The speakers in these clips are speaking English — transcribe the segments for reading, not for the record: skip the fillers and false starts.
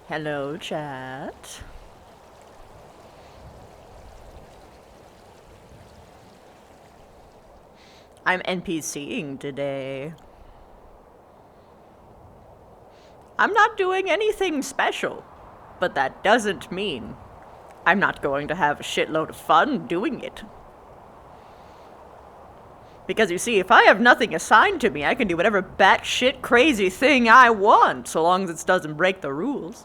Hello, chat. I'm NPCing today. I'm not doing anything special, but that doesn't mean I'm not going to have a shitload of fun doing it. Because you see, if I have nothing assigned to me, I can do whatever batshit crazy thing I want, so long as it doesn't break the rules.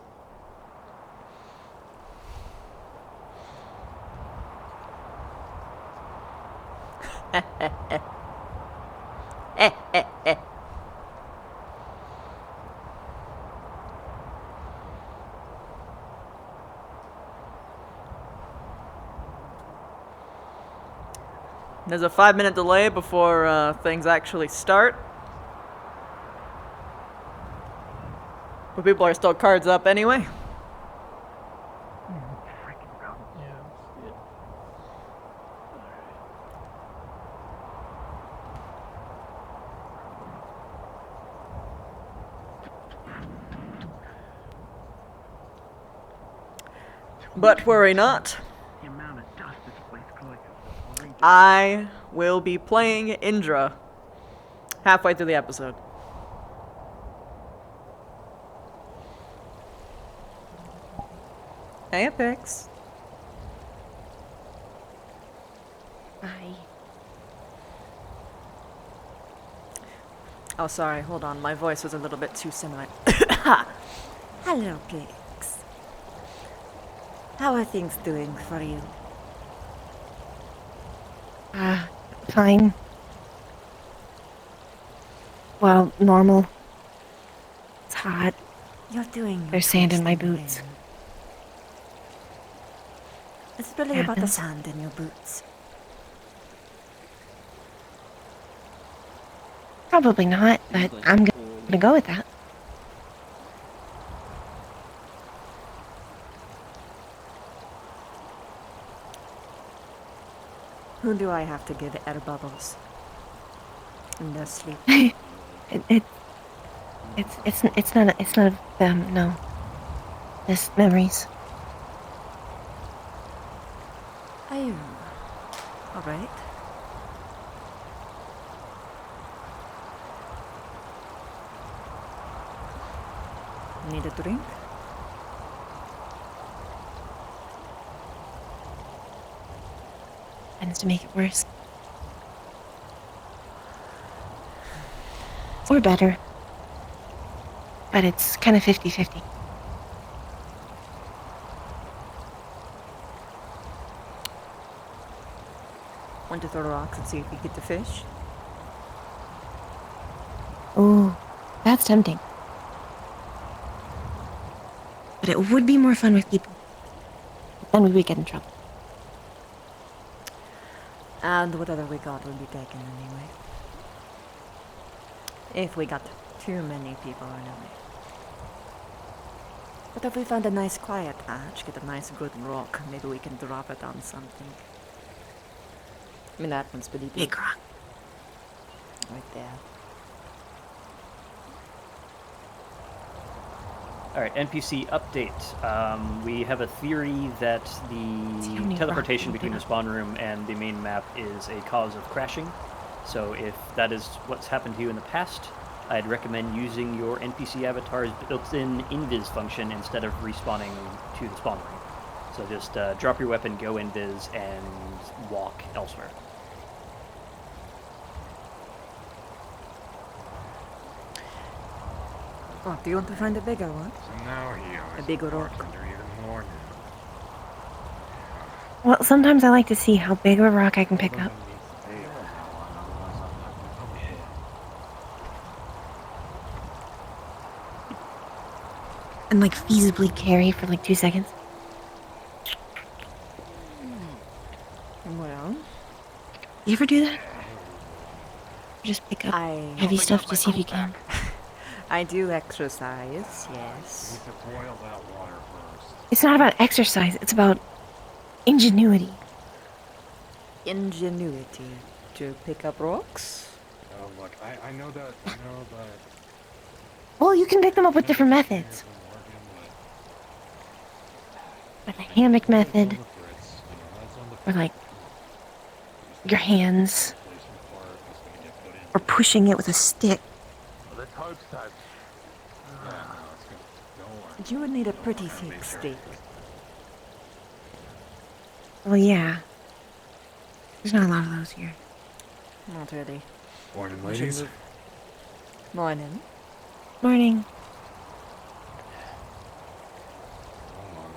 There's a 5-minute delay before things actually start. But people are still cards up anyway. But worry not. I will be playing Indra halfway through the episode. Hey, Apex. Hi. Oh, sorry, hold on. My voice was a little bit too similar. Hello, Pix. How are things doing for you? Fine. Well, normal. It's hot. You're doing. There's sand in my boots. It's really about the sand in your boots. Probably not, but I'm gonna go with that. Who do I have to give air bubbles? In their sleep. It's none of them, no. Just memories. Oh. Alright. Need a drink? Tends to make it worse. Or better. But it's kind of 50-50. Want to throw rocks and see if we get the fish? Ooh, that's tempting. But it would be more fun with people. Then we would get in trouble. And whatever we got will be taken anyway. If we got too many people anyway. But if we find a nice quiet patch, get a nice good rock, maybe we can drop it on something. I mean, that one's pretty big. Big rock. Right there. Alright, NPC update. We have a theory that the teleportation between the spawn room and the main map is a cause of crashing. So if that is what's happened to you in the past, I'd recommend using your NPC avatar's built-in invis function instead of respawning to the spawn room. So just drop your weapon, go invis, and walk elsewhere. Oh, do you want to find a bigger one? So now he A bigger rock. even more now. Well, sometimes I like to see how big of a rock I can pick up. And like feasibly carry for like 2 seconds. Well, You ever do that? Just pick up heavy stuff to see if you can. I do exercise, yes. We need to boil that water first. It's not about exercise, it's about ingenuity. Ingenuity to pick up rocks? Oh, look, I know that, Well, you can pick them up with different methods. Or the hammock method. Or like your hands. Or pushing it with a stick. Let's hope so. You would need a pretty thick stick. Well, yeah. There's not a lot of those here. Not really. Morning, We should ladies. move. Morning. Morning. Hold on.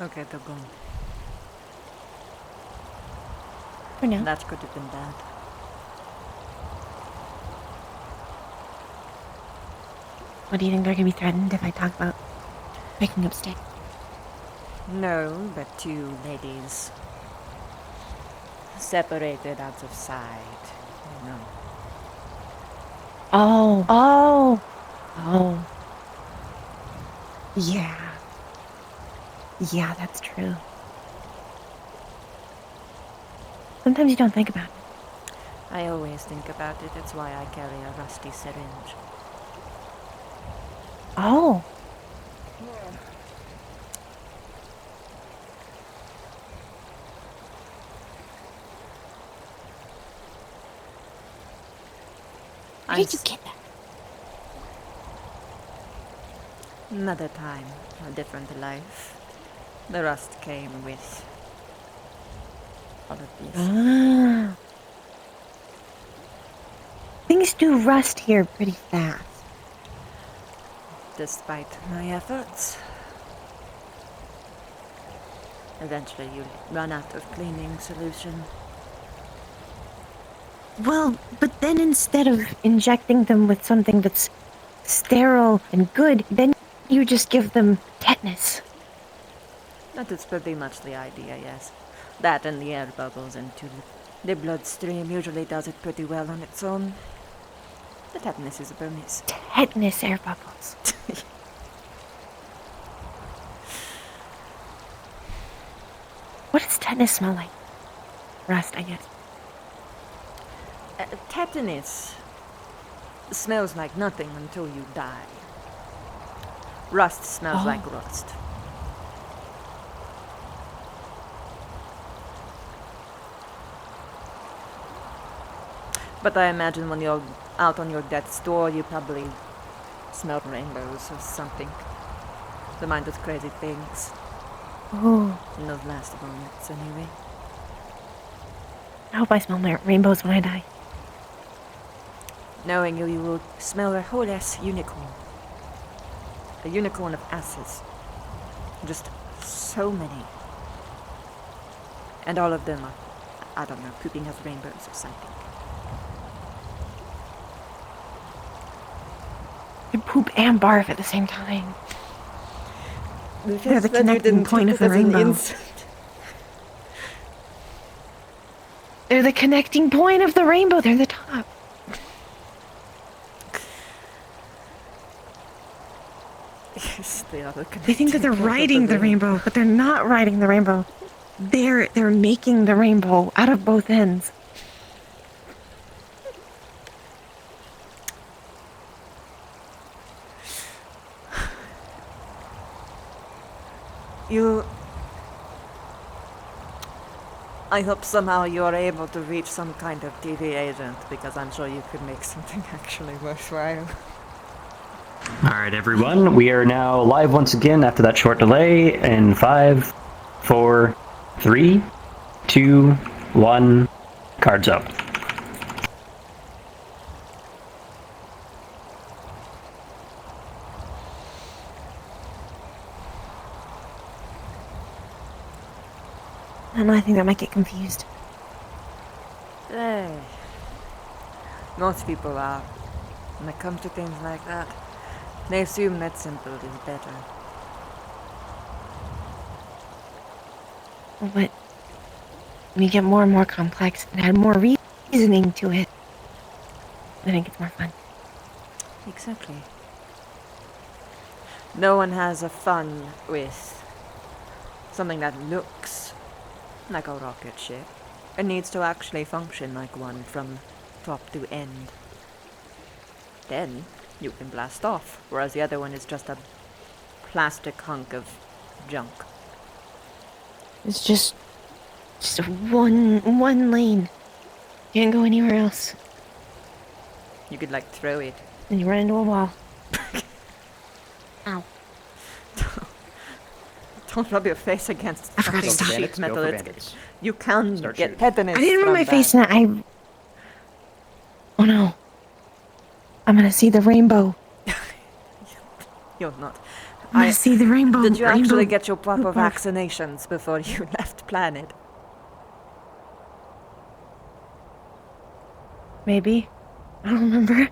Okay, they're gone. For now. That could have been bad. What do you think they're gonna be threatened if I talk about picking up sticks? No, but two ladies. Separated out of sight. Oh, no. Oh. Yeah. Yeah, that's true. Sometimes you don't think about it. I always think about it. That's why I carry a rusty syringe. Oh. Where did you get that? Another time, a different life. The rust came with all of this. Ah. Things do rust here pretty fast. Despite my efforts. Eventually you run out of cleaning solution. Well, but then instead of injecting them with something that's sterile and good, then you just give them tetanus. That is pretty much the idea, yes. That and the air bubbles into the bloodstream usually does it pretty well on its own. The tetanus is a bonus. Tetanus air bubbles. What does tetanus smell like? Rust, I guess. Tetanus smells like nothing until you die. Rust smells like rust. But I imagine when you're out on your death's door, you probably smell rainbows or something. The mind does crazy things. Oh, In those last moments, anyway. I hope I smell my rainbows when I die. Knowing you will smell a whole ass unicorn. A unicorn of asses. Just so many. And all of them are, I don't know, pooping as rainbows or something. You poop and barf at the same time. They're the connecting point of the rainbow. They're the connecting point of the rainbow. They're the top. Yes, they are the They think that they're riding the rainbow, but they're not riding the rainbow. They're making the rainbow out of both ends. I hope somehow you're able to reach some kind of TV agent, because I'm sure you could make something actually worthwhile. Alright, everyone, we are now live once again after that short delay in 5, 4, 3, 2, 1, cards up. I don't know, I think that might get confused. Hey. Most people are. When it comes to things like that, they assume that simple is better. But when you get more and more complex and add more reasoning to it, I think it's more fun. Exactly. No one has a fun with something that looks like a rocket ship. It needs to actually function like one from top to end. Then you can blast off, whereas the other one is just a plastic hunk of junk. It's just one lane. Can't go anywhere else. You could like throw it. And you run into a wall. Ow. Don't rub your face against I forgot fucking to stop. sheet Bandits, go metal. for It's, bandits. you can Start get shooting. tetanus I didn't rub from my that. face in it. Oh no. I'm gonna see the rainbow. You're not. I'm gonna see the rainbow. Did you actually rainbow get your proper barf. vaccinations before you left planet? Maybe. I don't remember.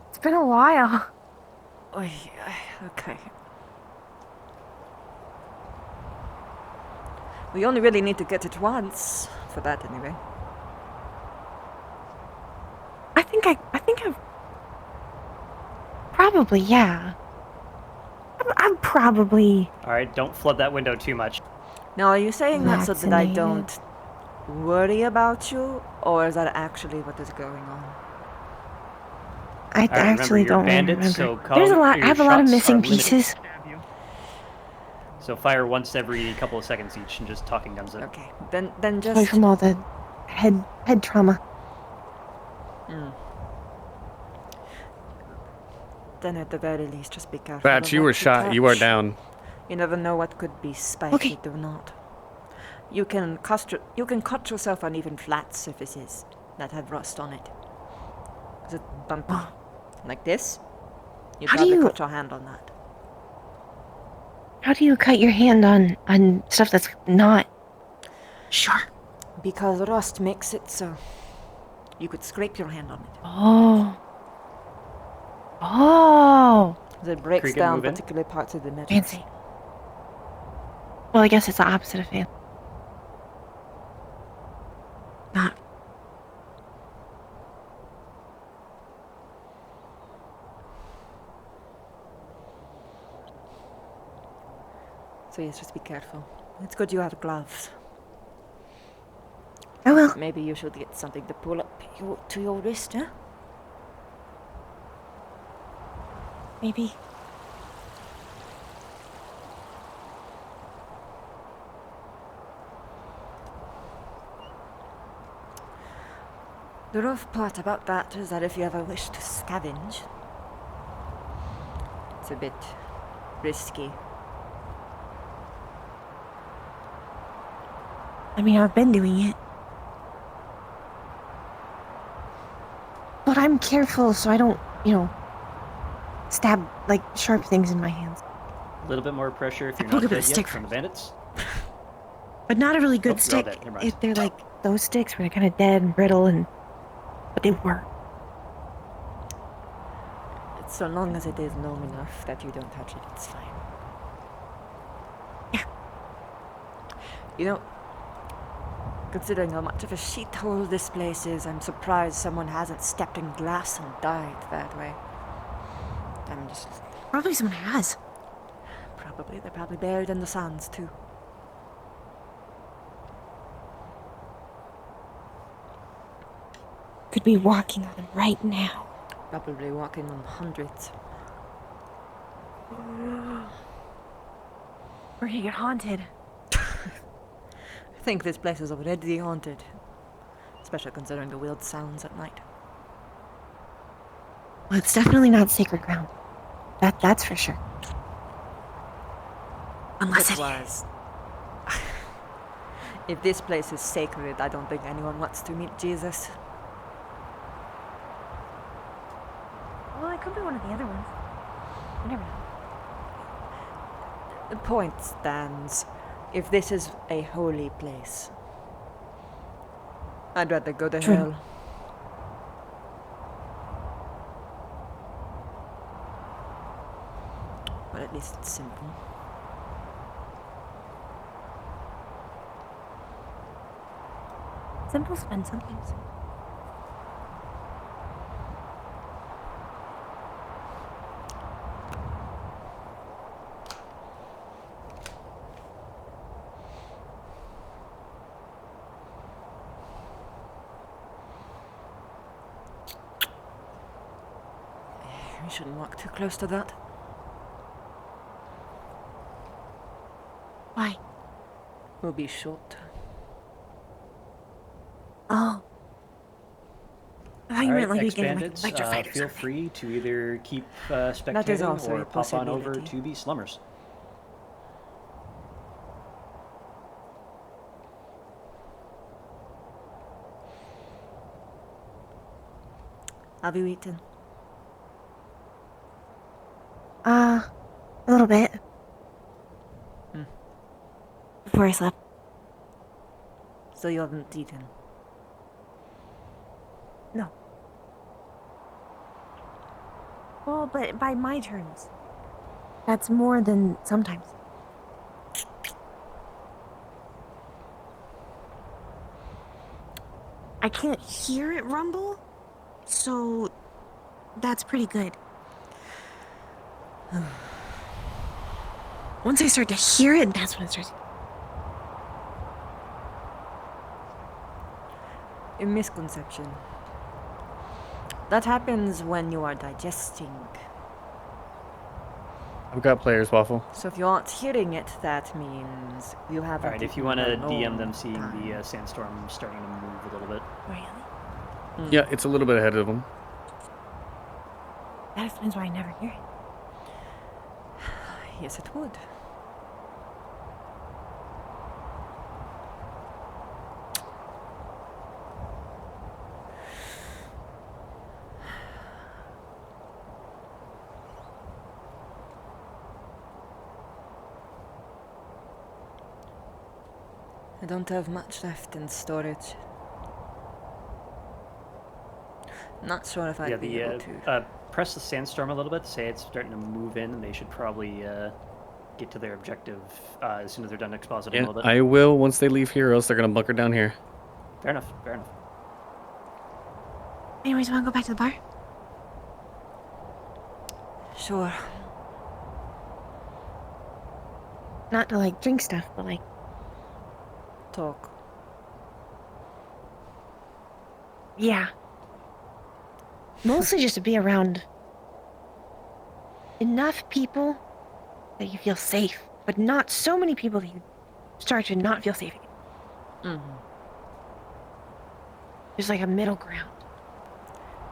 It's been a while. Oy, okay. We only really need to get it once, for that anyway. I think I've probably, yeah. I'm probably All right, don't flood that window too much. Now, are you saying that so that I Vaccinated. don't worry about you, or is that actually what is going on? I right, actually remember, you're don't really bandits, remember. so There's a lot. your I have a lot of shots missing are limited. pieces. So fire once every couple of seconds each and just talking guns it. Okay, then Away just... from all the head trauma. Then at the very least, just be careful. Batch, of you what were shot. You are catch. down. You never know what could be spiky Okay. or not. You can cut yourself on even flat surfaces that have rust on it. Is it bumpy? Oh. Like this? You'd How do probably you- cut your hand on that. How do you cut your hand on stuff that's not sharp? Because rust makes it so. You could scrape your hand on it. Oh. Oh. It breaks Creak and down move in. particular parts of the metal. Fancy. Well, I guess it's the opposite of fancy. Not. So yes, just be careful. It's good you have gloves. I will. Maybe you should get something to pull up to your wrist, huh? Maybe. The rough part about that is that if you ever wish to scavenge, it's a bit risky. I mean, I've been doing it. But I'm careful so I don't, stab, like, sharp things in my hands. A little bit more pressure if I you're pulled not a bit dead of yet stick from the bandits. But not a really good Nope, you're all stick. dead. Never mind. If they're like those sticks where they're kind of dead and brittle but they work. So long as it is long enough that you don't touch it, it's fine. Yeah. You know, considering how much of a shithole this place is, I'm surprised someone hasn't stepped in glass and died that way. I'm just... Probably someone has. Probably. They're probably buried in the sands, too. Could be walking on them right now. Probably walking on hundreds. We're gonna get haunted. I think this place is already haunted. Especially considering the weird sounds at night. Well, it's definitely not sacred ground. That's for sure. Unless It it was. If this place is sacred, I don't think anyone wants to meet Jesus. Well, it could be one of the other ones. You never know. The point stands. If this is a holy place, I'd rather go to True. hell. But at least it's simple. Simple's fun sometimes. You shouldn't walk too close to that. Why? We'll be short. Oh. I thought you meant like we get like Expandeds, electrified or feel something. free to either keep spectating That is also or a pop on over possibility. to be slummers. Have you eaten? A little bit. Hmm. Before I slept. So you haven't eaten? No. Well, but by my terms. That's more than sometimes. I can't hear it rumble, so that's pretty good. Once I start to hear it, that's when it starts. A misconception. That happens when you are digesting. I've got players, Waffle. So if you aren't hearing it, that means you haven't. Alright, if you eaten want to in a DM them long seeing time. the sandstorm starting to move a little bit. Really? Yeah, it's a little bit ahead of them. That explains why I never hear it. Yes, it would. I don't have much left in storage. Not sure if I'd Yeah, be able to. press the sandstorm a little bit, say it's starting to move in, and they should probably get to their objective as soon as they're done expositing a Yeah, little bit. I will once they leave here, or else they're gonna bunker down here. Fair enough, fair enough. Anyways, wanna go back to the bar? Sure. Not to like drink stuff, but like Talk. yeah. Mostly just to be around enough people that you feel safe, but not so many people that you start to not feel safe. Mm-hmm. There's like a middle ground.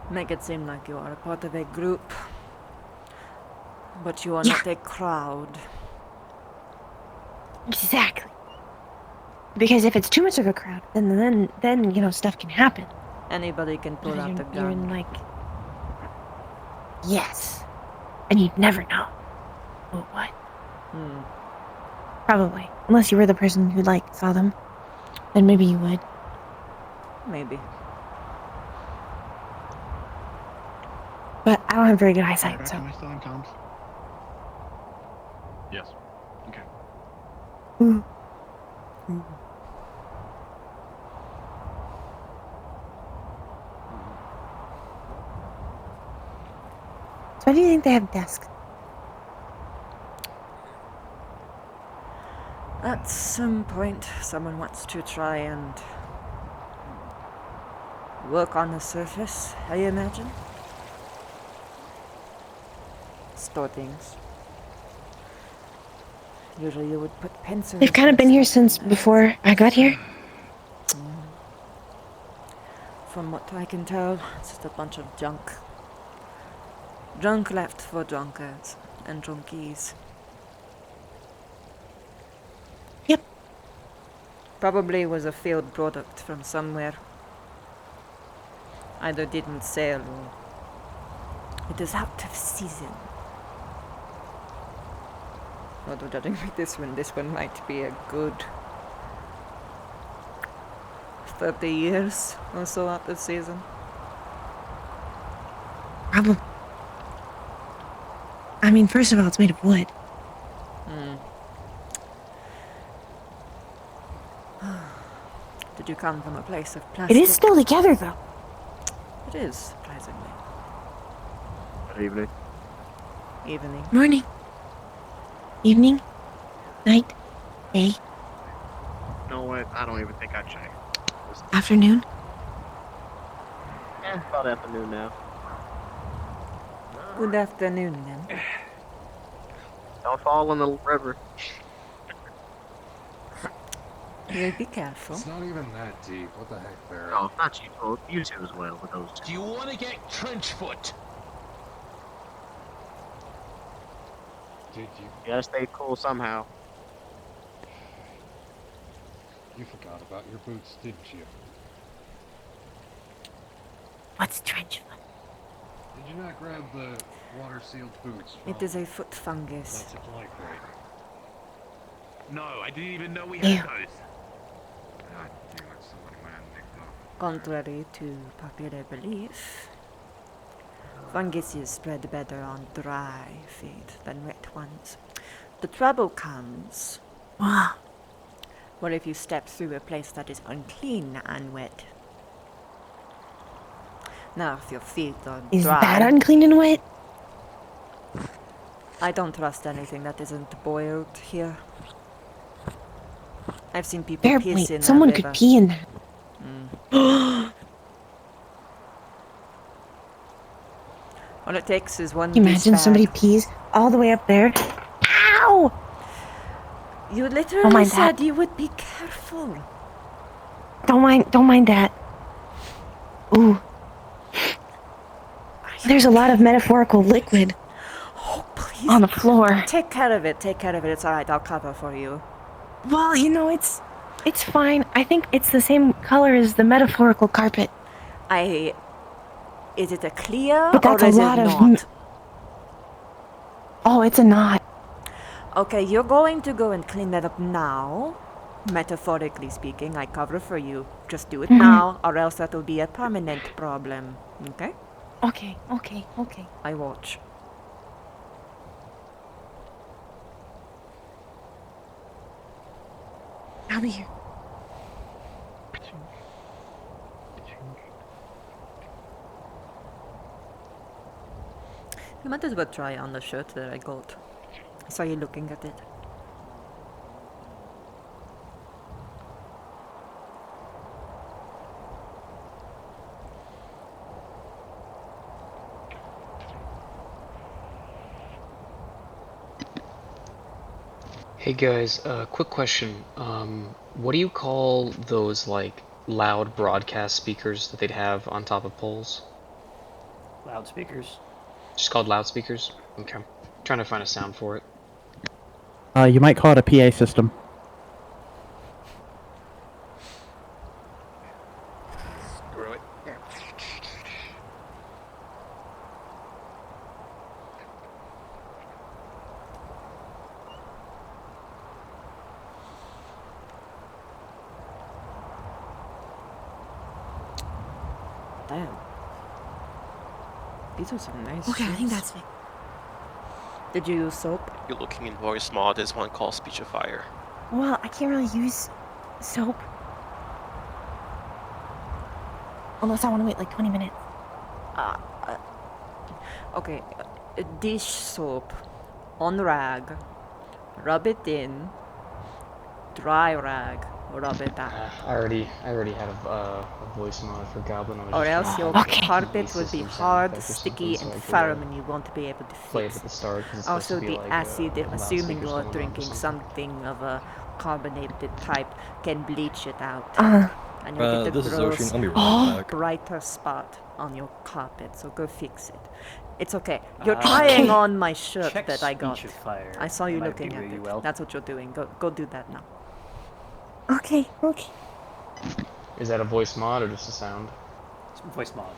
Make it seem like you are a part of a group, but you are Yeah. not a crowd. Exactly. Because if it's too much of a crowd, then you know stuff can happen. Anybody can pull out the You're in gun. like yes, and you'd never know. Oh, what? Hmm. Probably, unless you were the person who like saw them, then maybe you would. Maybe. But I don't have very good Back eyesight, so. Am I still on comms? Yes. Okay. Ooh. So why do you think they have desks? At some point, someone wants to try and work on the surface, I imagine. Store things. Usually you would put pencils. They've kind of and been here stuff since in there. before I got here. From what I can tell, it's just a bunch of junk. Junk left for drunkards and drunkies. Yep. Probably was a failed product from somewhere. Either didn't sell or it is out of season. Although judging by this one might be a good 30 years or so out of season. Probably. I mean, first of all, it's made of wood. Did you come from a place of plastic? It is still together, though. It is, surprisingly. Good evening. Evening. Morning. Evening. Night. Day. You know what? I don't even think I checked. Afternoon. About afternoon now. Good afternoon, then. Don't fall in the river. You'll be careful. It's not even that deep. What the heck, Barrett? Oh, not you. Well, you two as well, with those Do two. you want to get trench foot? Did you? You gotta stay cool somehow. You forgot about your boots, didn't you? What's trench foot? Did you not grab the water-sealed boots from It is a foot fungus. that supply crate? No, I didn't even know we Ew. had those. God damn it, somebody might have nicked off. Contrary to popular belief, funguses spread better on dry feet than wet ones. The trouble comes Wow. what if you step through a place that is unclean and wet? Now, if your feet are Is dry, that unclean and wet? I don't trust anything that isn't boiled here. I've seen people Fair piss in point. the Someone river. could pee in that. All it takes is one Can you piece imagine bag. somebody pees all the way up there? Ow! You literally mind said that. you would be careful. Don't mind that. Ooh. There's a lot of metaphorical liquid Oh, please. on the floor. Take care of it. Take care of it. It's alright. I'll cover for you. Well, you know, it's fine. I think it's the same color as the metaphorical carpet. Is it a clear But that's or a is lot it of not? Oh, it's a knot. Okay, you're going to go and clean that up now. Metaphorically speaking, I cover for you. Just do it now, or else that'll be a permanent problem. Okay? Okay. I watch. I'll be here. You might as well try on the shirt that I got. I saw you looking at it. Hey guys, quick question. What do you call those like loud broadcast speakers that they'd have on top of poles? Loudspeakers. Just called loudspeakers? Okay. Trying to find a sound for it. You might call it a PA system. Screw it. Damn. These are some nice Okay, I think shoes. that's it. Did you use soap? You're looking in voice mod. There's one called Speechifier. Well, I can't really use soap. Unless I want to wait like 20 minutes. Okay, dish soap on rag, rub it in, dry rag, rub it out. I already had a voice mod for Goblin. I was Or just else trying to your find Okay. a carpet PA will be system sound hard, effect or sticky, something and so I could, firm, and you won't be able to play it fix at the it. start. 'Cause it's Also, supposed to be the like, acid, assuming loudspeakers you're going on or drinking something of a carbonated type, can bleach it out. And you'll get This a is gross, Ocean. I'll be right back. brighter spot on your carpet, so go fix it. It's okay. You're trying on my shirt Check that I got. Speechifier. I saw you That might looking do at really it. well. That's what you're doing. Go do that now. Okay. Is that a voice mod or just a sound? It's voice mod.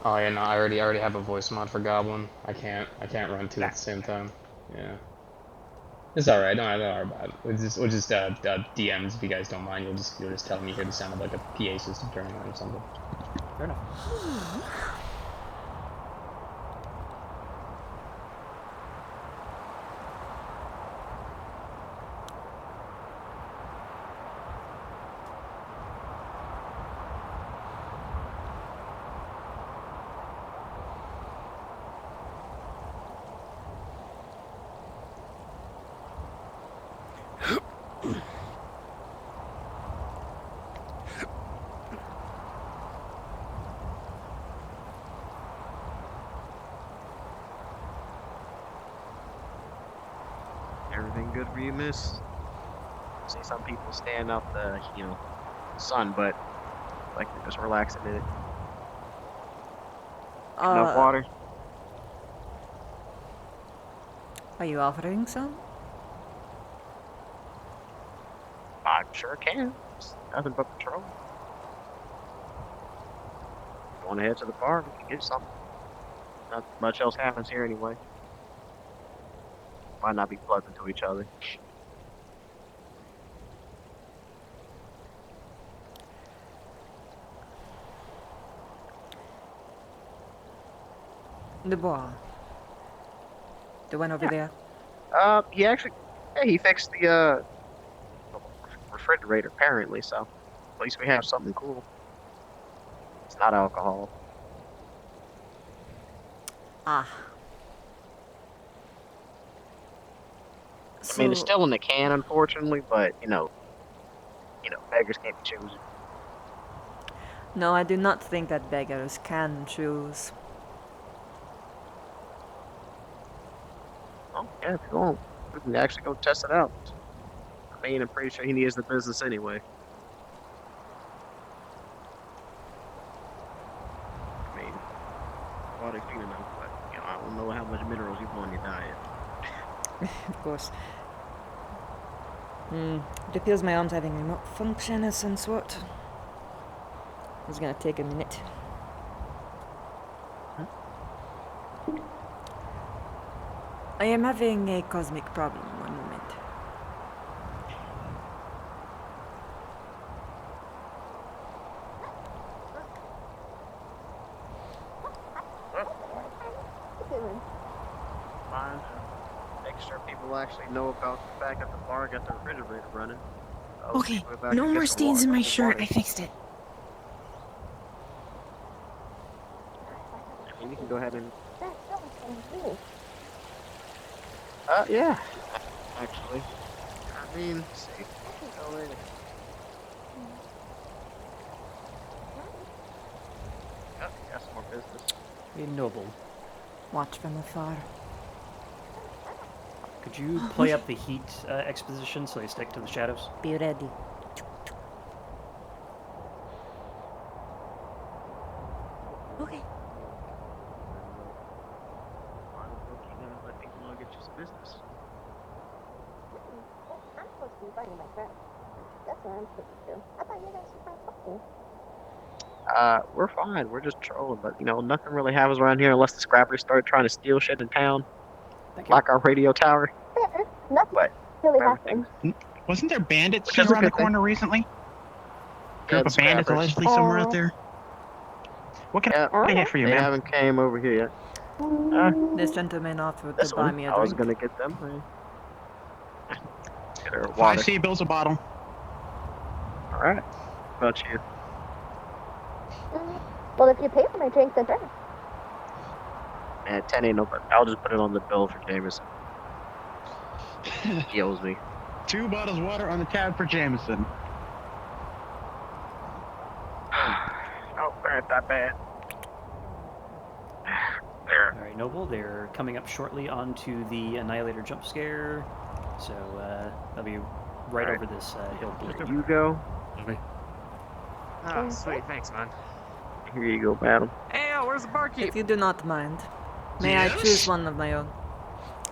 Oh yeah, no, I already have a voice mod for Goblin. I can't run two at the same time. Yeah. It's alright, don't worry about it. We'll just DMs if you guys don't mind. You'll just tell me you hear the sound of like a PA system turning on or something. Fair enough. good for you, miss? See some people stand out the, sun, but like they're just relaxing in it. Enough water? Are you offering some? I sure can. It's nothing but patrol. Want to head to the bar? We can get something. Not much else happens here anyway. Might not be plugged into each other. The bar. The one over there. He actually, he fixed the refrigerator apparently. So at least we have something cool. It's not alcohol. Ah. I mean, it's still in the can, unfortunately, but beggars can't be choosy. No, I do not think that beggars can choose. Oh, yeah, if you want, we can actually go test it out. I mean, I'm pretty sure he needs the business anyway. I mean, water clean enough, but I don't know how much minerals you put in your diet. Of course. It appears my arm's having remote function of some sort. It's gonna take a minute. I am having a cosmic problem. 1 moment. Fine. Make sure people actually know about the fact that the bar got the refrigerator running. Okay, no more stains in my shirt. I fixed it. I mean, you can go ahead and. Yeah. Actually. I mean, let's see. Go in. Oh, got some more business. A noble. Watch from afar. Could you play up the heat exposition so they stick to the shadows? Be ready. Okay. Let people know get you some business. I'm supposed to be finding my friend. That's what I'm supposed to do. I thought you guys were fine fucking. We're fine. We're just trolling, but nothing really happens around here unless the scrappers start trying to steal shit in town. Like our radio tower. Nothing But really happened. Wasn't there bandits Which here is a around the good thing. corner recently? Yeah, Group of bandits scrappers. allegedly somewhere out there. What can I get for you, They man? haven't came over here yet. This gentleman offered This to buy one, me a I was drink. gonna get them. Get her 5 water. sea bills a bottle. All right. What about you? Well, if you pay for my drink, then sure. Man, 10 ain't no, but I'll just put it on the bill for Jameson. He owes me. 2 bottles of water on the tab for Jameson. Oh, they aren't that bad. There. Alright, Noble, they're coming up shortly onto the Annihilator jump scare. So, they'll be right over this hill below. You go. Okay. Oh, sweet. Thanks, man. Here you go, madam. Hey, where's the barkeep? If you do not mind, may I choose one of my own?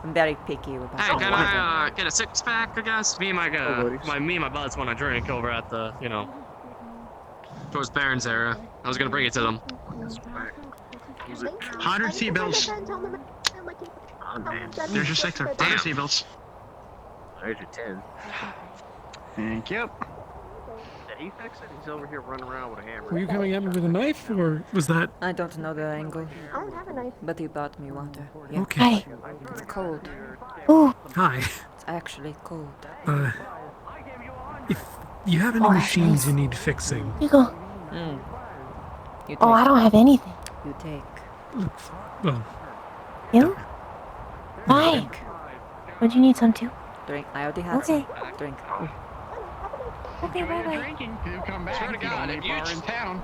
I'm very picky about Hey, my can liquor. I get a 6-pack, I guess? Me and my buds want to drink over at the, towards Barron's area. I was gonna bring it to them. 100 sea bills. Oh, man. There's your 6. 100 sea bills. There's your 10. Thank you. Did he fix it? He's over here running around with a hammer. Were you coming at me with a knife, or was that... I don't know the angle, I don't have a knife. but he bought me water. Yeah. Okay. Hi. It's cold. Ooh. Hi. It's actually cold. If you have any Oh, that's machines nice. you need fixing, Here you go. You take. Oh, I don't have anything. You take. well, You? Hi. Would you need some too? Drink. I already had Okay. some. Drink. Okay, bye-bye. Drinking. You come back. You God, the if only you bar in town.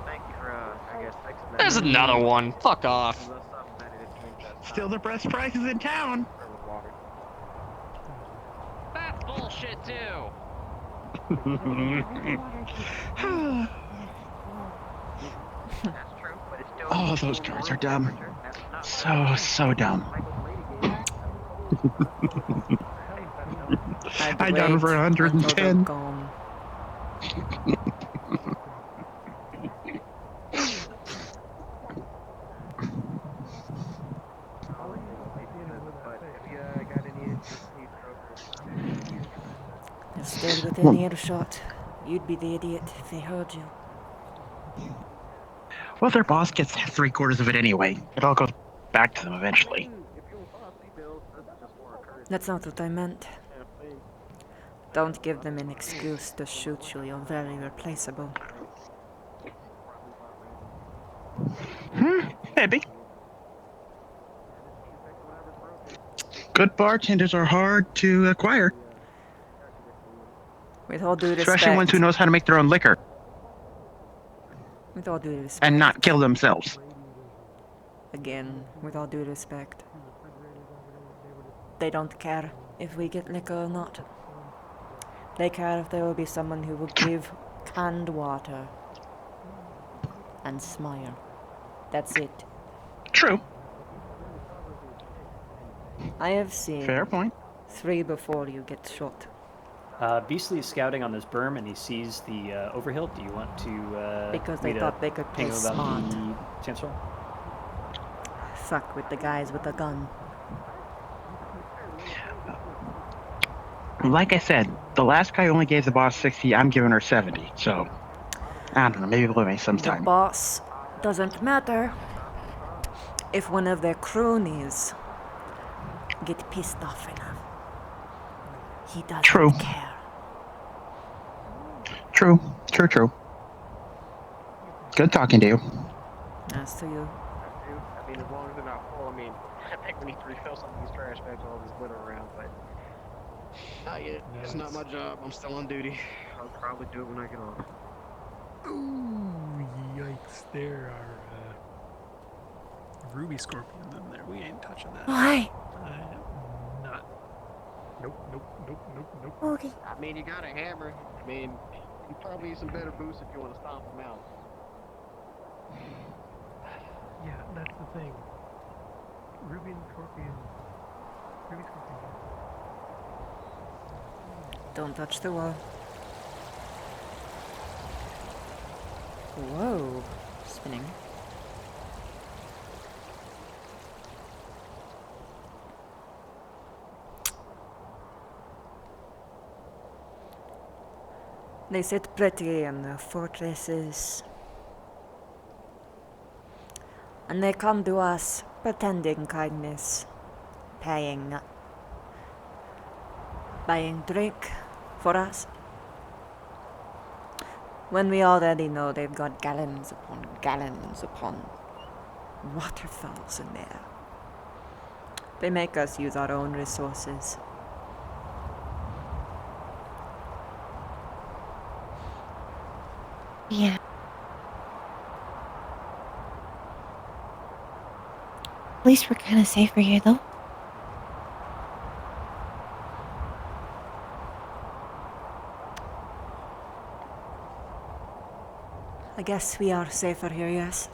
Thank you for, I guess, fixing that. There's another one. Fuck off. Still the best prices in town. too. Oh, those guards are dumb. So dumb. I down for 110. Gone. They're still within earshot. You'd be the idiot if they heard you. Well, their boss gets 3/4 of it anyway. It all goes back to them eventually. That's not what I meant. Don't give them an excuse to shoot you. You're very replaceable. Maybe. Good bartenders are hard to acquire. With all due respect. Especially ones who knows how to make their own liquor. With all due respect. And not kill themselves. Again, with all due respect. They don't care if we get liquor or not. They care if there will be someone who will give canned water and smile. That's it. True. I have seen Fair point. 3 before you get shot. Beastly is scouting on this berm and he sees the overhill. Do you want to because they thought they could play smart. The chancellor? Fuck with the guys with the gun. Like I said, the last guy only gave the boss 60. I'm giving her 70. So, I don't know. Maybe we'll wait sometime. The boss doesn't matter if one of their cronies get pissed off enough. He doesn't care. True. Good talking to you. As to you. I mean, as long as they're not full. I mean, I think we need to refill some of these trash bags with all this glitter around, but not yet. It's not my job. I'm still on duty. I'll probably do it when I get off. Ooh, yikes. There are ruby scorpions in there. We ain't touching that. Why? Not. Nope. Okay. I mean, you got a hammer. I mean, you probably need some better boots if you want to stomp them out. Yeah, that's the thing. Ruby scorpion. Don't touch the wall. Whoa. Spinning. They sit pretty in the fortresses. And they come to us pretending kindness, buying drink for us. When we already know they've got gallons upon waterfalls in there. They make us use our own resources. Yeah. At least we're kind of safer here, though. I guess we are safer here, yes?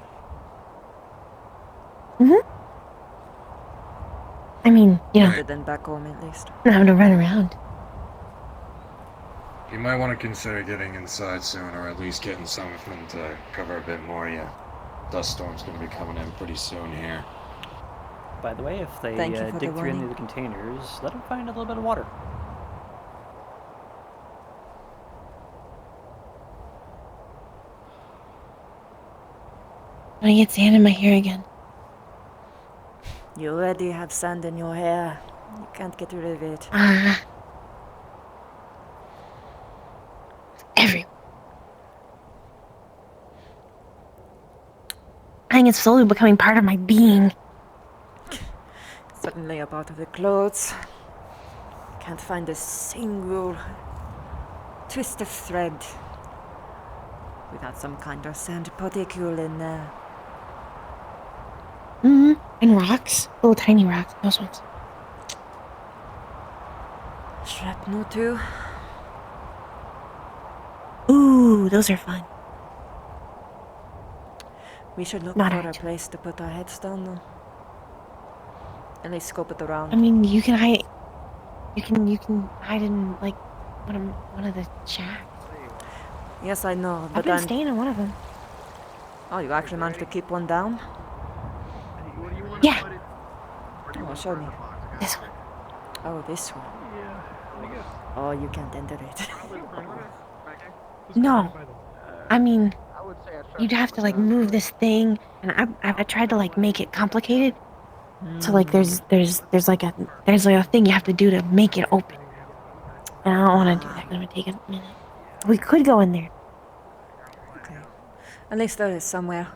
I mean, you know, Better than back home at least. not having to run around. You might want to consider getting inside soon, or at least getting something to cover a bit more. Yeah, dust storm's gonna be coming in pretty soon here. By the way, if they dig through any of the containers, let them find a little bit of water. I get sand in my hair again. You already have sand in your hair. You can't get rid of it. Everywhere. I think it's slowly becoming part of my being. Suddenly a part of the clothes. Can't find a single twist of thread without some kind of sand particule in there. And rocks. Little tiny rocks. Those ones. Shrapnel too. Ooh, those are fun. We should look Not for a actually. place to put our heads down, though. At least scope it around. I mean, you can hide. You can hide in like one of the shacks. Yes, I know, I've but been I'm... staying in one of them. Oh, you actually managed to keep one down? Yeah. Oh, show me. This one. Oh, this one. Yeah, I guess. Oh, you can't enter it. No. I mean, you'd have to like move this thing, and I tried to like make it complicated. So like there's like a thing you have to do to make it open. And I don't want to do that. It's gonna take a minute. We could go in there. Okay. At least there is somewhere.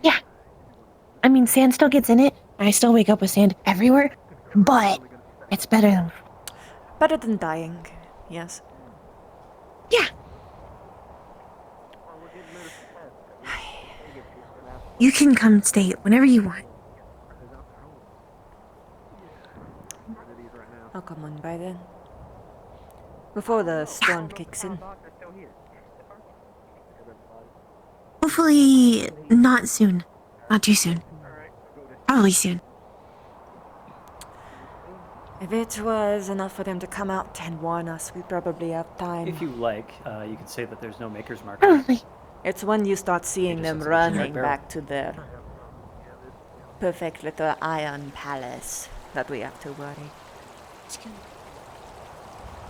Yeah. I mean, sand still gets in it. And I still wake up with sand everywhere, but it's better than. Better than dying. Yes. Yeah. You can come stay whenever you want. I'll come on by then. Before the storm kicks in. Hopefully, not soon. Not too soon. Probably soon. If it was enough for them to come out and warn us, we'd probably have time. If you like, you could say that there's no maker's mark. Probably. It's when you start seeing them just running barrel. back to their perfect little iron palace that we have to worry.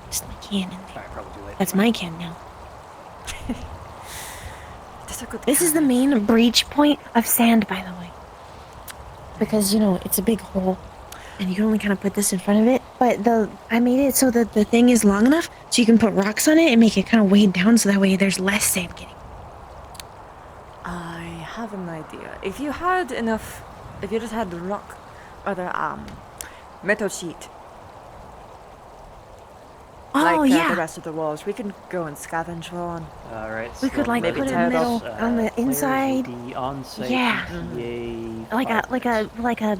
Just my can in there. Alright, probably too late. That's my can now. This is the main breach point of sand, by the way. Because, you know, it's a big hole. And you can only kind of put this in front of it. But I made it so that the thing is long enough so you can put rocks on it and make it kind of weighed down so that way there's less sand getting. I have an idea. If you had enough, if you just had the rock or the metal sheet, like the rest of the walls, we can go and scavenge for one. Alright, We could like maybe put it tear in the it middle off. on the inside. The on-site Yeah. EPA Like a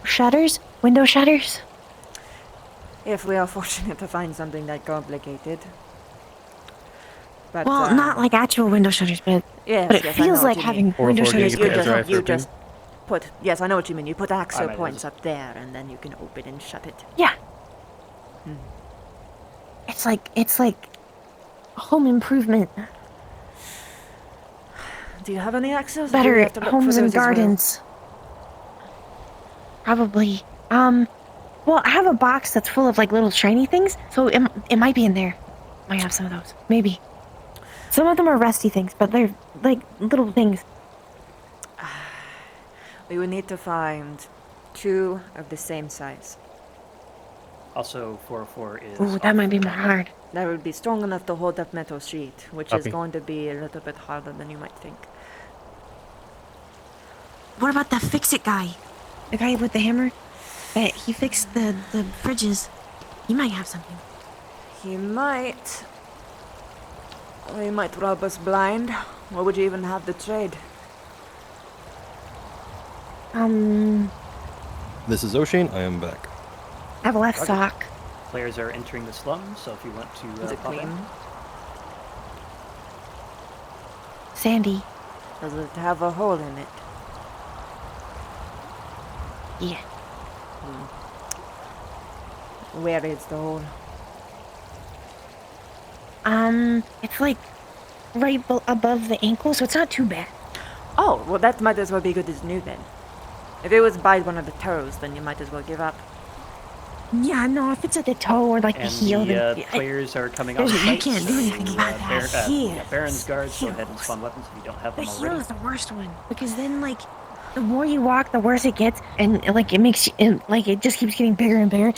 shutters, window shutters. If we are fortunate to find something that complicated. But, Well, not like actual window shutters, but yes, but it yes, I know feels what like you having mean. window shutters. You just put, yes, I know what you mean. You put axle might points up there, and then you can open and shut it. Yeah. It's like home improvement. Do you have any axles? Or do we Better have to look for homes and those as well? gardens. Probably. Well, I have a box that's full of like little shiny things, so it might be in there. Might have some of those. Maybe. Some of them are rusty things, but they're like little things. We would need to find 2 of the same size. Also, 404 is... Ooh, that might be more hard. That would be strong enough to hold up metal sheet, which is Copy. going to be a little bit harder than you might think. What about the fix-it guy? The guy with the hammer? He fixed the fridges. He might have something. He might... Or he might rob us blind. Or would you even have the trade? This is O'Shane. I am back. I have a left Roger. sock. Players are entering the slums, so if you want to Is it pop clean? in. Sandy. Does it have a hole in it? Yeah. Where is the hole? It's like right above the ankle, so it's not too bad. Oh, well that might as well be good as new then. If it was by one of the toes, then you might as well give up. Yeah, no, if it's at the toe or like And the heel, the then players are coming on you site. can't do anything about that. Yeah, Baron's guards, go ahead and spawn weapons if you don't have The them heel already. is the worst one because then like the more you walk, the worse it gets, and like it makes like it just keeps getting bigger and bigger.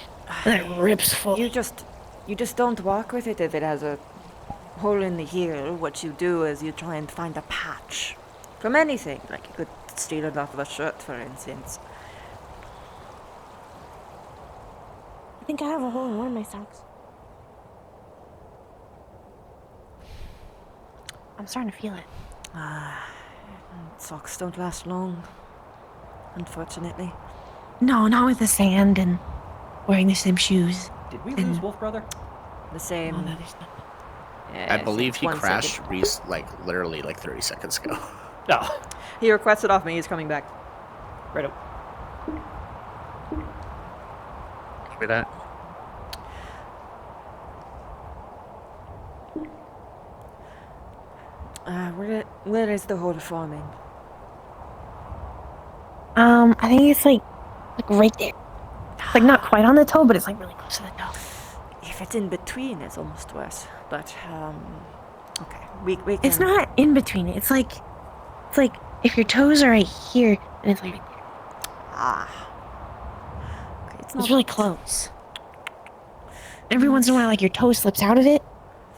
And it rips full. You just don't walk with it if it has a hole in the heel. What you do is you try and find a patch from anything. Like you could steal it off of a shirt, for instance. I think I have a hole in one of my socks. I'm starting to feel it. Socks don't last long, unfortunately. No, not with the sand and wearing the same shoes. Did we And- lose Wolf Brother? The same. Oh, no, there's not. I believe it's he 1 crashed second. like literally like 30 seconds ago. Oh. He requested off me. He's coming back. Right up. Copy that. Where is the hole forming? I think it's like right there. It's like not quite on the toe, but it's like really close to the toe. If it's in between, it's almost worse. But okay, we can. It's not in between. It's like if your toes are right here, and it's like right there. Ah. Okay, It's really close. Every once in a while, like your toe slips out of it,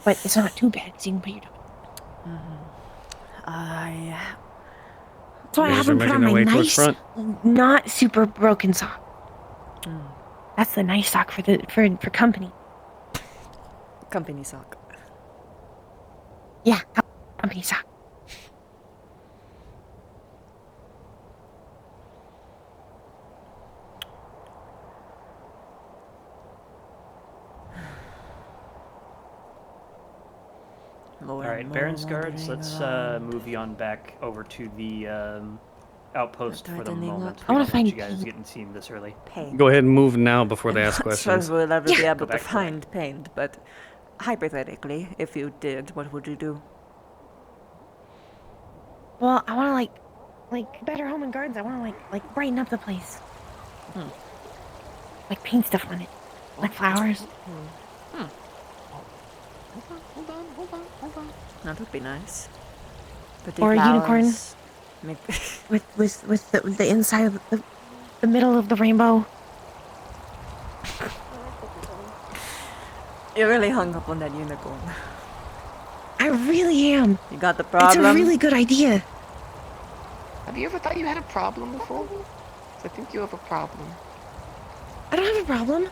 but it's not too bad because you can put your toe. So I have to put on my nice, not super broken sock. That's the nice sock for company. Company sock. Yeah, company sock. All right, Baron's guards. Let's move you on back over to the outpost for the moment. I want to find you guys getting seen this early. Paint. Go ahead and move now before they ask I'm not questions. sure we'll ever be able to find paint, but hypothetically, if you did, what would you do? Well, I want to like better home and gardens. I want to like brighten up the place. Like paint stuff on it, like flowers. Hold on. That would be nice. Or a unicorn. Maybe. with the inside of the middle of the rainbow. You're really hung up on that unicorn. I really am. You got the problem? It's a really good idea. Have you ever thought you had a problem before? I think you have a problem. I don't have a problem.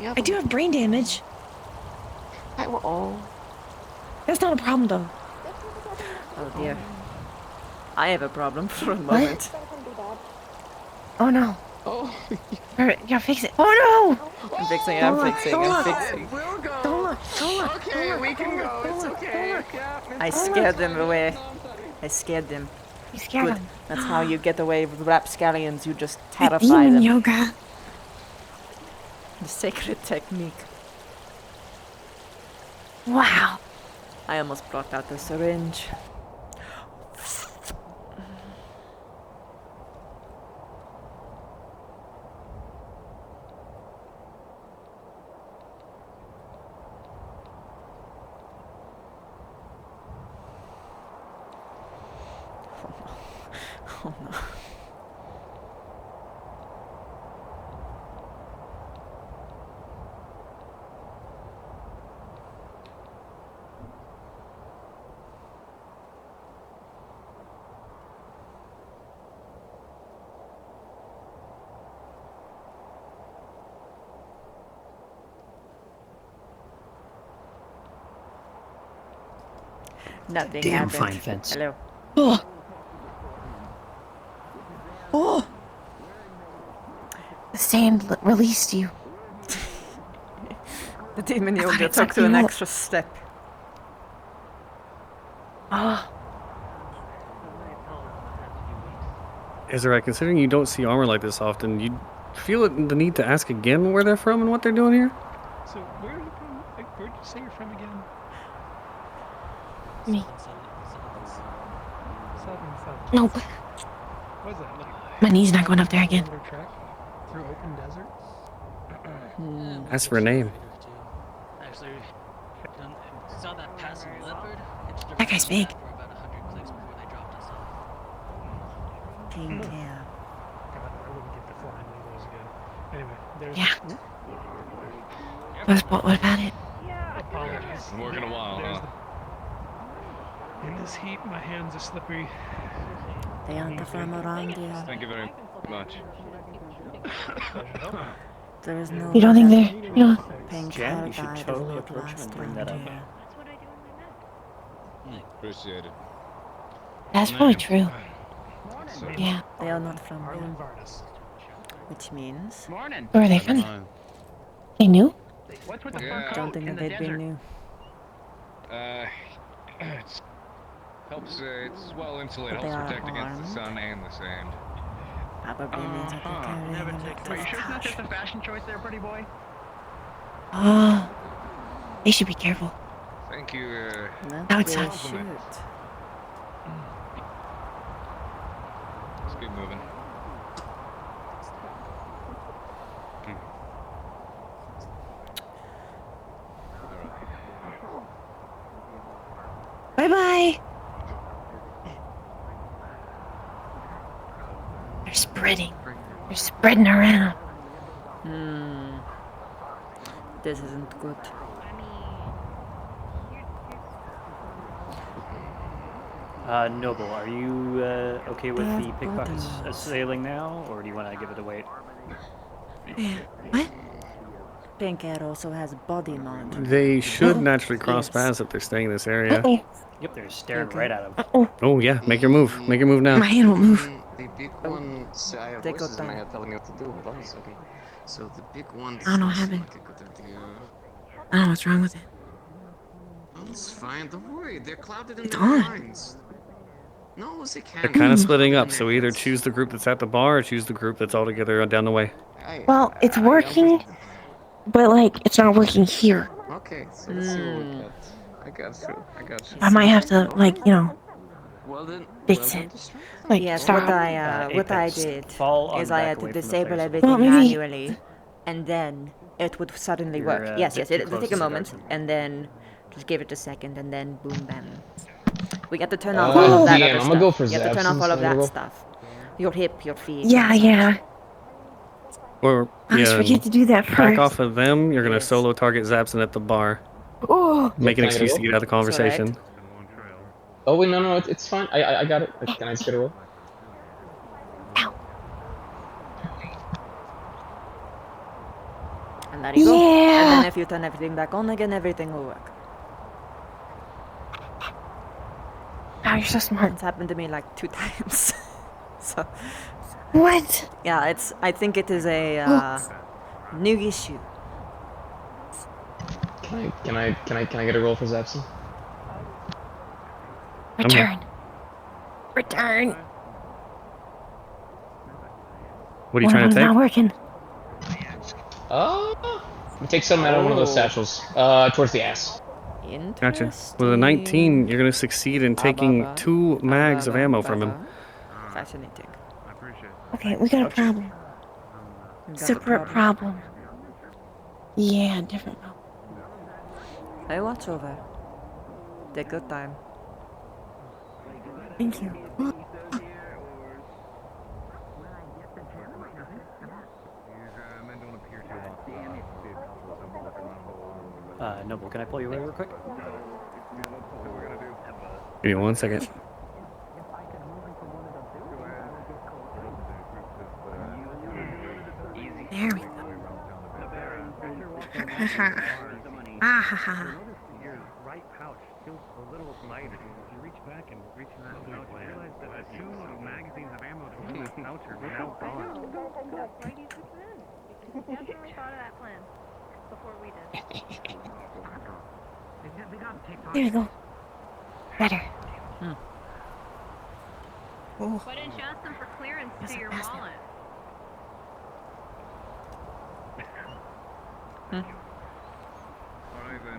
I do have brain damage. That's not a problem though. Oh dear. I have a problem for a moment. Oh no. Yeah, fix it. Oh no! I'm fixing. I'm fixing. Don't look. Okay, we can go. It's okay. I scared them away. I scared them. You scared them. That's how you get away with rapscallions. You just terrify demon them. yoga. The sacred technique. Wow. I almost brought out the syringe. Oh no. Nothing Damn happened. fine fence. Hello. Oh! The sand released you. The demon I thought yoga it took sucked to an you up. extra step. Oh. Izra, considering you don't see armor like this often, you feel the need to ask again where they're from and what they're doing here? So where are you from? Like, where'd you say you're from again? Me. South. Nope. What is that like? My knee's not going up there again. Track through open desert. Ask for a name. Actually, saw that passing leopard. That guy's big. For about 100 clicks before they dropped us off. Pink hair. God, I wouldn't get the flying windows again. Anyway, there's. Yeah. What about it? Apologies. Been working a while, huh? In this heat, my hands are slippery. They aren't from around here. Thank you very much. There is no. You don't think they're, you know? Pink Jan, hair you should dyed totally will approach him last and bring around that up. here. Appreciate it. That's probably true. Yeah. They are not from here. Which means. Morning. Where are they from? They knew? What's with the Yeah. fur I don't coat think in that the they'd be desert? new. It helps. It's well insulated. But they Helps are protect against the armed. sun and the sand. Probably means that they're carrying Never a take. lot Are you of sure it's not cash. just a fashion choice there, pretty boy? Oh, they should be careful. Thank you. Outside. Shoot. Let's keep moving. Bye bye. They're spreading. They're spreading around. This isn't good. Noble, are you okay with They the have pickpockets bodies. sailing now, or do you want to give it a wait? What? Pink Air also has body mod. They should naturally cross Yes. paths if they're staying in this area. Yep, they're staring Okay. right at him. Oh yeah, make your move. Make your move now. My hand won't move. The big one. So I have They got voices in my time. head telling me what to do. Hold on a second. So the big one. I don't know what seems happened. like a good idea. I don't know what's wrong with it. Oh, it's fine. Don't worry. They're clouded in It's their on. minds. No, they can't. They're kind of splitting up, so either choose the group that's at the bar or choose the group that's all together down the way. Well, it's working, but like it's not working here. Okay, so let's see what we got. I got you. I got you. I might have to like Well then, fix it. Like Yes, stop. what I Apex, did fall on is I back had to away from the disable flares. everything Well, maybe- manually, and then it would suddenly You're, work. Yes, a yes, bit too it'll close take to a the moment, dark. and then just give it a second, and then boom, bam. We got to turn Uh, off all of that DM, other I'm stuff. gonna go for You have to turn off Zabson's all of that roll. stuff. Your hip, your feet. Yeah, your yeah. such. Or I always forget to do that back first. off of them. You're gonna Yes. solo target Zapson at the bar. Oh, Make an Can I get a excuse to roll? get out of the conversation. Oh wait, no, it's fine. I got it. Can I just get a roll? And there you go. And Yeah. then if you turn everything back on again, everything will work. Wow, you're so smart. It's happened to me like 2 times. So What? yeah, I think it is a new issue. Can I get a roll for Zapson? Return. Return. What are you trying to Not take? working. Take some out of one of those satchels. Towards the ass. Gotcha. With a 19, you're gonna succeed in taking 2 mags of ammo from him. Fascinating. Okay, we got a problem. We got a Separate problem. Yeah, different problem. I watch over. Take good time. Thank you. Noble, can I pull you away real quick? Give me 1 second. There we go. Ah ha ha. Your right pouch feels a little lighter. You reach back and reach in that pouch, you realize that the 2 magazines of ammo that were in that pouch are now gone. Definitely thought of that plan before we did. There we go. Better. Why didn't you ask them for clearance to your wallet?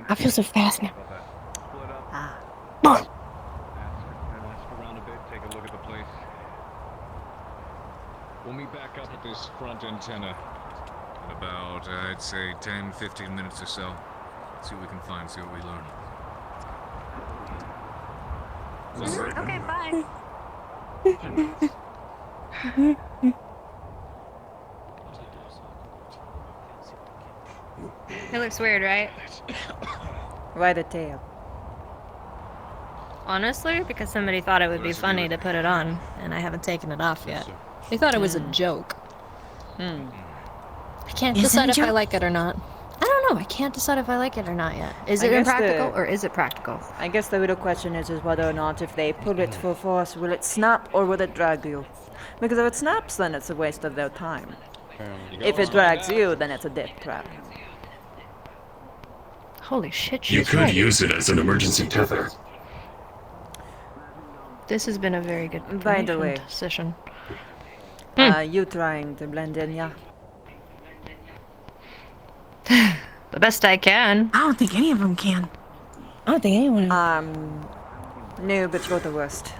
I feel so fast now. Ask around a bit, take a look at the place. We'll meet back up at this front antenna in about, I'd say, 10-15 minutes or so. See what we can find, see what we learn. Okay, bye. It looks weird, right? Why the tail? Honestly, because somebody thought it would be funny to put it on, and I haven't taken it off yet. They thought it was a joke. I can't Is it a decide if I joke? like it or not. I don't know. I can't decide if I like it or not yet. Is I it guess impractical the- or is it practical? I guess the real question is whether or not if they pull it full force, will it snap or will it drag you? Because if it snaps, then it's a waste of their time. If it drags you, then it's a death trap. Holy shit, You she's could right. use it as an emergency tether. This has been a very good By the way, session. you trying to blend in, yeah? The best I can. I don't think any of them can. I don't think anyone. No, but you're the worst.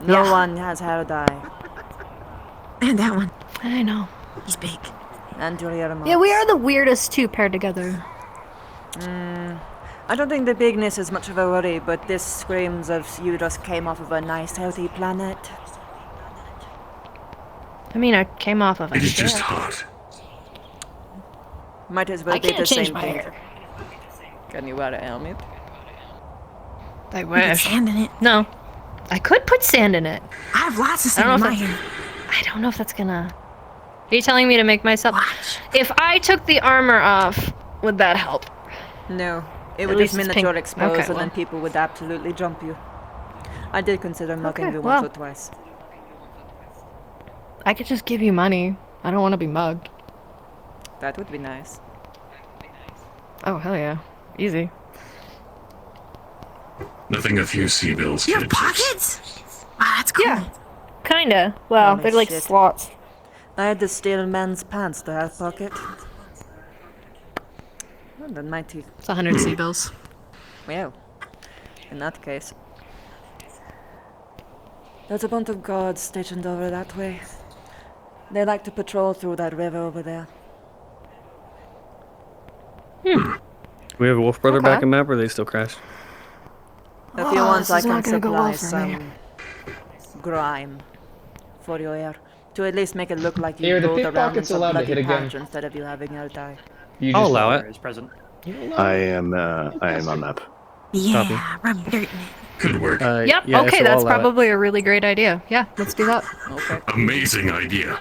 No one has hair dye. And that one. I know. He's big. And your earmuffs. Yeah, we are the weirdest two paired together. I don't think the bigness is much of a worry, but this screams of you just came off of a nice, healthy planet. I mean, I came off of a It is just ship. hot. Might as well I be the can't change same my thing. hair. Can you wear a helmet? I You put wish. sand in it. No. I could put sand in it. I have lots of I don't sand in know my if hair. I don't know if that's gonna... Are you telling me to make myself... If I took the armor off, would that help? No. It At would least just mean it's that you're pink. exposed Okay, and then well. people would absolutely jump you. I did consider mugging Okay, you well. once or twice. I could just give you money. I don't want to be mugged. That would be nice. Oh, hell yeah. Easy. Nothing a few sea bills You can have pockets? Wow, that's cool. Yeah. Kinda. Well, Holy they're like shit. slots. I had to steal man's pants to have pocket. Well, then mighty. It's 100 sea bills. Well, in that case. There's a bunch of guards stationed over that way. They like to patrol through that river over there. We have a Wolf Brother Okay. back in map, or are they still crashed? If you want, this I is can not gonna go well supply for me. some grime for your hair. To at least make it look like you Here, the rolled around in pickpocket's some allowed to bloody hit again. patch instead of you having your dye. You I'll just allow it. Is present. I am on map. Yeah, rub dirt in it. Could work. Yep, yeah, okay, so that's I'll allow it. probably a really great idea. Yeah, let's do that. Okay. Amazing idea.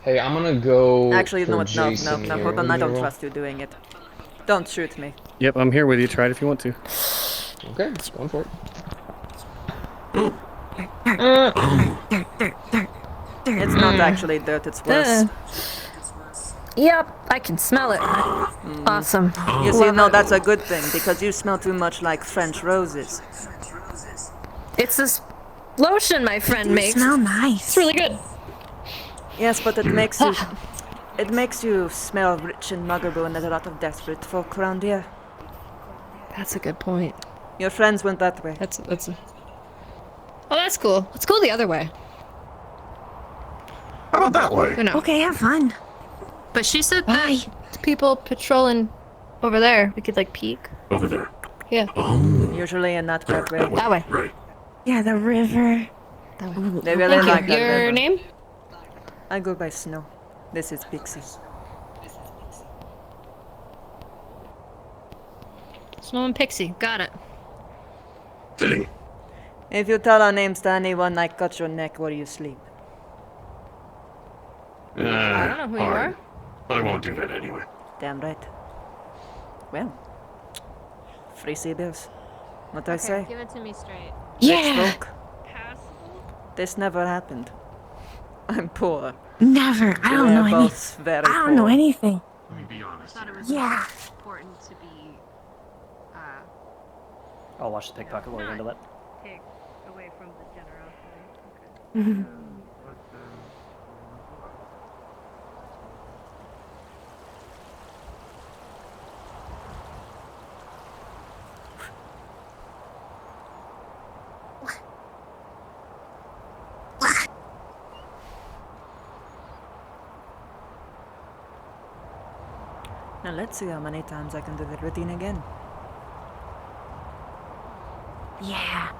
Hey, I'm gonna go. Actually, for no, no, Jason no, here. hold What on, are I you don't gonna trust you doing it. Don't shoot me. Yep, I'm here with you. Try it if you want to. roll? Okay, going for it. It's not actually dirt, it's worse. Yep, I can smell it. Awesome. You see, no, that's a good thing, because you smell too much like French roses. It's this lotion my friend You makes. smell nice. It's really good. Yes, but it makes you... It makes you smell rich and muggerable, and there's a lot of desperate folk around here. That's a good point. Your friends went that way. That's Oh, that's cool. Let's go the other way. How about that way? Who knows? Okay, have fun. But she said Bye. that people patrolling over there. We could like peek. Over there. Yeah. Oh, Usually in that way. That way. right. Yeah, the river. They really Thank like you. that Your river. name? I go by Snow. This is Pixie. Snow and Pixie. Got it. Fitting. If you tell our names to anyone, I cut your neck where you sleep. I don't know who you are. I won't do that anyway. Damn right. Well, free sea bills. What I say? Give it to me straight. Rich Yeah. folk. This never happened. I'm poor. Never. I don't know We're any. both very I don't know poor. anything. Let me be honest. Yeah. Important to be I'll watch the pickpocket while we handle that. take away from the generosity. Now let's see how many times I can do the routine again. Yeah.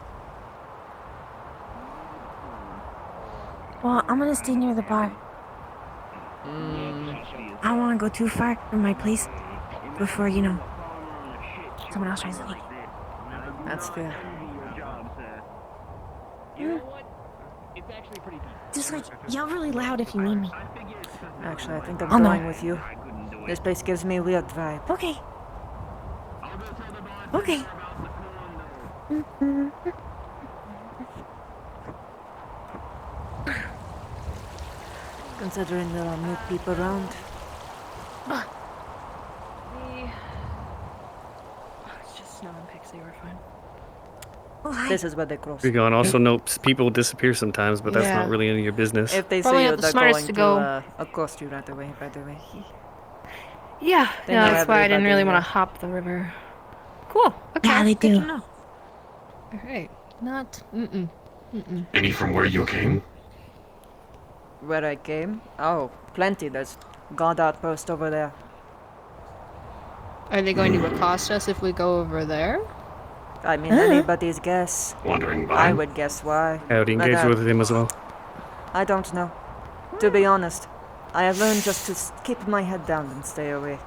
Well, I'm gonna stay near the bar. I don't want to go too far from my place before, someone else tries to take it. That's fair. Just yell really loud if you need me. Actually, I think I'm Oh, no. going with you. This place gives me a weird vibe. Okay. Okay. Considering there are new people around. snow and Pixie were fine. Oh, hi. This is where they cross. You're gone. Also, no, people disappear sometimes, but that's Yeah. not really any of your business. If they Probably see not you, the they're smartest going to go. accost you right away, by the way. Yeah, They yeah, know that's why I didn't really everybody, want to hop the river. Cool. Okay. Yeah, they good do. to know. All right. Not. Mm-mm. Mm-mm. Any from where you came? Where I came? Oh, plenty. There's guard outpost over there. Are they going to accost us if we go over there? I mean, anybody's guess. Wandering by? I would guess why. I would But, engage with him as well. I don't know. To be honest, I have learned just to keep my head down and stay away.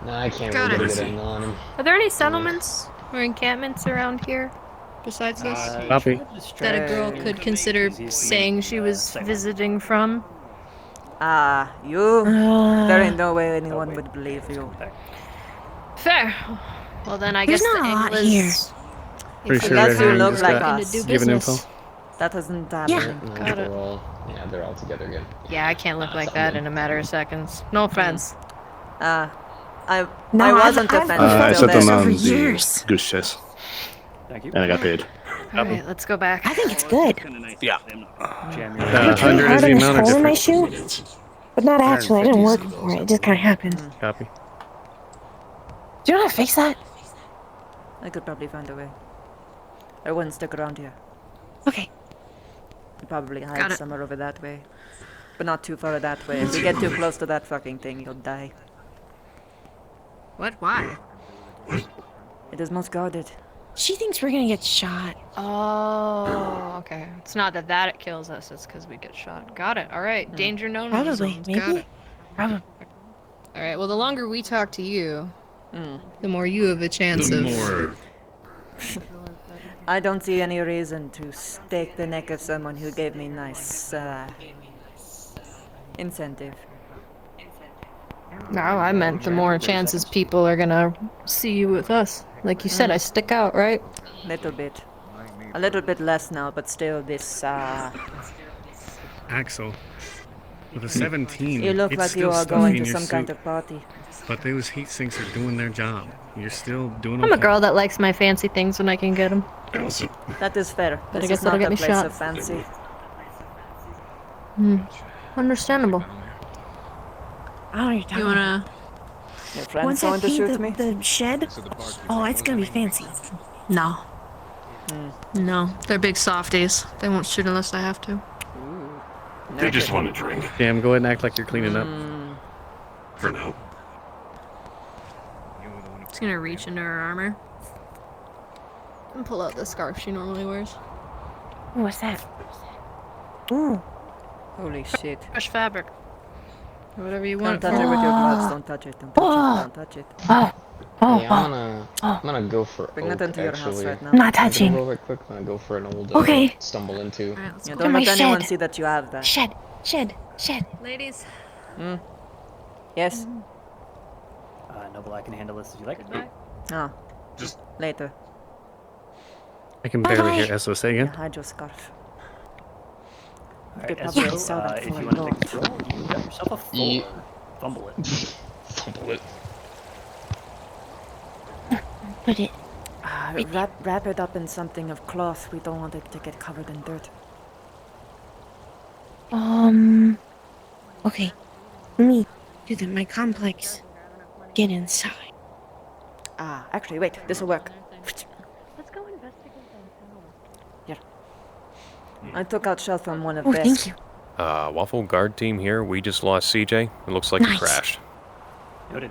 Nah, I can't Got really it. get a good angle on him. Are there any settlements or encampments around here besides this Copy. that a girl could consider saying she was visiting from? You? There ain't no way anyone would believe you. Fair. Well, then I There's guess not the a lot angle here. is Pretty sure Unless you Red look just like got us. do given business. info. That isn't Yeah. happening. No, Got it. they're all together again. Yeah, I can't look like that in a matter of seconds. No offense. I No, wasn't I've offended I till sent them then. on for the years. goose chase, Thank you. and I got paid. All right, let's go back. I think it's good. Yeah. Jam your 100 is Hard the on this amount of hole in my difference. shoe, but not actually. I didn't work for it. It just kind of happened. Copy. Do you know how to fix that? I could probably find a way. I wouldn't stick around here. Okay. I'd probably Got hide it. somewhere over that way. But not too far that way. If you get too close to that fucking thing, you'll die. What? Why? It is most guarded. She thinks we're gonna get shot. Oh, okay. It's not that it kills us. It's because we get shot. Got it. All right. Danger known. Probably, zones. Got maybe. it. Probably. All right. Well, the longer we talk to you, the more you have a chance The of. more I don't see any reason to stake the neck of someone who gave me nice, incentive. No, I meant the more chances people are gonna see you with us. Like you said, I stick out, right? Little bit. A little bit less now, but still this, Axel. With a 17, you look it's like still you are stuffy going in to your some kind suit. of party. But those heat sinks are doing their job. You're still doing I'm a okay. girl that likes my fancy things when I can get them. That is fair. But I This guess is not that'll get a me place shot. of fancy. Understandable. I don't know what you're talking You about. wanna? Your friend's Once I going to paint shoot me? the shed, oh, it's gonna be fancy. No. No, they're big softies. They won't shoot unless I have to. they just want to drink. Damn, go ahead and act like you're cleaning up. For now. Just gonna reach into her armor and pull out the scarf she normally wears. Ooh, what's that? Ooh. Holy shit. Fresh fabric. Whatever you Don't want. touch it with your gloves. Don't touch it. Don't touch it. Don't touch it. Oh. Oh. Hey, I'm gonna go for Bring oak, that into your house actually. right now. I'm not I'm gonna touching. go real quick. I'm gonna go for an old Okay. stumble into. Alright, let's Yeah, go. don't my let anyone shed. see that you have that. Shed. Ladies. Yes? Noble, I can handle this if you like. Oh. Just Later. I can barely Bye-bye. hear SO say again. Hide your scarf. Alright, could probably SO, sell that if for you a want to take lot. the roll, you got yourself a 4. Ye- Fumble it. Fumble it. Put it. Wrap it up in something of cloth. We don't want it to get covered in dirt. Okay. Let me do my complex. Get inside. Actually, wait. This'll work. Let's go investigate Here. I took out shell from one of Oh, theirs. thank you. Waffle guard team here. We just lost CJ. It looks like he Nice. crashed. Noted.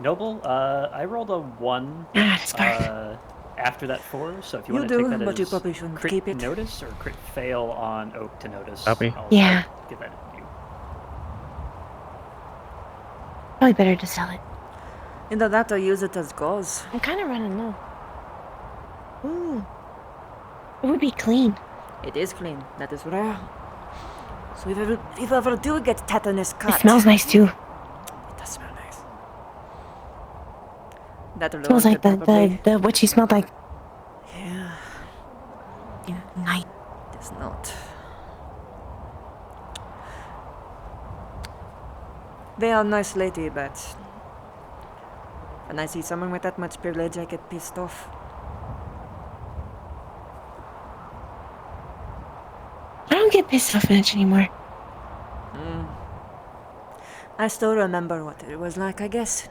Noble, I rolled a 1 it's fine. after that 4, so if you You want to take do, that but you as probably shouldn't crit keep it. notice or crit fail on Oak to notice, Copy. I'll Yeah. give that to you. Probably better to sell it. Either that or use it as gauze. I'm kind of running low. Ooh. It would be clean. It is clean. That is rare. So if you ever do get tetanus cut... It smells nice too. It does smell nice. That alone Smells like could probably... the what she smelled like. Yeah, Night. it's not. They are nice lady, but... When I see someone with that much privilege, I get pissed off. I don't get pissed off much anymore. I still remember what it was like, I guess.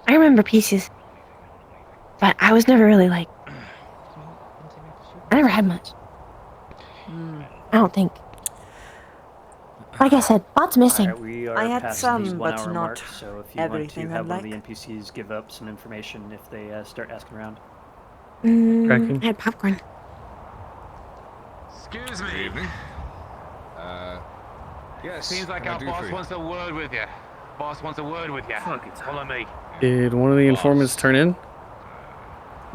I remember pieces. But I was never really like... I never had much. I don't think. Like I said, bot's missing. Alright, we are I had past some, the 1 but hour not mark, so if you want to everything have I'd one of the like. NPCs give up some information if they start asking around. I had popcorn. Excuse me. Good evening. Yes. Seems like what our can I do boss for you? wants a word with you. Boss wants a word with you. Follow me. Did one of the informants turn in?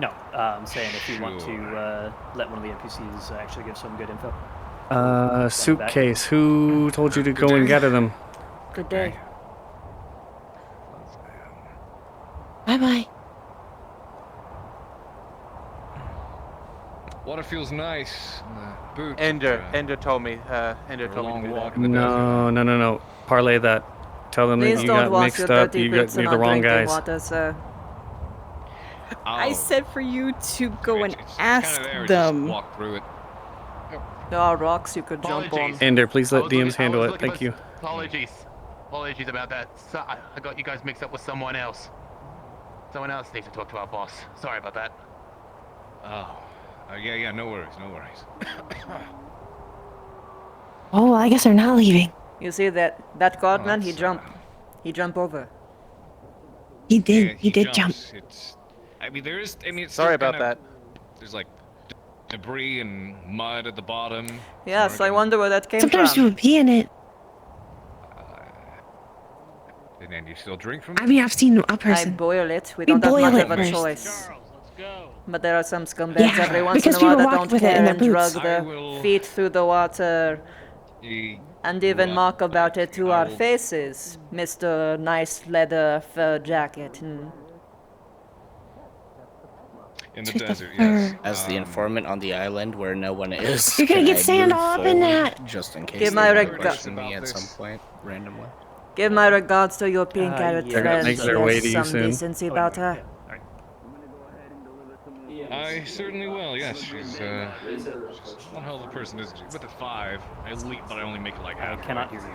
No, I'm saying if you want to let one of the NPCs actually give some good info. Suitcase. Who told you to go and gather them? Good day. Bye-bye. Water feels nice. Boots. Indra told me. Indra told me to do that. No. Parlay that. Tell them Please that you don't got wash mixed your up. dirty You're boots and the not wrong drinking guys. water, sir. I said for you to go and ask them. Walk through it. There are rocks you could jump on. Ender, please let DMs handle it. Thank you. Apologies about that. I got you guys mixed up with someone else. Someone else needs to talk to our boss. Sorry about that. Yeah, no worries. Oh, I guess they're not leaving. You see that guardman? He jumped over. He did. Yeah, he did jump. jumps. It's Sorry still about that. There's like debris and mud at the bottom. Yes, I wonder where that came Sometimes from. you would pee in it. And you still drink from I mean, I've seen a person. I boil it. We We don't have boil much it of a first. choice. But there are some scumbags Yeah, every once in because a while people that walk don't with it in care their and drug boots. their feet through the water and even mock about it to our faces, Mr. Nice Leather Fur Jacket. In the desert, yes. As the informant on the island where no one is, You're gonna can get I sand move all up in forward that. just in case Give they my want to reg- question me at some point, randomly. Give my regards to your pink carrot They're gonna friend. make He their way has to you some soon. decency about her. I certainly will, yes. She's one hell of a person, isn't she? With a 5, elite, but I only make like half. I cannot hear you.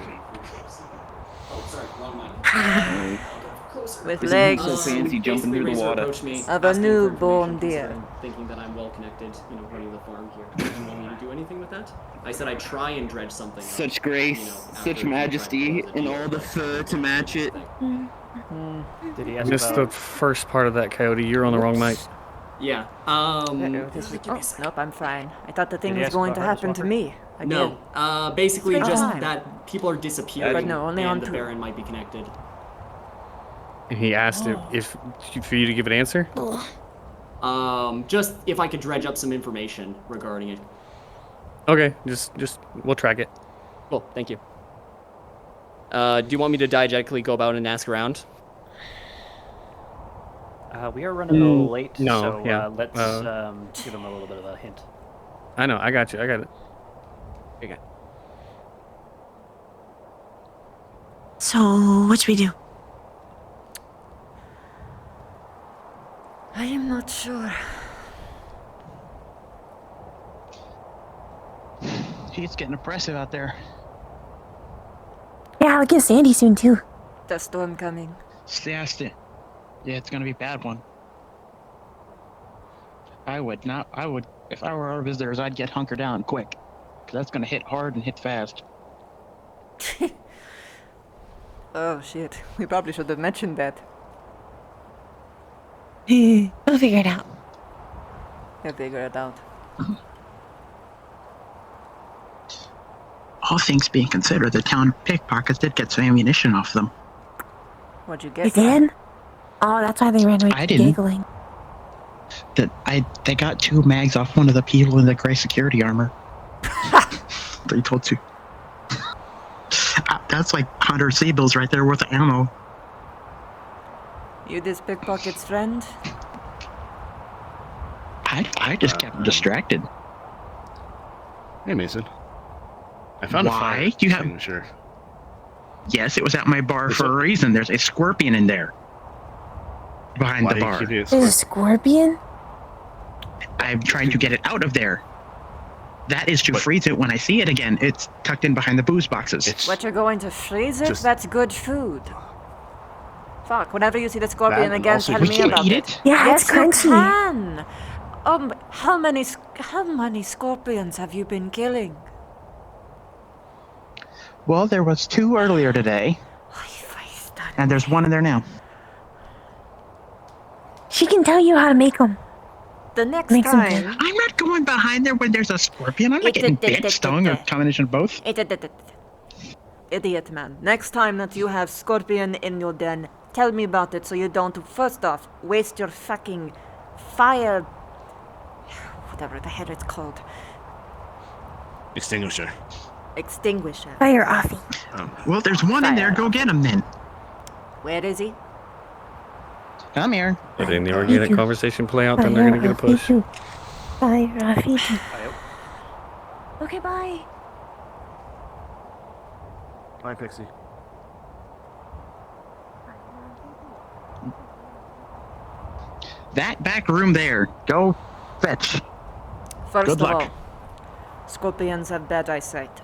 With legs fancy jumping through the water. of a newborn deer. Thinking that I'm well connected, running the farm here. And want me to do anything with that? I said I'd try and dredge something up, Such grace, such majesty, and all the fur to match it. Did he I ask missed about... the first part of that, Coyote. You're on the wrong mic. Yeah. Nope, I'm fine. I thought the thing Did he was ask going to about happen to Walker? me. Again. No. Basically It's just fine. that people are disappearing But no, only on and the two. Baron might be connected. And he asked if for you to give an answer. Just if I could dredge up some information regarding it. Okay, just we'll track it. Cool, thank you. Do you want me to diegetically go about and ask around? We are running a little late, no, so yeah. let's give him a little bit of a hint. I know, I got you. I got it. Okay. So, what should we do? I am not sure. It's getting oppressive out there. Yeah, I'll get Sandy soon too. The storm coming. Stassed it. Yeah, it's gonna be a bad one. I would, if I were our visitors, I'd get hunkered down quick. Cause that's gonna hit hard and hit fast. Oh shit, we probably should have mentioned that. We'll figure it out. We'll figure it out. All things being considered, the town pickpockets did get some ammunition off them. What'd you They get? did? Oh, that's why they ran away I didn't. giggling. They got 2 mags off one of the people in the gray security armor. They told you. That's like 100 C-bills right there worth of ammo. You this pickpocket's friend? I just kept him distracted. Hey, Mason. I found a Why? fire You have- extinguisher. Yes, it was at my bar for a reason. There's a scorpion in there. Behind the bar. There's a scorpion? I'm trying to get it out of there. That is to freeze it when I see it again. It's tucked in behind the booze boxes. What, you're going to freeze it? Just- That's good food. Fuck, whenever you see the scorpion That, and again, also tell we me can about eat it. it. Yeah, yes, it's crunchy. You can. How many scorpions have you been killing? Well, there was 2 earlier today. And there's 1 in there now. She can tell you how to make them. The next Make some time... good. I'm not going behind there when there's a scorpion. I'm not getting bit, stung, or combination of both. Idiot man. Next time that you have scorpion in your den, tell me about it so you don't, first off, waste your fucking fire... whatever the hell it's called. Extinguisher. Extinguisher. Fire offie. Well, there's 1 in there. Go get him then. Where is he? Come here. If any organic conversation play out, then they're gonna get a push. Fire offie. Okay, bye. Bye, Pixie. That back room there. Go fetch. First Good of luck. all, scorpions have bad eyesight.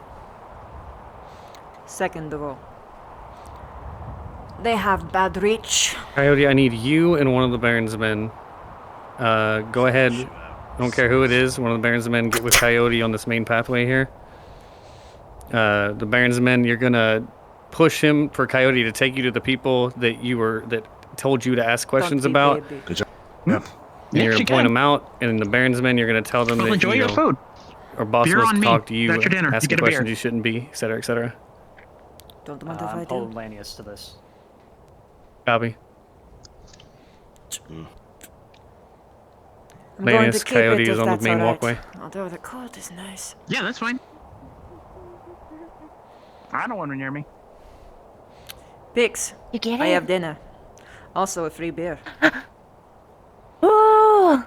Second of all, they have bad reach. Coyote, I need you and one of the Baron's men. Go ahead. I don't care who it is. One of the Baron's men get with Coyote on this main pathway here. The Baron's men, you're gonna push him for Coyote to take you to the people that told you to ask questions about. Good job. Yeah. Yeah, You're she gonna point can. them out, and the Baron's men, you're gonna tell them Well, that enjoy your food. Our boss Beer wants on to me. talk to you, That's your dinner. You asking get a beer. questions you shouldn't be, etc., etc. Don't mind if I I'm do. pulling Lanius to this. Copy. I'm going to Lanius, keep Coyote it is if on the that's main all right. walkway. Although the court is nice. Yeah, that's fine. I don't want her near me. Pix, You get I it? have dinner. Also a free beer. Ooh!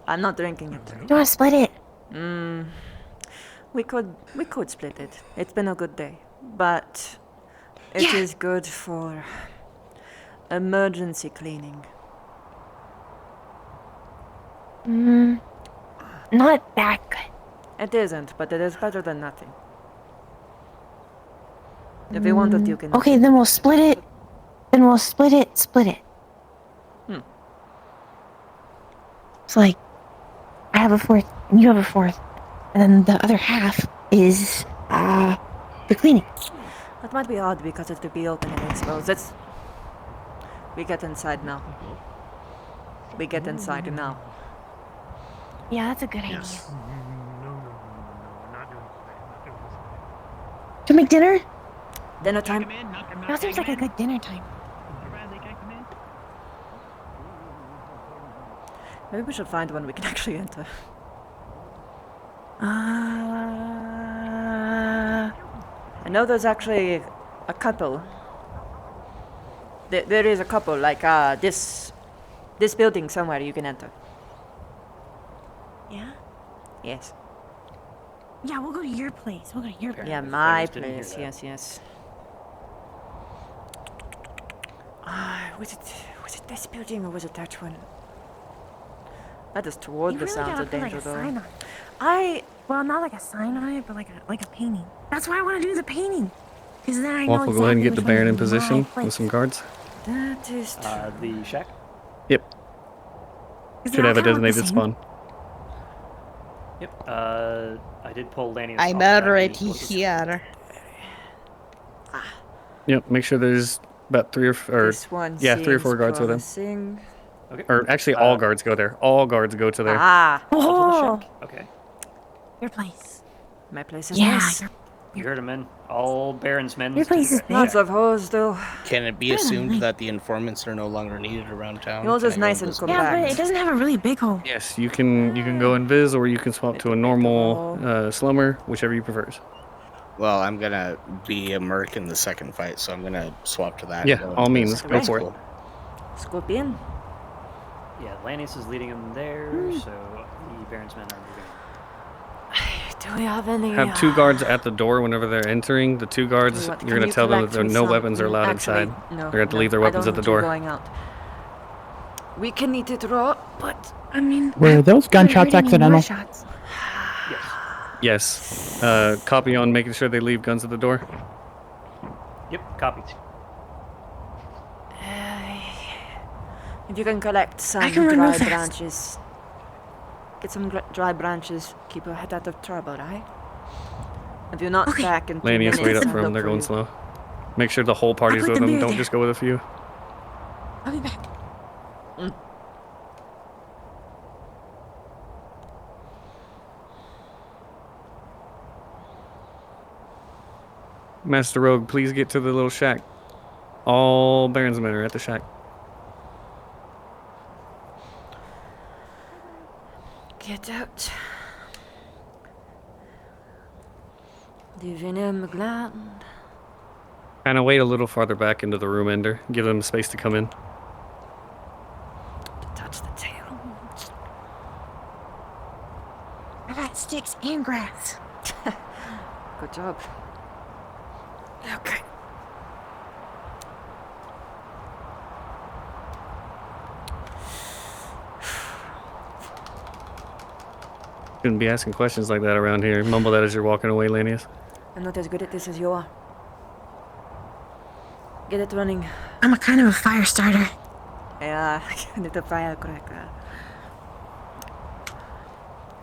I'm not drinking it. Do you want to split it? We could split it. It's been a good day. But it is good for emergency cleaning. Not that good. It isn't, but it is better than nothing. If you want it, you can. Okay, then we'll split it. Then we'll split it. It's like, I have a fourth, and you have a fourth. And then the other half is, the cleaning. That might be odd because it would be open and exposed. We get inside now. We get inside now. Yeah, that's a good idea. To make dinner? Dinner time? That seems like a good dinner time. Maybe we should find one we can actually enter. I know there's actually a couple. There is a couple, like this building somewhere you can enter. Yeah? Yes. Yeah, we'll go to your place. We'll go to your place. Yeah, my didn't hear place. that. Yes. Was it this building or was it that one? That is toward You the really sounds gotta of put danger, like a though. sign on it. Well, not like a sign on it, but like a painting. That's why I want to do the painting. Because then I know Waffle, go ahead and get exactly the which Baron in one is position my with place. some guards. That is true. The shack? Yep. Is Should it have a all kinda look the designated same? spawn. Yep. I did pull Lanius. I'm off that. already He was- here. Yep. Make sure there's about three or This one 3 or 4 seems guards with him. promising. Okay. Or actually, all guards go there. All guards go to there. Ah, Oh, Okay. your place. my place is Yeah, nice. You heard him, men. All Baron's men. Your place is Lots of hoes, though. Can it be assumed that the informants are no longer needed around town? Yours Can is I go nice and invisible? compact. Yeah, but it doesn't have a really big hole. Yes, you can go invis, or you can swap to a normal slumber, whichever you prefers. Well, I'm gonna be a merc in the second fight, so I'm gonna swap to that. Yeah, and go all invis. means, go That's for it. cool. Scorpion. Yeah, Lanius is leading him there, so the Baron's men are moving. I Do we have any? Have 2 guards at the door whenever they're entering. The 2 guards, What, you're can going you to tell them collect that me no some? weapons are allowed Actually, inside. No, They're going to have to no, leave their I weapons don't at the want you door. going out. We can eat it raw, but I mean, Were those gunshots accidental? Shots. Yes. Copy on making sure they leave guns at the door. Yep, copied. if you can collect some I can run dry real fast. branches, get some dry branches, keep your head out of trouble, right? If you're not back in 2 Lanius, minutes, wait up I'll for them. look They're for going you. slow. Make sure the whole party's put with the them. mirror Don't there. just go with a few. I'll be back. Master Rogue, please get to the little shack. All Barons men are at the shack. Get out. The venom gland. Kind of wait a little farther back into the room, Ender. Give them space to come in. Touch the tail. I got sticks and grass. Good job. Okay. Shouldn't be asking questions like that around here. Mumble that as you're walking away, Lanius. I'm not as good at this as you are. Get it running. I'm a kind of a fire starter. Yeah, I need a firecracker.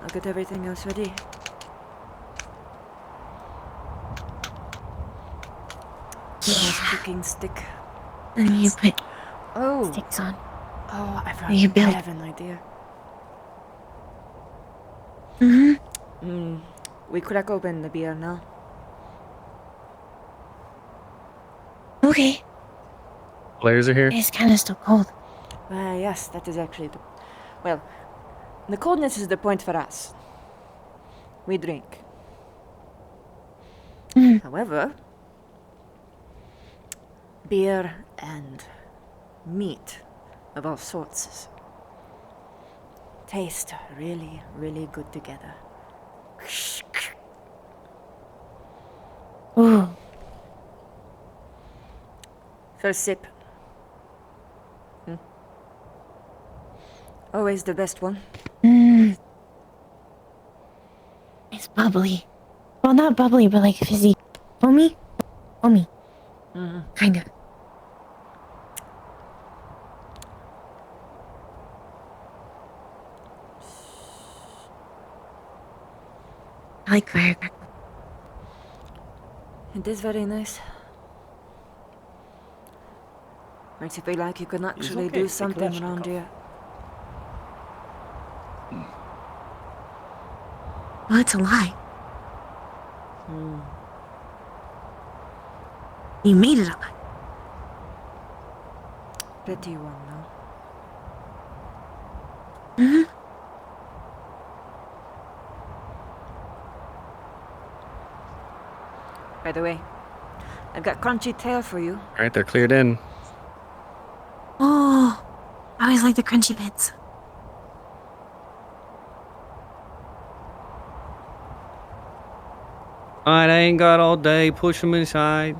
I'll get everything else ready. Nice cooking stick. And you put Oh. sticks on. Oh, You I build. have an idea. Mm-hmm. We crack open the beer now. Okay. Players are here. It's kind of still cold. Yes, that is actually the... Well, the coldness is the point for us. We drink. However, beer and meat of all sorts taste really, really good together. Ooh. First sip. Always the best one. It's bubbly. Well, not bubbly, but like fizzy. Foamy? Foamy. Kind of. I like firecrackers. It is very nice. Makes you feel like you can actually okay, do something Eclipse around took here. Well, it's a lie. You made it a lie. Pretty one, no? By the way, I've got crunchy tail for you. Alright, they're cleared in. Oh, I always like the crunchy bits. Alright, I ain't got all day. Push them inside.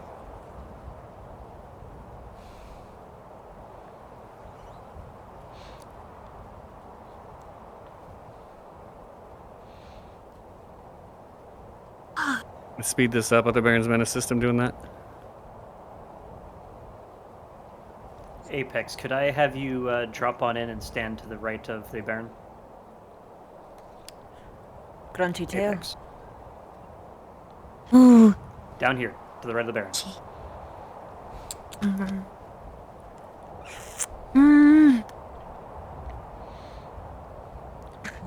Let's speed this up. Other Barons men assist them doing that. Apex, could I have you drop on in and stand to the right of the Baron? Crunchy tail. Apex. Ooh. Down here, to the right of the Baron.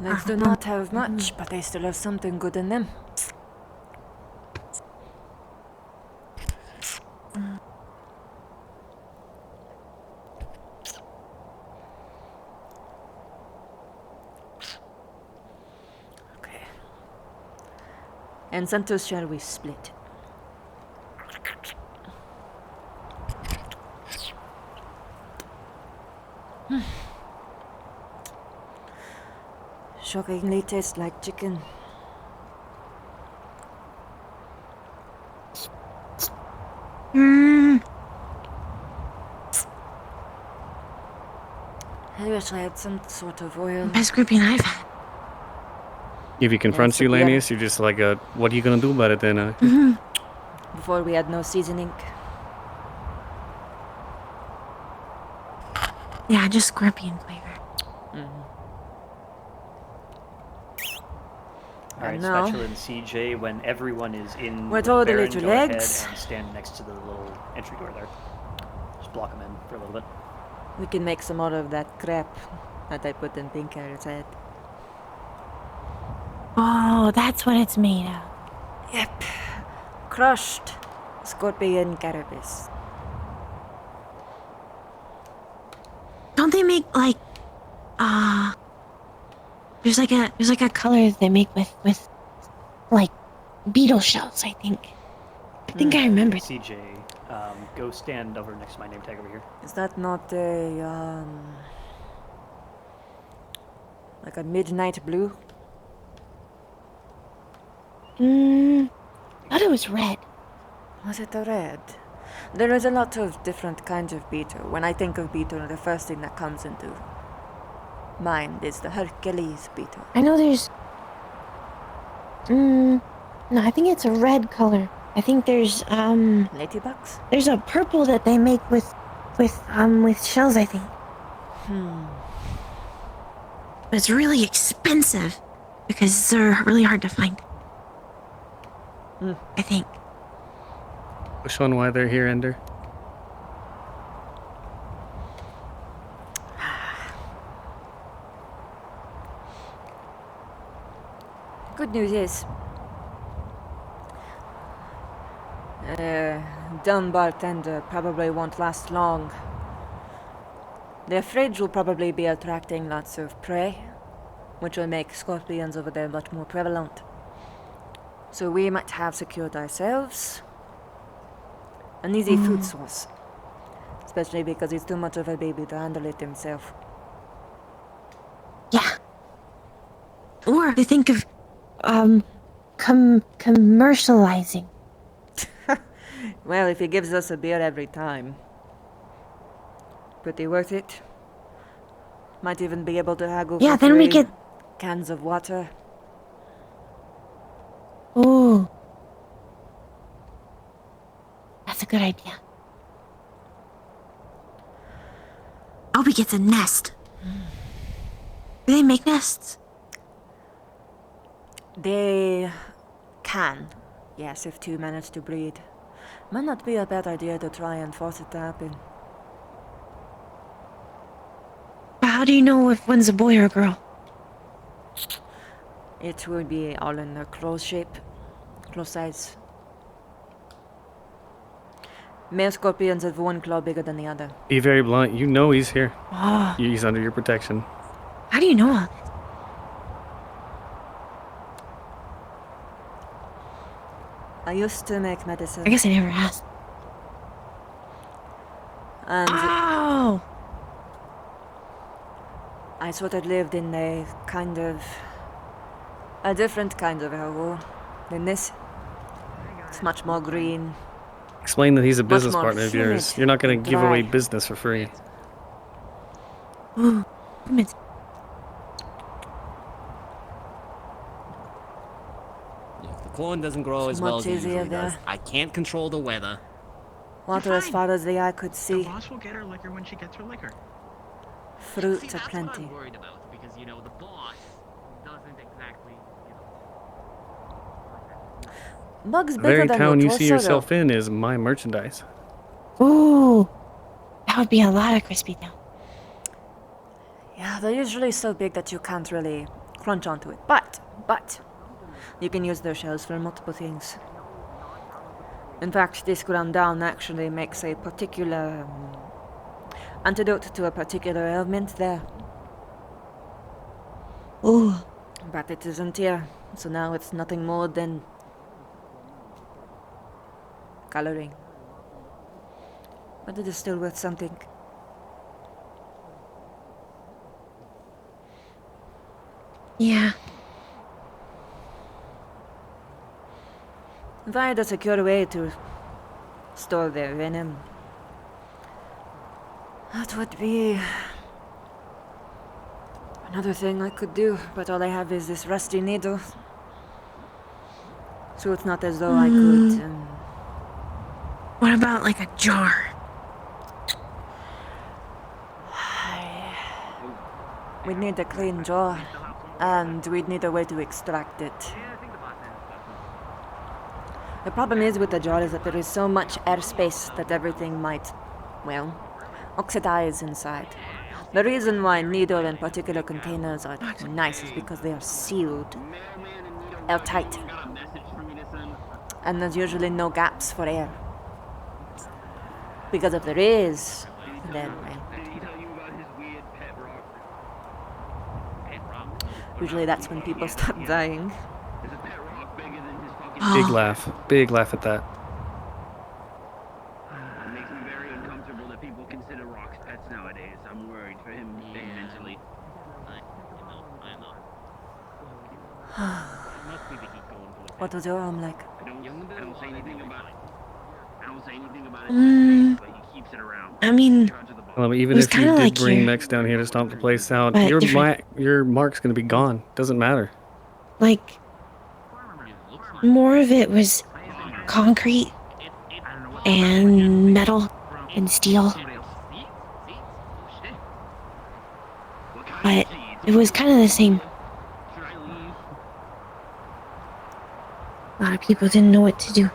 Legs do not have much, but they still have something good in them. Okay. And Santos, shall we split? Shockingly tastes like chicken. I wish I had some sort of oil. Best scorpion I've had. If he confronts Yes, you, the beer. Lanius, you're just like, what are you gonna do about it then? Before we had no seasoning. Yeah, just scorpion flavor. Alright, And now- Spatula and CJ, when everyone is in We're with the totally Baron, to go ahead legs. and stand next to the little entry door there. Just block them in for a little bit. We can make some more of that crap that I put in Pink Carrot's head. Oh, that's what it's made of. Yep. Crushed scorpion carapace. Don't they make like there's like a color that they make with like beetle shells, I think. I think I remember. CJ, go stand over next to my name tag over here. Is that not a like a midnight blue? Thought it was red. Was it a red? There is a lot of different kinds of beetle. When I think of beetle, the first thing that comes into mind is the Hercules beetle. I know there's no, I think it's a red color. I think there's ladybugs? There's a purple that they make with shells, I think. But it's really expensive because they're really hard to find. I think. Push on why they're here, Ender. Good news is, dumb bartender probably won't last long. Their fridge will probably be attracting lots of prey, which will make scorpions over there much more prevalent. So we might have secured ourselves an easy food source, especially because he's too much of a baby to handle it himself. Yeah. Or they think of commercializing. Well, if he gives us a beer every time, pretty worth it. Might even be able to haggle Yeah, for then we 3 get- cans of water. Ooh. That's a good idea. Oh, we get a nest. Do they make nests? They can, yes, if 2 manage to breed. Might not be a bad idea to try and force it to happen. But how do you know if one's a boy or a girl? It would be all in the close shape, close size. Male scorpions have one claw bigger than the other. Be very blunt. You know he's here. Ah. He's under your protection. How do you know all this? I used to make medicine. I guess I never asked. And Ow! I sort of lived in a different kind of hellhole than this. It's much more green. Explain that he's a Much business more partner of yours. humid You're not going and to give away dry. business for free. Ooh. Humid. If the corn doesn't grow So as well much as it easier usually does, there. I can't control the weather. Water as far as the eye could see. The boss will get her liquor when she gets her liquor. Fruit See, to that's what plenty. I'm worried about because you know the boss doesn't exactly. Bugs The bigger very than town your you see torso, yourself in is my merchandise. Ooh. That would be a lot of crispy dough. Yeah, they're usually so big that you can't really crunch onto it. But, you can use their shells for multiple things. In fact, this ground down actually makes a particular antidote to a particular ailment there. Ooh. But it isn't here, so now it's nothing more than coloring. But it is still worth something. Yeah. If I had a secure way to store their venom, that would be another thing I could do, but all I have is this rusty needle. So it's not as though I could. What about like a jar? We'd need a clean jar, and we'd need a way to extract it. The problem is with the jar is that there is so much airspace that everything might, well, oxidize inside. The reason why needle and particular containers are nice is because they are sealed, airtight, and there's usually no gaps for air. Because if there is, then, well, usually that's when people start dying. Big laugh at that. It makes me very uncomfortable that people consider rocks pets nowadays. I'm worried for him mentally. What was your arm like? I don't say anything about it. But he keeps it around. I mean, Well, even if you did bring mechs down here to stomp the place out, your mark's gonna be gone. Doesn't matter. like, more of it was concrete and metal and steel. But it was kind of the same. A lot of people didn't know what to do.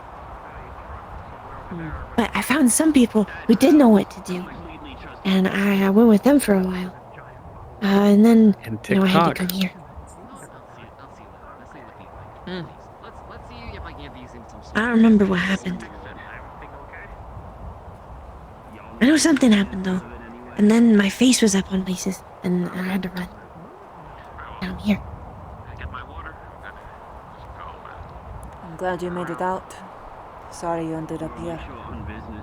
But I found some people who did know what to do. And I went with them for a while. And then, I had to come here. I don't remember what happened. I know something happened though. And then my face was up on places, and I had to run. Down here. I'm glad you made it out. Sorry you ended up here.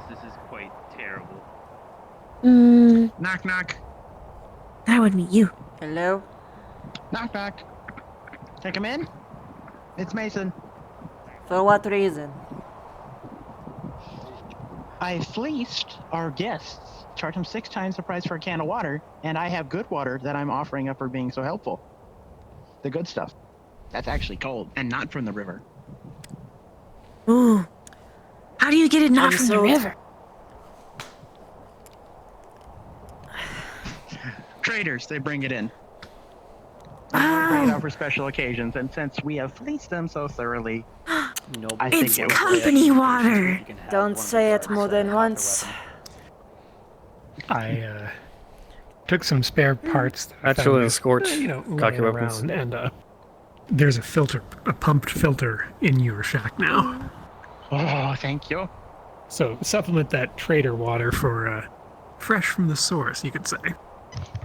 This is quite terrible. Knock, knock. That would be you. Hello? Knock, knock. Can I come in? It's Mason. For what reason? I fleeced our guests, charged them 6 times the price for a can of water, and I have good water that I'm offering up for being so helpful. The good stuff. That's actually cold, and not from the river. Ooh. How do you get it not from the river? Traders, they bring it in. I bring it out for special occasions, and since we have fleeced them so thoroughly, I think It's company water. Don't say it more than once. I took some spare parts. that I Actually, found and Scorch, laying cock your weapons. around, and there's a pumped filter in your shack now. Oh, thank you. So supplement that trader water for fresh from the source, you could say.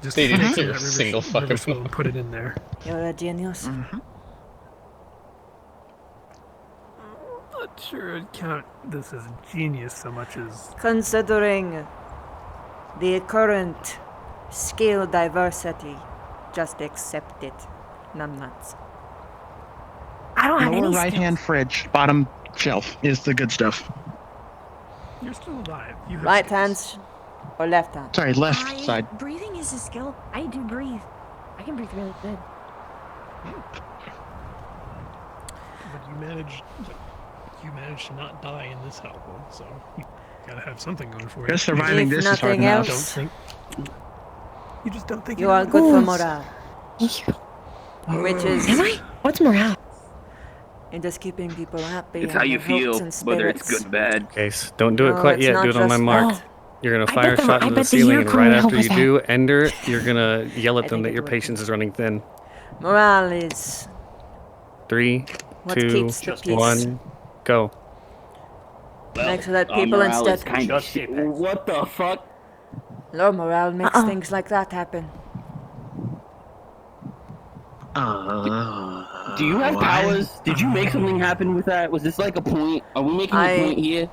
Just They didn't take do a that single river fucking flow and put it in there. You're a genius. Not sure I'd count this as genius so much as Considering the current skill diversity, just accept it. Numbnuts. I don't have Lower any right-hand fridge, bottom shelf is the good stuff. you're still alive. You have Right skills. hand or left hand? Sorry, left side. Breathing is a skill. I do breathe. I can breathe really good. But you managed to not die in this hellhole, so you gotta have something going for you. Just surviving If this is hard nothing enough. else, You just don't think you are good for morale. Thank you. Which is Am I? What's morale? and just keeping people happy. It's and how you their hopes feel, and whether it's spirits. good or bad. Case, don't do it No, quite it's yet. not Do it on my just- mark. Oh. You're gonna I fire a bet shot I into the bet the ceiling, year and coming right will help after with you that. do, Ender, you're gonna yell at I them think that it your will. patience is running thin. Morale is 3, what 2, keeps the peace. 1, go. Make sure that Our people morale is instead. kind of shit. What the fuck? Low morale makes things like that happen. Do you have powers? Did you make something happen with that? Was this like a point? Are we making a point here?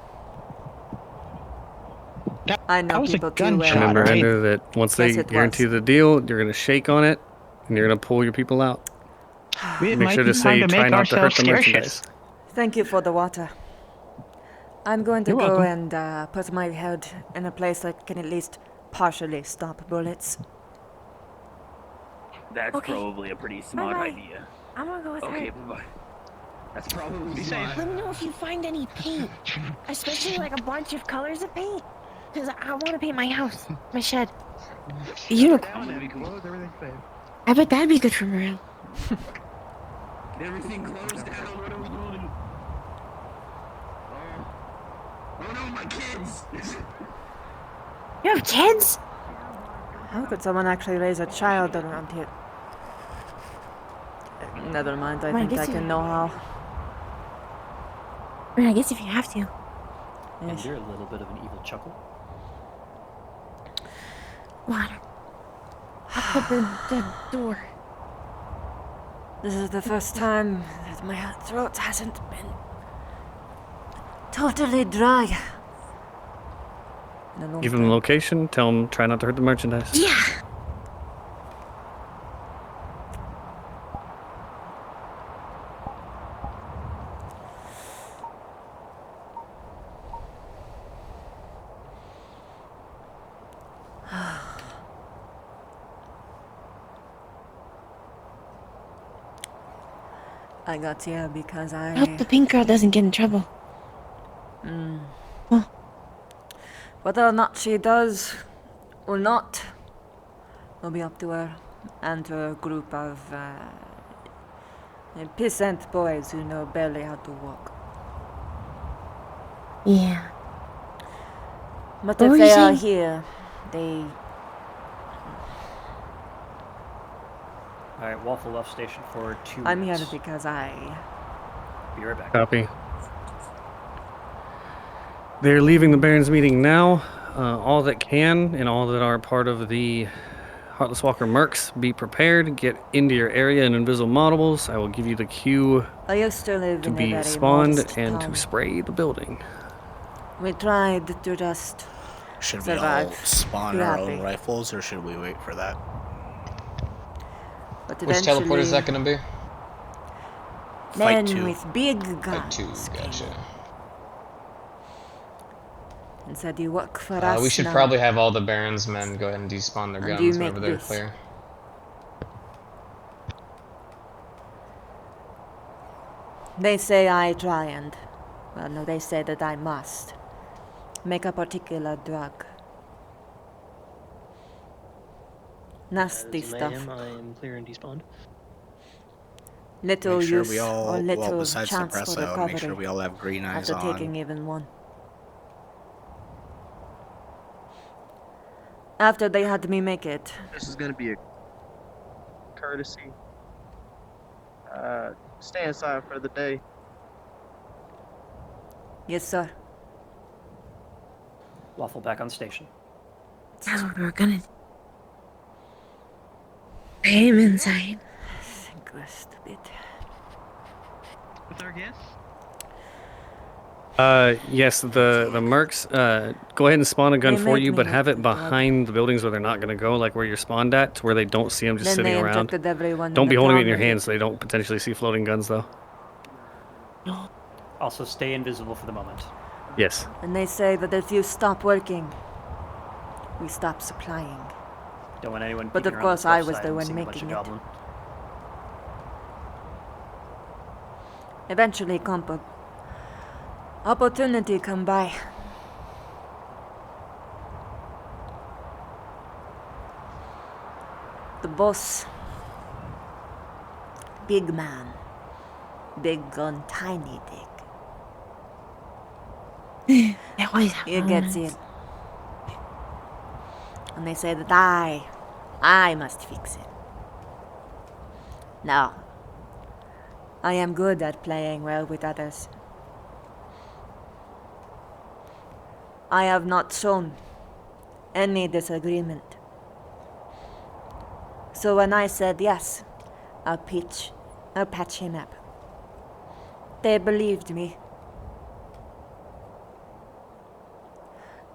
I know was a people too gunshot, well. Remember, right? Ender, that once they Yes, it guarantee was. the deal, you're gonna shake on it, and you're gonna pull your people out. It Make might sure be to say time to try make not to hurt ourselves the scarcious. merchandise. Thank you for the water. I'm going to You're go welcome. and put my head in a place that can at least partially stop bullets. That's Okay. probably a pretty smart Bye-bye. idea. I'm gonna go with Okay, her. bye. That's probably Be smart. safe. Let me know if you find any paint, especially like a bunch of colors of paint, because I want to paint my house, my shed. Unicorn. Everything's safe. I bet that'd be good for morale. Everything closed down. What are we doing? Oh no, my kids! You have kids? How could someone actually raise a child around here? Never mind, I Well, I think I guess you- can know how. I mean, I guess if you have to. And you're a little bit of an evil chuckle. Water. I'll put the door. This is the first time that my throat hasn't been totally dry. In a long Give him the location. Tell him try not to hurt the merchandise. Yeah. I got here because I hope the pink girl doesn't get in trouble. Well, whether or not she does or not will be up to her and her group of peasant boys who know barely how to walk. Yeah. But What if were they you are saying? here, they... Alright, Waffle left station for 2 I'm minutes. here because I... Be right back. Copy. They're leaving the Barons meeting now. All that can and all that are part of the Heartless Walker Mercs, be prepared. Get into your area in invisible models. I will give you the cue I used to live to in a be very spawned modest and town. to spray the building. We tried to just Should we survive. all spawn Be our happy. own rifles, or should we wait for that? But Which teleport is that eventually, going to be? men Fight 2. with big Fight 2, guns gotcha. and said, "You work for us We should now." probably have all the Barons men go ahead and despawn their And you guns make whenever they're this. clear. They say I try and... Well, no, they say that I must make a particular drug. Nasty stuff. I am clear and despawned. Little Make sure use we all, or little well, besides the chance for presso, recovery make sure we all have green eyes after on. taking even one. After they had me make it. This is going to be a courtesy. Stay inside for the day. Yes, sir. Waffle back on station. That's what we're gonna do. I am inside. I think we're stupid. With our guests? Yes, the mercs, go ahead and spawn a gun They for make you, me but look have it good. behind the buildings where they're not going to go, like where you're spawned at, to where they don't see them just Then sitting they around. injected everyone Don't in be the holding it in town your with hands so they don't potentially see floating guns, though. Also, stay invisible for the moment. Yes. And they say that if you stop working, we stop supplying. Don't want anyone But peeking of around course the I stealth was side the and one seeing a bunch making of it. goblin. Eventually, opportunity come by. The boss, big man, big gun, tiny dick. That always He gets in. And they say that I must fix it. No. I am good at playing well with others. I have not shown any disagreement. So when I said yes, I'll patch him up. They believed me.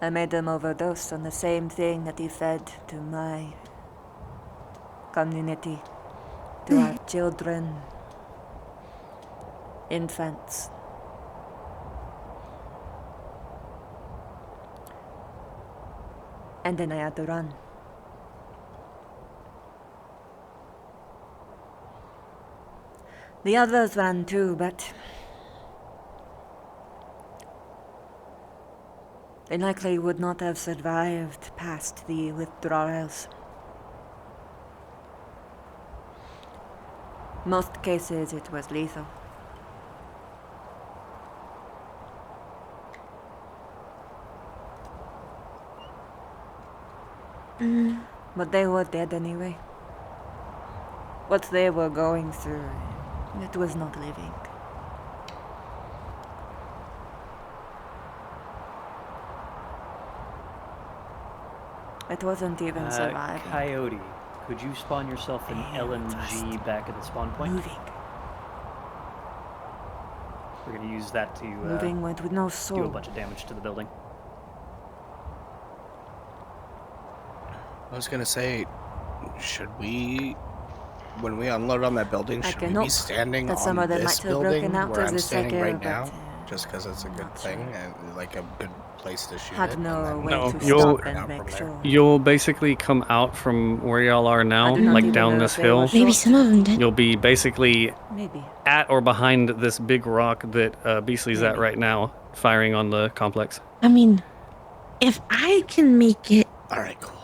I made them overdose on the same thing that he fed to my community, to our children, infants. And then I had to run. The others ran too, but they likely would not have survived past the withdrawals. Most cases it was lethal. But they were dead anyway. What they were going through, it was not living. It wasn't even surviving. Coyote, could you spawn yourself an LMG back at the spawn point? Moving. We're going to use that to Moving with no soul. do a bunch of damage to the building. I was gonna say, should we, when we unload on that building, should we be standing on this building where I'm standing right now? Just because it's a good thing and like a good place to shoot it. You'll basically come out from where y'all are now, like down this hill. Maybe some of them did. You'll be basically at or behind this big rock that Beastly's at right now, firing on the complex. I mean, if I can make it... Alright, cool.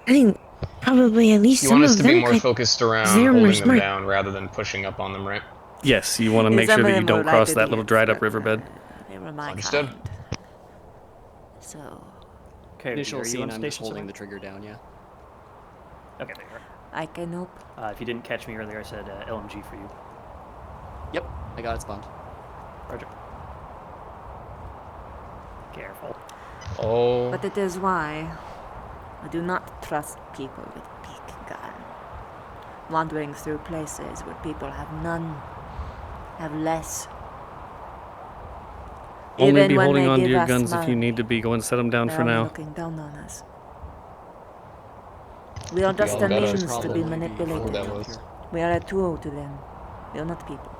I think probably at least You some want us of to them be more could focused around zero holding more them smart. down rather than pushing up on them, right? Yes, you want to make sure that you don't cross that little dried up riverbed. They were my Understood. kind. So... Okay, Initial are you scene, on I'm just station holding the somewhere? trigger down, yeah. Okay, there you I can hope. are. If you didn't catch me earlier, I said LMG for you. Yep, I got it spawned. Roger. Careful. Oh. But it is why I do not trust people with big guns. Wandering through places where people have none, have less. Only Even be when holding they on to give your us guns if you money, need to be. Go and set them down they're for only now. looking down on us. We are Could be just all a better. means to be Probably manipulated. that was. We are a tool to them. We are not people.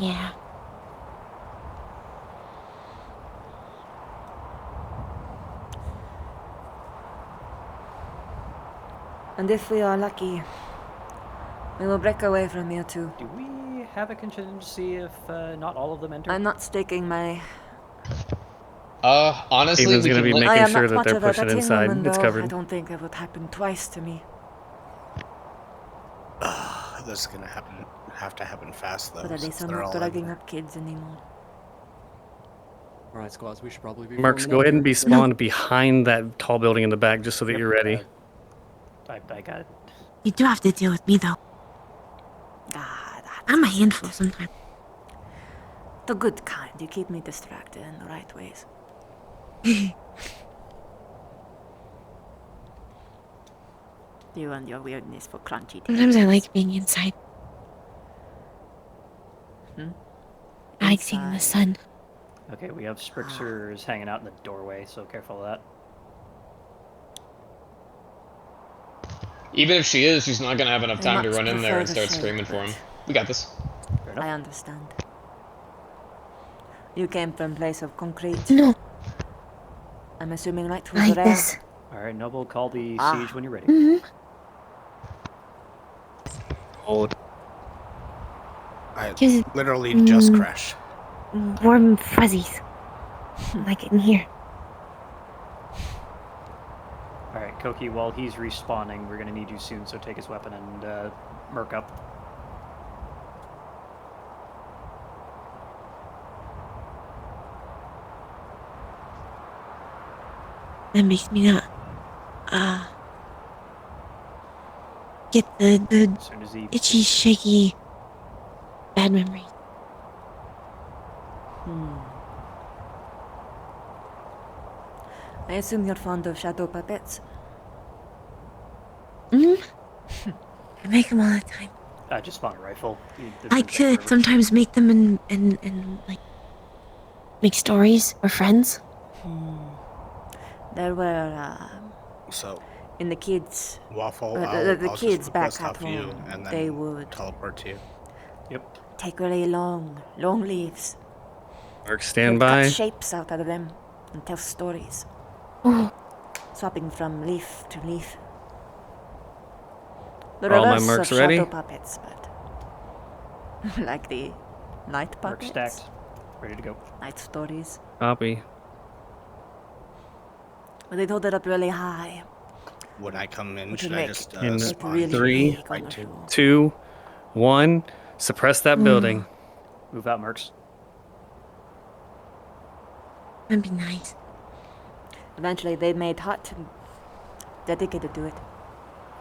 Yeah. And if we are lucky, we will break away from here too. Do we have a contingency if not all of them enter? I'm not staking my... Honestly, Even's we gonna can be let... I making am sure not that much they're of a pushing betting inside. woman, It's though. covered. I don't think it would happen twice to me. This is gonna have to happen fast though. But at least since I'm they're not all in dragging there. up kids anymore. Alright, squads, we should probably be... Marks, forming go up ahead and be here. spawned behind that tall building in the back just so that you're ready. I got it. You do have to deal with me, though. I'm a handful sometimes. The good kind. You keep me distracted in the right ways. You and your weirdness for crunchy Sometimes I like being inside. I like seeing the sun. Okay, we have Spritzers hanging out in the doorway, so careful of that. Even if she is, she's not gonna have enough I time to much run in there prefer and the start shade, screaming for but- him. We got this. I understand. You came from a place of concrete. No. I'm assuming light I was like rare. this. Alright, Noble, call the Ah. siege when you're ready. Hold. I Gives it, literally just crashed. warm fuzzies. Like it in here. Alright, Koki, while he's respawning, we're gonna need you soon, so take his weapon and merc up. That makes me not, get the As soon as he... itchy, shaky, bad memories. I assume you're fond of shadow puppets. I make them all the time. just spawn a rifle. I could sometimes make them and like, make stories or friends. There were, So in the kids... Waffle, the I'll just kids back request at off you home, and then they would teleport to you. Yep. take really long leaves. Mark, stand They'd cut by. shapes out of them and tell stories. Swapping from leaf to leaf. The Are all my reverse mercs of ready? shadow puppets, but like the night Merc puppets. stacked. Ready to go. Night stories. Copy. But they hold it up really high. Would I come in? Which Should would I make just In spawn really 3, big on the floor. 2, 1. Suppress that building. Move out, mercs. That'd be nice. Eventually, they made hot and dedicated to it.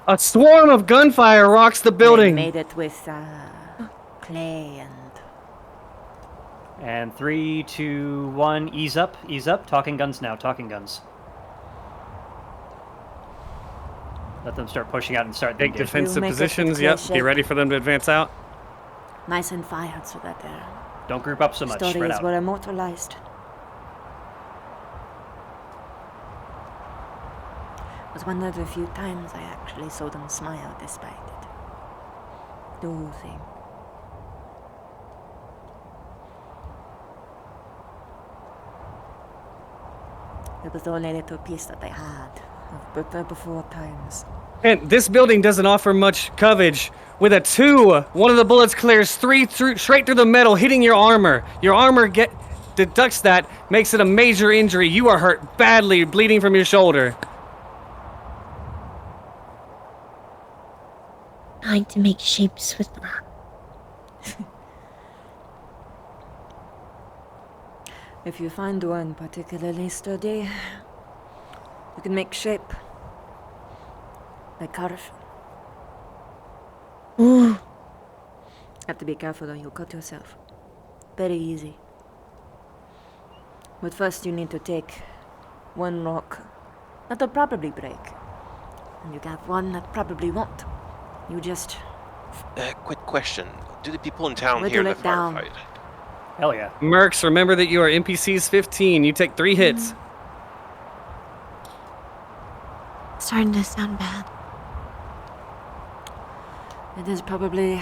A swarm of gunfire rocks the They building. made it with clay and. And 3, 2, 1. Ease up. Ease up. Talking guns now. Talking guns. Let them start pushing out and start the Take engagement. defensive make it positions. with Yep. clear Be shape. ready for them to advance out. Nice and fired so that their Don't group up so much. Spread stories out. were immortalized. It was one of the few times I actually saw them smile despite it. The whole thing. It was the only little piece that they had of better before times. And this building doesn't offer much coverage. With a 2, one of the bullets clears straight through the metal, hitting your armor. Your armor deducts that, makes it a major injury. You are hurt badly, bleeding from your shoulder. I like to make shapes with rock. If you find one particularly sturdy, you can make shape. Like carve. Ooh. Have to be careful though, you'll cut yourself. Very easy. But first you need to take one rock that'll probably break. And you got one that probably won't. You just Quick question. Do the people in town whittle hear the it down. firefight? Hell yeah. Mercs, remember that you are NPCs 15. You take 3 hits. Starting to sound bad. It is probably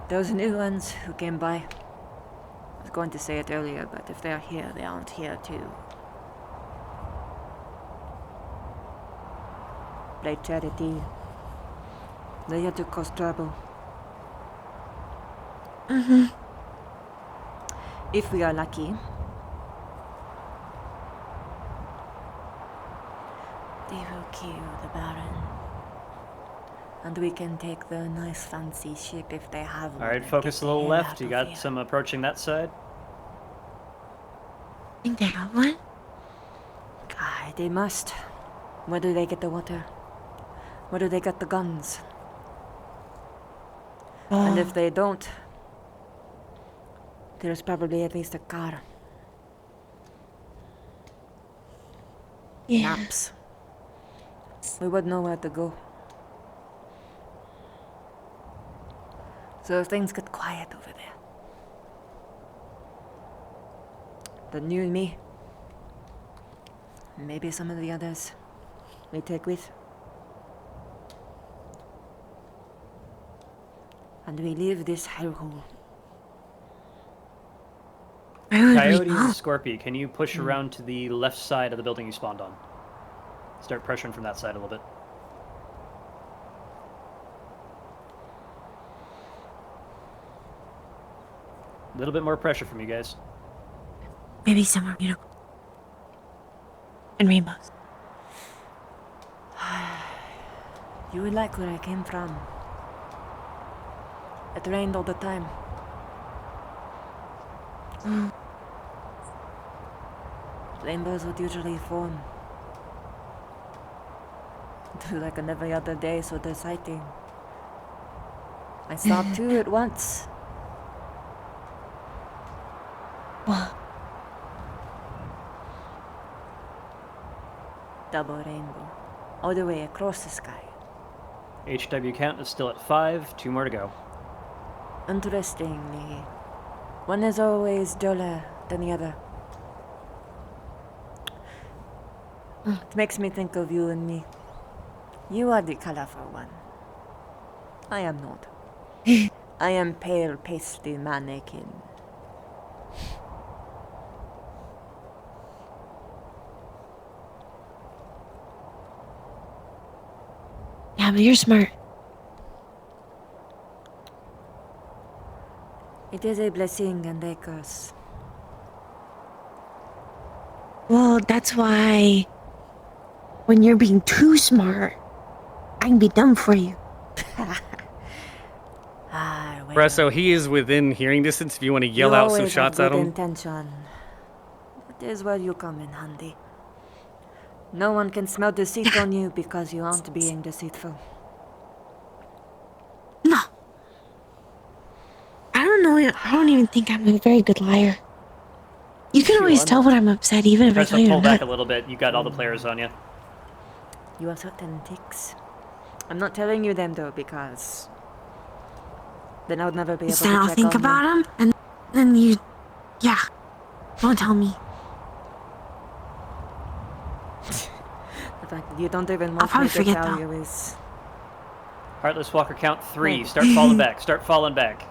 those new ones who came by. I was going to say it earlier, but if they're here, they aren't here to play charity. They're here to cause trouble. Mm-hmm. If we are lucky, they will kill the Baron. And we can take the nice fancy ship if they have one. Alright, and focus get a little the hell left. out You of got here. some approaching that side. Think they have one? Aye, they must. Where do they get the water? Where do they get the guns? And if they don't, there's probably at least a car. Yeah. Maps. We would know where to go. So if things get quiet over there, then you and me, maybe some of the others, we take with. And we leave this hellhole. Coyote and Scorpio, can you push around to the left side of the building you spawned on? Start pressuring from that side a little bit. A little bit more pressure from you guys. Maybe somewhere beautiful. And rainbows. You would like where I came from. It rained all the time. Rainbows would usually form. Like on every other day, so they're sighting. I saw 2 at once. Wow. Double rainbow. All the way across the sky. HW count is still at 5. 2 more to go. Interestingly, one is always duller than the other. It makes me think of you and me. You are the colorful one. I am not. I am pale, pasty mannequin. Yeah, but you're smart. It is a blessing and a curse. Well, that's why when you're being too smart, I can be dumb for you. Presso, he is within hearing distance if you want to yell out some shots at him. Intention. That is where you come in handy. No one can smell deceit on you because you aren't being deceitful. No. I don't know. I don't even think I'm a very good liar. You can always tell when I'm upset, even if I tell you pull I'm back not. a little bit. You got all the players on you. You have certain tics. I'm not telling you them though because then I would never be able to Then I'll check think on about you. them, and then you, yeah, don't tell me. The fact that you don't even want probably me to forget, tell though. you is... Heartless Walker, count 3. Wait. Start falling back. Start falling back.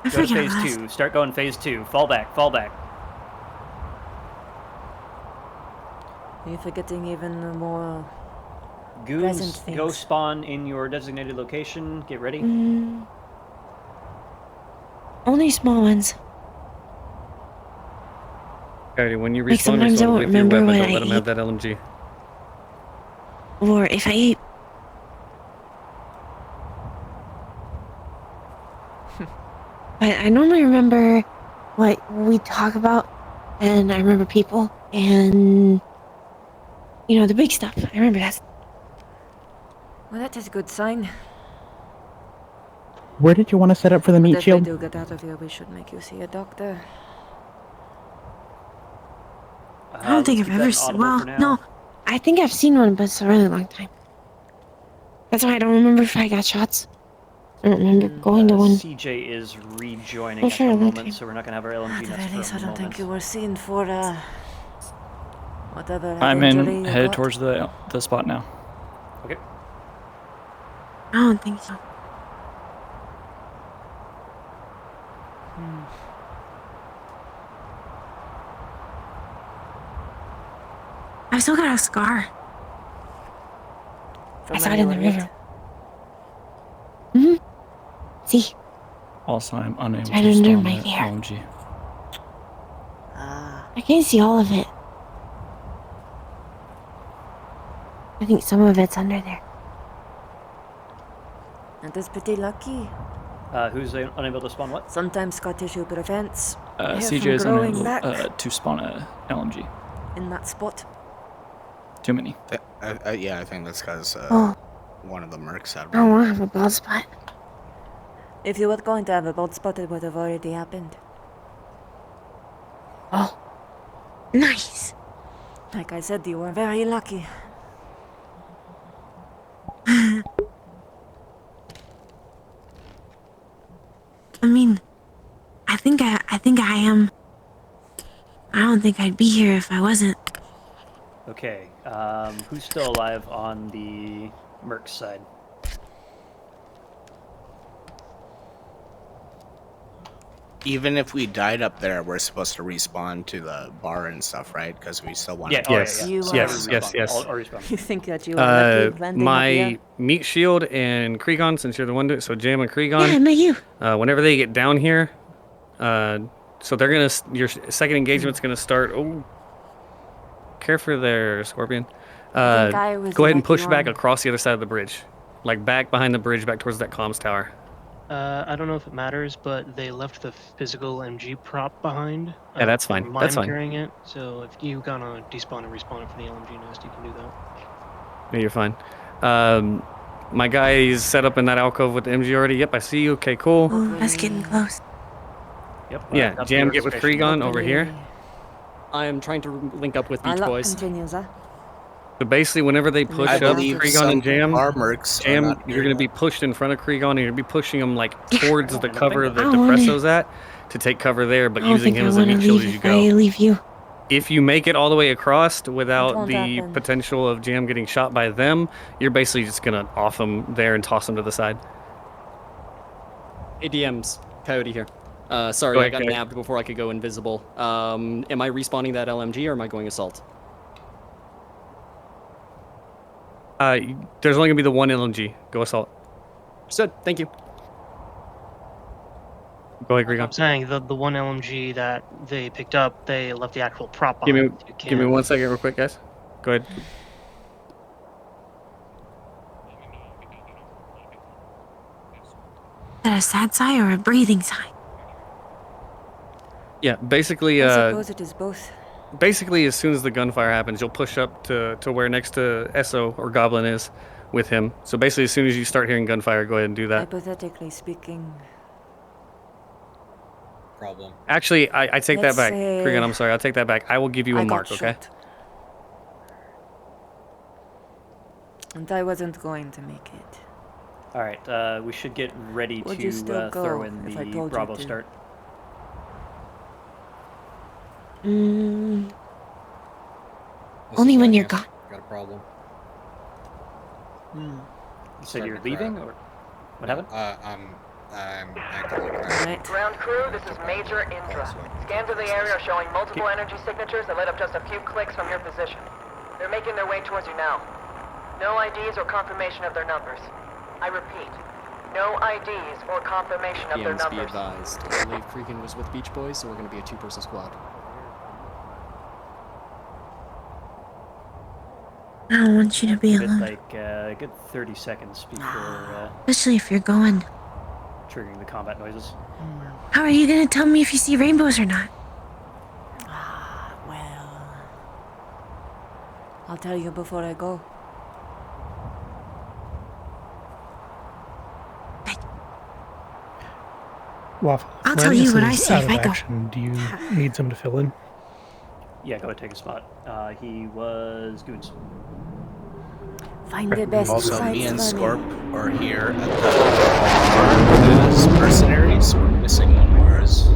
I Go to forget phase about 2. Start going phase 2. Fall back. Fall back. You're forgetting even the more present Goons, things. go spawn in your designated location. Get ready. Only small ones. Coyote, when you Like, respawn, sometimes I respawn won't with your remember weapon. what Don't I let him eat. have that LMG. Or if I eat. But I normally remember what we talk about, and I remember people, and you know, the big stuff. I remember that. Well, that is a good sign. Where did you want to set up for the But meat if shield? we do get out of here, we should make you see a doctor. I don't think I've ever seen. Well, no, I think I've seen one, but it's a really long time. That's why I don't remember if I got shots. I don't remember going to one. CJ is rejoining at sure, the a long moment, time. so we're not going to have our LMG At the nuts very least, for I a don't moment. think you were seen for whatever I'm injury in you headed got. towards the spot now. Okay. I don't think so. I've still got a scar. From I saw when it you in the were river. See? Also, I'm unable Right to under spawn my the hair. LMG. I can't see all of it. I think some of it's under there. That is pretty lucky. Who's unable to spawn what? Sometimes scar tissue prevents hair CJ from is growing unable back to spawn a LMG. in that spot. Too many. Yeah, I think that's because Oh. one of the mercs had I don't one. want to have a bald spot. If you were going to have a bald spot, it would have already happened. Oh. Nice. Like I said, you were very lucky. I mean, I think I am. I don't think I'd be here if I wasn't. Okay. Who's still alive on the Merc side? Even if we died up there, we're supposed to respawn to the bar and stuff, right? Because we still want Yeah. to. Yes. You, Yes. Yes. I'll respawn. You think that you are lucky landing up My here? meat shield and Krigon, since you're the one so Jam and Krigon. Yeah, I met you. Whenever they get down here, so they're gonna. Your second engagement's gonna start. Oh, careful there, Scorpion. I was Go ahead and the push lucky back one. across the other side of the bridge, like back behind the bridge, back towards that comms tower. I don't know if it matters, but they left the physical MG prop behind. Yeah, that's fine. I'm That's fine. carrying it, so if you gonna despawn and respawn it for the LMG nest, you can do that. No, you're fine. My guy is set up in that alcove with the MG already. Yep, I see you. Okay, cool. Oh, that's getting close. Yep. Yeah, up Jam, the get with orchestration. Krigon over here. I am trying to link up with Our Beach luck Boys. continues, huh? So basically, whenever they push I up believe Krigon some and Jam, bar mercs are Jam, not you're near going to that. be pushed in front of Krigon, and you're going to be pushing him like towards the cover that I don't wanna- Depresso's at to take cover there, but I don't using think him I as a want to meat shield leave as you if I go. leave you. If you make it all the way across without won't the happen. potential of Jam getting shot by them, you're basically just going to off him there and toss him to the side. ADMs, Coyote here. Go Sorry, ahead, I got Coyote. nabbed before I could go invisible. Am I respawning that LMG or am I going assault? There's only gonna be the one LMG. Go assault. Understood. Thank you. Go ahead, Gregon. I'm saying the one LMG that they picked up, they left the actual prop Give behind. me 1 second, real quick, guys. Go ahead. Is that a sad sigh or a breathing sign? Yeah, basically. I suppose it is both. Basically, as soon as the gunfire happens, you'll push up to where next to Esso or Goblin is with him. So basically, as soon as you start hearing gunfire, go ahead and do that. Hypothetically speaking. Problem. Actually, I take Let's that back. say Gregan, I'm sorry. I'll take that back. I will give you a mark, okay? Shot. And I wasn't going to make it. All right, we should get ready Would to you still go throw in if I the told you Bravo to? start. Only when you're gone. Got a problem. You said you're leaving, or what happened? I'm actively crashing. Ground crew, this is Major Indra. Scans of the area are showing multiple energy signatures that lit up just a few clicks from your position. They're making their way towards you now. No IDs or confirmation of their numbers. I repeat, no IDs or confirmation of their PMs be numbers. advised. I believe Cregan was with Beach Boys, so we're going to be a 2-person squad. I don't want you to be Give it alone. like a good 30 seconds before Especially if you're going. triggering the combat noises. How are you gonna tell me if you see rainbows or not? Well, I'll tell you before I go. Waffle. I'll tell you what I see out if of I go. action. Do you need someone to fill in? Yeah, go ahead, take a spot. He was Goons. Find the best Also, sites me and for Scorp are here at the as mercenaries. We're missing one. Whereas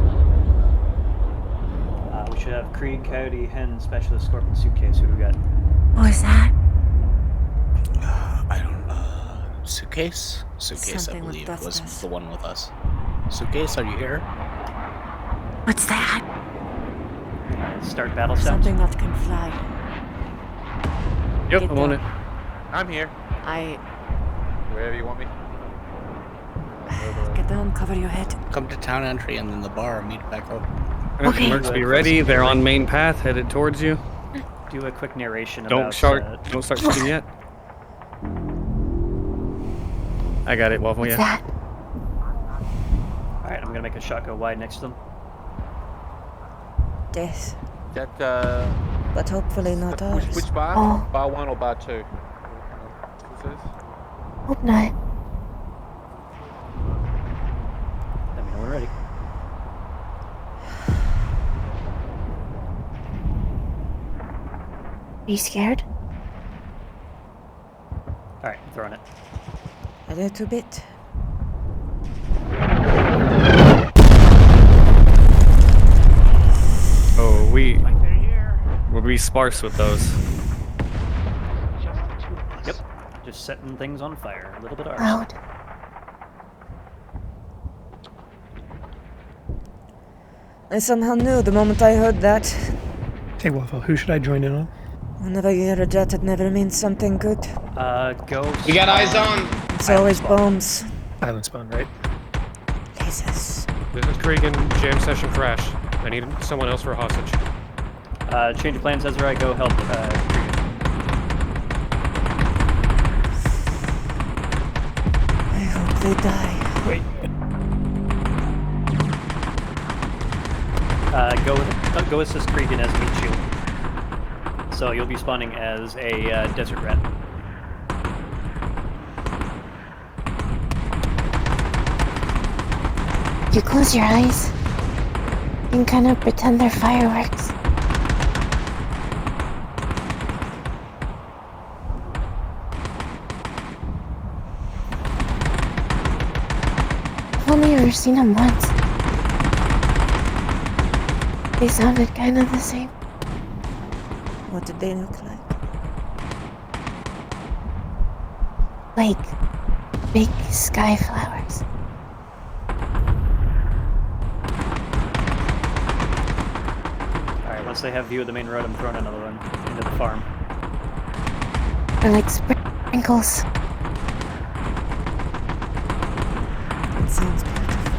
We should have Krieg, Coyote, Hen, Specialist, Scorpion, Suitcase. Who do we got? What was that? I don't Suitcase? Suitcase, Something I with believe, dust was dust. the one with us. Suitcase, are you here? What's that? Start battle sounds. Something that can fly. Yep, Get I'm on down. it. I'm here. Wherever you want me. Get down, cover your head. Come to town entry and then the bar, meet back up. Okay. Mercs, be ready. They're on main path, headed towards you. Do a quick narration Don't about... start. Don't start shooting yet. I got it, Waffle. What's Yeah. that? Alright, I'm gonna make a shot go wide next to them. Death. That, But hopefully not ours. which bar? Oh. Bar 1 or bar 2? Hope not. Let me know when we're ready. Are you scared? Alright, I'm throwing it. A little bit. Oh, we'll be sparse with those. Yep. Just setting things on fire. A little bit of ours. Loud. I somehow knew the moment I heard that. Hey, Waffle, who should I join in on? Whenever you hear a jet, it never means something good. Go. We got eyes on. It's always bombs. Island spawn, right? Jesus. This is Cregan. Jam session crash. I need someone else for a hostage. Change of plans, Ezra. Go help Cregan. I hope they die. Wait. Go assist Cregan as meat shield. So you'll be spawning as a desert rat. You close your eyes and kind of pretend they're fireworks. I've only ever seen them once. They sounded kind of the same. What did they look like? Like big sky flowers. Alright, once they have view of the main road, I'm throwing another one into the farm. Or like sprinkles. It sounds beautiful.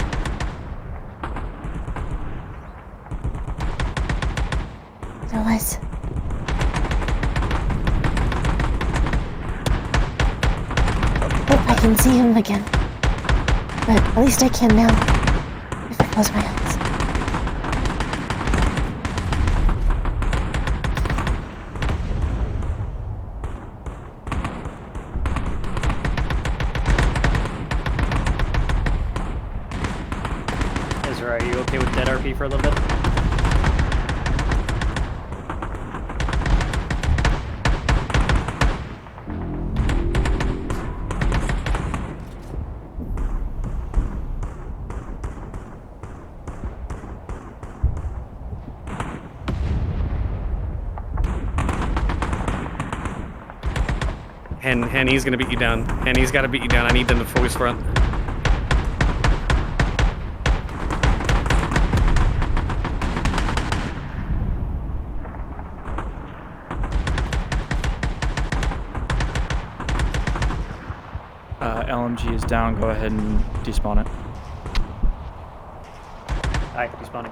It was. Hope I can see him again. But at least I can now. If I close my eyes. Are you okay with dead RP for a little bit? Henny's gonna beat you down. Henny's gotta beat you down. I need them to focus front. LMG is down. Go ahead and despawn it. Alright, despawning.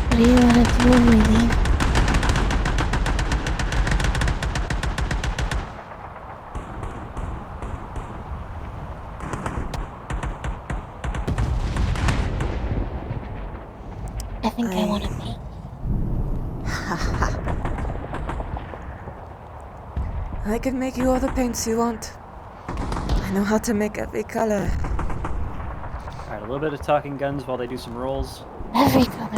What do you want to do when we leave? I think I want to paint. I can make you all the paints you want. I know how to make every color. Alright, a little bit of talking guns while they do some rolls. Every color.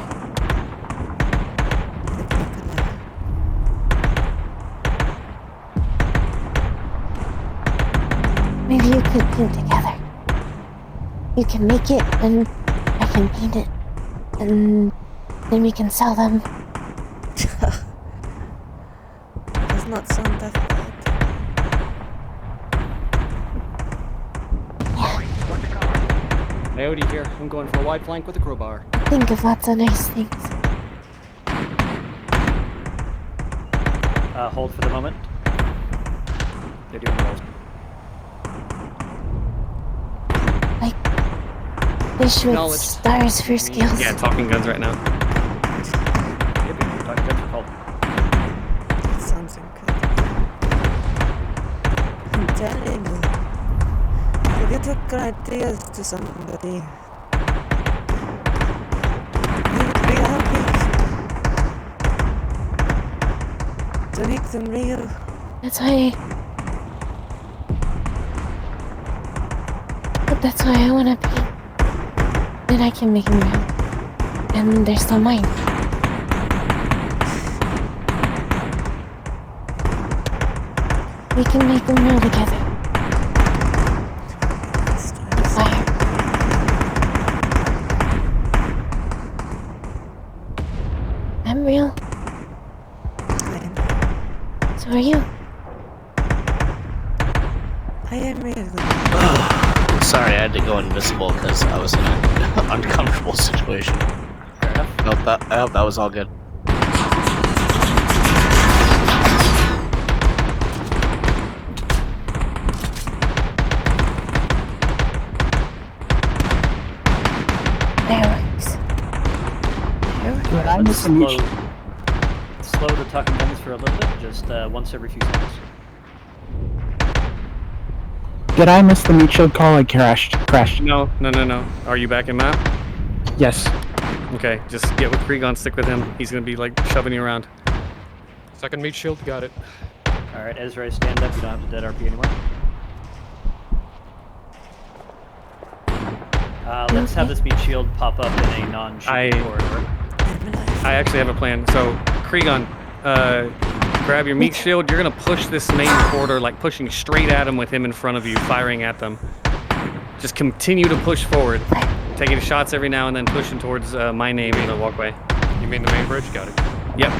Maybe you could paint together. You can make it, and I can paint it. And then we can sell them. Does not sound that bad. Coyote here. I'm going for a wide flank with a crowbar. Think of lots of nice things. Hold for the moment. They're doing rolls. Like fish with stars for skills. Yeah, talking guns right now. Yep, talking guns are called. That sounds incredible. I'm telling you. You get good ideas to somebody. You would be happy to make them real. That's why I want to paint. Then I can make them real. And they're still mine. We can make them real together. Fire. I'm real. So are you. I am real. Sorry, I had to go invisible because I was in an uncomfortable situation. Fair enough. I hope that was all good. Slow the talking guns for a little bit, just once every few seconds. Did I miss the meat shield call? I crashed. No. Are you back in map? Yes. Okay, just get with Krieg on, stick with him. He's gonna be like shoving you around. Second meat shield, got it. Alright, Ezra, stand up. You don't have to dead RP anymore. Let's have this meat shield pop up in a non-shooting corridor. I actually have a plan. So, Krieg, grab your meat shield. You're gonna push this main corridor, like pushing straight at him with him in front of you, firing at them. Just continue to push forward, taking shots every now and then, pushing towards my name in the walkway. You mean the main bridge? Got it. Yep.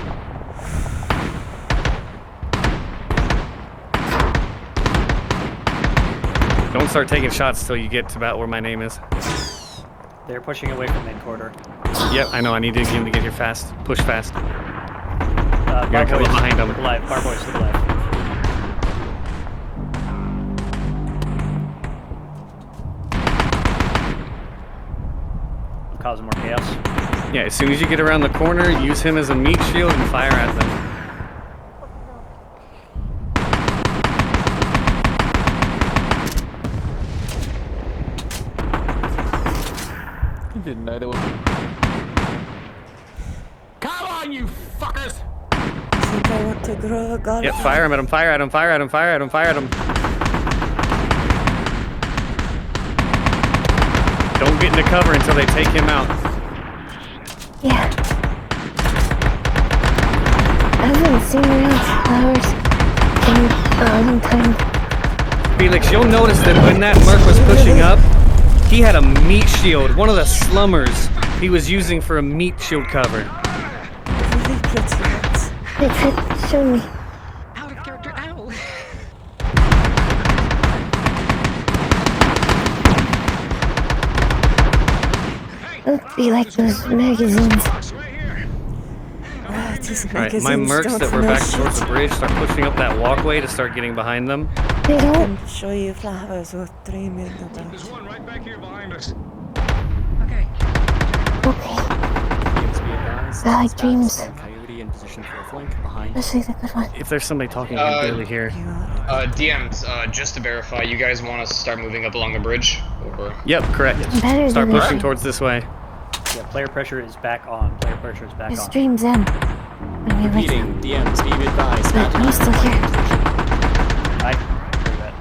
Don't start taking shots till you get to about where my name is. They're pushing away from main corridor. Yep, I know. I need him to get here fast. Push fast. You're gonna come up behind them. Alive. Barboy's still alive. Causing more chaos. Yeah, as soon as you get around the corner, use him as a meat shield and fire at them. You didn't know there was. Come on, you fuckers! I think I want to grow a gun. Yep, fire him at him, fire at him, fire at him, fire at him, fire at him. Don't get into cover until they take him out. Yeah. I haven't seen real flowers in a long time. Felix, you'll notice that when that Merc was pushing up, he had a meat shield, one of the slummers he was using for a meat shield cover. Really pretty. Show me. Out of character, ow! Don't be like those magazines. Alright, my mercs that were back towards the bridge start pushing up that walkway to start getting behind them. They I don't. can show you flowers worth dreaming about. There's one right back here behind us. Okay. I like dreams. Coyote in position for a flank behind. Especially the good one. If there's somebody talking, I can barely hear. DMs, just to verify, you guys want us to start moving up along the bridge? Or... Yep, correct. Better Start than pushing that. towards this way. Yeah, player pressure is back on. Player pressure is back The on. stream's in. When you wake Repeating, DMs, be advised. up. I'm still here. I can that.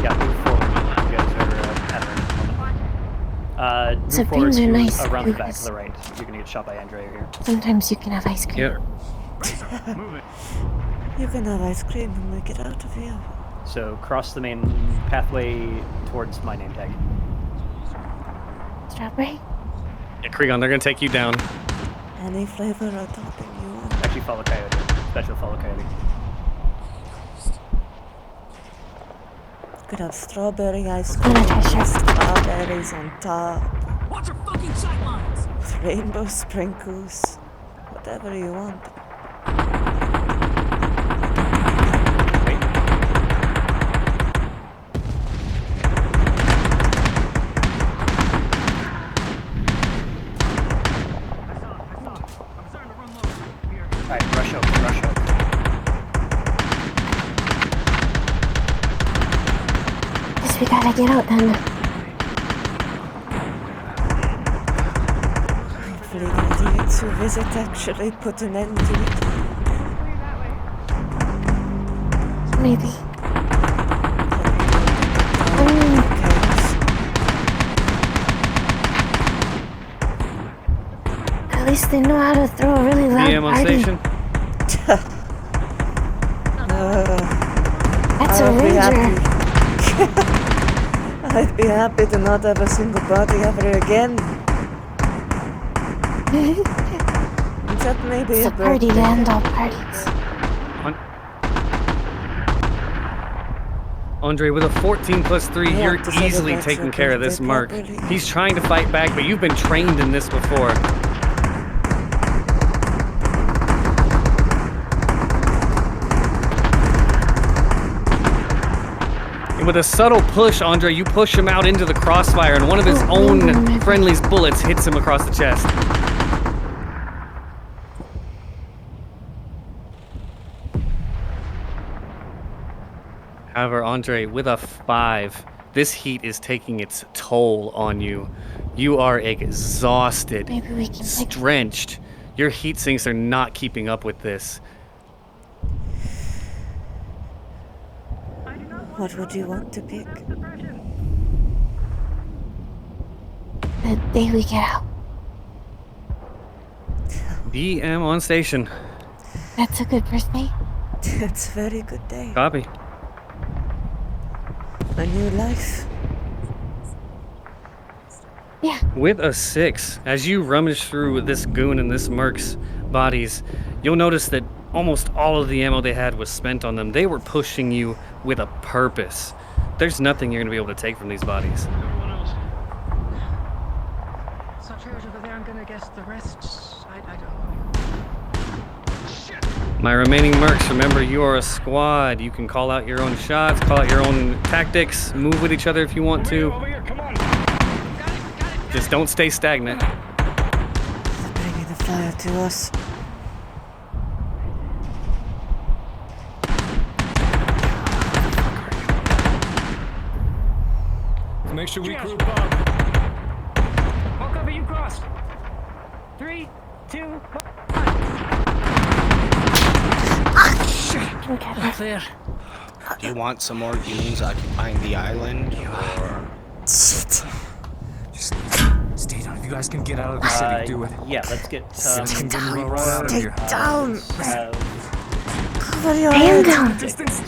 Yeah, move forward. You guys are at the moment. So Move forward beams are to nice around the back because- to the right. You're gonna get shot by Andrea here. Sometimes you can have ice cream. Yep. You can have ice cream when we get out of here. So cross the main pathway towards my name tag. Strawberry? Yeah, Cregon, they're gonna take you down. Any flavor or topping you want. Actually, follow Coyote. Special follow Coyote. Could have strawberry ice cream with strawberries on top. Watch your fucking sightlines! With rainbow sprinkles. Whatever you want. Alright, rush up, rush up. Guess we gotta get out then. Hopefully getting it to visit actually put an end to it. Maybe. At least they know how to throw a really loud DM on party. station. That's a I'll be ranger. I'd be happy to not have a single party ever again. Except maybe It's a party to end all parties. Andre, with a 14+3, I you're have to say easily that taking that's care of this Merc. He's trying to fight back, but you've been trained in this before. And with a subtle push, Andre, you push him out into the crossfire, and one of his own friendly's bullets hits him across the chest. However, Andre, with a 5, this heat is taking its toll on you. You are exhausted, Maybe we can drenched. Your heat sinks are not keeping up with this. What would you want to pick? The day we get out. DM on station. That's a good birthday. It's a very good day. Copy. A new life. Yeah. With a 6, as you rummage through this goon and this Merc's bodies, you'll notice that almost all of the ammo they had was spent on them. They were pushing you with a purpose. There's nothing you're going to be able to take from these bodies. Everyone else. Such hurt over there, I'm gonna guess the rest. I don't know. My remaining mercs, remember you are a squad. You can call out your own shots, call out your own tactics, move with each other if you want to. Over here, come on. Just don't stay stagnant. Bringing the fire to us. Make sure we group up. I'll cover you cross. 3, 2, 1. Clear. Do you want some more goons occupying the island, or...? Shit. Just stay down. If you guys can get out of the city, do it. Yeah, let's get Stay down. out Stay of here. down. Cover your Stand head. down. Distance.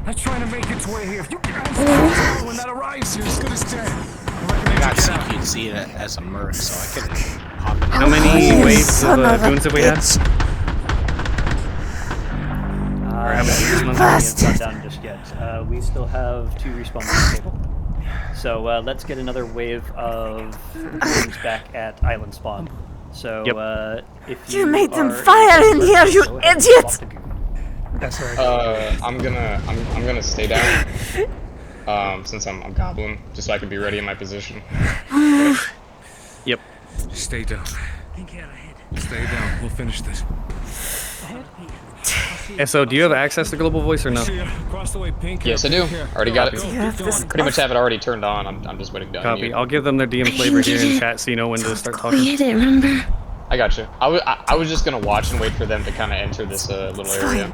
That's trying to make its way here. If you guys when that arrives, you're as good as dead. I got CQC as a merc, so I could hop in. How many waves of goons have we had? Or how many not down just yet. We still have 2 respawns on the table. So let's get another wave of goons back at island spawn. So if you made them fire in here, you idiot! That's right. I'm gonna stay down. Since I'm goblin, just so I can be ready in my position. Yep. Stay down. Stay down. We'll finish this. So, do you have access to global voice or no? Yes, I do. Already got it. Pretty much have it already turned on. I'm just waiting to Copy. I'll give them their DM flavor here in chat so you know when to start talking. Quiet it, remember? I got you. I was just gonna watch and wait for them to kind of enter this little area.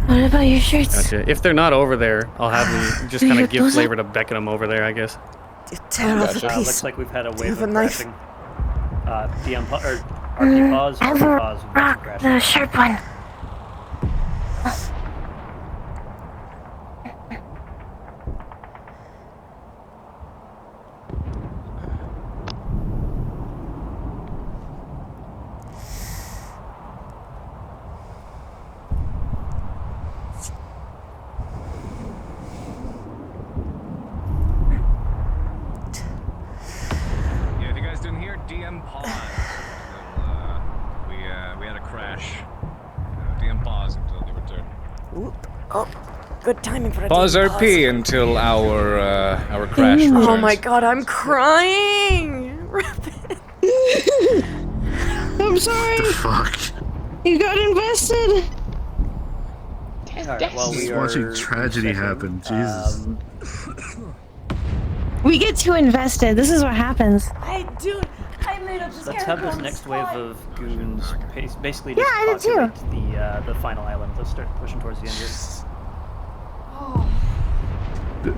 What about your shirts? Gotcha. If they're not over there, I'll have them just kind of give flavor to becking them over there, I guess. Tear off the piece. Looks like we've had a wave of crashing. DM or RP pause, RP pause. Rock the sharp one. DM pause. We had a crash. DM pause until they return. Oop. Oh, good timing for a Pause DM RP until our crash returns. Oh my god, I'm crying! I'm sorry. The fuck? You got invested. Right, well, Just watching tragedy happen. Jesus. We get too invested. This is what happens. I made up this Let's have this next wave of goons basically Yeah, I just did too. populate the final island. Let's start pushing towards the end here.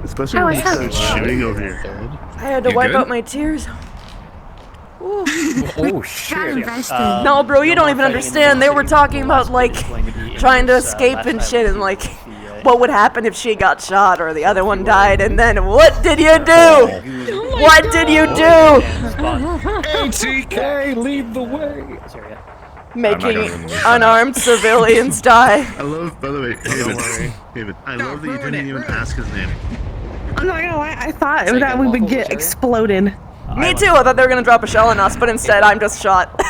Especially when you start shooting over your head. I had to wipe out my tears. Ooh. Oh shit. No, bro, you don't even understand. They were talking about, like, trying to escape and shit, and, like, what would happen if she got shot or the other one died, and then what did you do? What did you do? ATK, lead the way. Making unarmed civilians die. I love, by the way, David, I love that you didn't even ask his name. I'm not gonna lie, I thought that we would get exploded. Me too, I thought they were gonna drop a shell on us, but instead I'm just shot.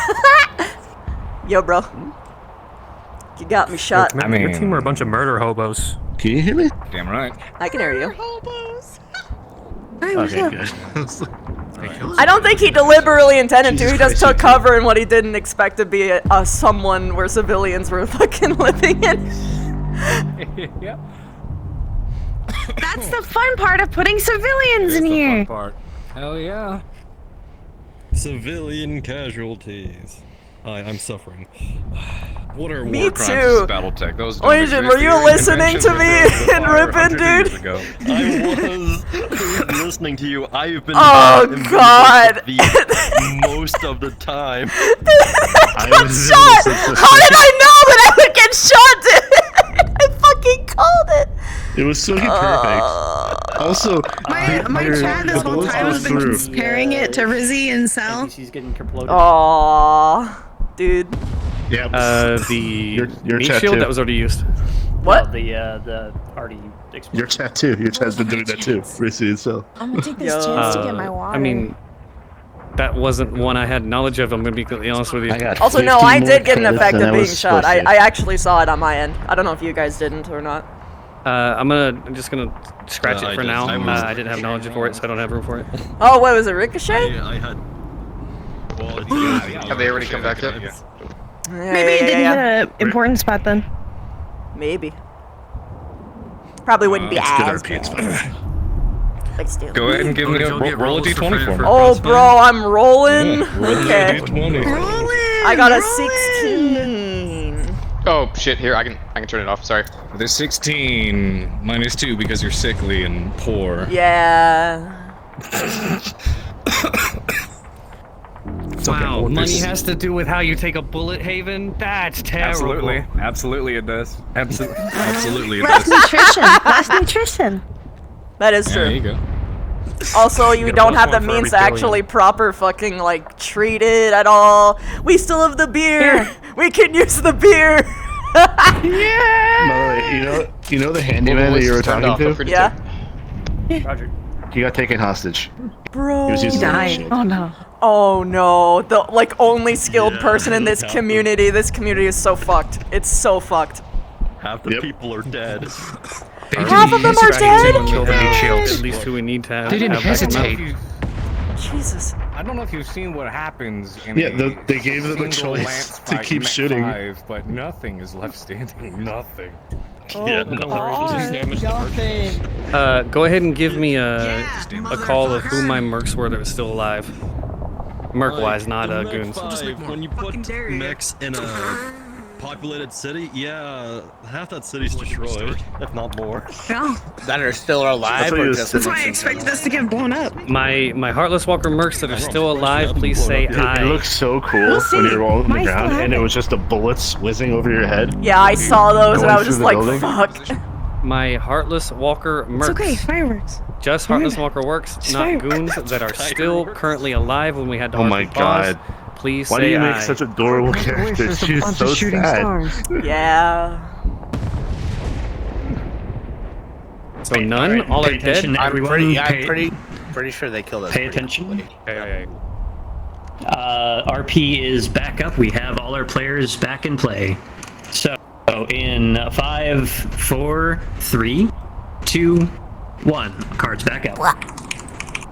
Yo, bro. You got me shot. I mean, your team are a bunch of murder hobos. Can you hear me? Damn right. I can hear you. Okay, good. I don't think he deliberately intended to. He just took cover in what he didn't expect to be a someone where civilians were fucking living in. Yep. That's the fun part of putting civilians in here. Hell yeah. Civilian casualties. I'm suffering. What are Me war too. crimes? Battletech. Those don't Ocean, exist. were you The listening to me conventions and ripping, dude? I was listening to you. I've been Oh, in God. the most of the time. I got shot! How did I know that I would get shot, dude? I fucking called it. It was so perfect. Also, My chat this whole time has been comparing it to Rizzy and Cell. She's getting kerploded. Aww, dude. Yeah. The your meat chat shield too. that was already used. What? The already exploded. Your chat too. Your chat's been doing that too. Rissy and so. I'm gonna take this chance to get my water. I mean, that wasn't one I had knowledge of. I'm gonna be completely honest with you. Also, no, I did get an effect of being shot. I actually saw it on my end. I don't know if you guys didn't or not. I'm just gonna scratch it for now. I didn't have knowledge for it, so I don't have room for it. Oh, what was it, Ricochet? I had. Well, have they already come back yet? Maybe it didn't hit an important spot then. Maybe. Probably wouldn't be as RP, it's bad. fine. Like still. Go ahead and give me a roll a d20 for me. Oh, bro, I'm rolling. Roll Okay. a d20. I got a 16. Oh shit! Here, I can turn it off. Sorry. The 16 -2 because you're sickly and poor. Yeah. Wow, money has to do with how you take a bullet, Haven? That's terrible. Absolutely it does. Absolutely it Less does. nutrition. Less nutrition. That is true. There you go. Also, you don't have the means to actually proper fucking, like, treat it at all. We still have the beer. We can use the beer. Yeah. By the way, you know the handyman that you were talking to? Yeah. Roger. He got taken hostage. Bro. He was using that shit. Oh no. Oh no. The, like, only skilled person in this community. This community is so fucked. It's so fucked. Half the people are dead. Half of them are dead? At least who we need to have. They didn't hesitate. Jesus. I don't know if you've seen what happens in they gave them the choice to keep shooting. But nothing is left standing. Nothing. Yeah, Go ahead and give me a call of who my mercs were that are still alive. Merc-wise, not goons. When you put mechs in a populated city, yeah, half that city's destroyed, if not more. No. That are still alive, or just That's why I expected us to get blown up. My Heartless Walker mercs that are still alive, please say hi. It looks so cool when you're rolling on the ground, and it was just the bullets whizzing over your head. Yeah, I saw those, and I was just like, fuck. My Heartless Walker mercs. It's okay, fireworks. Just Heartless Walker works, not goons that are still currently alive when we had to Oh my god. Please Why say do you make hi. such adorable characters? She's so sad. Yeah. So none? All are dead? I'm pretty sure they killed us. Pay attention. Okay. RP is back up. We have all our players back in play. So in 5, 4, 3, 2, 1. Cards back up.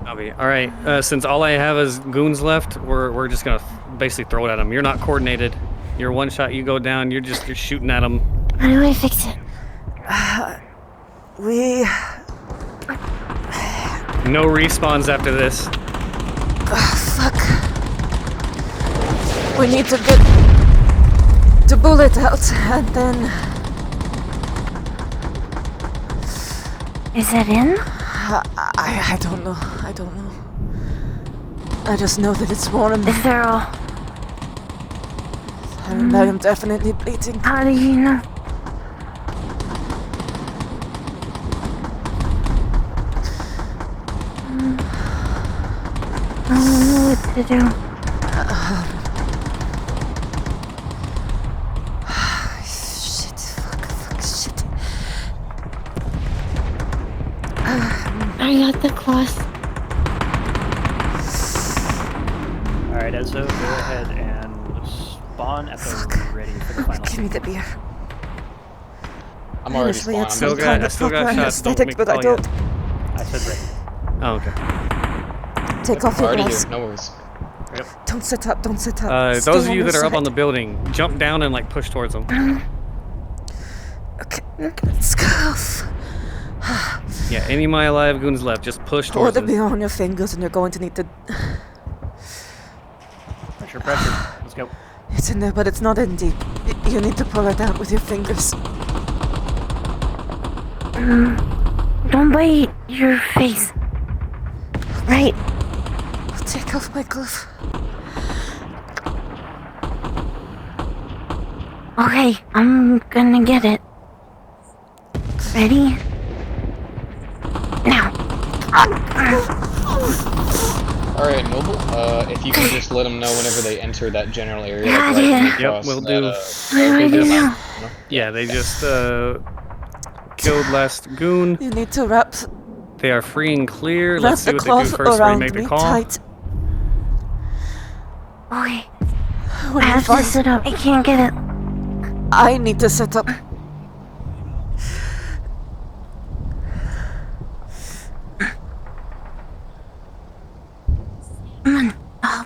Alright, since all I have is goons left, we're just gonna basically throw it at them. You're not coordinated. You're one shot, you go down, you're shooting at them. How do I fix it? No respawns after this. Fuck. We need to get the bullet out, and then... Is that in? I don't know. I don't know. I just know that it's warm. Is there a... I am definitely bleeding. How do you know? I don't know what to do. Shit, fuck, shit. I got the cloth. Alright, Ezo, go ahead and spawn after we're ready for the final. Give me the beer. I'm already Honestly, it's spawned. some kind of proper anesthetic, but I don't. I said ready. Oh, okay. Take off your Already mask. here, no worries. Yep. Don't sit up, don't sit up. Those of you that are up on the building, jump down and push towards them. Okay, let's go. Yeah, any of my alive goons left, just push Pour towards the them. beer on your fingers, and you're going to need to. Pressure. Let's go. It's in there, but it's not in deep. You need to pull it out with your fingers. Don't bite your face. Right. I'll take off my glove. Okay, I'm gonna get it. Ready? Now. Alright, Noble, if you can just let them know whenever they enter that general area. Yeah, like, yeah. Yep, we'll do. Yeah, they just killed last goon. You need to wrap They are free and clear. Wrap Let's see the what they do cloth first before we around make the me call. tight. Okay. When I have to find- sit up. I can't get it. I need to sit up. Come on. Oh.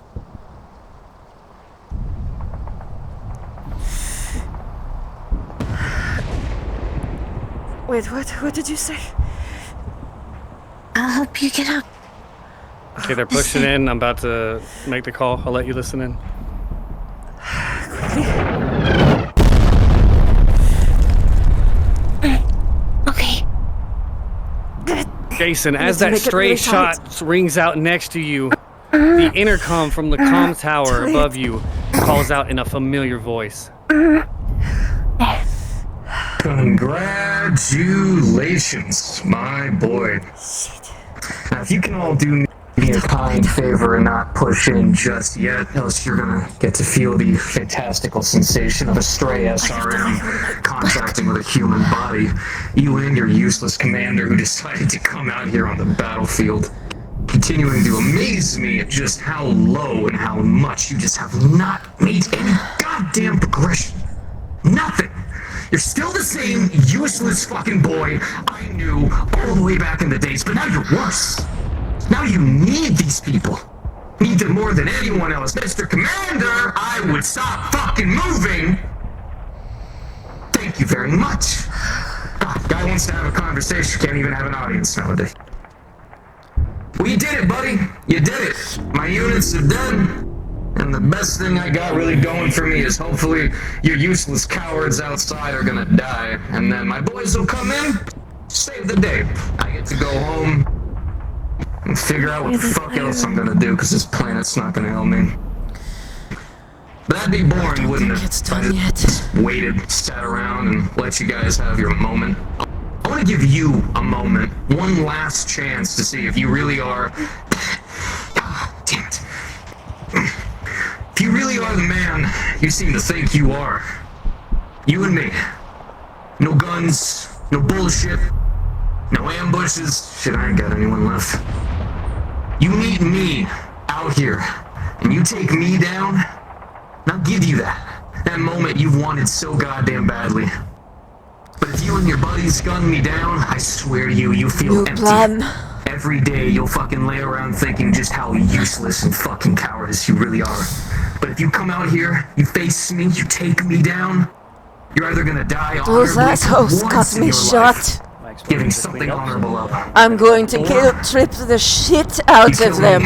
Wait, what did you say? I'll help you get up. Okay, they're pushing in. I'm about to make the call. I'll let you listen in. Okay. Jason, as that stray shot rings out next to you, the intercom from the comm tower above you calls out in a familiar voice. Congratulations, my boy. Now, if you can all do me a kind favor and not push in just yet, else you're gonna get to feel the fantastical sensation of a stray SRM contacting with a human body. You and your useless commander who decided to come out here on the battlefield. Continuing to amaze me at just how low and how much you just have not made any goddamn progression. Nothing. You're still the same useless fucking boy I knew all the way back in the days, but now you're worse. Now you need these people. Need them more than anyone else. Mr. Commander, I would stop fucking moving. Thank you very much. God, guy wants to have a conversation, can't even have an audience nowadays. We did it, buddy. You did it. My units are dead. And the best thing I got really going for me is hopefully your useless cowards outside are gonna die. And then my boys will come in, save the day. I get to go home and figure out what the fuck else I'm gonna do, because this planet's not gonna help me. But that'd be boring, wouldn't it? If I just waited, sat around, and let you guys have your moment. I want to give you a moment, one last chance to see if you really are... Damn it. If you really are the man you seem to think you are. You and me. No guns, no bullshit, no ambushes. Shit, I ain't got anyone left. You meet me out here, and you take me down, and I'll give you that moment you've wanted so goddamn badly. But if you and your buddies gun me down, I swear to you, you feel empty. Every day you'll fucking lay around thinking just how useless and fucking cowardice you really are. But if you come out here, you face me, you take me down, you're either gonna die Those assholes got me shot. Giving something honorable up. I'm going to guilt-trip the shit out of them.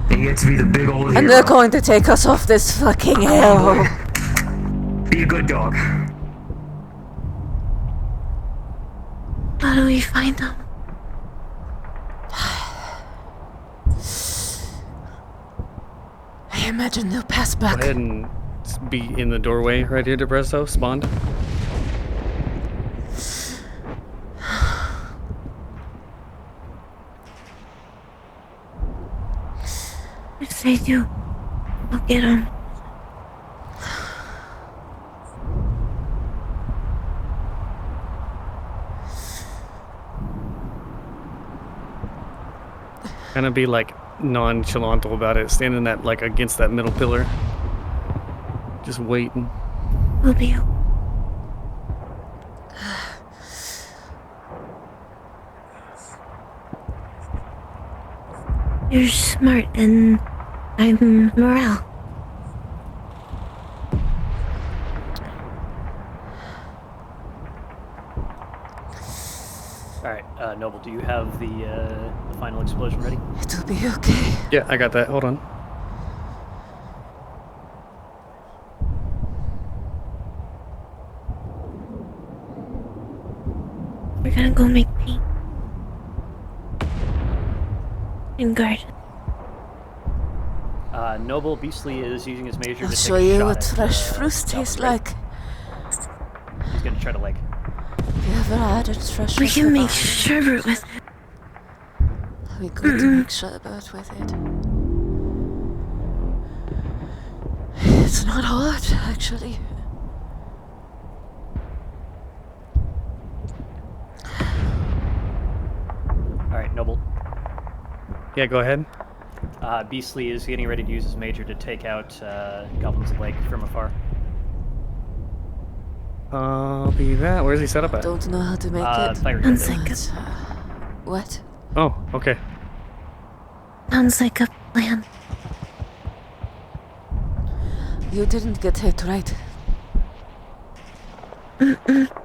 And you get to be the big old hero. And they're going to take us off this fucking hell. Be a good dog. How do we find them? I imagine they'll pass back. Go ahead and be in the doorway right here, Depresso. Spawned. If they do, I'll get them. Kind of be like nonchalant about it, standing that like against that middle pillar, just waiting. We'll be. You're smart, and I'm morale. Alright, Noble, do you have the final explosion ready? It'll be okay. Yeah, I got that. Hold on. We're gonna go make paint. And garden. Noble Beastly is using his major I'll to show take a you shot what at, fresh fruit tastes like. He's gonna try to like... Have you ever had it fresh? We can make sherbet with it. We could make sherbet with it. It's not hard, actually. Alright, Noble. Yeah, go ahead. Beastly is getting ready to use his major to take out Goblins of Lake from afar. Be that. Where's he set up at? Don't know how to make it. Sounds like a... What? Oh, okay. Sounds like a plan. You didn't get hit, right?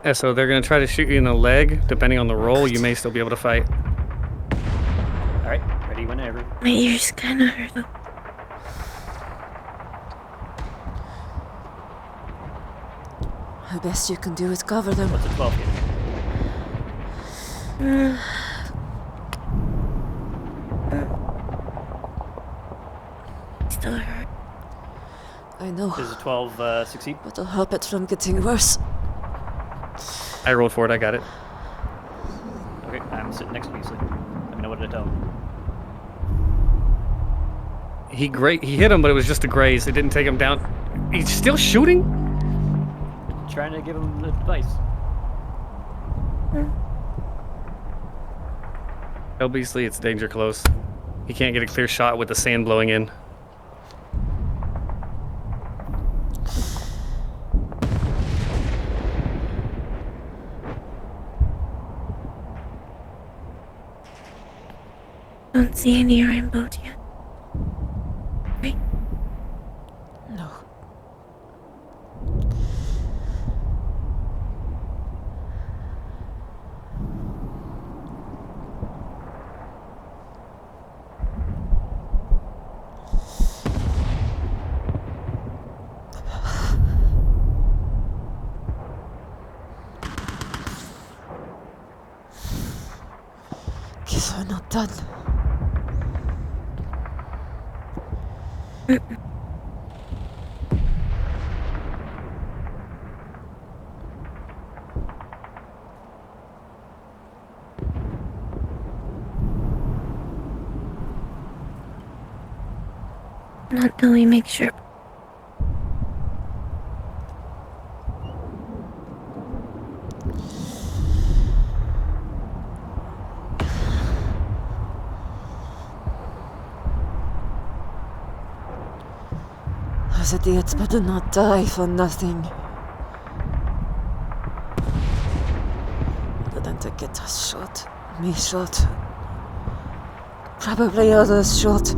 Yeah, so they're gonna try to shoot you in the leg. Depending on the roll, you may still be able to fight. Alright, ready whenever. My ears kind of hurt. The best you can do is cover them. What's a 12 hit? Still hurt. I know. Does a 12 succeed? But I'll help it from getting worse. I rolled for it, I got it. Okay, I'm sitting next to Beastly. Let me know what to tell him. He hit him, but it was just a graze. It didn't take him down. He's still shooting? Trying to give him advice. Tell Beastly it's danger close. He can't get a clear shot with the sand blowing in. Don't see any rainbows yet. Right? No. Guess I'm not done. Not till we make sure. Those idiots better not die for nothing. Other than to get us shot. Me shot. Probably others shot.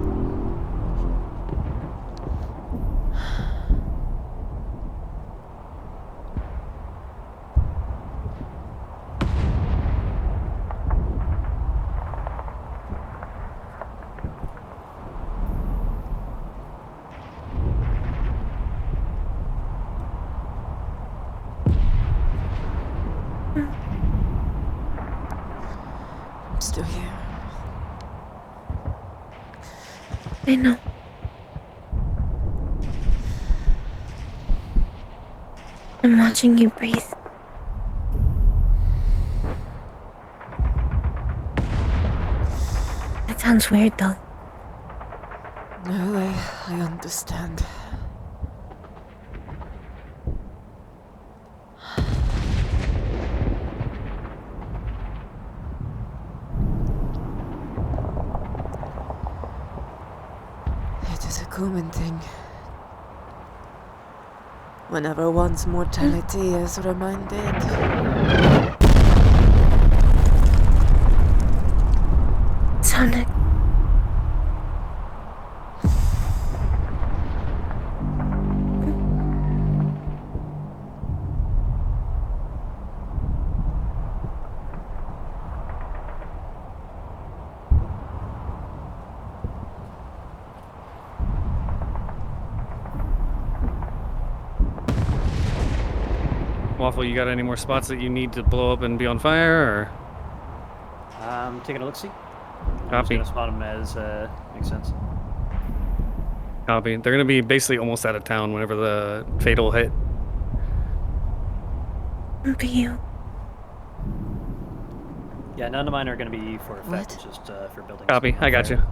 Still here. I know. I'm watching you breathe. That sounds weird though. No, I understand. It is a common thing. Whenever one's mortality is reminded. Sonic. Waffle, you got any more spots that you need to blow up and be on fire, or? Taking a look-see. I'm Copy. just gonna spot them as makes sense. Copy. They're gonna be basically almost out of town whenever the fatal hit. Be you. Yeah, none of mine are gonna be for effect, it's just for buildings. Copy. I got you.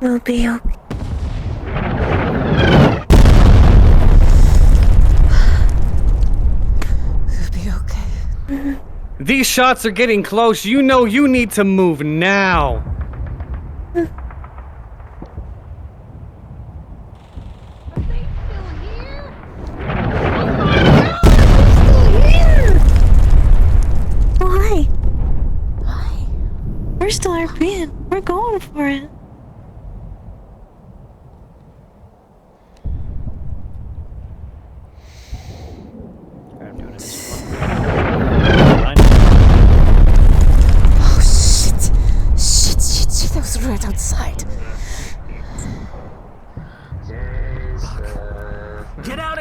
We'll be okay. We'll be okay. These shots are getting close. You know you need to move now.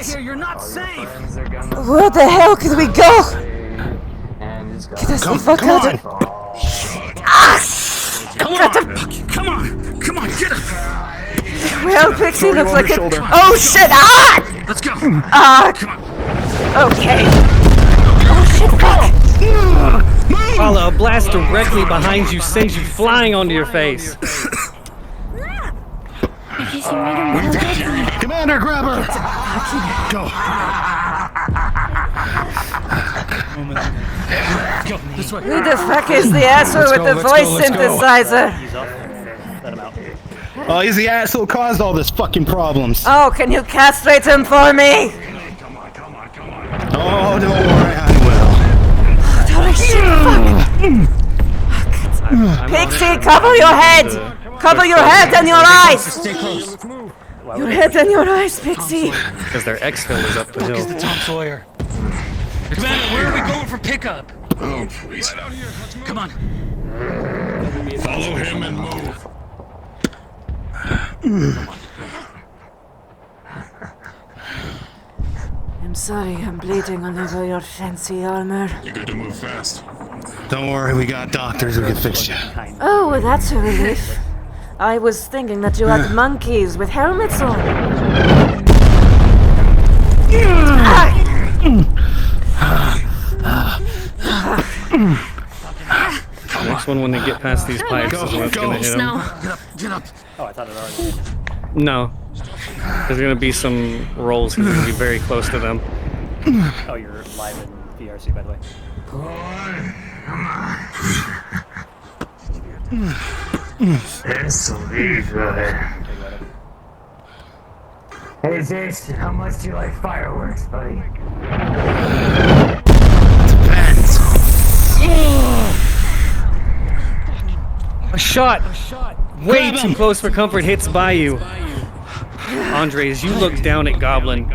out of here! You're not safe! Where the hell can we go? Get us the fuck out of here! Come on, get up! Well, Pixie looks like it. Oh shit! Ah! Let's go! Okay. Oh shit! Fuck! Paula, a blast directly behind you sends you flying onto your face. Commander, grab her! Go! Go, this way. Who the fuck is the asshole with the voice synthesizer? He's up. Let him out. Oh, he's the asshole who caused all this fucking problems. Oh, can you castrate him for me? Oh, don't worry, I will. Holy shit, fuck. Pixie, cover your head! Cover your head and your eyes! Stay close. Your head and your eyes, Pixie. Because their exfil is up the hill. Is the Tom Sawyer? Commander, where are we going for pickup? Oh, please. Come on. Follow him and move. I'm sorry, I'm bleeding all over your fancy armor. You got to move fast. Don't worry, we got doctors who can fix you. Oh, well, that's a relief. I was thinking that you had monkeys with helmets on. Next one, when they get past these pipes, is when it's gonna hit them. Get up. Oh, I thought it already hit. No. There's gonna be some rolls because we're gonna be very close to them. Oh, you're live in VRC, by the way. That's so easy, brother. Hey, Jason, how much do you like fireworks, buddy? A shot! Way too close for comfort hits by you. Andre, as you look down at Goblin,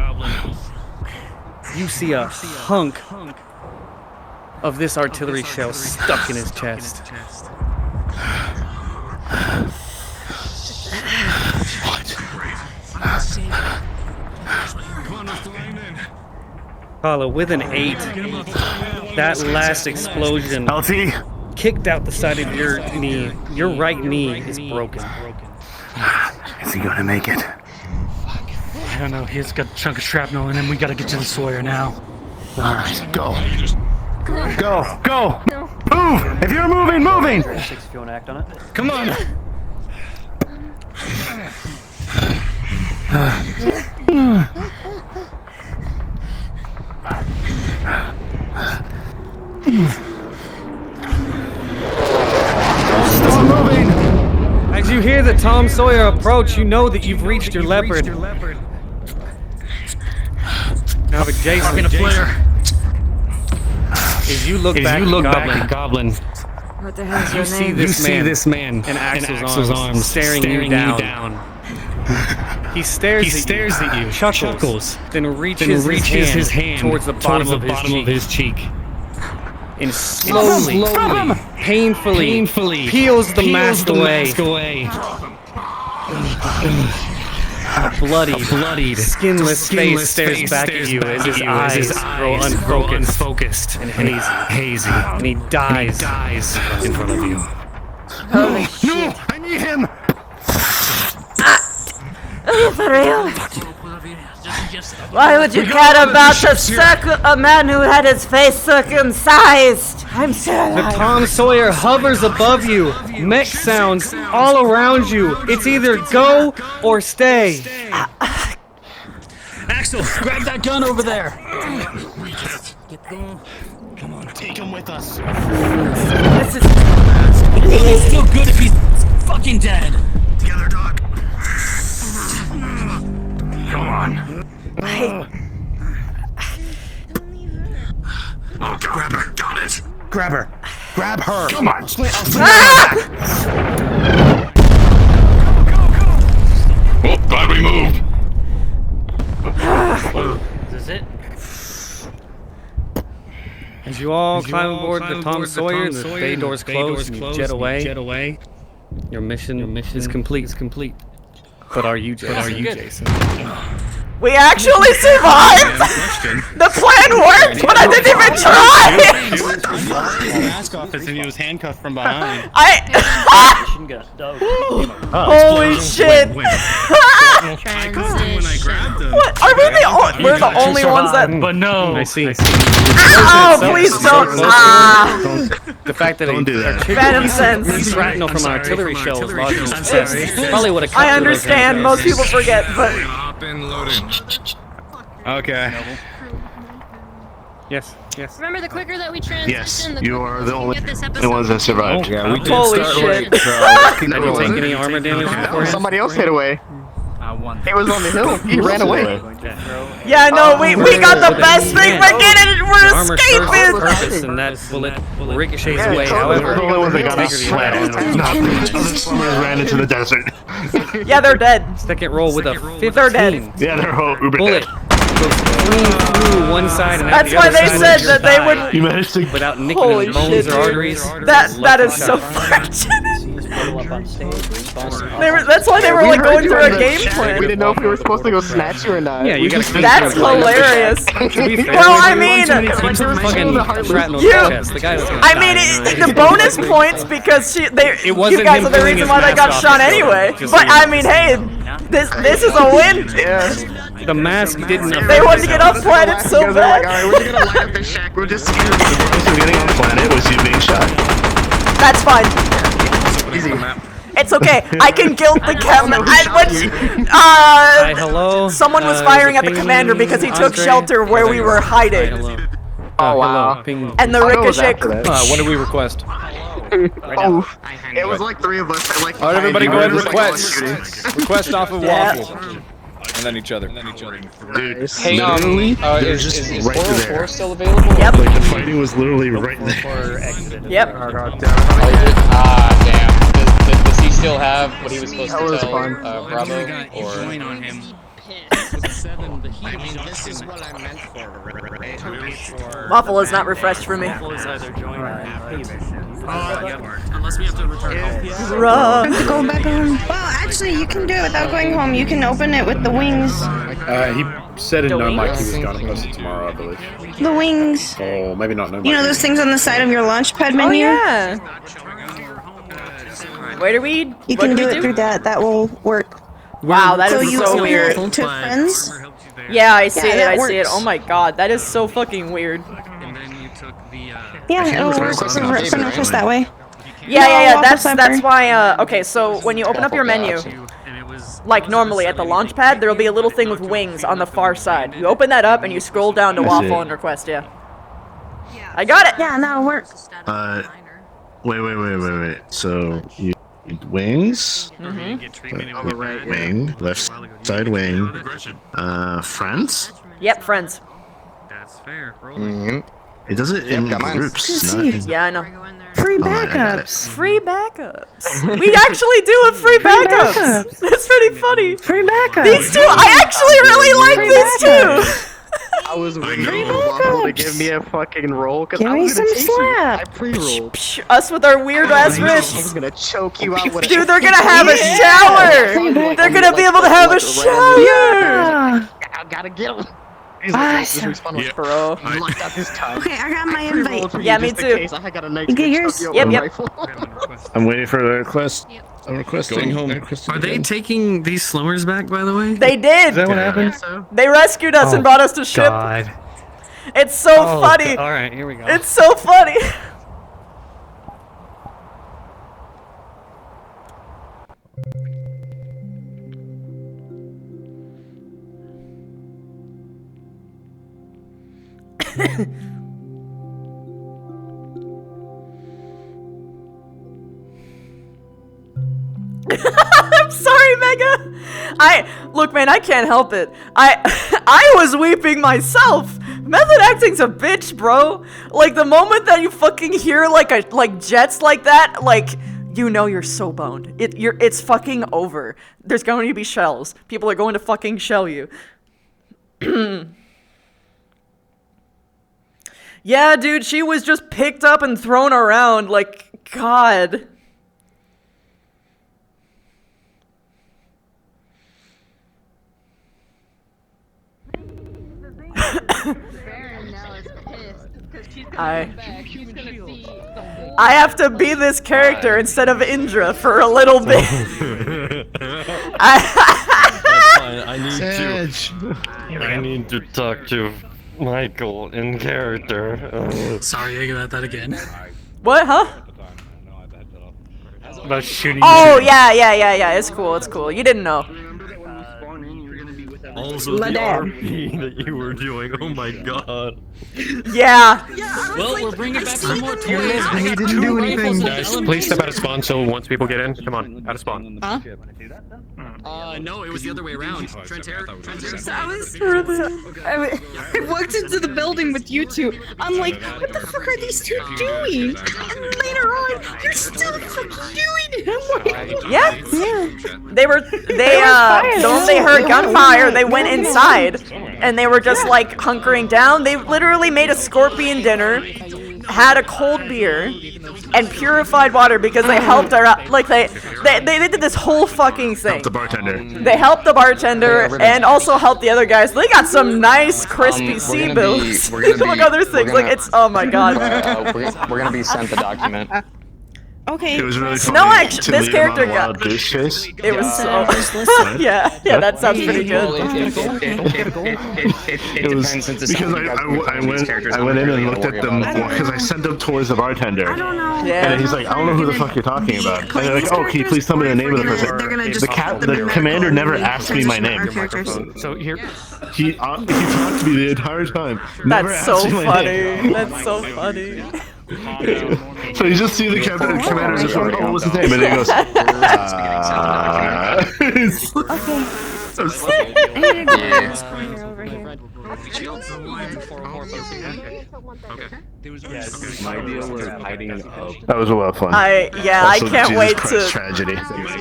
you see a hunk of this artillery shell stuck in his chest. Paula, with an 8, that last explosion kicked out the side of your knee. Your right knee is broken. Is he gonna make it? I don't know. He's got a chunk of shrapnel in him. We gotta get to the Sawyer now. Alright, go. Go! Move! If you're moving! 6 if you want to act on it. Come on! Stop moving! As you hear the Tom Sawyer approach, you know that you've reached your leopard. Now, but Jason, as you look back at Goblin, What the hell's you your see name? this man in Axel's arms staring you down. He stares at you, chuckles, then reaches his hand towards the bottom of his cheek. And slowly, painfully peels the mask away. A bloodied, skinless face stares back at you as his eyes grow unfocused and hazy, and he dies in front of you. Holy shit. No! I need him! Are you for real? Why would you care about a man who had his face circumcised? I'm so The alive. Tom Sawyer hovers above you. Mech sounds all around you. It's either go or stay. Axel, grab that gun over there. Come on, take him with us. He's still good if he's fucking dead. Together, Doc. Come on. Oh, grab her. Got it. Grab her. Grab her. Come on. Oh, glad we moved. Is this it? As you all climb aboard the Tom Sawyer, the bay doors close, and you jet away. Your mission is complete. But are you Jason? We actually survived! The plan worked, but I didn't even try! Mask off as if he was handcuffed from behind. Holy shit! I caught him when I grabbed him. What? Are we the only? We're the only ones that. But no. I see. Oh, please don't! The fact that don't do that. Phantom sense. Shrapnel from artillery shell was lodged. Probably would have. I understand. Most people forget, but. Hop in, loading. Okay. Yes. Yes. Remember, the quicker that we transition, Yes, the you quicker are we the can only get this episode. ones that survived. Yeah, we did Holy start shit. late, so Did you take any armor damage before? Somebody else hit away. He was on the hill. He ran away. Yeah, no, we got the best thing. We're getting it. We're Armor serves a escaping. purpose, and that bullet ricochets away. However, the only ones that got slammed. Not the other slummers ran into the desert. Yeah, they're dead. Second roll with a 15. They're dead. Yeah, they're all uber Bullet dead. goes clean through one side and out That's the why other they side said of your that they thigh would. You managed to. without nicking Holy his bones shit, or dude. arteries. That is so fortunate. That's why they were like going through a game plan. We didn't know if we were supposed to go snatch you or not. Yeah, you gotta keep That's hilarious. Well, I mean, the bonus points because you guys are the reason why they got shot anyway. But I mean, hey, this is a win. The mask didn't. They wanted to get off planet so bad. We're gonna light up this shack. We're just scared. The purpose of getting on the planet was you being shot. That's fine. Easy. It's okay. I can guilt the hello. Someone was firing at the commander because he took shelter where we were hiding. Oh wow. And the ricochet. What did we request? Oh, it was like 3 of us that like. All right, everybody, go ahead and request. Like, Request off of Yeah. Waffle. And then each other. Dude, Hey, literally, they're is just right 404 there. still available? Yep. Like the fighting was literally right there. Yep. Ah, damn. Does he still have what he was supposed to tell Bravo? This is what I meant for. Waffle is not refreshed for me. Unless we have to return home. Run. To go back home. Well, actually, you can do it without going home. You can open it with the wings. He said in no mic he was gonna post it tomorrow, I believe. The wings. Oh, maybe not no mic. You know those things on the side of your launchpad menu? Oh yeah. Where do we? You can do it through that. That will work. Wow, that So is you so open weird. it to friends. Yeah, I see Yeah, it. that I see it. works. Oh my god, that is so fucking weird. Yeah, it'll work for breakfast that way. Yeah. Waffle That's why. Okay, so when you open up your menu, like normally at the launch pad, there will be a little thing with wings on the far side. You open that up and you scroll down to That's Waffle it. and request. Yeah. I got it. Yeah, that'll work. Wait. So you wings, wing, left side wing, friends. Yep, friends. That's fair. It does it in groups, not in... Yeah, I know. Free Oh, I got it. backups. Free backups. We actually do have free backups. That's pretty funny. Free backups. These two, I actually really like these two. I was waiting for Waffle to give me a fucking roll because Give I me was gonna some chase you. slap. I pre-rolled. Us with our weird ass I wrists. was gonna choke you out with Dude, they're gonna have a shower. They're gonna be able to have a shower. Yeah. I gotta get him. Awesome. Bro. You lucked out this time. Okay, I got my invite. Yeah, me too. I got a nice You get yours? Yep. I'm waiting for the request. I'm requesting. Going home. Are they taking these slummers back, by the way? They did. Is that what happened? They rescued us and brought us to ship. God. It's so funny. All right, here we go. It's so funny. I'm sorry, Mega. Look, man, I can't help it. I was weeping myself. Method acting's a bitch, bro. Like the moment that you fucking hear like jets like that, like you know you're so boned. It's fucking over. There's going to be shells. People are going to fucking shell you. Yeah, dude, she was just picked up and thrown around like God. I have to be this character instead of Indra for a little bit. That's fine. I need to talk to Michael in character. Sorry about that again. What, huh? About shooting. Oh, yeah. It's cool. You didn't know. Also, the RP that you were doing. Oh my god. Yeah. Well, we're bringing back some more toys. We didn't do anything. Guys, please step out of spawn so once people get in, come on, out of spawn. Huh? No, it was the other way around. Trentair. I walked into the building with you two. I'm like, what the fuck are these two doing? And later on, you're still fucking doing it. I'm like, Yeah. They once they heard gunfire, they went inside, and they were just like hunkering down. They literally made a scorpion dinner, had a cold beer, and purified water because they helped her out. Like they did this whole fucking thing. Help the bartender. They helped the bartender and also helped the other guys. They got some nice crispy sea bills. Among other things. Like it's oh my god. We're gonna be sent the document. Okay. It was really funny. No, actually, this character got. It was so. yeah, that sounds pretty good. It was because I went in and looked at them because I sent them towards the bartender. I don't know. Yeah. And then he's like, I don't know who the fuck you're talking about. And they're like, oh, can you please tell me the name of the person? The commander never asked me my name. So here, he talked to me the entire time. Never That's asked so me my funny. name. That's so funny. So you just see the commander just like, oh, what's his name? And then he goes, My deal was hiding up. That was a lot of fun. I Also, can't Jesus wait Christ to. Tragedy.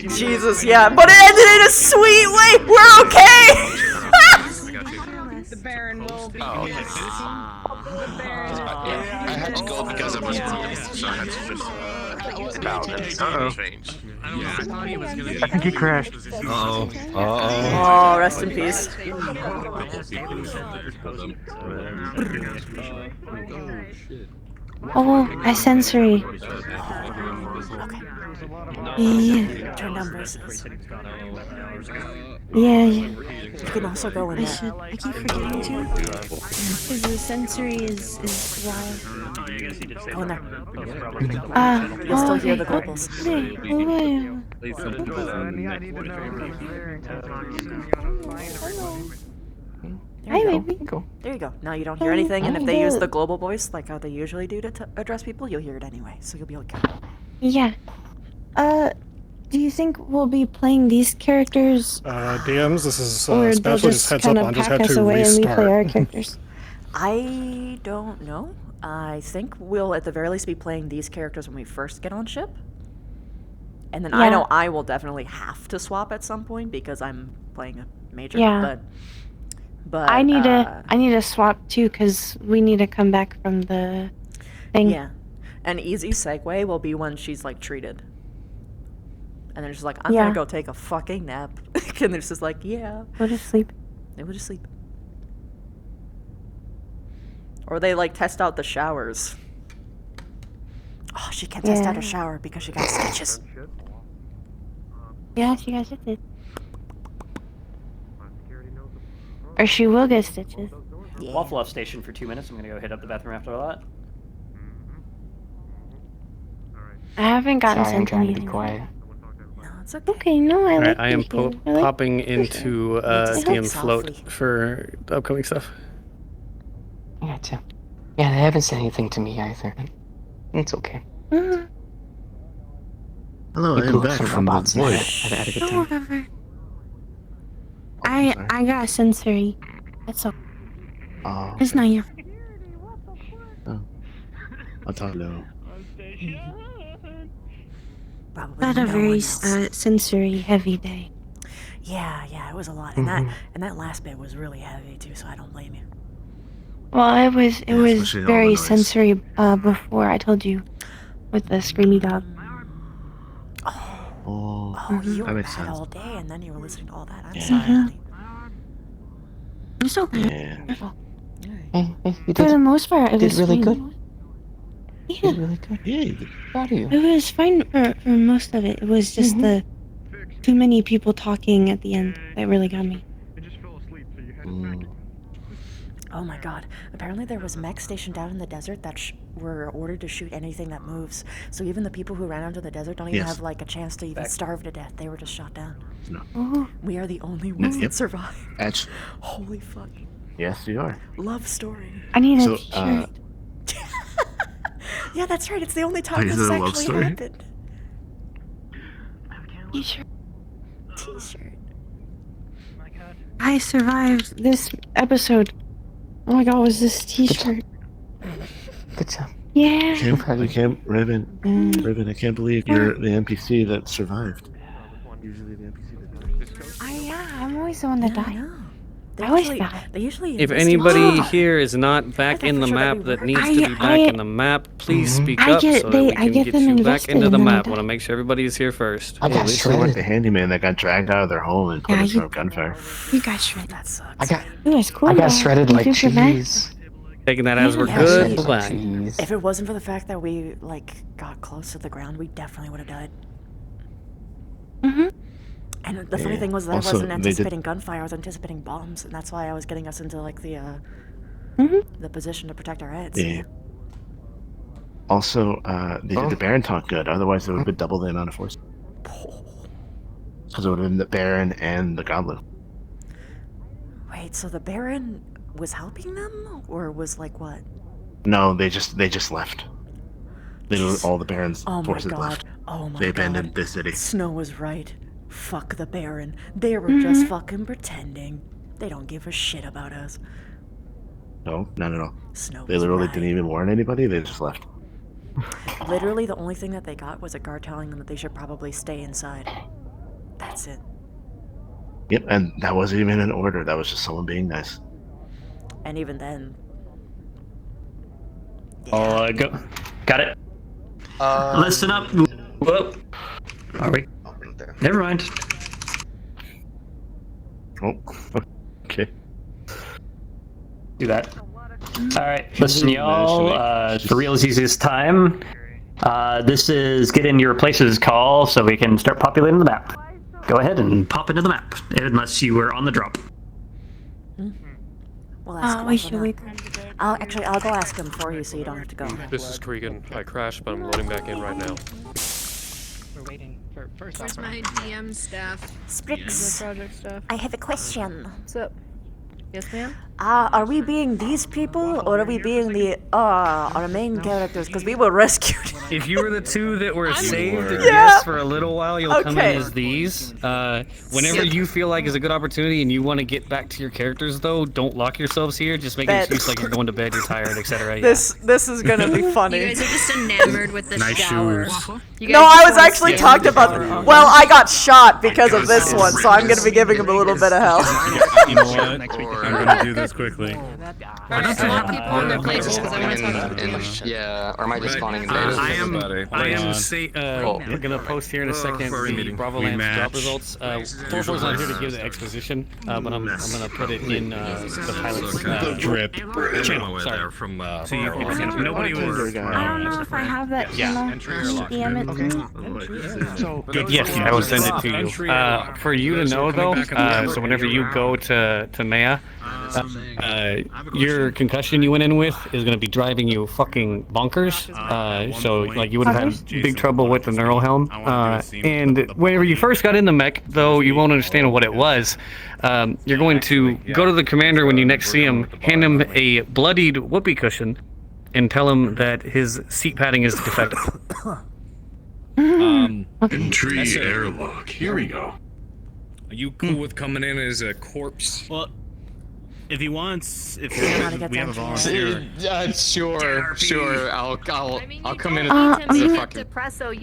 Jesus, yeah, but it ended in a sweet way. We're okay. the Baron will be. I had to go because I was broken, so I had to just change. I think he crashed. Oh, rest in peace. Oh, I sensory. Yeah. Turn down voices. Yeah. You can also go in there. I keep forgetting to. Because the sensory is wild. Go in there. You'll still hear the globals. Hi, baby. There you go. Now you don't hear anything, and if they use the global voice, like how they usually do to address people, you'll hear it anyway, so you'll be okay. Yeah. Do you think we'll be playing these characters? DMs, this is or Spatula, just heads up, I just had to away and we play our restart. characters? I don't know. I think we'll at the very least be playing these characters when we first get on ship. And then I know I will definitely have to swap at some point because I'm playing a major. Yeah. But I need to swap too because we need to come back from the thing. Yeah. An easy segue will be when she's like treated. And they're just like, I'm gonna go take a fucking nap. And they're just like, yeah. Go to sleep. They will just sleep. Or they like test out the showers. Oh, she can't test out a shower because she got stitches. Yeah, she got stitches. Or she will get stitches. Waffle off station for 2 minutes. I'm gonna go hit up the bathroom after that. I haven't gotten Sorry, I'm sent trying to anything. be quiet. No, it's okay. Okay, no, I like I am this game. I like popping this into game. DM Float for the upcoming stuff. I got to. Yeah, they haven't said anything to me either. It's okay. Hello, You I am blew back some from robots the void. I've had a good No, time. whatever. I got sensory. That's okay. Oh, It's not your. I thought no. Probably Not a no very one else. sensory heavy day. Yeah, it was a lot. And that last bit was really heavy too, so I don't blame you. Well, it was especially all the very noise. sensory before I told you with the screamy dog. Oh, you that were makes bad sense. all day and then you were listening to all that. I'm Yeah. sorry. It's okay. Yeah. For the most part, it was really fine. good. Yeah. Really good. Yeah, you did. Proud of you. It was fine for most of it. It was just the too many people talking at the end that really got me. Oh my god. Apparently there was mechs stationed out in the desert that were ordered to shoot anything that moves. So even the people who ran out into the desert don't even have like a chance to even starve to death. They were just shot down. No. Oh. We are the only ones that survive. Actually, Holy fuck. yes, you are. Love story. I need a So, t-shirt. Yeah, that's right. It's the only time is this it has a love actually story? happened. T-shirt. T-shirt. I survived this episode. Oh my god, was this t-shirt? Good job. Yeah. Ribbon, I can't believe you're the NPC that survived. Usually the NPC that I'm always the one that died. They I always usually- die. They usually. If investigate- anybody here is not back in the for sure that map we that were. needs to be back in the map, please speak I up get- so they- that we I can get get them you back invested into and the then I map. die. Want to make sure everybody's here first. at least we weren't the handyman that got dragged out of their home and put in front of gunfire. You got shredded. That sucks. It was cool. I got though. shredded You like did good, man. cheese. Taking that as we're Yeah, good. shit. Bye. If it wasn't for the fact that we got close to the ground, we definitely would have died. And the funny Yeah. thing was that Also, I wasn't they did- anticipating gunfire. I was anticipating bombs, and that's why I was getting us into the position to protect our heads. Yeah. Also, they did the Baron talk good. Otherwise, it would have been double the amount of force. Because it would have been the Baron and the Goblin. Wait, so the Baron was helping them, or was like what? No, they just left. Literally, all the Baron's Oh my forces god! left. Oh my They god! abandoned the city. Snow was right. Fuck the Baron. They were just fucking pretending. They don't give a shit about us. No, not at all. Snow They was literally right. didn't even warn anybody. They just left. Literally, the only thing that they got was a guard telling them that they should probably stay inside. That's it. Yep, and that wasn't even an order. That was just someone being nice. And even then, I'll go. Got it. Listen up. Whoa. Are we? Never mind. Oh, okay. Do that. Alright, listen, y'all. For realsies this time, this is get in your places call so we can start populating the map. Go ahead and pop into the map, unless you were on the drop. we'll ask him. we for should now. wait. I'll go ask him for you so you don't have to go. This is Cregan. I crashed, but I'm loading back in right now. We're waiting for first Where's my DM staff? Sprix, Project stuff. I have a question. What's up? Yes, ma'am? Are we being these people, or are we being our main characters? Because we were rescued. If you were the two that were saved, Yeah. yes, for a little while, you'll come Okay. in as these. Whenever you feel like is a good opportunity and you want to get back to your characters, though, don't lock yourselves here. Just make an Bet. excuse like you're going to bed, you're tired, etc. This is gonna be funny. You guys are just enamored with the Nice shower. shoes. You No, guys I just was wanna actually stand talked in the about. shower. Well, I got shot because of this one, so I'm gonna be giving him a little bit of hell. You know what? I'm gonna do this quickly. Why don't you let people in their places? Because I want to talk to them. Yeah, or am I just spawning in beta? I am Oh. gonna post here in a second the Bravo We Lance match. job results. 4-4's not here to give the exposition, but I'm gonna put it in the pilot's drip channel. Sorry. from So you can, nobody was. I don't know if I have that channel. DM it to me. Yes, I will send it to you. For you to know though, so whenever you go to Maya, your concussion you went in with is going to be driving you fucking bonkers. So like you would have had big trouble with the neural helm. And whenever you first got in the mech, though you won't understand what it was. You're going to go to the commander when you next see him, hand him a bloodied whoopee cushion, and tell him that his seat padding is defective. Entry airlock. Here we go. Are you cool with coming in as a corpse? Well, if he wants, if we have a volunteer. Sure. I'll come in I as mean, a you fucking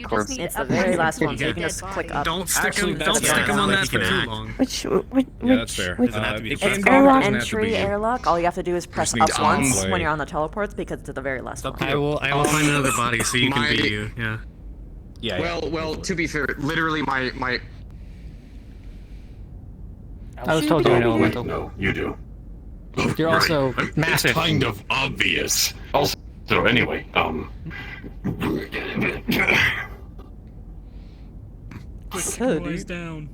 corpse. It's the very last one, so you can just click up. Don't stick him on that for too long. Which Yeah, that's fair. which It's It called can be- entry airlock. All you have to do is press need up to once play. when you're on the teleports because it's the very last one. I will find another body so you can be you. Yeah. Yeah. Well, to be fair, literally my I was told you in elemental. No, you do. You're also massive. It's kind of obvious. Also, anyway, Boys down.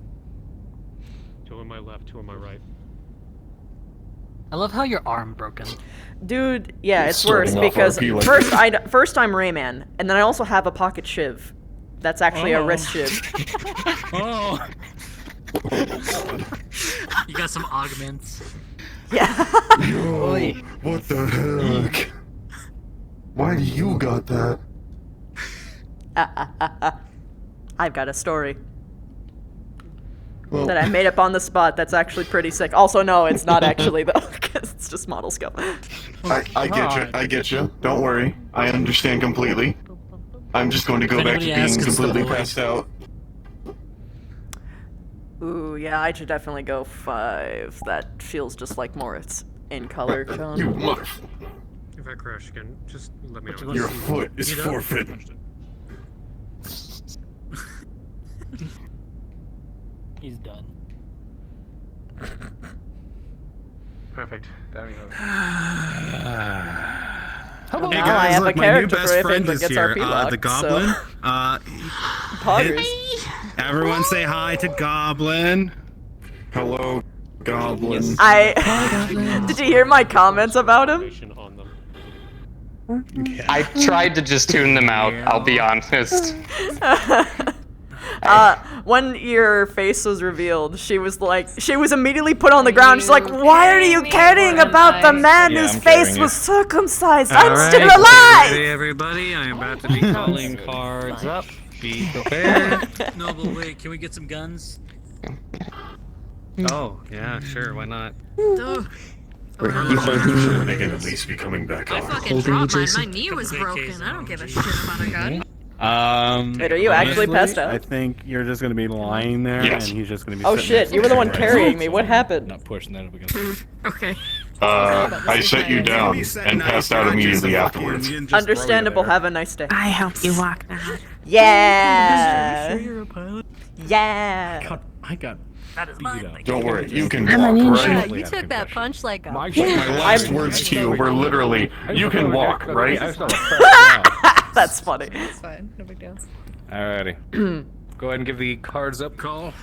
2 on my left, 2 on my right. I love how your arm broken. Dude, yeah, it's Starting worse off because RP like first I'm Rayman, and then I also have a pocket shiv. That's actually a wrist shiv. Oh. You got some augments. Yeah. Yo, what the heck? Why do you got that? I've got a story Well, that I made up on the spot that's actually pretty sick. Also, no, it's not actually, though, because it's just model skill. I get you. Don't worry. I understand completely. I'm just going to go back to being completely passed out. Ooh, yeah, I should definitely go 5. That feels just like more it's in color tone. You mother... If I crash again, just let me know. Your foot is forfeit. He's done. Perfect. There we go. Hello. Hey Now guys, I have look, a my new character best for friend if it is gets here, RP locked, the Goblin. Poggers. Everyone say hi to Goblin. Hello, Goblin. Did you hear my comments about him? I tried to just tune them out, I'll be honest. When your face was revealed, she was immediately put on the ground. She's like, "Why are you caring about the man whose face was circumcised? I'm still alive!" Ready, everybody? I am about to be calling cards up. Be prepared. No, but wait, can we get some guns? Oh, yeah, sure, why not? They can at least be coming back I on. fucking dropped mine. My knee was broken. I don't give a shit about a gun. Wait, are you actually passed out? I think you're just gonna be lying there, and he's just gonna be. Oh sitting shit! there You were the one right carrying me. What happened? Not pushing that up against. Okay. I set you down and passed out immediately afterwards. Understandable. Have a nice day. I helped you walk now. Yeah. Are you sure you're a pilot? Yeah. God, I got. That is mine. Don't worry, you can I'm an walk, injured. right? You took that punch like a. My last words to you were literally, "You can walk, right?" That's funny. It's fine. No big deal. Alrighty. Go ahead and give the cards up call.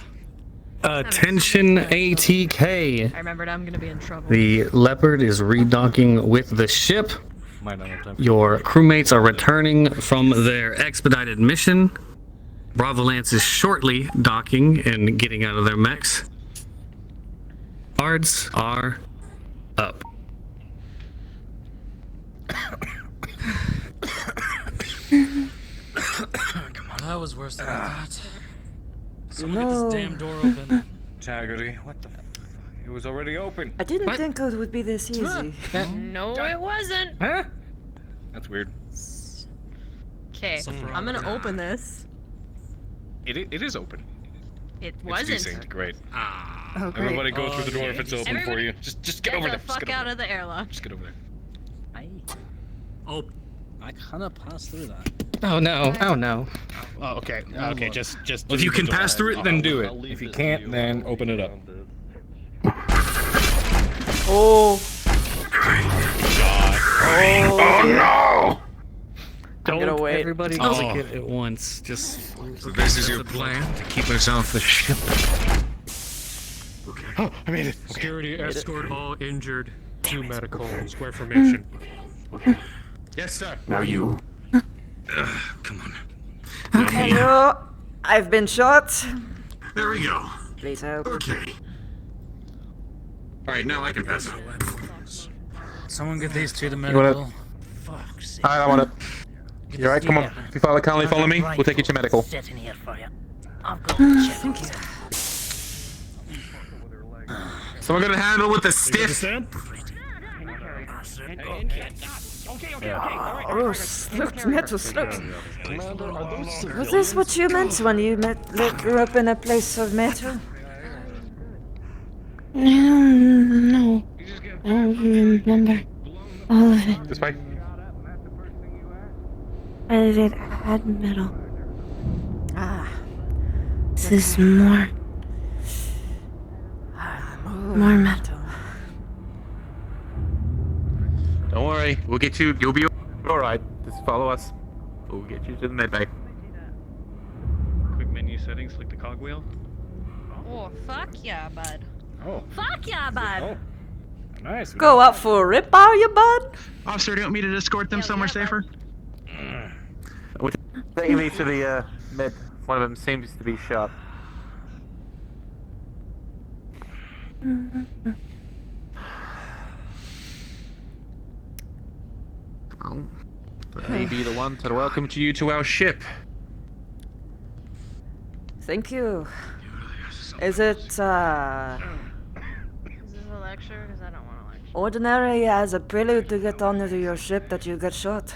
Attention ATK. I remembered I'm gonna be in trouble. The Leopard is redocking with the ship. Might not have time. Your crewmates are returning from their expedited mission. Bravo Lance is shortly docking and getting out of their mechs. Cards are up. That was worse than I thought. No. Someone get this damn door open. Taggarty, what the? It was already open. I didn't think it would be this easy. No, it wasn't. Huh? That's weird. Okay, I'm gonna open this. It is open. It It's wasn't. desync. Great. Oh, great. Everybody go through the door if it's open for you. Just get over there. Get the fuck out of the airlock. Just get over there. Oh. I kinda passed through that. Oh no. Oh no. Oh, okay. Okay, just. Well, if you can pass through it, then do it. If you can't, then open it up. Oh. Oh no! I'm gonna wait. Everybody click it at once. Just. So this is your plan to keep us off the ship? Oh, I made it. Security escort all injured to medical square formation. Yes, sir. Now you. Come on. Hello. I've been shot. There we go. Please help. Okay. Alright, now I can pass out. Someone get these two to medical. Fuck's sake. Alright, I want it. You alright? Come on. If you kindly follow me, we'll take you to medical. Sitting here for you. I'll go check. Someone gonna handle with the stiff. Oh, slopes, metal slopes. Was this what you meant when you grew up in a place of metal? No. I don't remember all of it. This way. But it had metal. Ah. This is more. More metal. Don't worry, we'll get you. You'll be all right. Just follow us. We'll get you to the med bay. Quick menu settings, click the cogwheel. Oh, fuck yeah, bud. Oh. Fuck yeah, bud. Oh. Nice. Go up for a rip, are you, bud? Officer, do you want me to escort them somewhere safer? Taking me to the med. One of them seems to be shot. Well, may be the one to welcome you to our ship. Thank you. Is it, Is this a lecture? Because I don't want a lecture. ordinary as a prelude to get onto your ship that you get shot?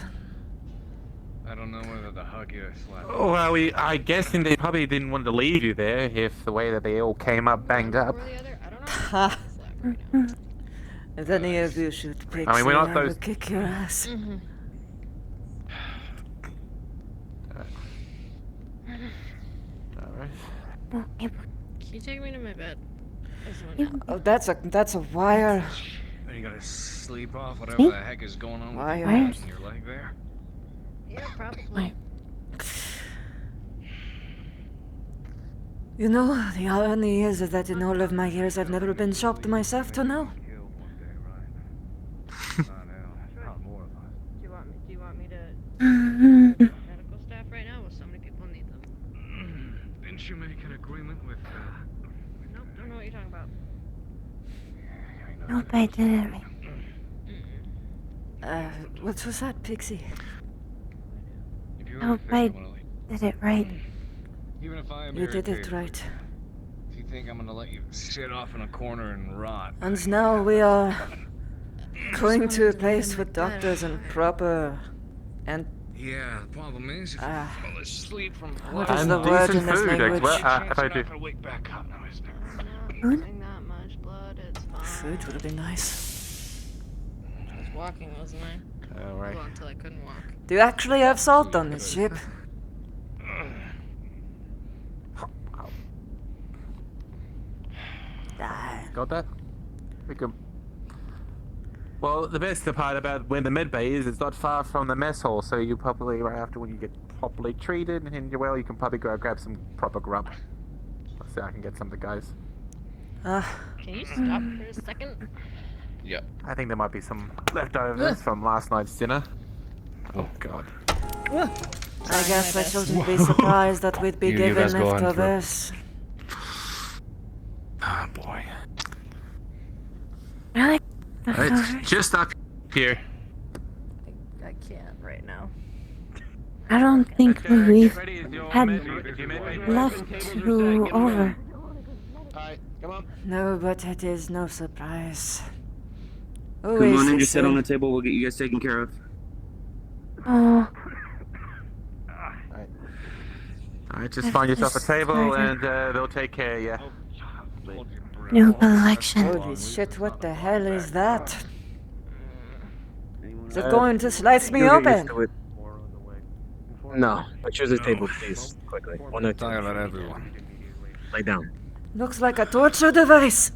I don't know whether to hug you or slap you. Oh, well, I guess they probably didn't want to leave you there if the way that they all came up banged up. Ha! If any of you shoot Pixie, I mean, we're not I those- will kick your ass. Can you take me to my bed? Oh, that's a wire. Then you gotta sleep off whatever the heck is going on with Why? your ass and your leg there. Yeah, probably. You know, the irony is that in all of my years I've never been shocked myself to know. Do you want me to medical staff right now? Well, so many people need them. Didn't you make an agreement with Nope, don't know what you're talking about. Nope, I didn't. What was that, Pixie? Nope, I did it right. Even if I am You did it irritated, right. if you think I'm gonna let you sit off in a corner and rot. And now we are going to a place with doctors and proper and Yeah, the problem is if you fall asleep from what is the word in this language? wake back up now, isn't it? Not that much blood, it's fine. Food would have been nice. I was walking, wasn't I? Alright. Well, until I couldn't walk. Do you actually have salt on this ship? Got that? We can. Well, the best part about where the med bay is, it's not far from the mess hall, so you probably, right after when you get properly treated and you're well, you can probably go grab some proper grub. So I can get some of the guys. Can you stop for a second? Yep. I think there might be some leftovers from last night's dinner. Oh god. I guess I shouldn't be surprised that we'd be You given guys go on for it. leftovers. Ah, boy. I like the Alright, floor. just up here. I can't right now. I don't think we've had left to over. Alright, come on. No, but it is no surprise. Come Always on in, the just sit on same. the table. We'll get you guys taken care of. Oh, Alright, just find yourself a table and they'll take care of you. new collection. Holy shit, what the hell is that? Is it going to slice me You'll get open? used to it. No, but choose a table, please, quickly. One at a time. About everyone. Lay down. Looks like a torture device.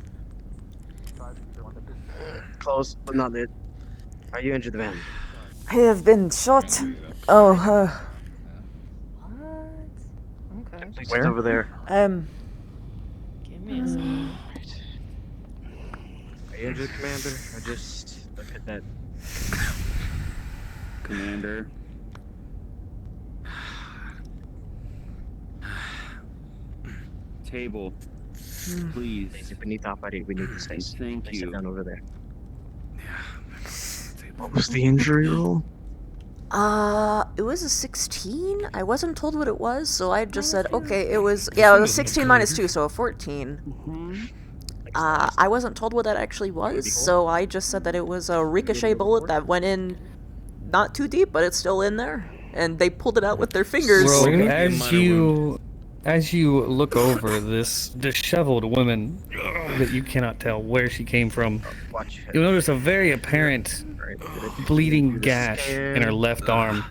Close, but not lit. Are you injured, man? I have been shot. Oh, Okay. Please over there. Give me a second. Are you injured, Commander? Or just look at that. Commander. Table. Please. Beneath operating, we need to stay. Thank Sit you. down over there. What was the injury roll? it was a 16. I wasn't told what it was, so I just said, okay, it was, yeah, it was 16 minus 2, so a 14. I wasn't told what that actually was, so I just said that it was a ricochet bullet that went in not too deep, but it's still in there. And they pulled it out with their fingers. Rogue, as you look over this disheveled woman that you cannot tell where she came from, you'll notice a very apparent bleeding gash in her left arm.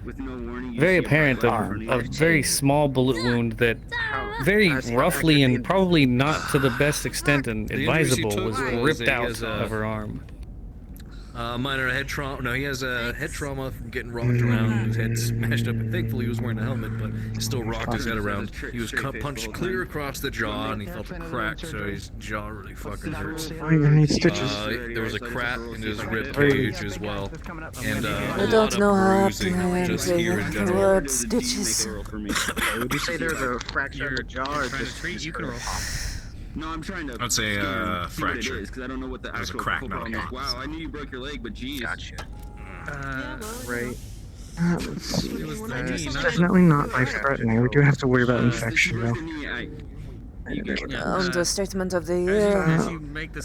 Very apparent of a very small bullet wound that very roughly and probably not to the best extent and advisable was ripped out of her arm. Minor head trauma. No, he has a head trauma from getting rocked around. His head smashed up, and thankfully he was wearing a helmet, but he still rocked his head around. He was punched clear across the jaw, and he felt a crack, so his jaw really fucking hurts. You're gonna need stitches. There was a crack in his rib cage as well, and I don't know how happy I am just here in to the general. word stitches. Would you say there's a fracture in the jaw or just You can roll. No, I'm trying to. I'd say see what it fracture. is, 'cause I don't know what the There's a actual crack, full not a problem is. pop. Wow, I knew you broke your leg, but geez. Gotcha. Right. Let's see. Definitely not life-threatening. We do have to worry about infection, though. On the statement of the year,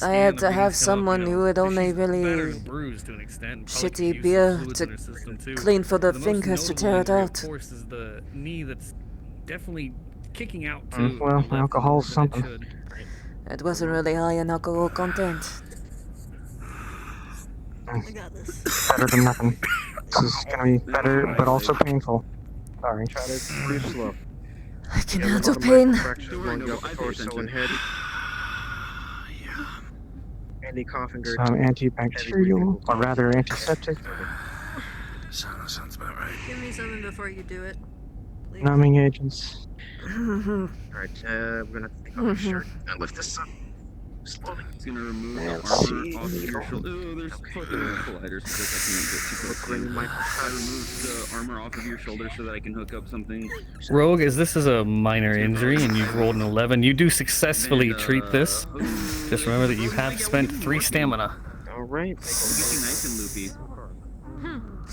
I had to have someone who had only really shitty beer to clean for the fingers to tear it out. Force is the knee that's definitely kicking out Well, alcohol's something. It wasn't really high in alcohol content. Better than nothing. This is gonna be better, but also painful. Sorry. Try to breathe slow. I can handle pain. Torso and head. Any coughing or Some antibacterial, or rather antiseptic, Sounds about right. Give me something before you do it. Please. numbing agents. Alright, we're gonna take off your shirt and lift this up. Slowly. It's gonna remove the armor off of your shoulder. Oh, there's fucking colliders because I can't get too close. I removed the armor off of your shoulder so that I can hook up something. Rogue, as this is a minor injury and you've rolled an 11, you do successfully treat this. Just remember that you have spent 3 stamina. Alright, nice and loopy.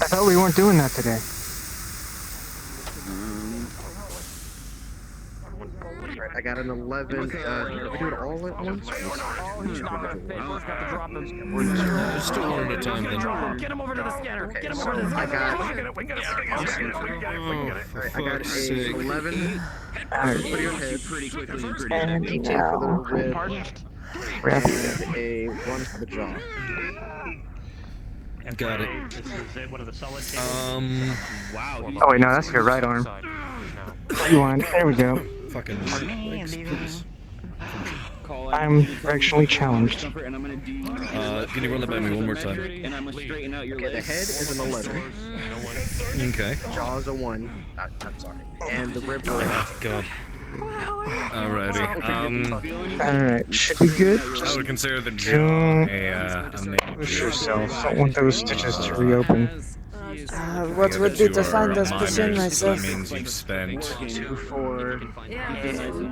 I thought we weren't doing that today. I got an 11. We do it all at once? Just do one at a time then. Get him over to the scanner. Get him over to the I scanner. got a 11. Put your head pretty quickly and pretty And 18 now, for the rib. rest. And a 1 for the jaw. Got it. One of the solid Wow. Oh wait, no, that's your right arm. Rewind. There we go. Fucking. I'm actually challenged. Can you run that by me one more time? And I'm gonna straighten out your leg. The head is an 11. Okay. Jaw is a 1. I'm sorry. And the rib. God. Alrighty. Alright, should be good. I would consider the jaw a Push yourself. I want those stitches to reopen. What would be defined as pushing myself? That means you've spent 2 for.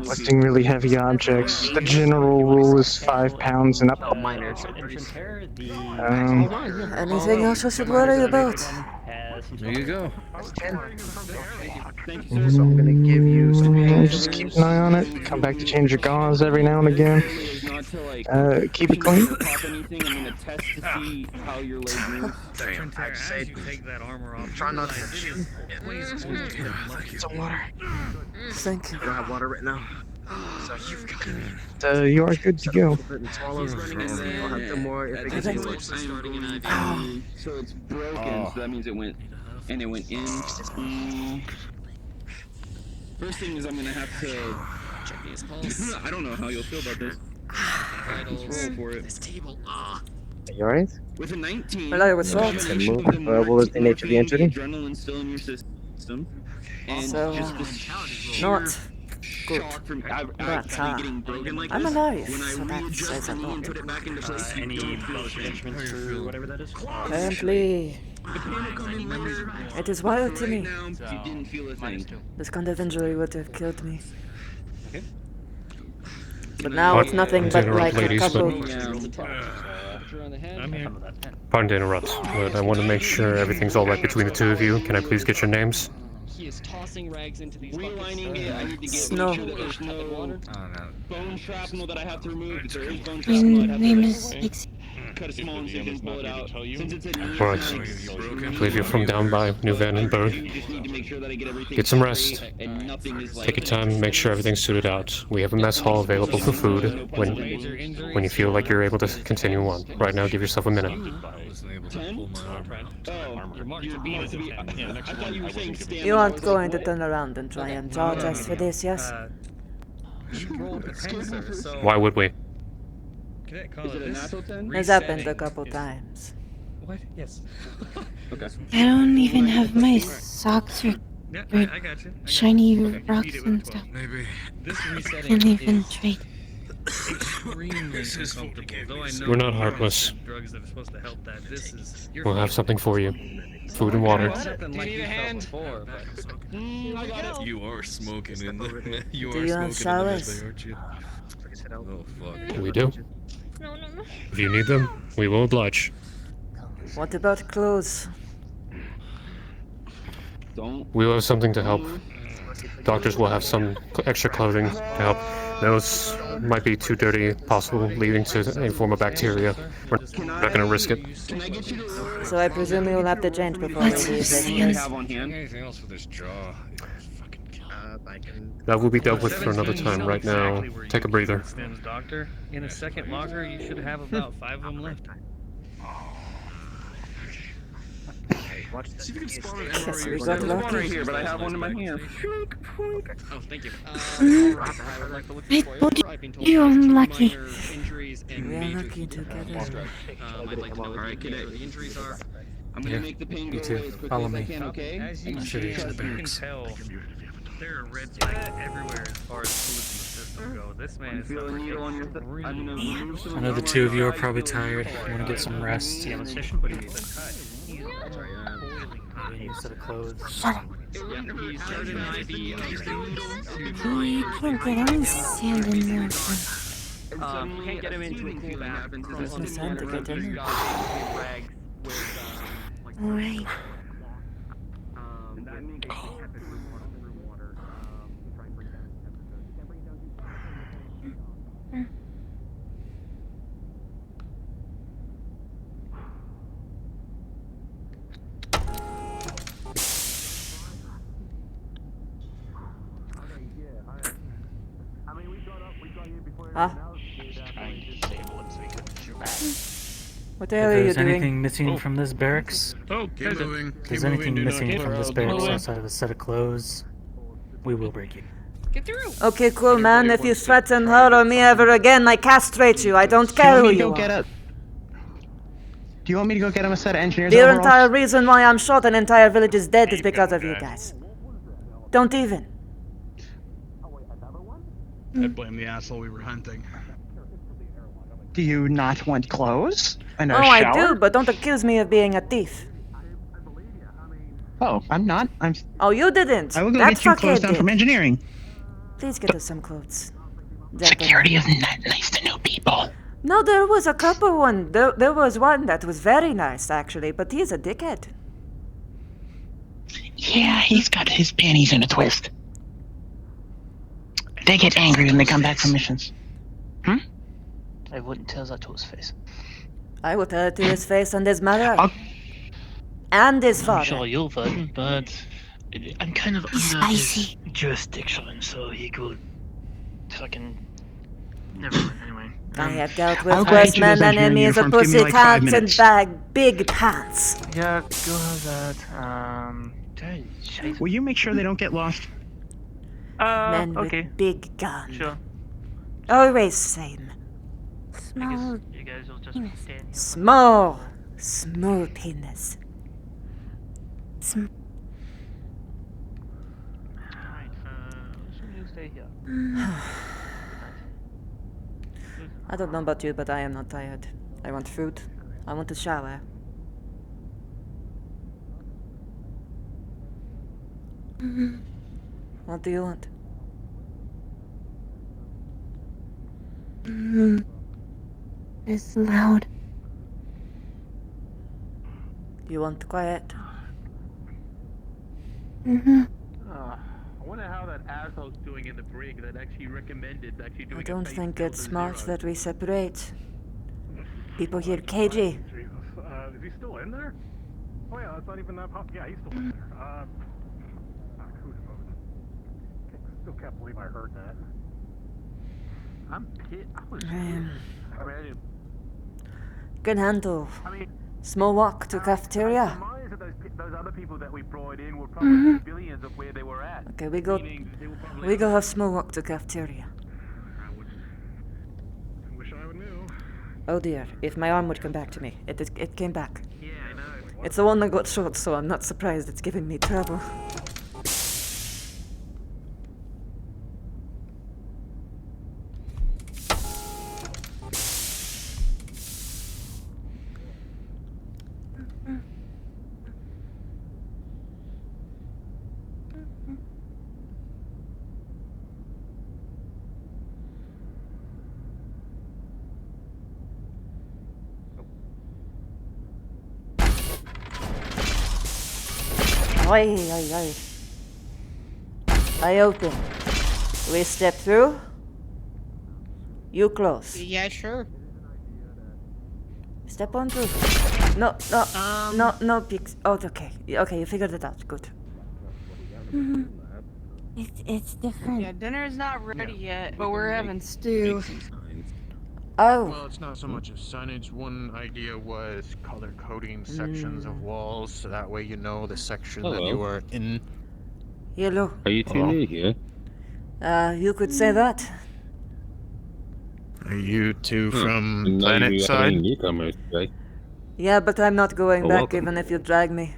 Lifting really heavy objects. The general rule is 5 pounds and up. Minors. Anything else I should worry about? There you go. Thank you, sir. So I'm gonna give you some Just keep an eye on it. Come back to change your gauze every now and again. Keep it clean. I'd say try not to chew. Some water. Thank you. I don't have water right now. So you've got it. You are good to go. I'll have some more if it gets worse. So it's broken, so that means it went in. First thing is I'm gonna have to check his pulse. I don't know how you'll feel about this. Let's roll for it. This table. You alright? With a 19. Hello, what's up? What was the nature of the injury? Adrenaline still in your system. And So, just this not good. shock from But, getting broken like I'm this. alive, When I so that readjust says a the knee lot. and put it back into place, Any delicate instruments or whatever that is? Apparently, it is wild to me. now, you didn't feel a thing. This kind of injury would have killed me. But now it's nothing but like a couple. Pardon to interrupt, but I want to make sure everything's all right between the two of you. Can I please get your names? He is tossing rags into these Realigning it, I need to get Snow. make sure that there's no bone shrapnel that I have to remove. If there is bone My shrapnel, I'd have name to is Ixie. cut a small incision, pull it out. Since it's a knee, Alright. I believe you're from down by New Vandenberg. you just need to make sure that I get everything Get some rest. and nothing is like Take your time, make sure everything's suited out. We have a mess hall available for food when you feel like you're able to continue on. Right now, give yourself a minute. 10? Oh, you're being to be. I thought you were saying stand. You aren't going to turn around and try and charge us for this, yes? Why would we? Is it a natural 10? It's happened a couple times. What? Yes. Okay. I don't even have my socks or, Yeah, or I got you. shiny rocks and stuff. Maybe. This resetting Can't even is trade. extremely uncomfortable. Though I know We're not you're heartless. on drugs that are supposed to help that. This is. We'll have something for you. Food and water. Do you need a hand? I got it. You are smoking in the. You Do are you have smoking in the showers? mess, aren't you? Oh fuck. We do. If you need them, we will oblige. What about clothes? We will have something to help. Doctors will have some extra clothing to help. Those might be too dirty, possible, leading to a form of bacteria. We're not going to risk it. So I presume we will have to change before we leave this place. Anything else for this jaw? That will be dealt with for another time. Right now, take a breather. Doctor, in a second locker, you should have about 5 of them left. See if you can spawn an Yes, we MRE. got There's lucky. one right here, but I have one in my hand. Oh, thank you. I told you I'm lucky. Injuries and We are major lucky together. I'd like to know what the injuries are. I'm gonna make the pain go you too. away as quickly Follow as I me. can, okay? As you I'll show you see, to the you can barracks. tell there are red flags everywhere as far as fluids in the system go. This man is Feel a needle on your I'm gonna remove some I know the two of you are probably tired. Want to get some rest. Yeah, but he's been cut. Maybe a set of clothes. Shut up. Yeah, he started an IV You can't get any sand in there. you can't get him into a cool bath. There's no sand to get in there. Alright. Huh? What the hell are If you there's doing? anything missing from this barracks, Keep moving. if there's anything missing from this barracks outside of a set of clothes, we will break it. Get through. Okay, cool, man. If you threaten her or me ever again, I castrate you. I don't care who you are. Do you want me to go get him a set of engineers? The overalls? entire reason why I'm shot an entire village is dead is because of you guys. Don't even. I blame the asshole we were hunting. Do you not want clothes? And a Oh, shower? I do, but don't accuse me of being a thief. Oh, I'm not. I'm. Oh, you didn't. I will go That get you clothes fuckhead down from did. engineering. Please get us some clothes. Security isn't that nice to new people. No, there was a couple one. There was one that was very nice, actually, but he's a dickhead. Yeah, he's got his panties in a twist. They get angry when they come back from missions. I wouldn't tell that to his face. I will tell it to his face and his mother. And his father. I'm sure you would, but I'm kind of under his jurisdiction, so he could fucking. Never mind, anyway. I have dealt I'll with go worse get you those men than engineering enemies of uniforms. Give me pussy like 5 cats and minutes. big pants. Yeah, go have that. Will you make sure they don't get lost? Men okay. with big guns. Sure. Always same. Small You guys will just stand here. Small penis. Alright, you stay here. I don't know about you, but I am not tired. I want food. I want to shower. What do you want? It's loud. You want quiet? Mm-hmm. I wonder how that asshole's doing in the brig that actually recommended actually doing I don't a face think build it's to smart zero. that we separate. People here cagey. Is he still in there? Oh yeah, that's not even that pop. Yeah, he's still in there. Who knows? Still can't believe I heard that. I'm pissed. I was Um, Good handle. Small walk to cafeteria. those other people that we brought in were probably civilians of where they were at. Okay, we go have small walk to cafeteria. I wish I would knew. Oh dear, if my arm would come back to me. It came back. Yeah, It's the one that got shot, so I'm not surprised it's giving me trouble. Oi, oi, oi. I open. We step through. You close. Yeah, sure. Step on through. No, no, Pix. Oh, okay. Okay, you figured it out. Good. It's different. Yeah, dinner's not ready yet, but we're having stew. Oh. Well, it's not so much of signage. One idea was color coding sections of walls, so that way you know the section that you are in. Hello. Are you two new here? You could say that. Are you two from No, planet you are side? newcomers, right? Yeah, but I'm not going back welcome. even if you drag me.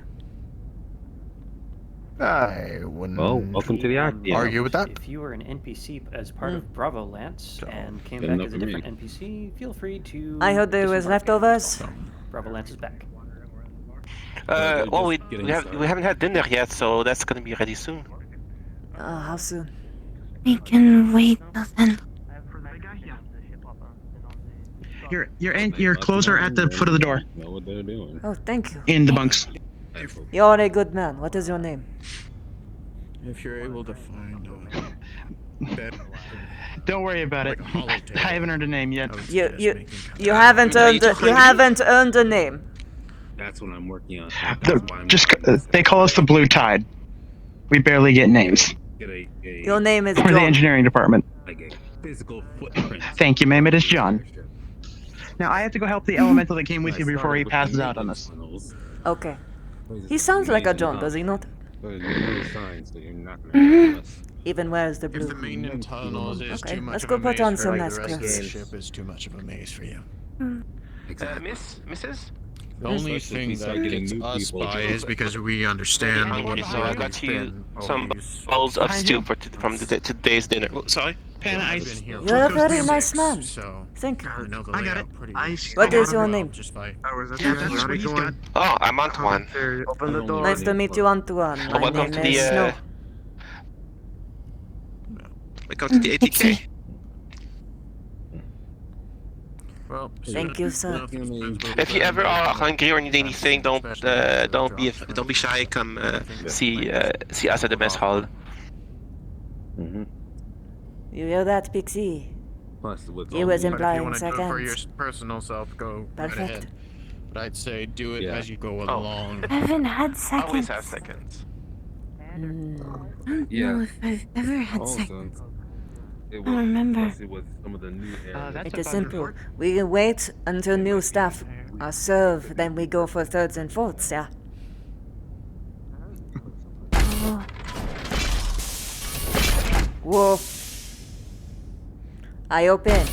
I wouldn't welcome to the RP. argue with that. If you were an NPC as part of Bravo Lance and came Good back enough as a for me. different NPC, feel free to. I heard there was disembark. leftovers. Bravo Lance is back. Well, we haven't had dinner yet, so that's gonna be ready soon. How soon? We can wait till then. Your clothes are at the foot of the door. Know what they're doing. Oh, thank you. In the bunks. You're a good man. What is your name? If you're able to find Don't worry about it. I haven't earned a name yet. You haven't earned a name. That's what I'm working on. They call us the Blue Tide. We barely get names. Your name is We're the John. engineering department. Like a physical footprint. Thank you, ma'am. It is John. Now I have to go help the elemental that came with you before he passes out on us. Okay. He sounds like a John, does he not? Even wears the blue. If the main tunnels is Okay, too much let's of go a put maze on for some the nice rest of the clothes. ship is too much of a maze for you. Mrs. The only thing that gets us by is because we understand the Okay, so I got you some bowls of stew from today's dinner. Oh, sorry? You're a very nice man. Thank you. I got it. What is your name? Oh, I'm Antoine. Nice to meet you, Antoine. My Welcome name to is Snow. Welcome to the ATK. Well, thank you, sir. If you ever are hungry or need anything, don't be shy. Come see us at the mess hall. You hear that, Pixie? He was if you implying want to do it for your seconds. personal self, go right Perfect. ahead. But I'd say do it as you go along. I haven't had Always seconds. have seconds. I don't know if I've ever had seconds. I don't remember. It is simple. We wait until new staff are served, then we go for thirds and fourths, yeah? Oh. Whoa. I open.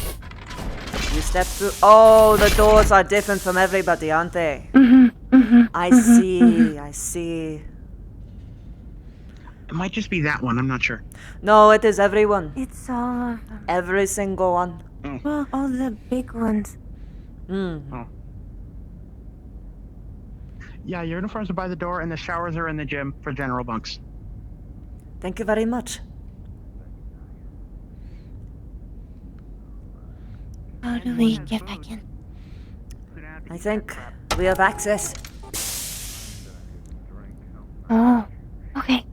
You step through. Oh, the doors are different from everybody, aren't they? I see. It might just be that one. I'm not sure. No, it is everyone. It's all of them. Every single one. Well, all the big ones. Yeah, your uniforms are by the door, and the showers are in the gym for general bunks. Thank you very much. How do we get back in? I think we have access. Oh, okay.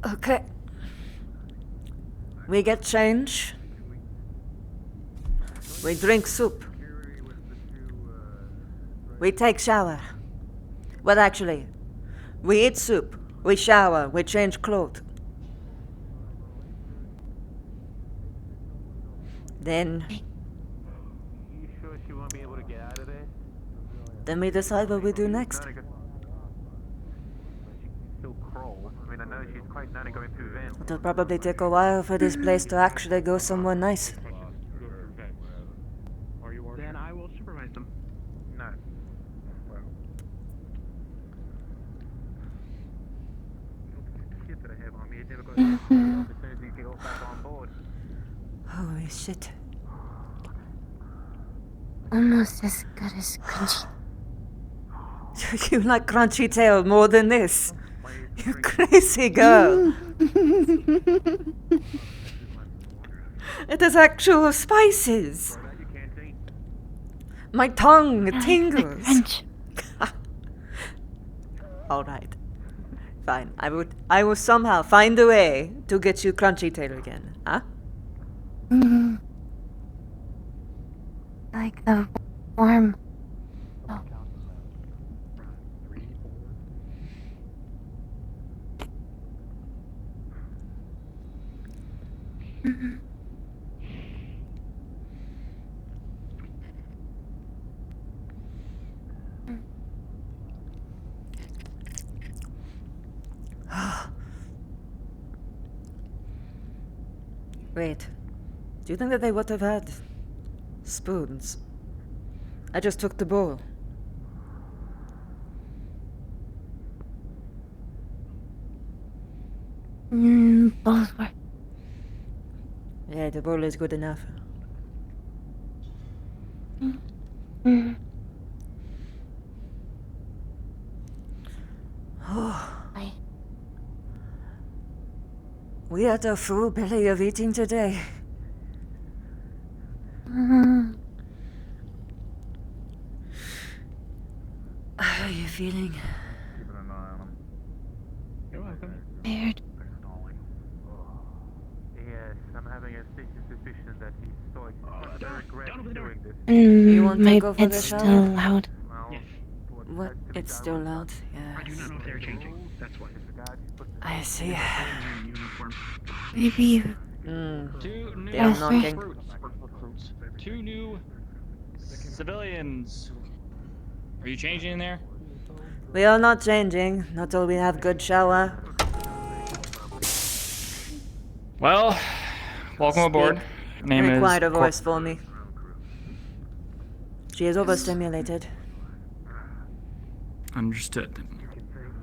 Okay. We get change. We drink soup. We take shower. Well, actually, we eat soup. We shower. We change clothes. Then we decide what we do next. It'll probably take a while for this place to actually go somewhere nice. Holy shit. Almost as good as crunchy. You like crunchy tail more than this? You crazy girl. It has actual spices. My tongue tingles. All right. Fine. I will somehow find a way to get you crunchy tail again. Huh? Like the warm. Oh. Wait. Do you think that they would have had spoons? I just took the bowl. Both were. Yeah, the bowl is good enough. Oh. We had a full belly of eating today. How are you feeling? You're welcome. Tired. Yes, I'm having a sneaky suspicion that he's so regret doing this. You want to My go for the bed's shower? still loud. What? It's still loud? Yeah. I do not know if they're changing. That's why. I see. Maybe you. Two new They are knocking. recruits. Two new civilians. Are you changing in there? We are not changing, not till we have good shower. Well, welcome aboard. Name is Required a voice for me. She is overstimulated. Understood.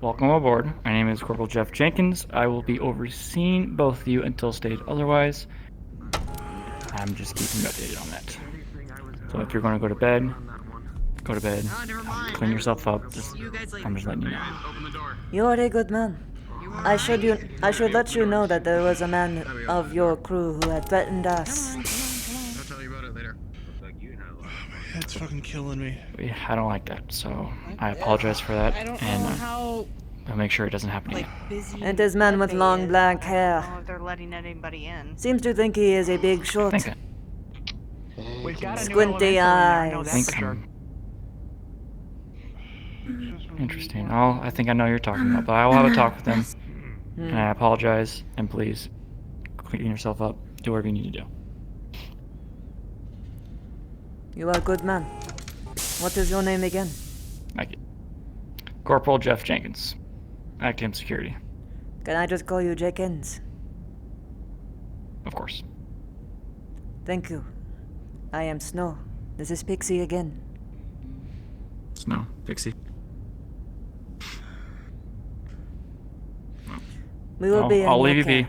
Welcome aboard. My name is Corporal Jeff Jenkins. I will be overseeing both of you until stated otherwise. I'm just keeping you updated on that. So if you're going to go to bed, go to bed. Clean yourself up. I'm just letting you know. You are a good man. I should let you know that there was a man of your crew who had threatened us. I'll tell you about it later. That's fucking killing me. I don't like that, so I apologize for that. I don't And know how I'll make sure it doesn't happen again. busy. And this man with long black I don't know hair if they're letting anybody in. seems to think he is a big shot. We've got a new Squinty elemental in there, I know eyes. that's for sure. Interesting. I think I know who you're talking about, but I will have a talk with them. And I apologize, and please clean yourself up. Do whatever you need to do. You are a good man. What is your name again? Thank you. Corporal Jeff Jenkins, Active Security. Can I just call you Jenkins? Of course. Thank you. I am Snow. This is Pixie again. Snow, Pixie. We will be in I'll your leave you care. be.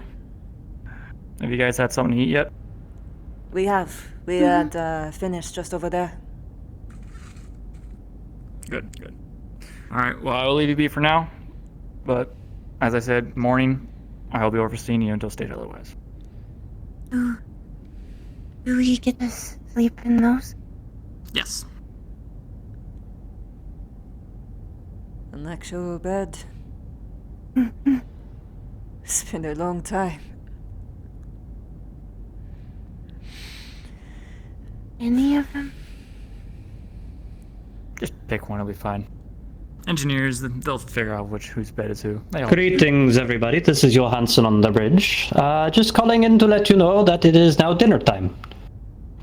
Have you guys had something to eat yet? We have. We had finished just over there. Good, good. Alright, well, I will leave you be for now. But, as I said, morning, I will be overseeing you until stated otherwise. Do we get to sleep in those? Yes. An actual bed. It's been a long time. Any of them? Just pick one, it'll be fine. Engineers, they'll figure out whose bed is who. Greetings, everybody. This is Johansson on the bridge. Just calling in to let you know that it is now dinner time.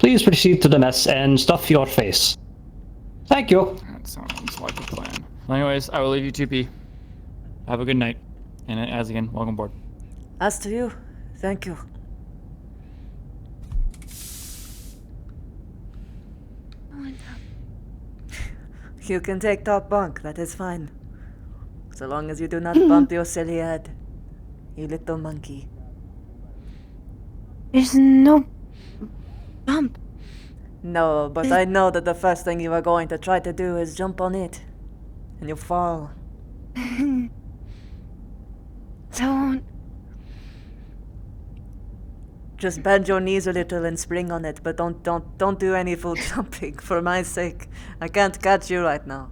Please proceed to the mess and stuff your face. Thank you. That sounds like a plan. Anyways, I will leave you 2P. Have a good night. And as again, welcome aboard. As to you, thank you. You can take top bunk, that is fine. So long as you do not bump your silly head, you little monkey. There's no jump. No, but I know that the first thing you are going to try to do is jump on it. And you'll fall. Don't. Just bend your knees a little and spring on it, but don't do any full jumping for my sake. I can't catch you right now.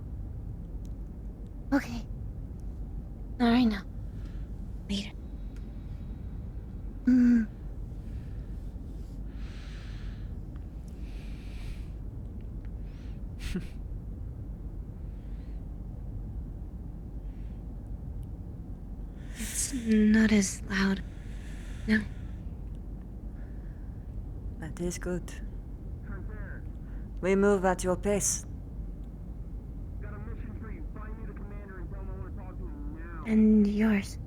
Okay. Not right now. Later. It's not as loud. No. That is good. We move at your pace. And yours.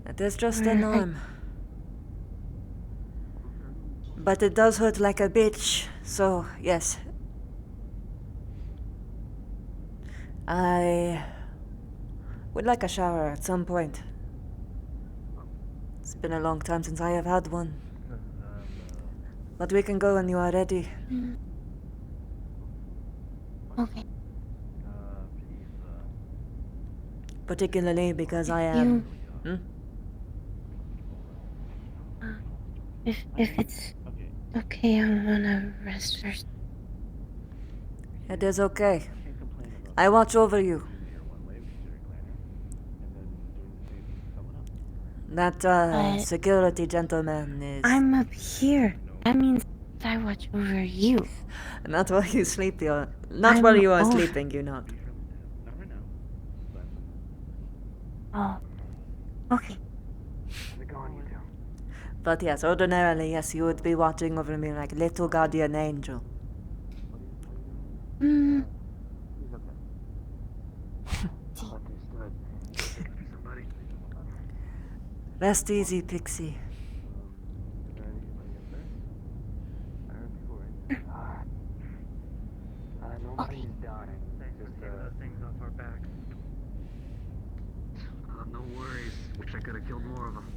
It is just an arm. But it does hurt like a bitch, so yes. I would like a shower at some point. It's been a long time since I have had one. But we can go when you are ready. Okay. Particularly because I am... If it's okay, I wanna rest first. It is okay. I watch over you. That security gentleman is... I'm up here. That means I watch over you. Not while you sleep, not while you are sleeping, you not. Oh. Okay. But yes, ordinarily, yes, you would be watching over me like little guardian angel. Rest easy, Pixie. Nobody's dying. Just things off our back. No worries. Wish I could have killed more of them.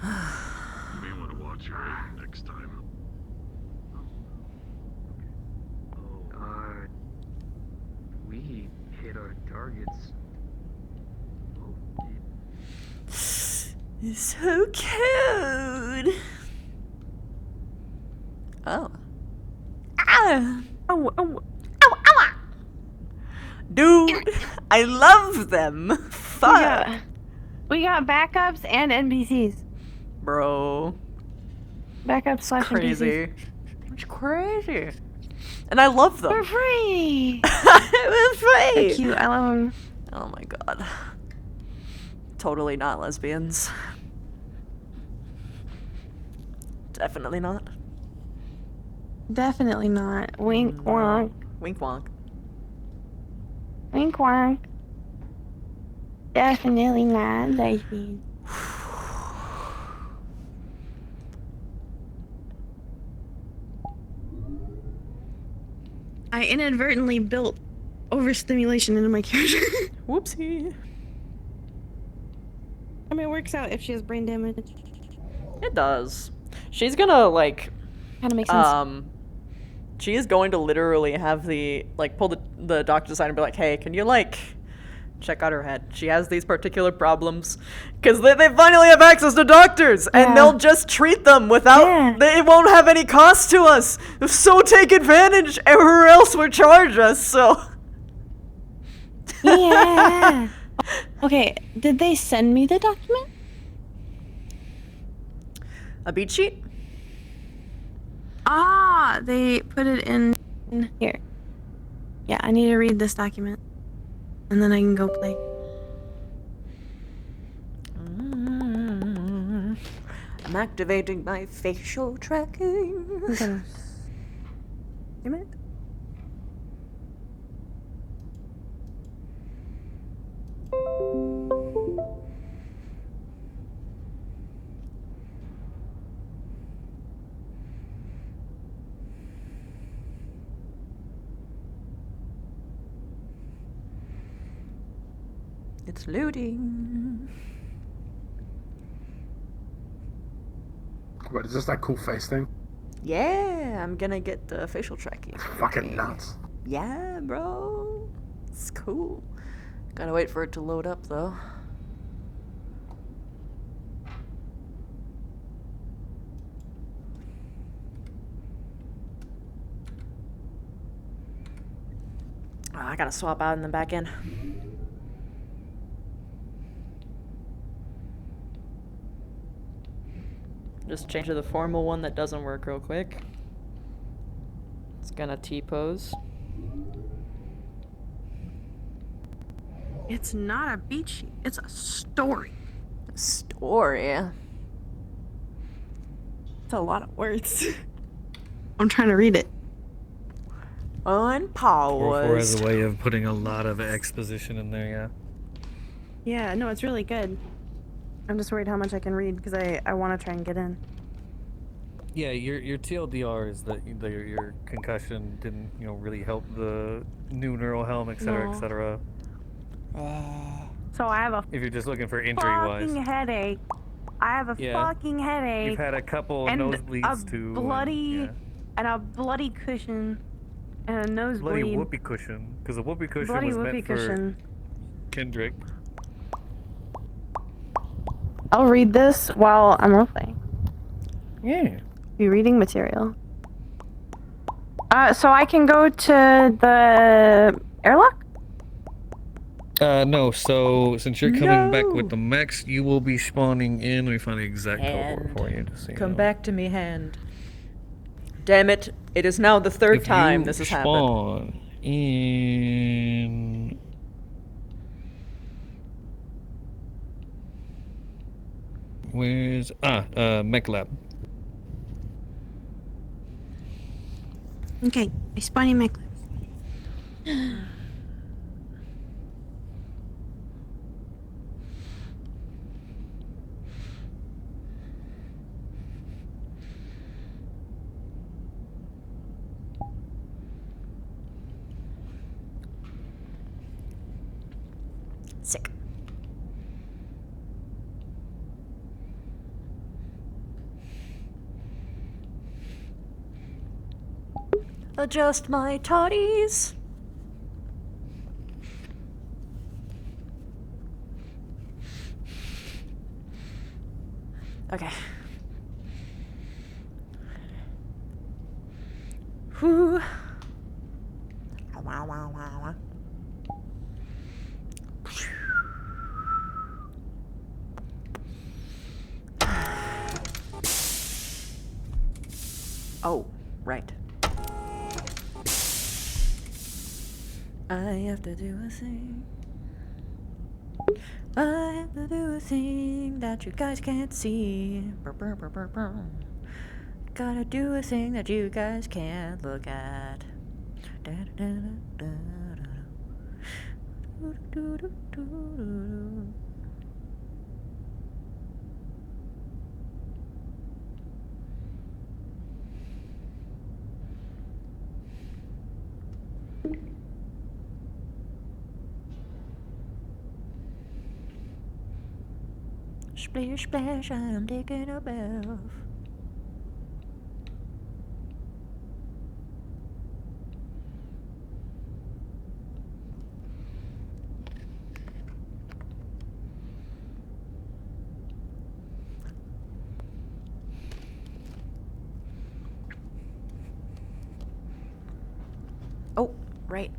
You may want to watch your head next time. We hit our targets. So cute. Oh. Ah. Oh, oh. Dude, I love them. Fuck. We got backups and NPCs. Bro. Backups slash crazy. NPCs. It's crazy. And I love them. They're free. They're free. They're cute. I love them. Oh my god. Totally not lesbians. Definitely not. Definitely not. Wink wonk. Wink wonk. Wink wonk. Definitely not lesbian. I inadvertently built overstimulation into my character. Whoopsie. I mean, it works out if she has brain damage. It does. She's gonna, like... Kinda makes sense. She is going to literally have the, like, pull the doctor aside and be like, hey, can you, like, check out her head? She has these particular problems. Because they finally have access to doctors, and they'll just treat them without... It won't have any cost to us. So take advantage, or else we'll charge us, so... Yeah. Okay, did they send me the document? A beat sheet? Ah, they put it in here. Yeah, I need to read this document. And then I can go play. I'm activating my facial tracking. Damn it. It's loading. What is this, that cool face thing? Yeah, I'm gonna get the facial tracking. Fucking nuts. Yeah, bro. It's cool. Gotta wait for it to load up, though. Oh, I gotta swap out in the back end. Just change to the formal one that doesn't work real quick. It's gonna T-pose. It's not a beat sheet. It's a story. A story? It's a lot of words. I'm trying to read it. Unpaused. 4 has a way of putting a lot of exposition in there, yeah. Yeah, no, it's really good. I'm just worried how much I can read because I want to try and get in. Yeah, your TLDR is that your concussion didn't, really help the new neural helm, etc., No. etc. So I have a If you're just looking for injury-wise. fucking headache. I have a Yeah. fucking headache. You've had a couple and nosebleeds a too. bloody and a bloody cushion and a nosebleed. Bloody whoopee cushion, because the whoopee cushion Bloody was whoopee meant for cushion. Kendrick. I'll read this while I'm roleplaying. Yeah. Be reading material. So I can go to the airlock? No, so since you're coming back with the mechs, you will be spawning in. Let me find the exact cohort for you to see. Come back to me, hand. Damn it. It is now the third time this has happened. Spawn in. Where's mech lab? Okay, I spawn in mech lab. Sick. Adjust my toddies. Okay. Whew. Wow, wow, wow, wow. Oh, right. I have to do a thing. I have to do a thing that you guys can't see. Brr, brr, brr, brr, brr. Gotta do a thing that you guys can't look at. Da, da, da, da, da, da. Do, do, do, do, do. Splish, splash, I'm taking a bath. Oh, right.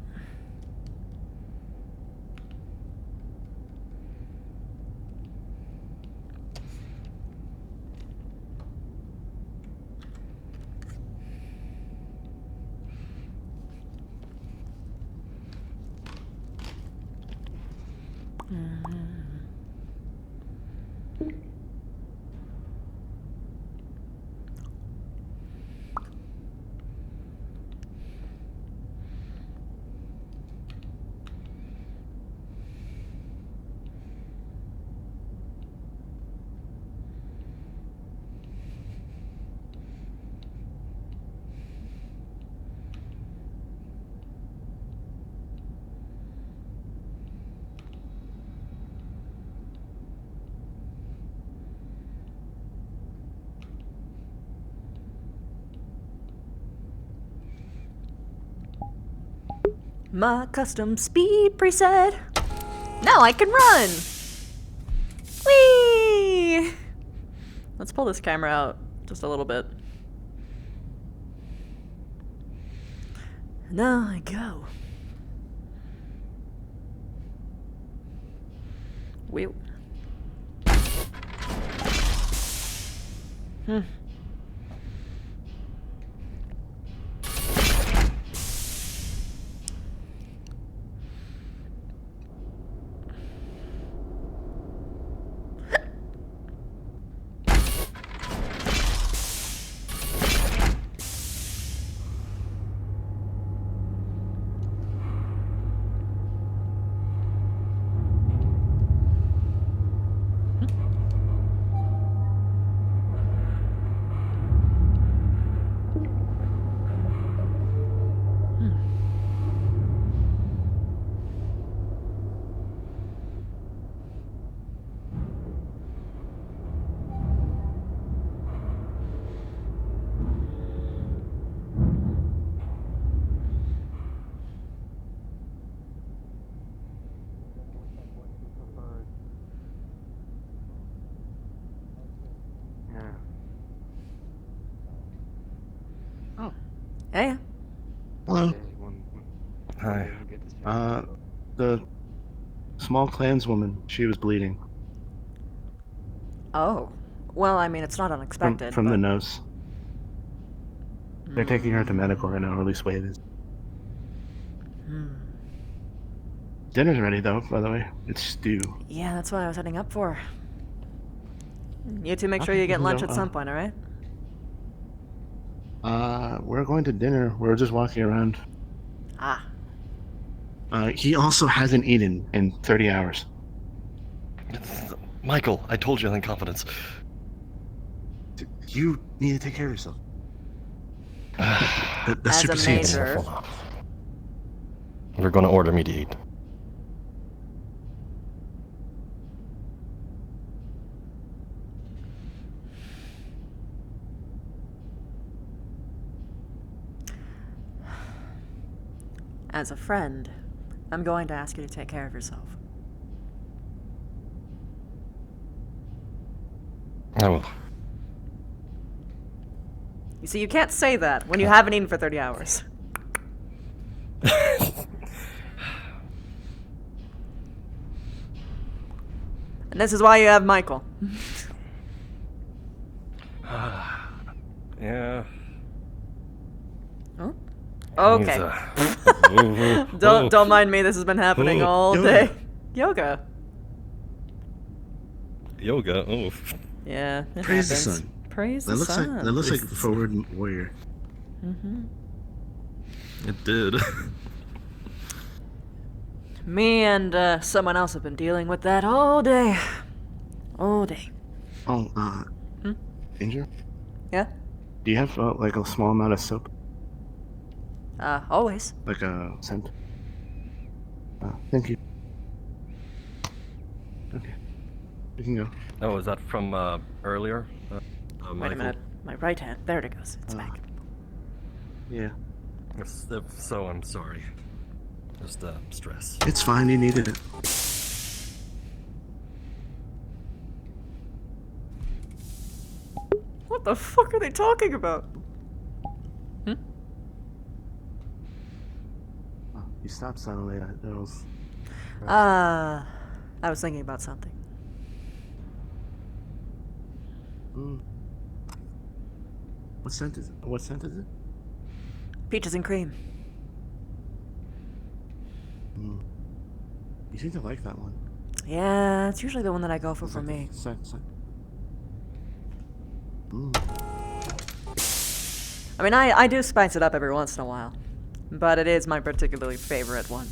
My custom speed preset. Now I can run! Whee! Let's pull this camera out just a little bit. Now I go. Wheel. Hey. Hello. Hi. The small clanswoman, she was bleeding. Oh. Well, I mean, it's not unexpected. From but... the nose. They're taking her to medical right now, or at least Wade is. Dinner's ready, though, by the way. It's stew. Yeah, that's what I was heading up for. You two make sure Okay, you get we can lunch go, at some point, alright? We're going to dinner. We're just walking around. Ah. He also hasn't eaten in 30 hours. Michael, I told you in confidence. You need to take care of yourself. The As a supersedes. major. You're going to order me to eat. As a friend, I'm going to ask you to take care of yourself. I will. You see, you can't say that when you haven't eaten for 30 hours. And this is why you have Michael. Yeah. Oh? Okay. Don't mind me, this has been happening all day. Yoga. Yoga, oh. Yeah, it Praise the happens. sun. Praise the sun. That looks like a forward warrior. It did. Me and someone else have been dealing with that all day. All day. Oh, Indra? Yeah? Do you have, like, a small amount of soap? Always. Like a scent? Thank you. Okay. We can go. Oh, is that from earlier? Wait a minute. My right hand. There it goes. It's back. Yeah. If so, I'm sorry. Just stress. It's fine, you needed it. What the fuck are they talking about? Oh, you stopped suddenly. That was... I was thinking about something. What scent is it? What scent is it? Peaches and cream. You seem to like that one. Yeah, it's usually the one that I go for me. I mean, I do spice it up every once in a while. But it is my particularly favorite one.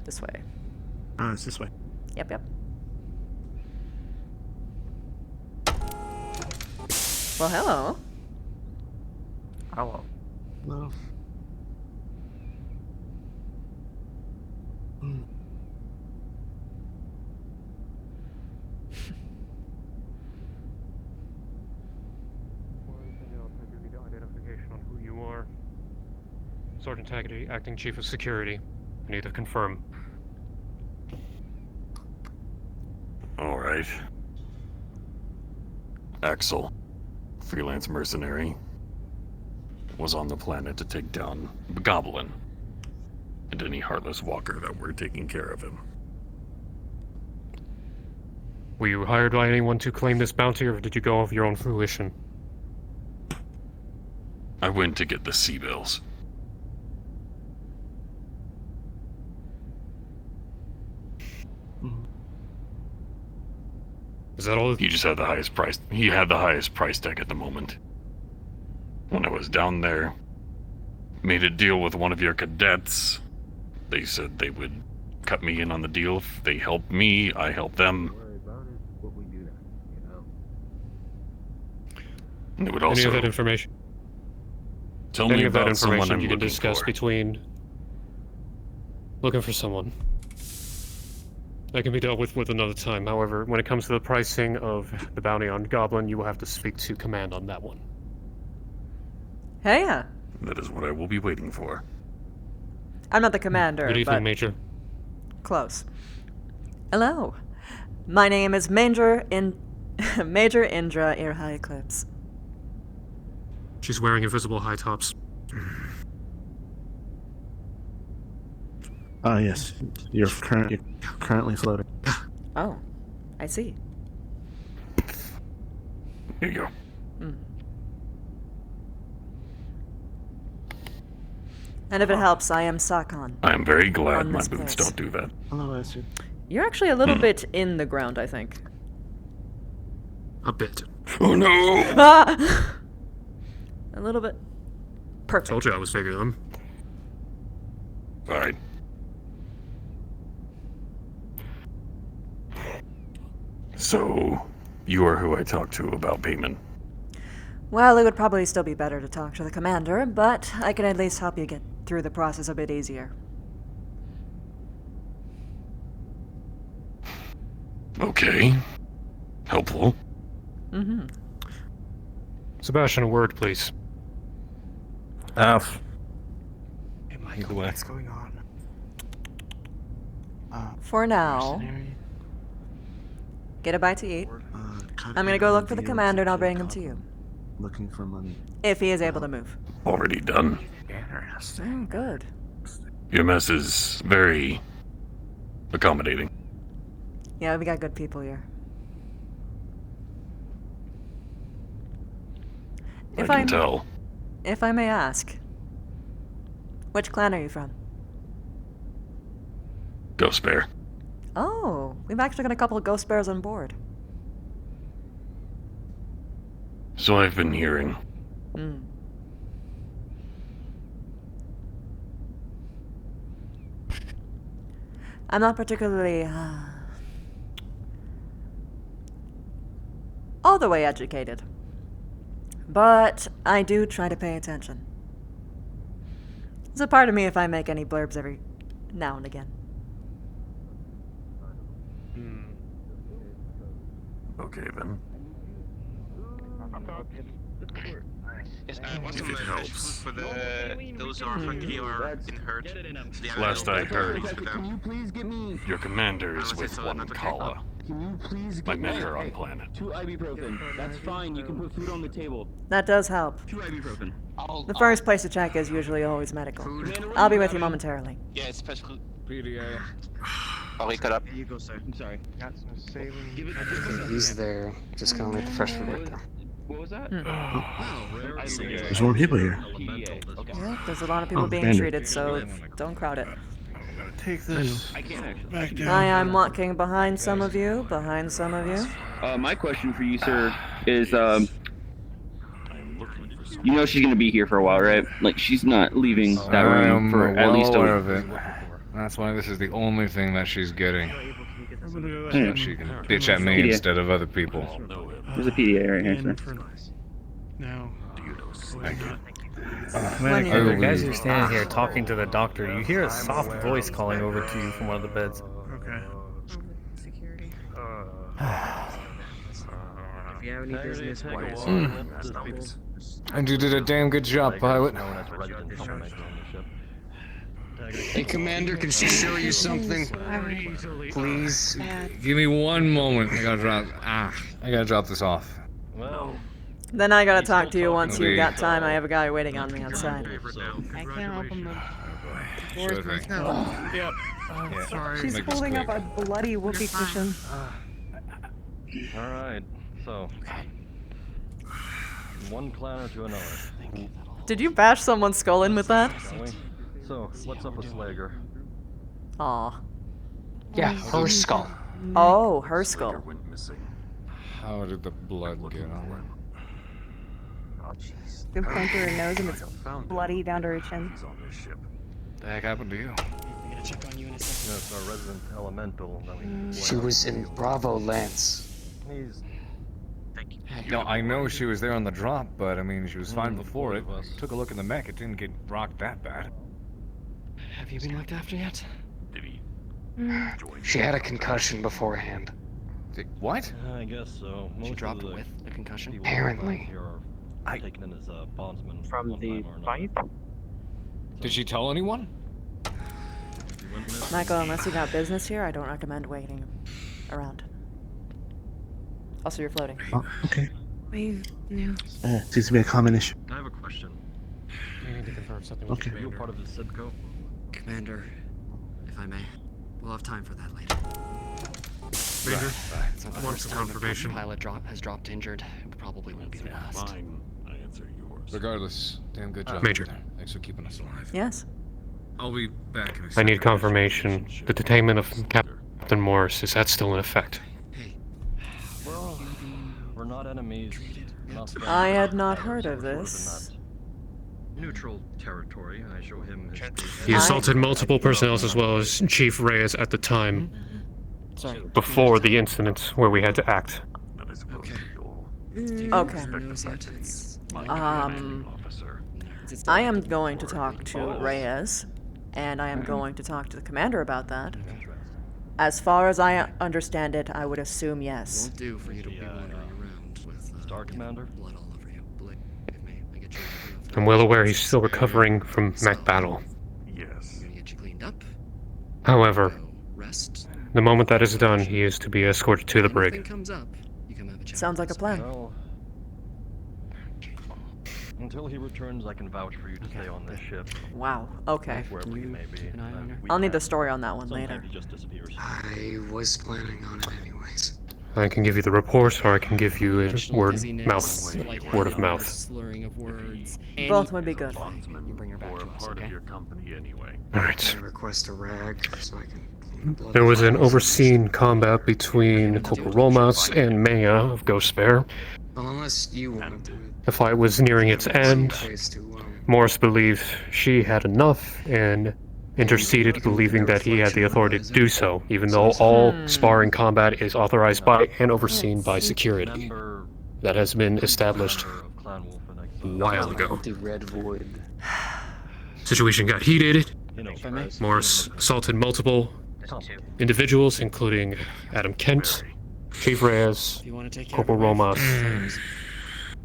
This way. It's this way. Yep, yep. Well, hello. Hello. Hello. Identification on who you are. Sergeant Haggerty, Acting Chief of Security. I need to confirm. Alright. Axel, freelance mercenary, was on the planet to take down the Goblin and any heartless walker that were taking care of him. Were you hired by anyone to claim this bounty, or did you go of your own fruition? I went to get the sea bills. Is that all? He just had the highest price. He had the highest price tag at the moment. When I was down there, made a deal with one of your cadets. They said they would cut me in on the deal. If they helped me, I helped them. And it would also Any of that information? tell Any me of that about someone information I'm you can looking discuss for. between looking for someone. That can be dealt with another time. However, when it comes to the pricing of the bounty on Goblin, you will have to speak to Command on that one. Hey, yeah. That is what I will be waiting for. I'm not the commander, Good evening, but Major. close. Hello. My name is Major Indra Irhaa Eclipse. She's wearing invisible high tops. Yes. You're currently floating. Oh, I see. Here you go. Mm. And if it helps, I am Sakon. I am very glad on my this boots place. don't do that. Hello, Esther. You're actually a little bit in the ground, I think. A bit. Oh no! Ah! A little bit. Perfect. Told you I was figuring them. Alright. So, you are who I talked to about payment. Well, it would probably still be better to talk to the commander, but I can at least help you get through the process a bit easier. Okay. Helpful. Mm-hmm. Sebastian, a word, please. Alf. What's going on? For now, get a bite to eat. I'm gonna go look for the commander and I'll bring him to you. Looking for money. If he is able to move. Already done. Oh, good. Your mess is very accommodating. Yeah, we got good people here. I can tell. If I may ask, which clan are you from? Ghost Bear. Oh, we've actually got a couple of ghost bears on board. So I've been hearing. Hmm. I'm not particularly all the way educated, but I do try to pay attention. It's a part of me if I make any blurbs every now and again. Okay then. What's If some it helps. for those who are been hurt? Last I heard, Can you please get me your commander is with one Kala. Can you please I get met me her on planet. 2 ibuprofen? That's fine. You can put food on the table. That does help. 2 ibuprofen. The first place to check is usually always medical. I'll be with you momentarily. Yeah, it's special. PDA. I'll wake it up. Here you go, sir. I'm sorry. Got some savings. Give it. He's there. Just gonna leave the fresh food right there. What was that? There's more people here. Yeah, there's a lot of people being Bandit. treated, so don't crowd it. Take this back down. I'm walking behind some of you, behind some of you. My question for you, sir, is you know she's gonna be here for a while, right? Like she's not leaving that room for at least aware a of it. That's why this is the only thing that she's getting. So that she can bitch at me PDA. instead of other people. There's a PDA right here, sir. Now, As you're standing here talking to the doctor, you hear a soft voice calling over to you from one of the beds. okay. Security. If you have any business, And you did a damn good job, pilot. Hey, Commander, can she show you something? Please? Give me one moment. I gotta drop this off. Well, Then I gotta talk to you once Okay. you've got time. I have a guy waiting on me outside. I can't open the Sure doors thing. myself. Yep. She's Make this holding up quick. a bloody whoopee cushion. all right. So, one planner to another. Did you bash someone's skull in with that? Shall we? So, what's up with Slager? Aw. Yeah, her skull. Oh, her skull. How did the blood get on her? Good point to her nose and it's bloody down to her chin. What the heck happened to you? Yes, our resident elemental. She was in Bravo, Lance. He's No, I know she was there on the drop, but I mean, she was fine before it. Took a look in the mech, it didn't get rocked that bad. Have you been looked after yet? She had a concussion beforehand. What? I guess so. She Most dropped of the with a concussion? people Apparently. here are taken in as bondsmen From one the time or another. fight? Did she tell anyone? Michael, unless you got business here, I don't recommend waiting around. Also, you're floating. Oh, okay. No. Seems to be a common issue. I have a question. We need to confirm something Okay. Are you a part of the Sidco? Commander, if I may, we'll have time for that later. Major, It's not the want first some time a confirmation. pilot has dropped injured. It probably won't be the last. Fine, I answer yours. regardless, damn good job. Major. out there. Thanks for keeping us alive. Yes. I'll be back in a I second. need confirmation. The detainment of Captain Morris, is that still in effect? Well, we're not enemies. Not I had not friends. heard of We're this. in that neutral territory. I show him his He assaulted multiple personnel as well as Chief Reyes at the time, Sorry. before the incident where we had to act. Okay. Okay. Officer. I am going to talk to Reyes, and I am going to talk to the commander about that. As far as I understand it, I would assume yes. Won't do for you to be wandering around with Star Commander? blood all over you. Believe me, I get you. I'm well aware he's still recovering from mech battle. Yes. I'm gonna get you cleaned up. However, Go rest. the moment that is done, he is to be escorted to the If anything brig. comes up, you come have a chat. Sounds like a plan. Well, until he returns, I can vouch for you to stay on this ship. Wow. Okay. Wherever he may be. an eye on her? I'll need the story on that one Sometimes later. he just disappears. I was planning on it anyways. I can give you the report, or I can give you a Additional word dizziness, word of lightheadedness, mouth. slurring of words. Both would be good. You bring her back Or to a us, part okay? of your company anyway. Alright. I request a rag so I can clean the blood. There was an overseen combat between Corporal Romas and Maya of Ghost Bear. Well, unless you want to do it. The fight was nearing its end. Place to, Morris believed she had enough and interceded, believing that he had the authority to do so, even though all sparring combat is authorized by and overseen by security. That has been established a while ago. The Red Void. Situation got heated. If I may. Morris assaulted multiple individuals, including Adam Kent, Chief Reyes, If you want to take care Corporal of your wife, Romas,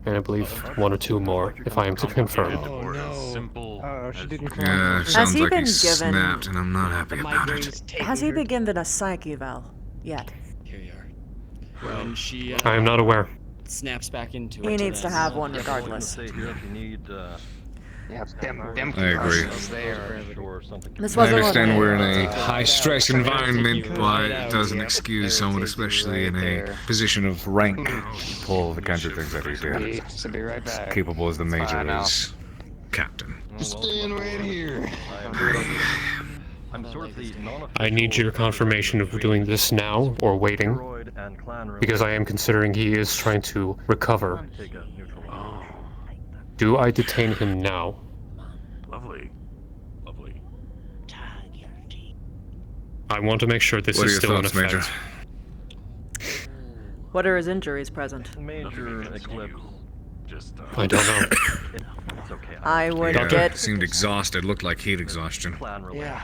and I believe one or two more, if I am to confirm. Oh no. She didn't Yeah, Has sounds he like been he given- snapped, and I'm not happy about it. Has he been given a psych eval yet? Here you are. When she I am not aware. snaps back into it. He needs to then- have one regardless. Stay here if you need. Yeah, them I agree. concussions there. Or something. This I wasn't understand what- we're in a high-stress environment, but it doesn't excuse someone, especially in a position of rank, to pull the kinds of things that he did. So be right back. Capable as the Major Fine, is. Captain. Staying right here. I'm sort of the I need your confirmation of doing this now or waiting, because I am considering he is trying to recover. Do I detain him now? Lovely. Lovely. I want to make sure this What are is your still in thoughts, effect. Major? What are his injuries present? Major Eclipse. Just, I don't know. It's okay. I would Yeah, get. seemed exhausted. Looked like heat exhaustion. Yeah.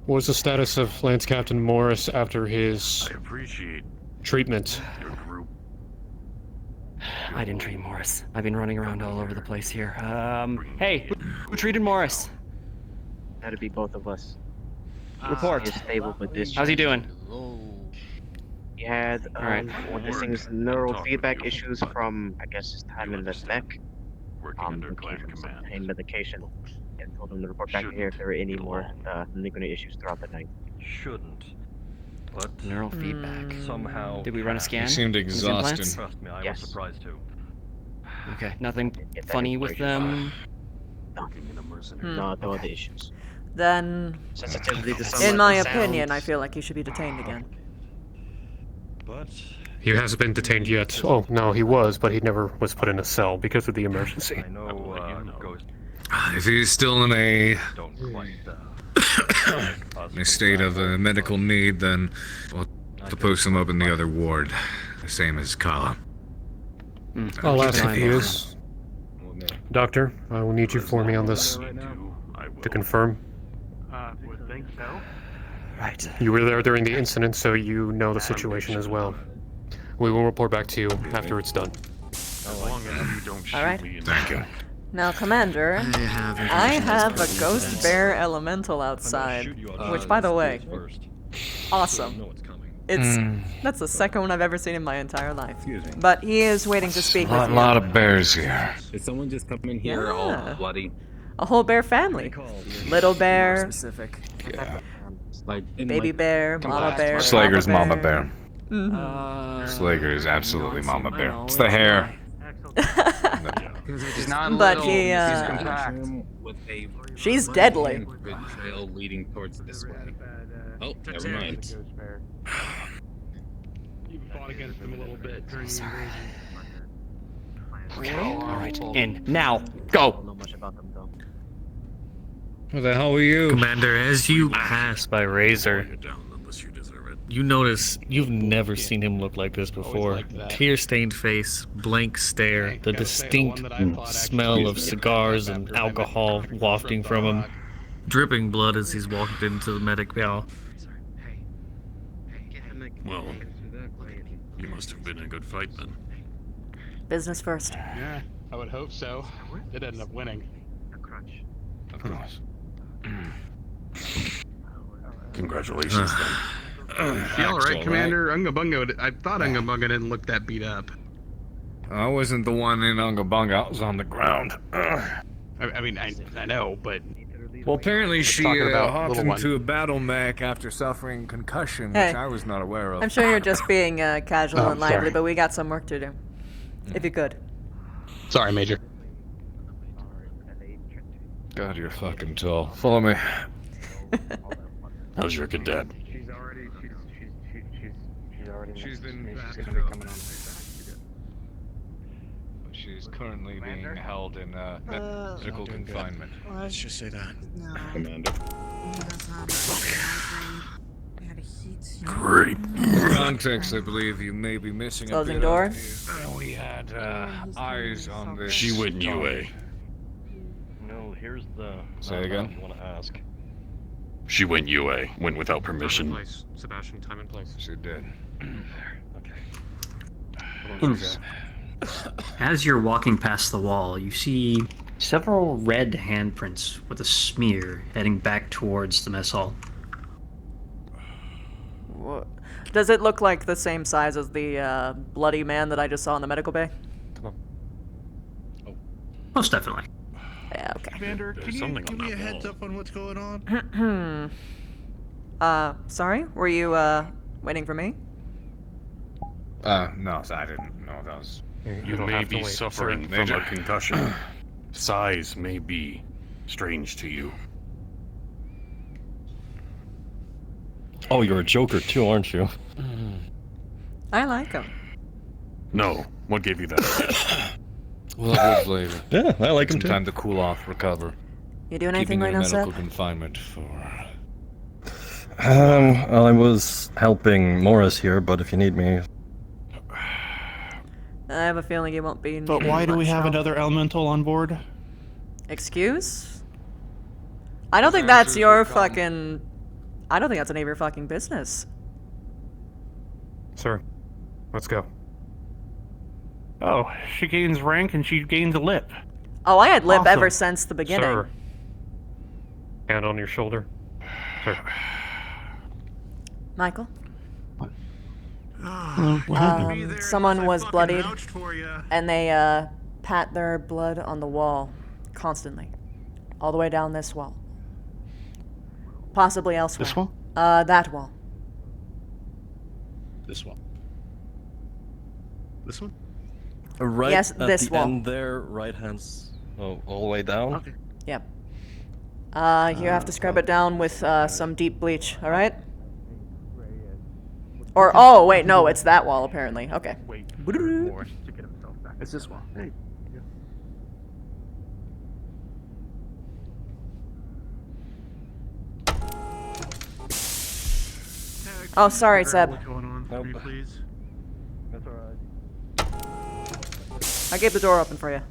What was the status of Lance Captain Morris after his I appreciate treatment? your group. I didn't treat Morris. I've been running around all over the place here. Hey, who treated Morris? That'd be both of us. Report. He is stable, but this. How's he doing? He had Alright. what this thing's neural feedback issues from, I guess, his time in the mech. Under We clan gave him some command. pain medication and told him to report back here if there were any more lingering issues throughout the night. Shouldn't. But Neural feedback. somehow. Did we run a scan? He seemed His exhausted. implants? Trust me, I Yes. was surprised too. Okay, nothing Get that funny with information. them. No, no other issues. Then, Sensitivity to sunlight in my and opinion, I sounds. feel like he should be detained again. But He hasn't been detained yet. Oh, no, he was, but he never was put in a cell because of the emergency. I know, Ghost If he's still in a don't quite. in a state of medical need, then we'll have to post him up in the other ward, the same as Kala. I'll ask if he is. Doctor, I will need you for me on this to confirm. Would think so. Right. You were there during the incident, so you know the situation as well. We will report back to you after it's done. As long as you don't shoot Alright. me in Thank you. Now, Commander, I have a ghost bear elemental outside, which, by the way, awesome. That's the second one I've ever seen in my entire life. But he is waiting to speak with A you. lot of bears here. Did someone just come in here all Yeah. bloody? A whole bear family. Little bear, Specific. Yeah. baby bear, mama bear, Slager's papa Mama Bear. Mhm. Slager is absolutely Mama Bear. It's the hair. He's not But little, he, he's compact. she's deadly. Good trail leading towards this way. Oh, never mind. You fought against him a little bit during the invasion. Okay, alright. In. Now. Go! Who the hell are you? Commander, as you pass by Razor, you notice you've never seen him look like this before. Tear-stained face, blank stare, the distinct smell of cigars and alcohol wafting from him, dripping blood as he's walked into the medic bay. Well, you must have been a good fight then. Business first. Yeah, I would hope so. Did end up winning. Of course. Congratulations then. You alright, Commander? Ungabunga, I thought Ungabunga didn't look that beat up. I wasn't the one in Ungabunga, I was on the ground. I mean, I know, but... Well, apparently she talking about hopped little one. into a battle mech after suffering concussion, Hey. which I was not aware of. I'm sure you're just being casual Oh, and lively, sorry. but we got some work to do. If you could. Sorry, Major. God, you're fucking tall. Follow me. How's your cadet? She's been coming on. She's currently being held in medical confinement. Let's just say that. Commander. Great. Context, I believe you may be missing Closing a bit door. of we had eyes on this. She went John. UA. No, here's the. Say again? You want to ask? She went UA. Went without permission. Sebastian, time and place. She did. As you're walking past the wall, you see several red handprints with a smear heading back towards the mess hall. Does it look like the same size as the bloody man that I just saw in the medical bay? Most definitely. Yeah, okay. Commander, can you something give on me a that heads wall. up on what's going on? Sorry? Were you, waiting for me? No, I didn't know that was... You don't may have to be wait, suffering sir. from Major. a concussion. Size may be strange to you. Oh, you're a Joker too, aren't you? I like him. No. What gave you that? We'll have words later. Yeah, I like him Some too. time to cool off, recover. You doing Keeping anything right you in now, medical Seb? confinement for... Well, I was helping Morris here, but if you need me, I have a feeling he won't be. But why do we much have help. another elemental on board? Excuse? I don't think that's your fucking. I don't think that's any of your fucking business. Sir, let's go. Oh, she gains rank and she gains a lip. Oh, I had lip ever Awesome. since the beginning. Sir, Hand on your shoulder. Sir. Michael? What happened? Someone was bloodied, and they pat their blood on the wall constantly, all the way down this wall. Possibly elsewhere. This wall? That wall. This wall. This one? Right Yes, at this the wall. end there, right hands, all the way down. Okay. Yep. You have to scrub it down with some deep bleach, alright? Or, oh, wait, no, it's that wall, apparently. Okay. Wait for Morris to get himself back. It's this wall. Hey. Oh, sorry, Seb. What's going on for me, please? That's alright. I gave the door open for you.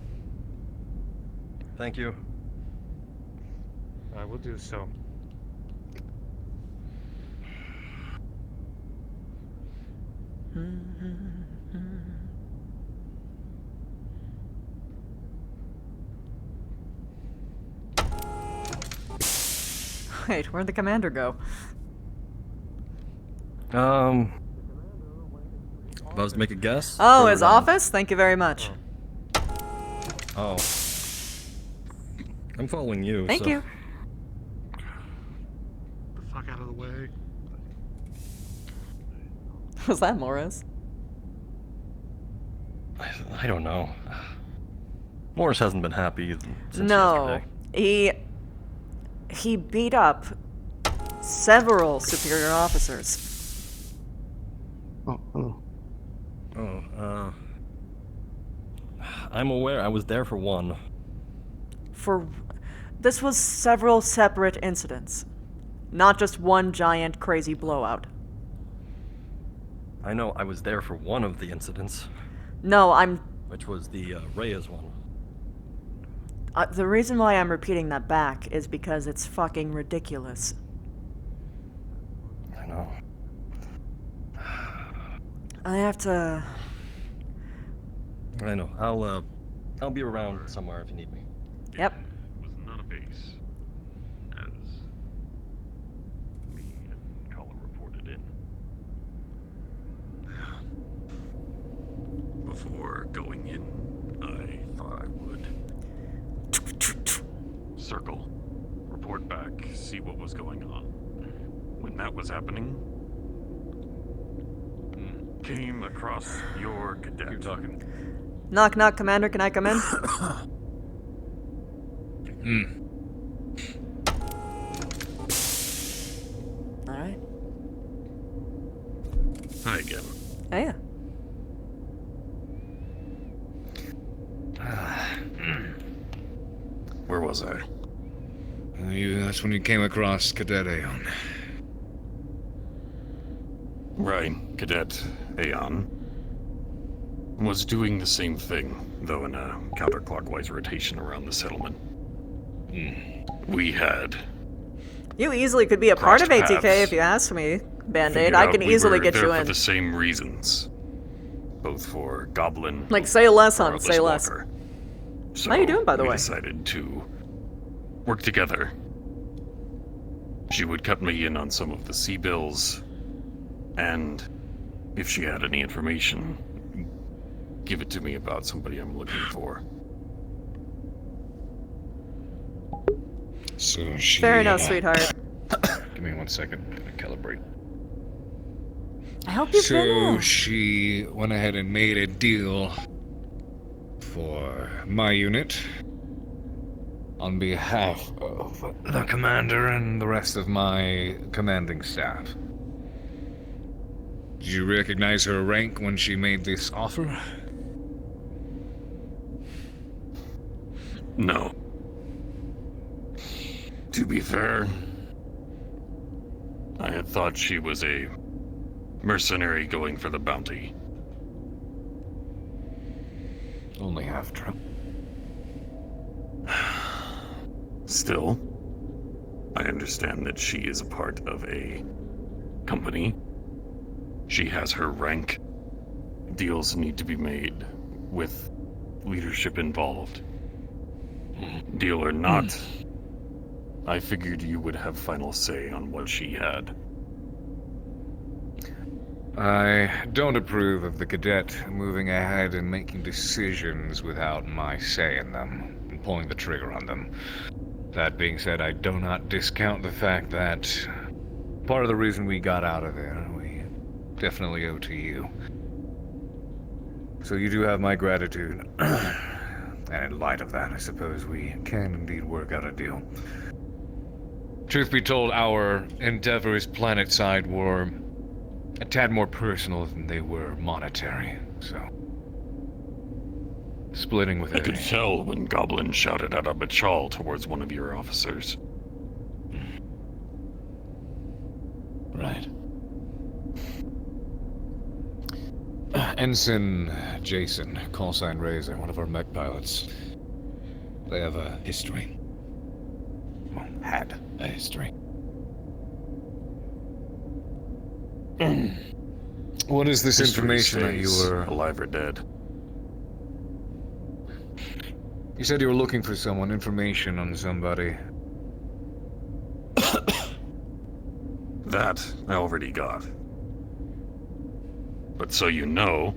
Thank you. I will do so. Wait, where'd the commander go? If I was to make a guess. Oh, further his down. office? Thank you very much. Oh. I'm following you. Thank so. you. The fuck out of the way. Was that Morris? I don't know. Morris hasn't been happy since No. yesterday. He beat up several superior officers. Oh, hello. I'm aware I was there for one. This was several separate incidents. Not just one giant crazy blowout. I know I was there for one of the incidents. No, Which was the Reyes one. The reason why I'm repeating that back is because it's fucking ridiculous. I know. I have to... I know. I'll be around somewhere if you need me. Yep. It was not a base, as me and Colin reported in. Before going in, I thought I would circle, report back, see what was going on. When that was happening, came across your cadet. You're talking. Knock, knock, Commander, can I come in? Alright. Hi again. Hey. Where was I? That's when you came across Cadet Aeon. Right, Cadet Aeon was doing the same thing, though in a counterclockwise rotation around the settlement. We had... You easily could be a part of Crossed ATK paths. if you ask me, Band-Aid. figured I out can we easily were get there you for in. the same reasons. Both for Goblin... Like, say less, or hon, say less. Walker. So How you doing, by the we way? decided to work together. She would cut me in on some of the C-bills, and if she had any information, give it to me about somebody I'm looking for. So she... Fair enough, sweetheart. Give me 1 second. I'm gonna calibrate. I hope you've been So there. she went ahead and made a deal for my unit on behalf of the commander and the rest of my commanding staff. Did you recognize her rank when she made this offer? No. To be fair, I had thought she was a mercenary going for the bounty. Only half true. Still, I understand that she is a part of a company. She has her rank. Deals need to be made with leadership involved. Deal or not, I figured you would have final say on what she had. I don't approve of the cadet moving ahead and making decisions without my say in them, and pulling the trigger on them. That being said, I do not discount the fact that part of the reason we got out of there, we definitely owe to you. So you do have my gratitude. And in light of that, I suppose we can indeed work out a deal. Truth be told, our endeavors planet-side were a tad more personal than they were monetary, so... Splitting with I it. could tell when Goblin shouted out a bachal towards one of your officers. Right. Ensign Jason, callsign Razor, one of our mech pilots. They have a history. Well, had a history. What is this History information that you stays were... alive or dead? You said you were looking for someone, information on somebody. That I already got. But so you know,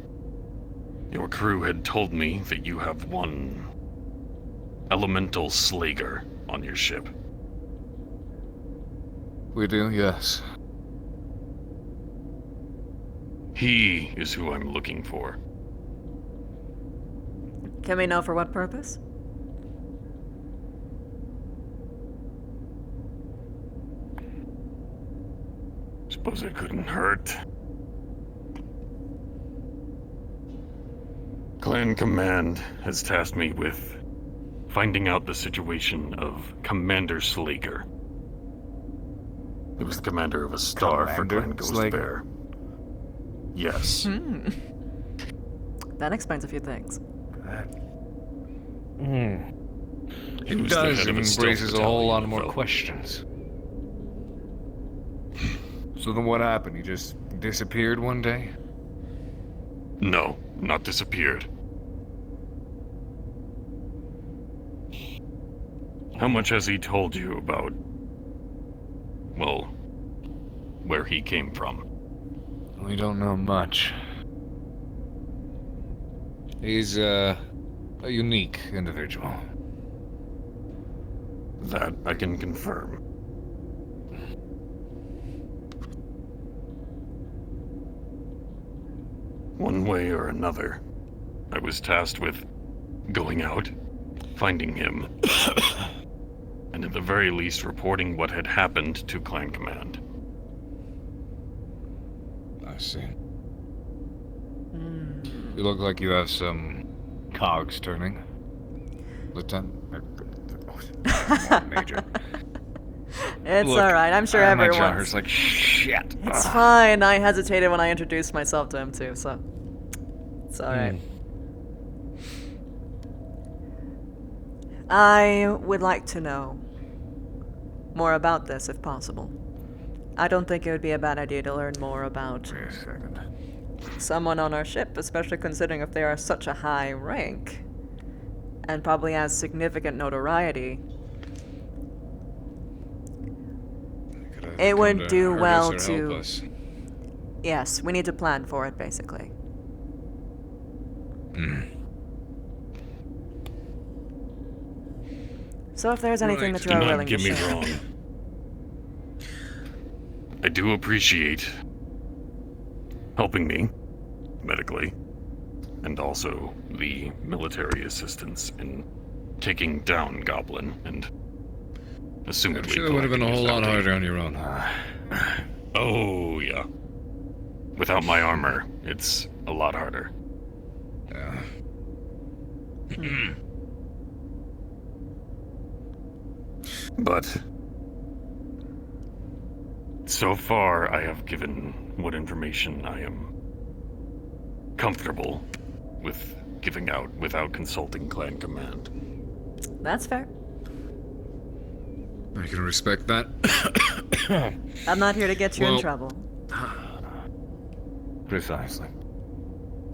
your crew had told me that you have one elemental Slager on your ship. We do, yes. He is who I'm looking for. Can we know for what purpose? Suppose it couldn't hurt. Clan Command has tasked me with finding out the situation of Commander Slager. He was the commander of a star for Clan Ghost Bear. Yes. That explains a few things. He It was the does, head and of a stealth raises a whole lot battalion more of questions. So then what happened? You just disappeared one day? No, not disappeared. How much has he told you about, well, where he came from? We don't know much. He's a unique individual. That I can confirm. One way or another, I was tasked with going out, finding him, and at the very least reporting what had happened to Clan Command. I see. You look like you have some cogs turning. Lieutenant... Major. It's Look, alright, I'm sure my everyone's... jaw's like, shit. It's fine, I hesitated when I introduced myself to him too, so... It's alright. I would like to know more about this if possible. I don't think it would be a bad idea to learn more about someone on our ship, especially considering if they are such a high rank and probably has significant notoriety. It would do well to... Yes, we need to plan for it, basically. So if there's anything that you are willing to share... Do not get me wrong. I do appreciate helping me, medically, and also the military assistance in taking down Goblin and assumedly... I'm sure it would have been a whole lot harder on your own. Oh, yeah. Without my armor, it's a lot harder. Yeah. But so far, I have given what information I am comfortable with giving out without consulting Clan Command. That's fair. I can respect that. I'm not here to get you in trouble. Precisely.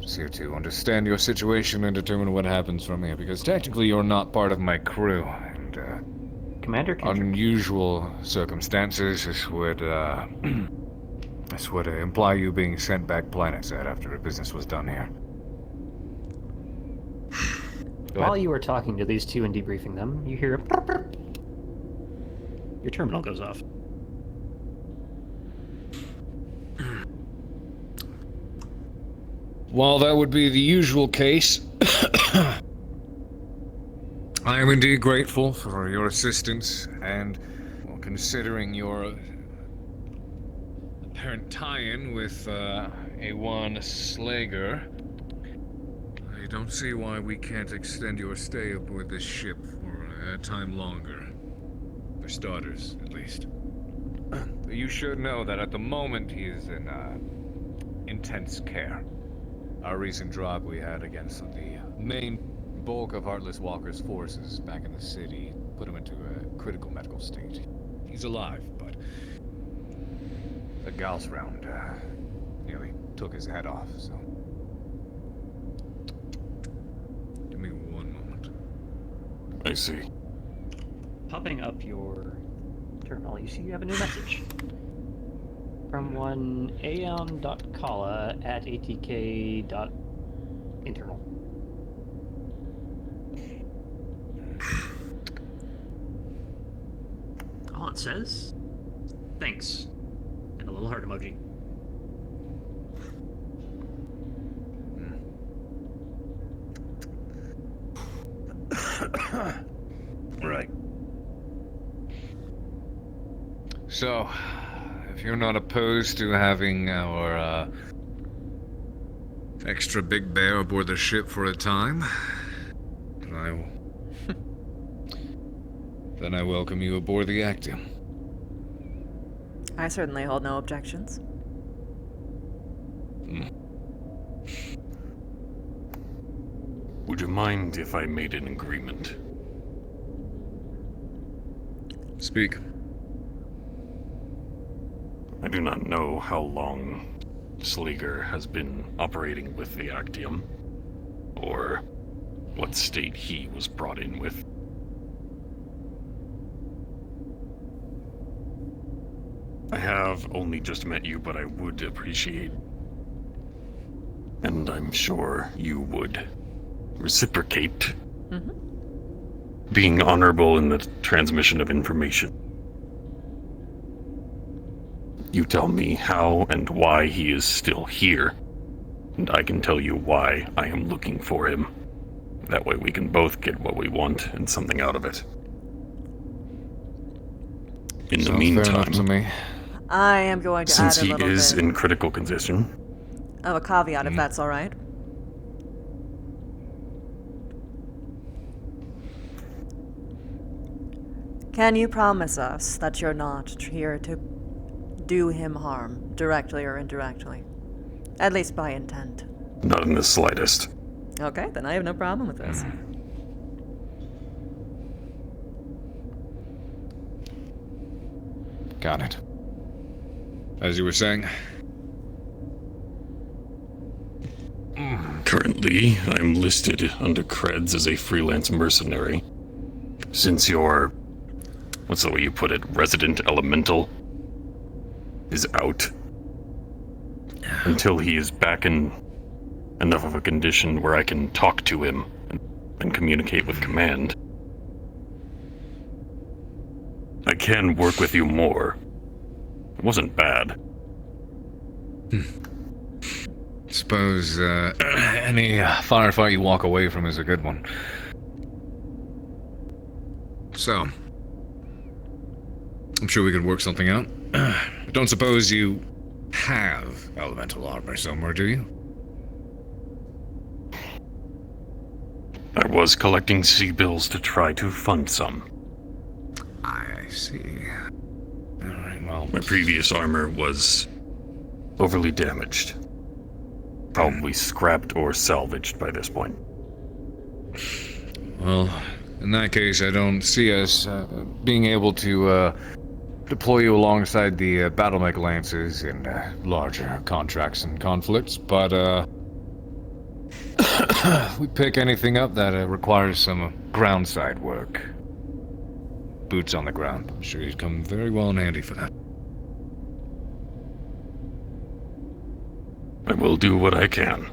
Just here to understand your situation and determine what happens from here, because technically you're not part of my crew, and Commander Kendrick. unusual circumstances, this would imply you being sent back planetside after business was done here. While you were talking to these two and debriefing them, you hear a burp, burp. Your terminal goes off. While that would be the usual case, I am indeed grateful for your assistance, and well, considering your apparent tie-in with A1 Slager, I don't see why we can't extend your stay aboard this ship for a time longer. For starters, at least. You should know that at the moment he is in intense care. Our recent drop we had against the main bulk of Heartless Walker's forces back in the city put him into a critical medical state. He's alive, but the Gauss round nearly took his head off, so... Give me one moment. I see. Popping up your terminal, you see you have a new message. From one aeon.kala@atk.internal. All it says, thanks, and a little heart emoji. Right. So, if you're not opposed to having our extra big bear aboard the ship for a time, then I welcome you aboard the Actium. I certainly hold no objections. Would you mind if I made an agreement? Speak. I do not know how long Slager has been operating with the Actium, or what state he was brought in with. I have only just met you, but I would appreciate, and I'm sure you would reciprocate, being honorable in the transmission of information. You tell me how and why he is still here, and I can tell you why I am looking for him. That way we can both get what we want and something out of it. In the meantime, to me. I am going to since add a he little is bit in critical condition, of a caveat, if that's all right. Can you promise us that you're not here to do him harm, directly or indirectly? At least by intent. not in the slightest. Okay, then I have no problem with this. Got it. As you were saying? Currently, I'm listed under creds as a freelance mercenary. Since your, what's the way you put it, resident elemental is out. Until he is back in enough of a condition where I can talk to him and communicate with command. I can work with you more. It wasn't bad. Suppose any firefight you walk away from is a good one. So, I'm sure we could work something out. Don't suppose you have elemental armor somewhere, do you? I was collecting C-bills to try to fund some. I see. Alright, well... My previous armor was overly damaged. Probably scrapped or salvaged by this point. Well, in that case, I don't see us being able to deploy you alongside the battle mech lancers in larger contracts and conflicts, but we pick anything up that requires some ground side work. boots on the ground. I'm sure he'd come very well in handy for that. I will do what I can.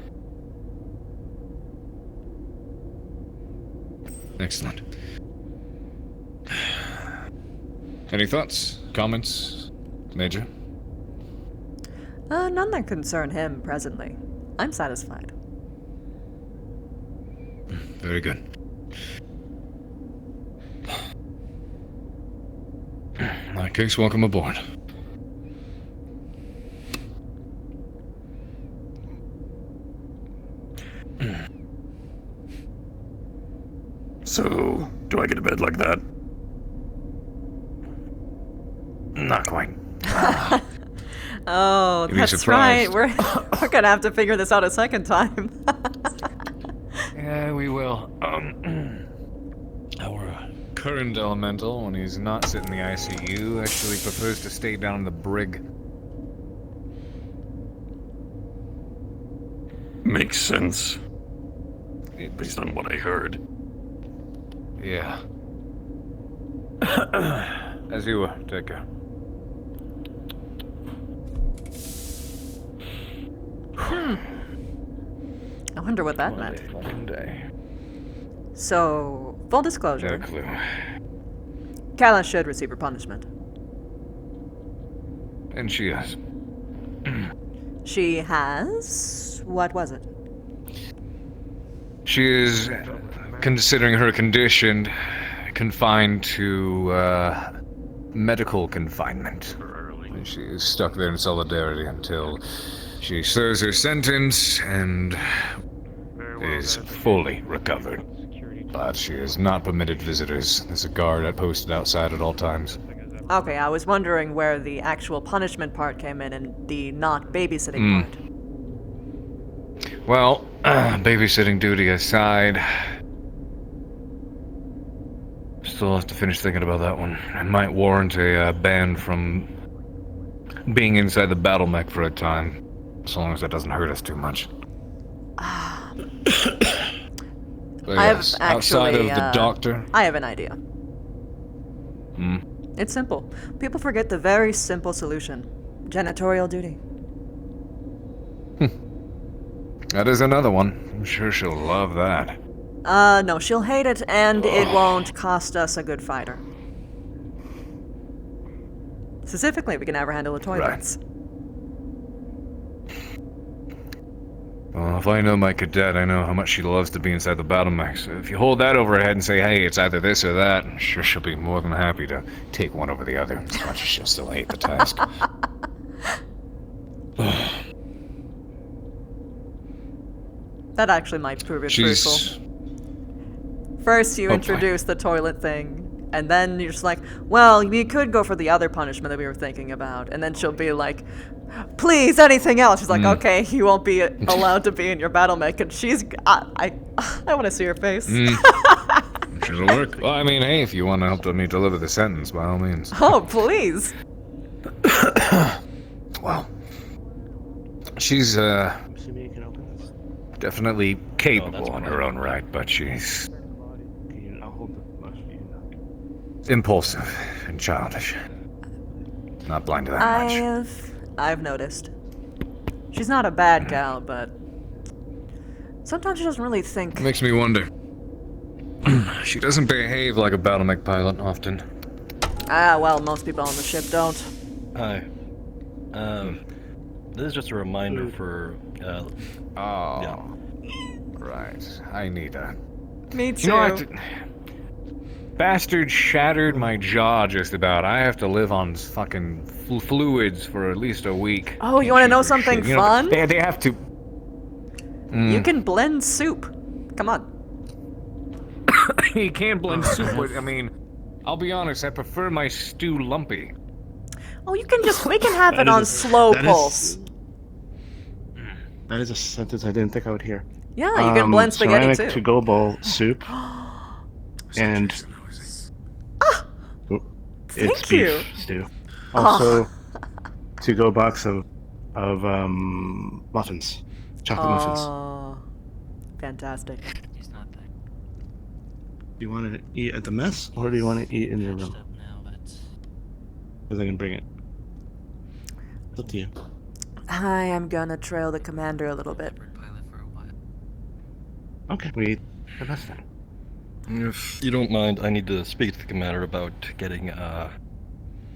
Excellent. Any thoughts, comments, Major? None that concern him presently. I'm satisfied. Very good. In that case, welcome aboard. So, do I get to bed like that? Not quite. Oh, You'd be that's right. surprised. We're gonna have to figure this out a second time. Yeah, we will. Our current elemental, when he's not sitting in the ICU, actually prefers to stay down in the brig. Makes sense. Based on what I heard. Yeah. As you were, take care. I wonder what that meant. Monday. So, full disclosure. No clue. Kala should receive her punishment. And she is. She has? What was it? She is, considering her condition, confined to medical confinement. She is stuck there in solidarity until she serves her sentence and is fully recovered. But she is not permitted visitors. There's a guard posted outside at all times. Okay, I was wondering where the actual punishment part came in and the not babysitting part. Well, babysitting duty aside, still have to finish thinking about that one. It might warrant a ban from being inside the battle mech for a time, as long as that doesn't hurt us too much. But I have yes, actually, outside of the doctor. I have an idea. It's simple. People forget the very simple solution. Janitorial duty. That is another one. I'm sure she'll love that. No, she'll hate it, and it won't cost us a good fighter. Specifically, we can have her handle the toilets. Well, if I know my cadet, I know how much she loves to be inside the battle mech. So if you hold that over her head and say, hey, it's either this or that, I'm sure she'll be more than happy to take one over the other, as much as she'll still hate the task. That actually might prove it fruitful. First, you introduce the toilet thing, and then you're just like, well, we could go for the other punishment that we were thinking about. And then she'll be like, please, anything else? She's like, okay, you won't be allowed to be in your battle mech. And she's, I want to see her face. It'll work. Well, I mean, hey, if you want to help me deliver the sentence, by all means. Oh, please. Well, she's, definitely capable in her own right, but she's impulsive and childish. Not blind to that much. I've noticed. She's not a bad gal, but sometimes she doesn't really think. Makes me wonder. She doesn't behave like a battle mech pilot often. Well, most people on the ship don't. Hi. This is just a reminder for, Right. I need that. Me too. You know, bastard shattered my jaw just about. I have to live on fucking fluids for at least a week. Oh, you want to know something fun? They have to. You can blend soup. Come on. You can blend soup with, I mean, I'll be honest, I prefer my stew lumpy. Oh, you can just, we can have it on slow pulse. That is a sentence I didn't think I would hear. Yeah, you can blend spaghetti ceramic too. to-go bowl soup. And it's beef stew. Also, to-go box of muffins, chocolate muffins. Fantastic. Do you want to eat at the mess, or do you want to eat in your room? Because I can bring it. It's up to you. I am gonna trail the commander a little bit. Okay, we the best then. If you don't mind, I need to speak to the commander about getting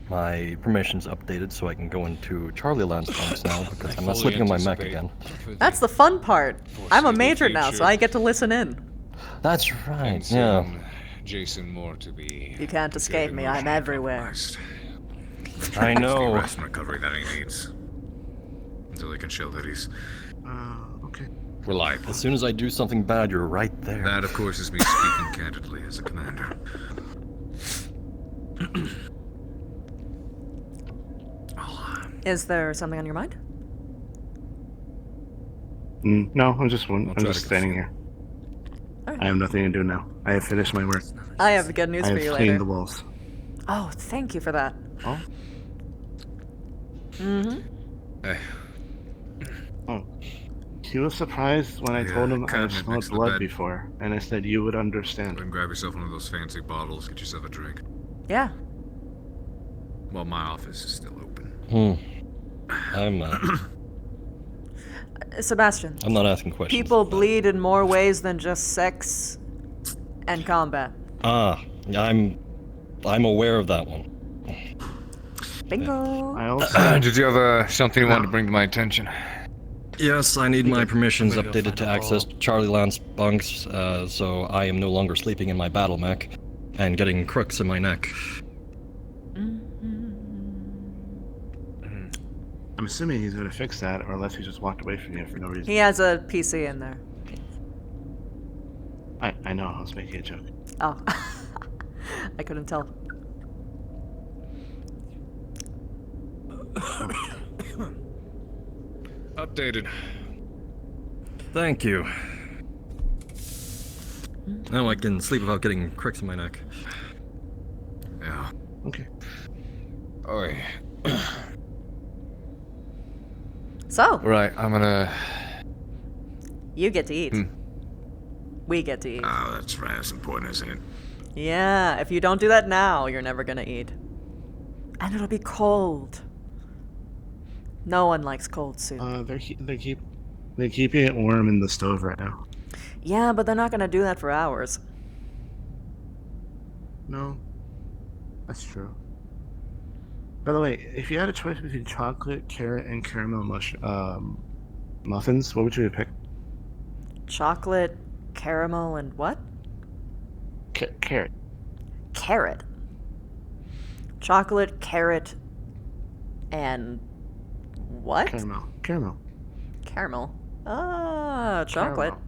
my permissions updated so I can go into Charlie Land's bunks now because I'm not sleeping on my mech again. That's the fun part. I'm a major now, so I get to listen in. That's right, yeah. Jason Moore to be. You can't escape me. I'm everywhere. I know. Rest and recovery that he needs. Until he can show that he's okay. reliable. As soon as I do something bad, you're right there. That, of course, is me speaking candidly as a commander. Is there something on your mind? No, I'm just try just to standing here. Alright. I have nothing to do now. I have finished my work. I have good news I for have you cleaned later. the walls. Oh, thank you for that. Oh. Mm-hmm. Hey. Oh. He was surprised when I told him I cabinet smelled next to the blood bed. before, and I said you would understand. Go and grab yourself one of those fancy bottles, get yourself a drink. Yeah. Well, my office is still open. I'm Sebastian. I'm not asking questions. People bleed in more ways than just sex and combat. I'm aware of that one. Bingo. I also Did you have something you wanted to bring to my attention? Yes, I need my permissions updated to access Charlie Land's bunks, so I am no longer sleeping in my battle mech and getting crooks in my neck. I'm assuming he's gonna fix that, or unless he just walked away from you for no reason. He has a PC in there. I know, I was making a joke. Oh. I couldn't tell. Updated. Thank you. Now I can sleep without getting crooks in my neck. Yeah. Okay. Oi. So. Right, I'm gonna. You get to eat. We get to eat. Oh, that's right. That's important, isn't it? Yeah, if you don't do that now, you're never gonna eat. And it'll be cold. No one likes cold soup. They're keeping it warm in the stove right now. Yeah, but they're not gonna do that for hours. No, that's true. By the way, if you had a choice between chocolate, carrot, and caramel muffins, what would you pick? Chocolate, caramel, and what? Carrot. Carrot. Chocolate, carrot, and what? Caramel. Caramel. Ah, chocolate. Caramel.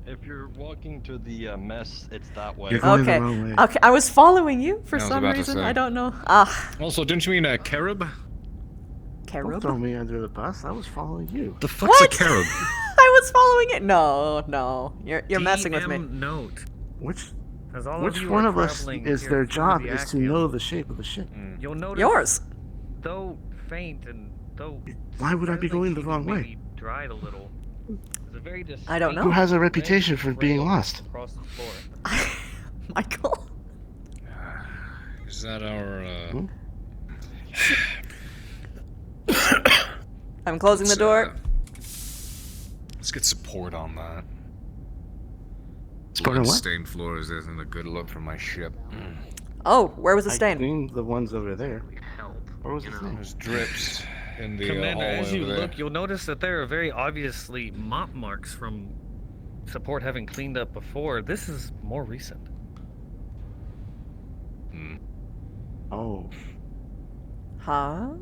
If you're walking to the mess, it's that way. You're going Okay. the wrong way. Okay, I was following you for I was some about to reason. say. I don't know. Ah, Also, didn't you mean a carob? Don't carob? throw me under the bus. I was following you. The fuck's What? a carob? I was following it. No. You're messing with me. Note. Which As all which of you one are of us traveling is here their through job the is to axiom, know the shape of the ship? You'll notice. Yours. Though faint and though. Why would I be going the wrong way? maybe dried a little. There's a very distinct I don't know. Who has a reputation for being lost? across the floor. Michael. Is that our, I'm closing the door. Let's get support on that. Support on what? Blood-stained floors isn't a good look for my ship. Oh, where was the I stain? cleaned the ones over there. Where was the stain? There's drips in the Commander, hallway as you over there. look, you'll notice that there are very obviously mop marks from support having cleaned up before. This is more recent. Oh. Huh?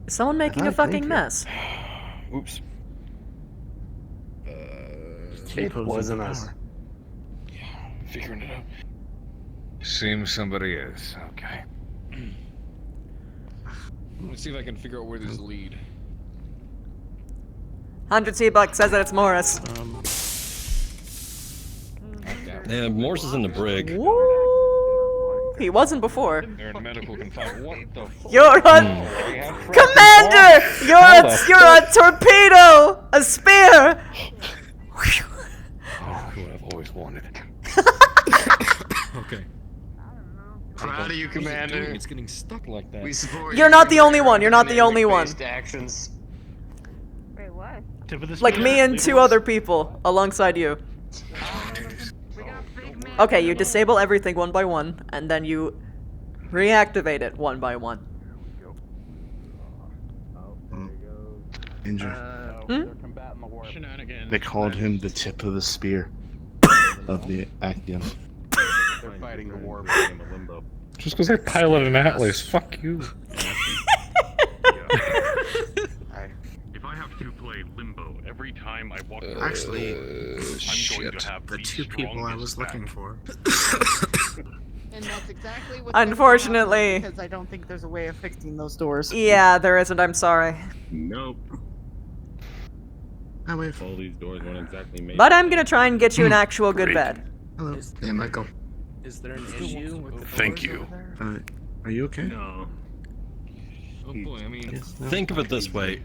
Is someone making a I fucking think mess? Oops. It wasn't us. Figuring it out. Seems somebody is. Okay. Let's see if I can figure out where this lead. 100 C-Buck says that it's Morris. Yeah, Morse is in the brig. Woo! He wasn't before. They're in medical confinement. What the fuck? You're a commander. You're a torpedo, a spear. Oh, what I've always wanted. Okay. Proud of you, Commander. It's getting stuck like that. We support You're not the only one. You're not the only one. Actions. Wait, what? Like me and 2 other people alongside you. Okay, you disable everything one by one, and then you reactivate it one by one. Indra. Hmm? They called him the tip of the spear of the Axiom. They're fighting the war game of Limbo. Just because I piloted an Atlas, fuck you. If I have to play Limbo every time I walk through Actually, I'm going to have the 2 people I was looking for. And that's exactly what Unfortunately. because I don't think there's a way of fixing those doors. Yeah, there isn't. I'm sorry. Nope. Oh, wait. All these doors weren't exactly made. But I'm gonna try and get you an actual good bed. Hello. Hey, Michael. Is there an issue with the Thank doors you. over there? Are you okay? No. Oh boy, I mean, Think of it this way.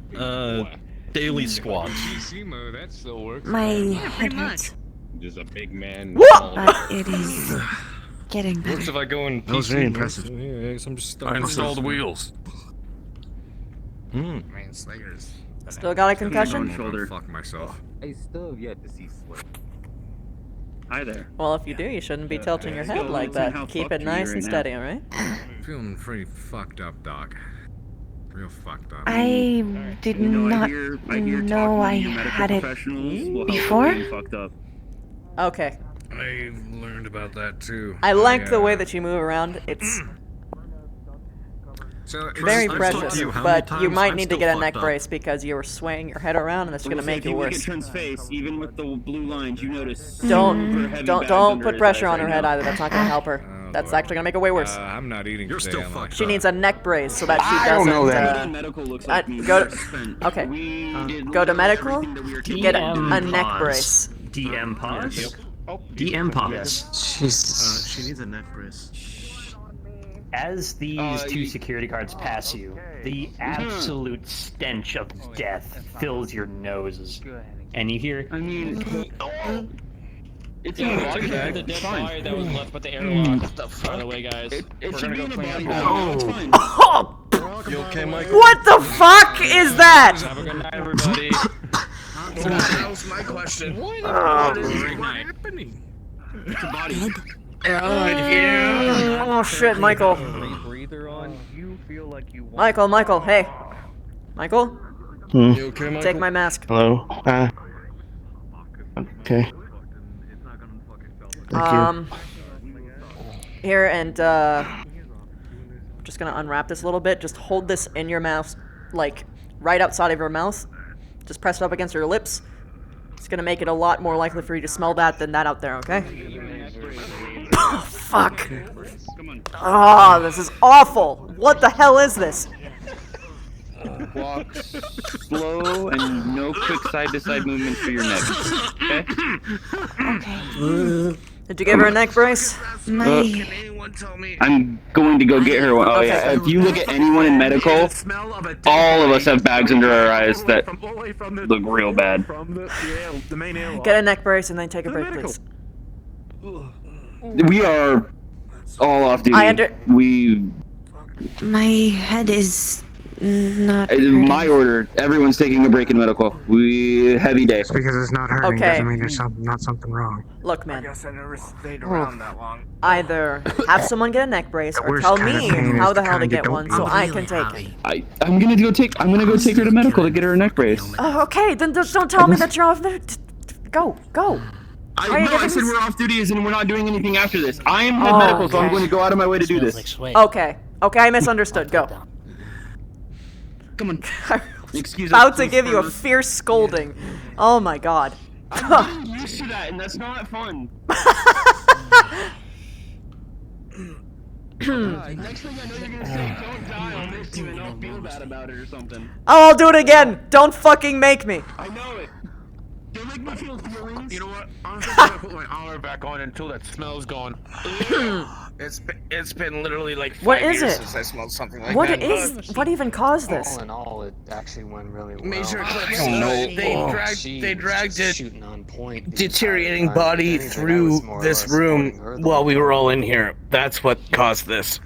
Daily squats. PC mode, that still works. My head hurts, Just a big man. but it is getting Works better. if I go in PC That was very mode, impressive. so yeah, I guess I'm just stuck. I installed wheels. Hmm. Man, Slayers. Still got a concussion? Fuck myself. I still have yet to see Slay. Hi there. Well, if you do, you shouldn't be tilting your head like that. Keep it nice and steady, alright? Feeling pretty fucked up, Doc. Real fucked up. I did not know I had it before. Okay. I learned about that too. I like the way that you move around. It's So very I've precious, talked to you how but many you times? might I'm need to still get a fucked neck up. brace because you were swaying your head around and it's gonna make it worse. Trent's face, even with the blue lines, you notice. Don't put pressure on her head either. That's not gonna help her. That's actually gonna make it way worse. I'm not eating. You're still fucked She needs a neck brace so that she I doesn't. don't know that. Go to, okay. Go to medical. Get a neck brace. DM pause. DM pause. Jesus. She needs a neck brace. As these 2 security guards pass you, the absolute stench of death fills your noses. And you hear... I mean... It's in Yeah, a we're body taking bag. the dead Fine. body that was left with the airlock. By the way, guys. It We're should gonna be go in a clean body up bag. It's fine. You okay, Mike? What the fuck is that? Have a good night, everybody. That was my question. What Great night. happening? It's a body. Oh shit, Michael. Breather on. You feel like you want. Michael, hey. Michael? You okay, Michael? Take my mask. Hello? Okay. Thank you. Here, and, just gonna unwrap this a little bit. Just hold this in your mouth, like, right outside of your mouth. Just press it up against your lips. It's gonna make it a lot more likely for you to smell that than that out there, okay? Oh, fuck. Ah, this is awful. What the hell is this? Walk slow and no quick side-to-side movements for your neck. Okay? Okay. Did you give her a neck brace? My I'm going to go get her one. Oh yeah, if you look at anyone in medical, all of us have bags under our eyes that look real bad. Get a neck brace and then take a break, please. We are all off duty. my head is not. My order. Everyone's taking a break in medical. Heavy day. Just because it's not hurting Okay. doesn't mean there's not something wrong. Look, man. I never stayed around that long. Either have someone get a neck brace or worst tell kind of me pain is how the the hell to kind you get don't one so feel. I can take it. I'm gonna go take her to medical to get her a neck brace. Oh, okay, then just don't tell me that you're off there. Go. I said we're off duty and we're not doing anything after this. I am in medical, so I'm going to go out of my way to do this. Okay, I misunderstood. Go. Come on. Excuse us. About to give you a fierce scolding. Oh my god. I'm used to that, and that's not fun. Next thing I know, you're gonna say, "Don't die on this team," and I'll feel bad about it or something. Oh, I'll do it again. Don't fucking make me. I know it. Don't make me feel feelings. You know what? Honestly, I'm gonna put my armor back on until that smell's gone. It's been literally like 5 What is years it? since I smelled something like What that. what even caused this? All in all, it actually went really well. Major Eclipse. I don't know. They dragged it shooting on point. deteriorating body through this room while we were all in here. That's what caused this.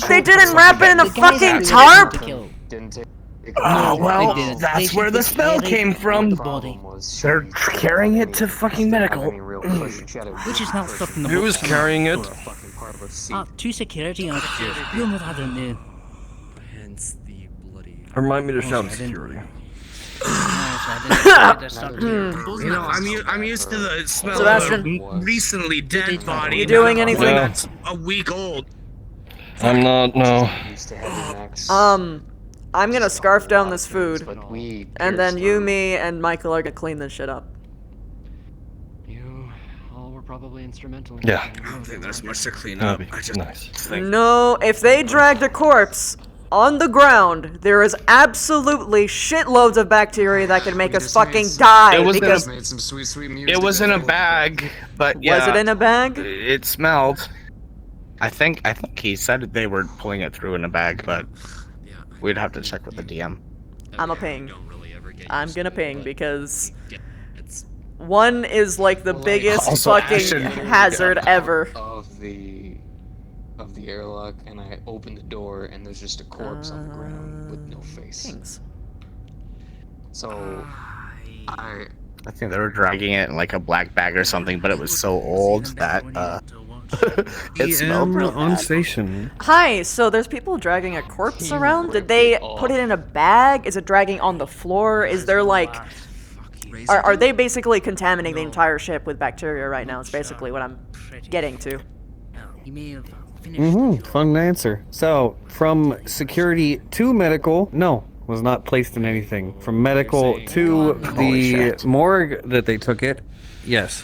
They didn't wrap it in a fucking tarp? Oh, well, that's where the smell came from. They're carrying it to fucking medical. Which is not stopping the Who was carrying it? Two security officers. You'll not have them new. Hence the bloody. Remind me to shout security. You know, I'm used to the smell Sebastian. of a recently dead body. You doing anything? That's a week old. I'm not, no. I'm gonna scarf down this food, and then you, me, and Michael are gonna clean this shit up. You all were probably instrumental. Yeah. I don't think there's much to clean up. I just think. No, if they dragged a corpse on the ground, there is absolutely shitloads of bacteria that can make us fucking die. It was in a bag, but yeah. Was it in a bag? It smelled. I think he said they were pulling it through in a bag, but we'd have to check with the DM. I'm a ping. I'm gonna ping because one is like the biggest Also, fucking Ashton- hazard ever. Of the airlock, and I opened the door, and there's just a corpse on the ground with no face. Thanks. So I think they were dragging it in like a black bag or something, but it was so old that it smelled real on bad. station. Hi, so there's people dragging a corpse around? Did they put it in a bag? Is it dragging on the floor? Is there like... Are they basically contaminating the entire ship with bacteria right now? It's basically what I'm getting to. Fun answer. So, from security to medical, no, was not placed in anything. From medical to the morgue that they took it, yes.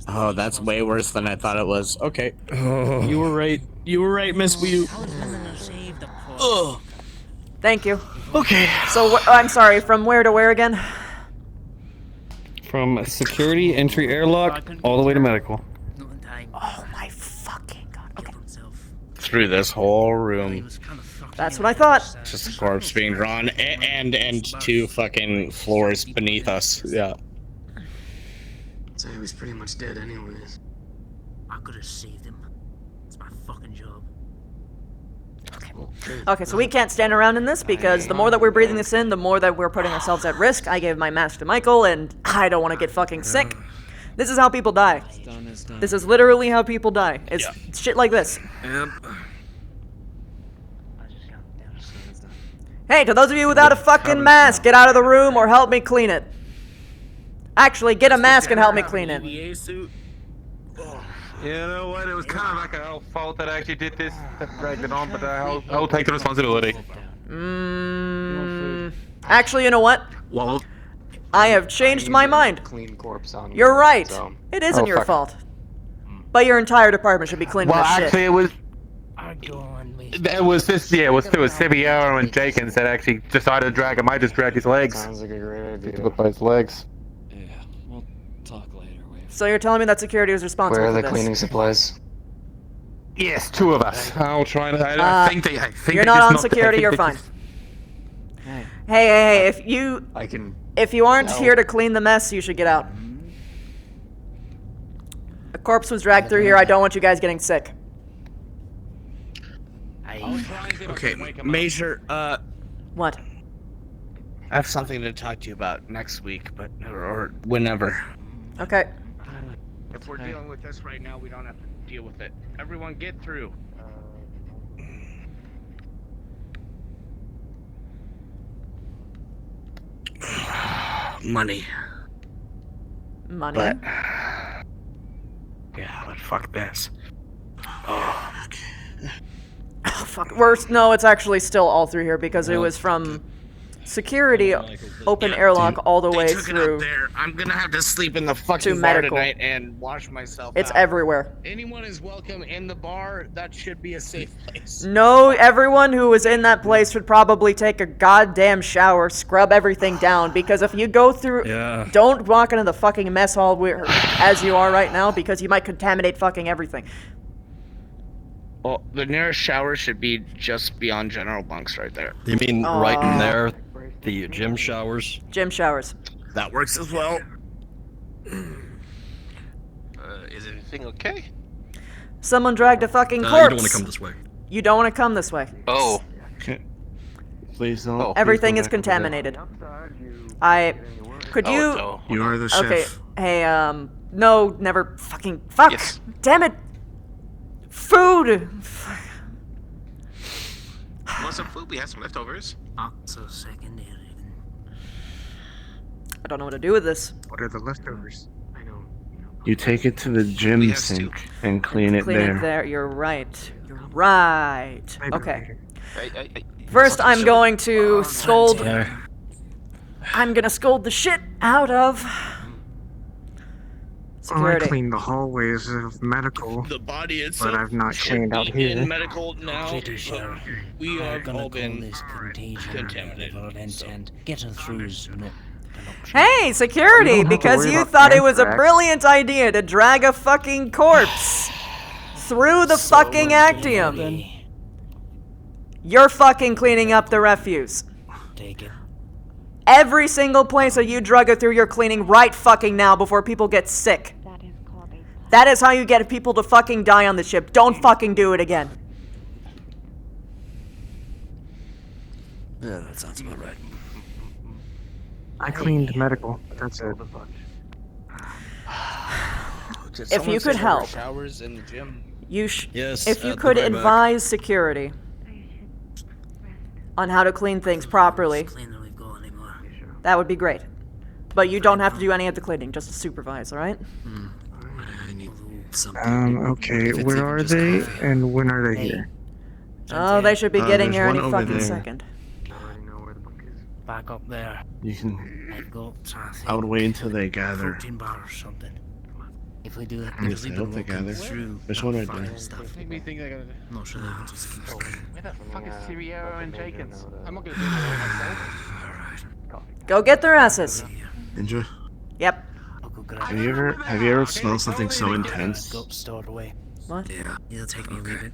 Oh, that's way worse than I thought it was. Okay. You were right. You were right, Miss Wu. Thank you. Okay. So, I'm sorry, from where to where again? From security, entry airlock, all the way to medical. Oh my fucking god. Okay. Through this whole room. That's what I thought. Just a corpse being drawn, and two fucking floors beneath us. Yeah. So he was pretty much dead anyways. I could have saved him. It's my fucking job. Okay, so we can't stand around in this because the more that we're breathing this in, the more that we're putting ourselves at risk. I gave my mask to Michael, and I don't want to get fucking sick. This is how people die. This is literally how people die. It's shit like this. Hey, to those of you without a fucking mask, get out of the room or help me clean it. Actually, get a mask and help me clean it. You know what? It was kind of like our fault that I actually did this, that dragged it on, but I'll take the responsibility. Actually, you know what? Well, I have changed my mind. Clean corpse on. You're right. So. It isn't Oh, your fuck. fault. But your entire department should be cleaning Well, this shit. actually, it was this. Yeah, it was Sibiero and Jenkins that actually decided to drag him. I just dragged his legs. Sounds like a great idea. Took it by his legs. Yeah, we'll talk later. So you're telling me that security was responsible Where are for the this? cleaning supplies? Yes, two of us. I'll try to. I think they. You're not on security. You're fine. Hey, if you aren't here to clean the mess, you should get out. A corpse was dragged through here. I don't want you guys getting sick. Okay, Major, What? I have something to talk to you about next week, but or whenever. Okay. If we're dealing with this right now, we don't have to deal with it. Everyone get through. Money. Money? But yeah, but fuck this. Oh, Oh, fuck. Worse. No, it's actually still all through here because it was from Security, open airlock all the way took it up through. there. I'm gonna have to sleep in the fucking bar medical. tonight and wash myself It's out. everywhere. Anyone is welcome in the bar. That should be a safe place. No, everyone who was in that place should probably take a goddamn shower, scrub everything down, because if you go through... Yeah. Don't walk into the fucking mess hall as you are right now, because you might contaminate fucking everything. Well, the nearest shower should be just beyond general bunks right there. You mean right in there? The gym showers? Gym showers. That works as well. Is everything okay? Someone dragged a fucking corpse. You don't want to come this way. You don't want to come this way. Oh. Please don't. Everything is contaminated. Could you... No. You are the chef. Okay, hey, no, never fucking... Fuck! Yes. Damn it! Food! Want some food? We have some leftovers. So secondary. I don't know what to do with this. What are the leftovers? You take it to the gym sink and clean it Clean there. it there. You're right. You're right. Okay. I First, I'm going to scold... I'm gonna scold the shit out of... Security. I cleaned the hallways of medical, The body itself but I've not should cleaned out be here. in medical now. We have all been contaminated. And getting through is not. Hey, security! Because you thought it was a brilliant idea to drag a fucking corpse through the fucking Actium. You're fucking cleaning up the refuse. Take it. Every single place that you drug it through, you're cleaning right fucking now before people get sick. That is how you get people to fucking die on the ship. Don't fucking do it again. Yeah, that sounds about right. I cleaned medical. That's it. If you could help, showers in the gym. if you could advise security on how to clean things properly, that would be great. But you don't have to do any of the cleaning, just to supervise, alright? Okay, where are they and when are they here? Oh, they should be getting here there's any one over fucking there. second. Back up there. You can... I've got something. I would wait until they gather. Protein bar or something. If we do it, Yes, I hope they gather. There's one right there. Stuff. Make me think they're gonna. Not sure they want to keep going. Where the fuck is Siriero and Jenkins? I'm not gonna do it Go get their asses. Indra, Yep. have you ever smelled something so intense? Got stored away. What? Yeah. Either take me or leave it.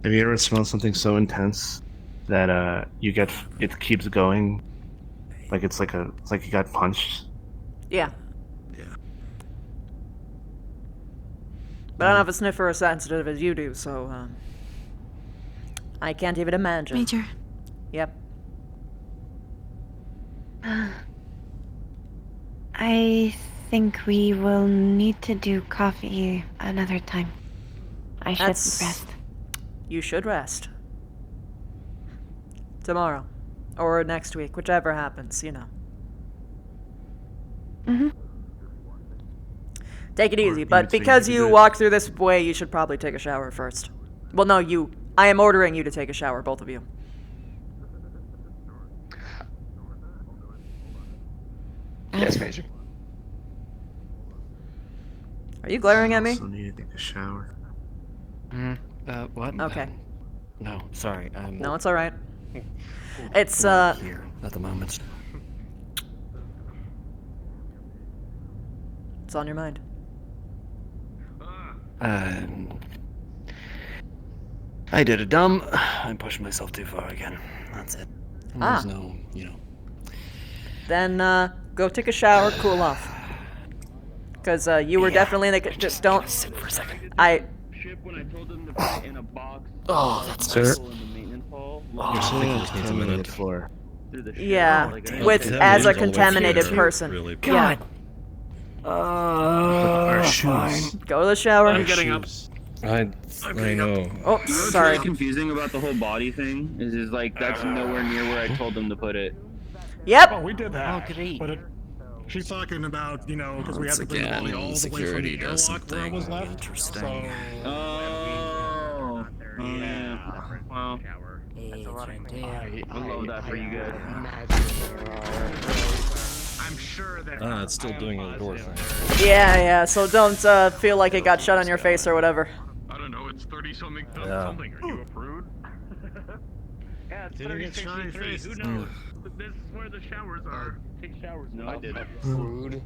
Have you ever smelled something so intense that it keeps going? Like it's like you got punched? Yeah. But I don't have a sniffer as sensitive as you do, so, I can't even imagine. Major. Yep. I think we will need to do coffee another time. I should rest. You should rest. Tomorrow. Or next week, whichever happens, you know. Mm-hmm. Take it easy, but because you walk through this way, you should probably take a shower first. Well, no, you. I am ordering you to take a shower, both of you. Yes, Major. Are you glaring at me? I also need to take a shower. What? Okay. No, sorry. No, it's alright. It's, here at the moment. It's on your mind. I did a dumb. I pushed myself too far again. That's it. There's no, Then, go take a shower, cool off. Because, you were definitely in the... Just don't... Sit for a second. Oh, that's Sir? Oh, You're sitting on a contaminated floor. Yeah, as a contaminated person. God. Our shoes. Go to the shower. I'm getting up. I know. Oh, sorry. What's confusing about the whole body thing is like that's nowhere near where I told them to put it. Yep. Oh, we did that. Oh, great. But she's talking about, because we have to bring the body all the way from the airlock where it was left. Interesting. So, Yeah. Well, I love that for you guys. I'm sure that. It's still doing a door thing. Yeah, so don't feel like it got shut on your face or whatever. I don't know, it's 30-something Yeah. something. Are you a prude? yeah, it's Didn't get shiny 3063. face. Who knows? This is where the showers are. Take showers. No, I did. Rude.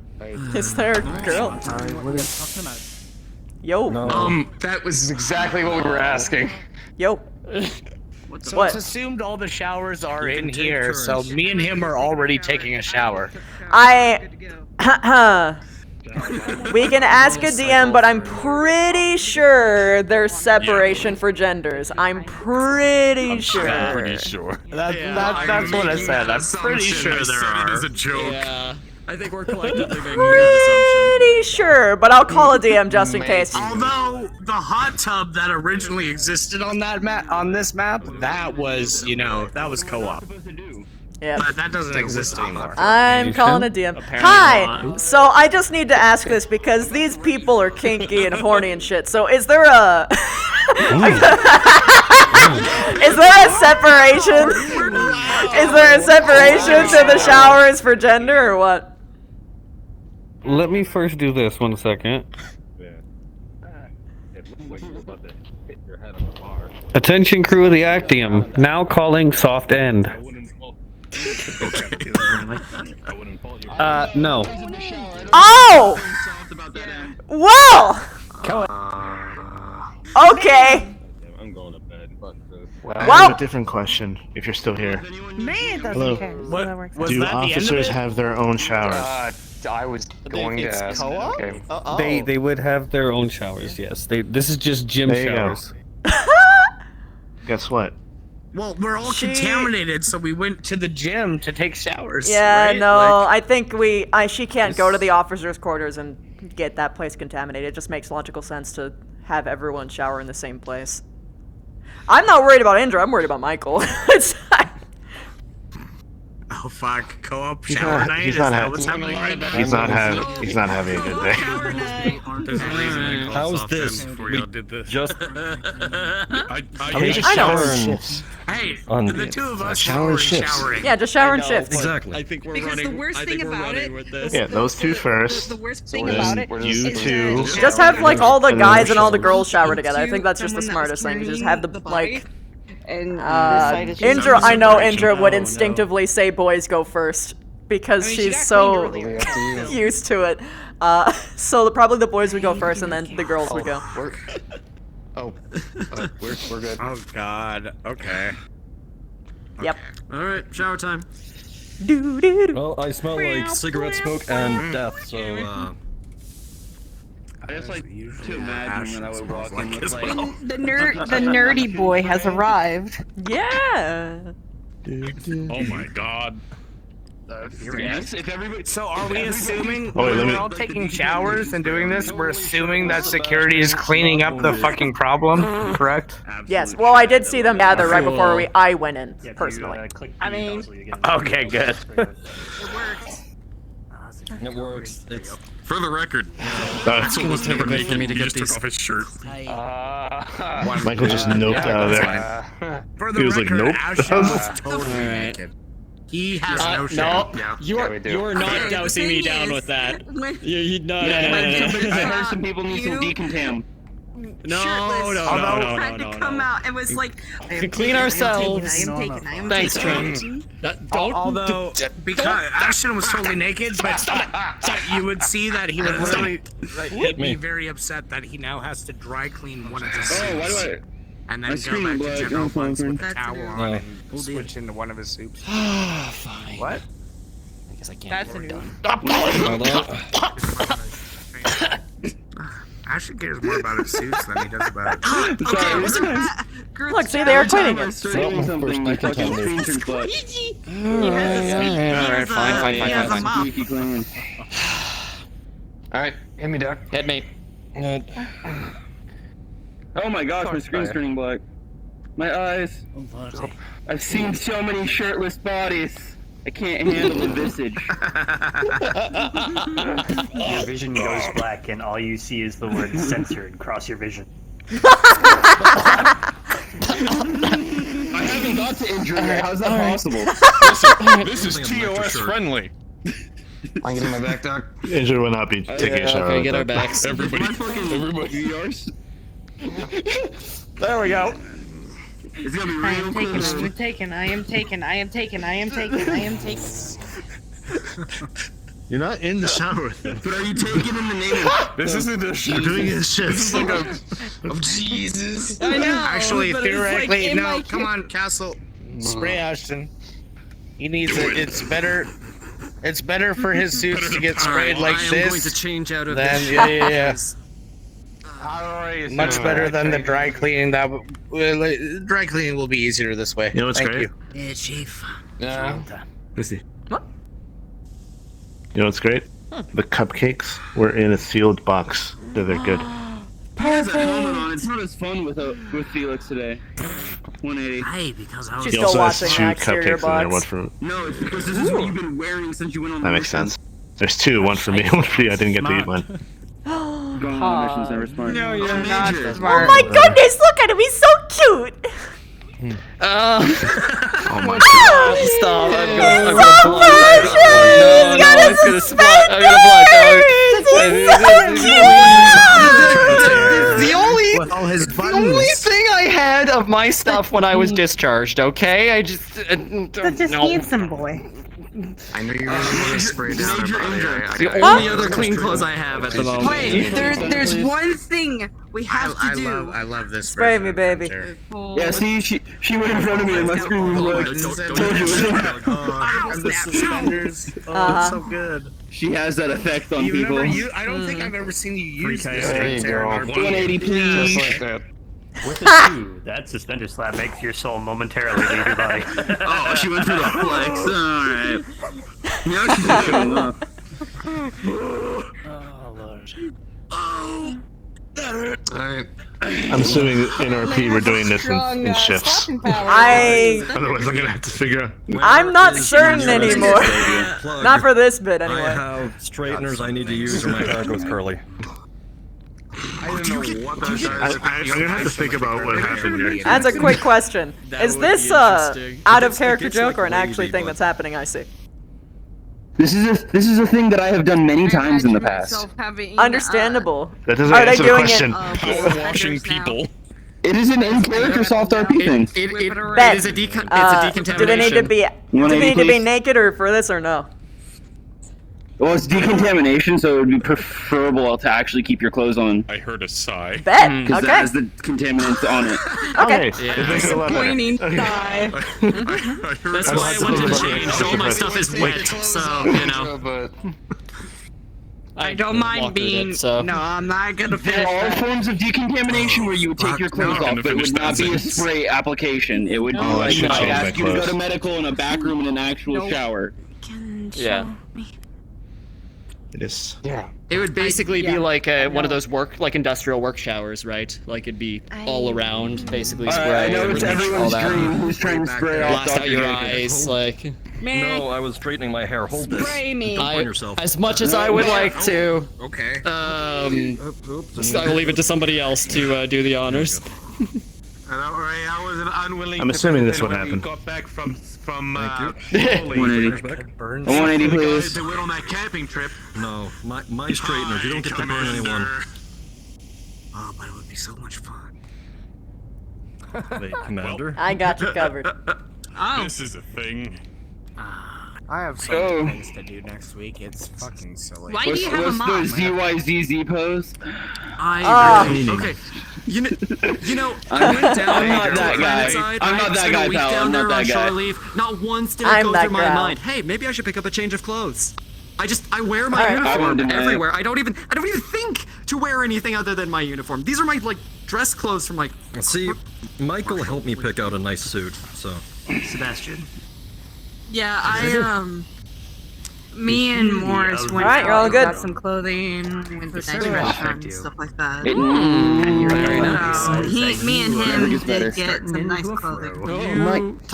Is there a girl? Yo. That was exactly what we were asking. Yo. So What? it's assumed all the showers are in here, so me and him are already taking a shower. We can ask a DM, but I'm pretty sure there's separation for genders. I'm pretty sure. That's what I said. I'm pretty sure there are. It is a joke. Yeah. I think we're collectively making that Pretty sure, but I'll call a DM just in case. Although the hot tub that originally existed on that this map, that was, that was co-op. Yeah. But that doesn't exist anymore. I'm calling a DM. Hi! So I just need to ask this because these people are kinky and horny and shit. So is there a... Is there a separation? Is there a separation to the showers for gender or what? Let me first do this 1 second. Attention crew of the Actium, now calling soft end. No. Oh! Well! Okay. I'm going to bed. I have a different question, if you're still here. Man, doesn't Hello. care. Do officers have their own showers? I was going to ask. Co-op? Okay. They would have their own showers, yes. This is just gym There you go. showers. Guess what? Well, we're all contaminated, so we went to the gym to take showers. Yeah, right? no, I think she can't go to the officers' quarters and get that place contaminated. It just makes logical sense to have everyone shower in the same place. I'm not worried about Indra, I'm worried about Michael. Oh fuck, co-op shower night? Is that what's happening right now? He's not having a good day. There's a reason I called How's soft this? end before y'all did this. Just I just showering. Hey, On the two of us shower shifts. showering. Yeah, just shower and shift. Exactly. I think we're Because running. the worst I thing think we're about running it- with this. Yeah, those two first. The worst thing then about it you is two. that Just have like all the And then guys and all the showers. girls shower together. I into think that's just the someone that was smartest thing. Just carrying have the body, like. and decided she Indra, was I know separation. Indra would instinctively say boys go first because I mean, she she's got so cleaned earlier. used to it. So probably the boys would go first and then the girls would go. We're good. Oh god, okay. Yep. Alright, shower time. Well, I smell like cigarette smoke and death, so I just like to imagine when I would walk in with like... The nerdy boy has arrived. Yeah. Oh my god. Yes, if everybody... So are we assuming Oh, wait, let we're me- all taking showers and doing this? We're assuming that security is cleaning up the fucking problem, correct? Yes. Well, I did see them gather right before I went in personally. I mean... Okay, good. it works. It's For the record, It's almost never good for me to he get just took these. off his shirt. Michael just noped out of there. For He was like, nope. Ashton was totally naked. He has no shame. No, you are not dousing me down with that. No. I heard some people need some decontam. No. Had to come out and was like, I am To clean taken, ourselves. I am taken, I am Thanks, taken. Trent. Although, because Ashton was totally naked, but you would see that he would literally he'd be very upset that he now has to dry clean one of his suits. why do I... And then My go screen back to black, general I'm funds with fine. the towel on and switch into one of his suits. Fine. What? I guess I can't. That's We're a done. Ashton cares more about his suits than he does about it. Okay, Look, see, they are cleaning I it. was saying something, my fucking screen turned black. Alright, fine. Squeaky clean. Alright, hit me, Doc. Hit me. Oh my gosh, my screen's turning black. My eyes. I've seen so many shirtless bodies. I can't handle the visage. Your vision goes black and all you see is the word censored cross your vision. I haven't got to Indra yet. How's that possible? This is TOS friendly. I'm getting my back, Doc. Indra will not be taking a shower. Okay, get our backs. Everybody. yours. There we go. It's gonna be I real am taken. I am taken. I am taken. I am taken. I am taken. You're not in the shower with them. But are you taking in the name of... This isn't a shit. You're doing his shit. This is like a... of Jesus? I know. Actually, but it's theoretically, like in no. my Come on, Castle. Spray Ashton. He needs it. It's better. It's better for his suits to get sprayed like I am this. going to change out of Then this. yeah. Much Alright, better than the dry cleaning. Dry cleaning will be easier this way. You know what's Thank great? you. Yeah, chief. Yeah. Let's see. What? You know what's great? The cupcakes were in a sealed box, so they're good. He has a helmet on. It's not as fun with Felix today. 180. Hey, because I was. She's He still also has watching two an exterior cupcakes in there, one box. for... No, it's because this is what you've been wearing since you went on the That makes mission. sense. There's two, one for me, one for you. I didn't get to eat one. Going on missions never smart. No, you're not Oh smart. my goodness, look at him, he's so cute! Oh my Oh, Stop! I'm he's gonna so block. precious! He's got I'm his gonna spot. I'm gonna block. suspenders! He's so cute! The only his the only thing I had of my stuff when I was discharged. Okay, I just Such a handsome boy. I know you're going to spray down the everybody. only other clean clothes I have at the moment. Wait, there's one thing we have to do. I love this. Spray me, baby. Yeah, see, she went in front of me and my screen was like, told you. And the suspenders. Oh, it's so good. She has that effect on people. I don't think I've ever seen you use this. There you go. 180, please. Just like that. With a 2, that suspender slap makes your soul momentarily leave your body. Oh, she went for the flex. Alright. Now she's showing up. Oh, Lord. Alright. I'm assuming in RP we're doing this in shifts. Otherwise I'm gonna have to figure out... I'm not certain anymore. Not for this bit, I anyway. have straighteners I need to use or my hair goes curly. I don't know what that is. I'm gonna have to think about what happened here. That's a quick question. That Is would be this interesting. out of It character gets, joke like, or an actually wavy, thing but- that's happening, I see? This is a thing that I have done many times in the past. Understandable. That doesn't Are they answer the doing question. Power washing people. It is an in-character soft RP thing. Bet. It's a decontamination. Do they need to be? Do they need to be naked or for this or no? Well, it's decontamination, so it would be preferable to actually keep your clothes on. I heard a sigh. Bet. Because Okay. that has the contaminants on it. Okay. Disappointing sigh. That's why I went to change. All my stuff is wet, so, you know. I don't mind being. so. No, I'm not gonna finish There are that. forms of decontamination where you would take your clothes off, but it would not be a spray application. It would be Oh, I like should I'd change my ask you to go clothes. to medical in a back room in an actual shower. Yeah. It is. Yeah. It would basically be like one of those industrial work showers, right? Like it'd be all around, basically I spray. know it's all everyone's that. dream who's trying to spray off Blast out Dr. your Jenkins. eyes, like. No, I was straightening my hair. Hold this. Spray me. Don't burn yourself. As much as I would like to, Okay. I will leave it to somebody else to do the honors. I was unwilling. I'm assuming this would when we happen. got back from 180. 180, please. They went on that camping trip. No, my straighteners. You don't get to burn anyone. Oh, but it would be so much fun. Wait, Commander. I got you covered. Oh. This is a thing. I have so many things to do next week. It's fucking silly. Why do you have a What's the mom? ZYZZ pose? Okay. You know, I went down I'm not to that the guy. side. I'm not I that spent guy, a week pal. down I'm there not on that guy. shore leave. Not once did it I'm go that through my gal. mind. Hey, maybe I should pick up a change of clothes. I wear my Alright. I wouldn't uniform deny it. everywhere. I don't even think to wear anything other than my uniform. These are my dress clothes from See, Michael helped me pick out a nice suit, so. Sebastian. Yeah, me and Morris went Alright, you're all out, good. got some clothing, went to nice restaurants, stuff like that. Very nice. Me and him gets better. did get some nice clothing.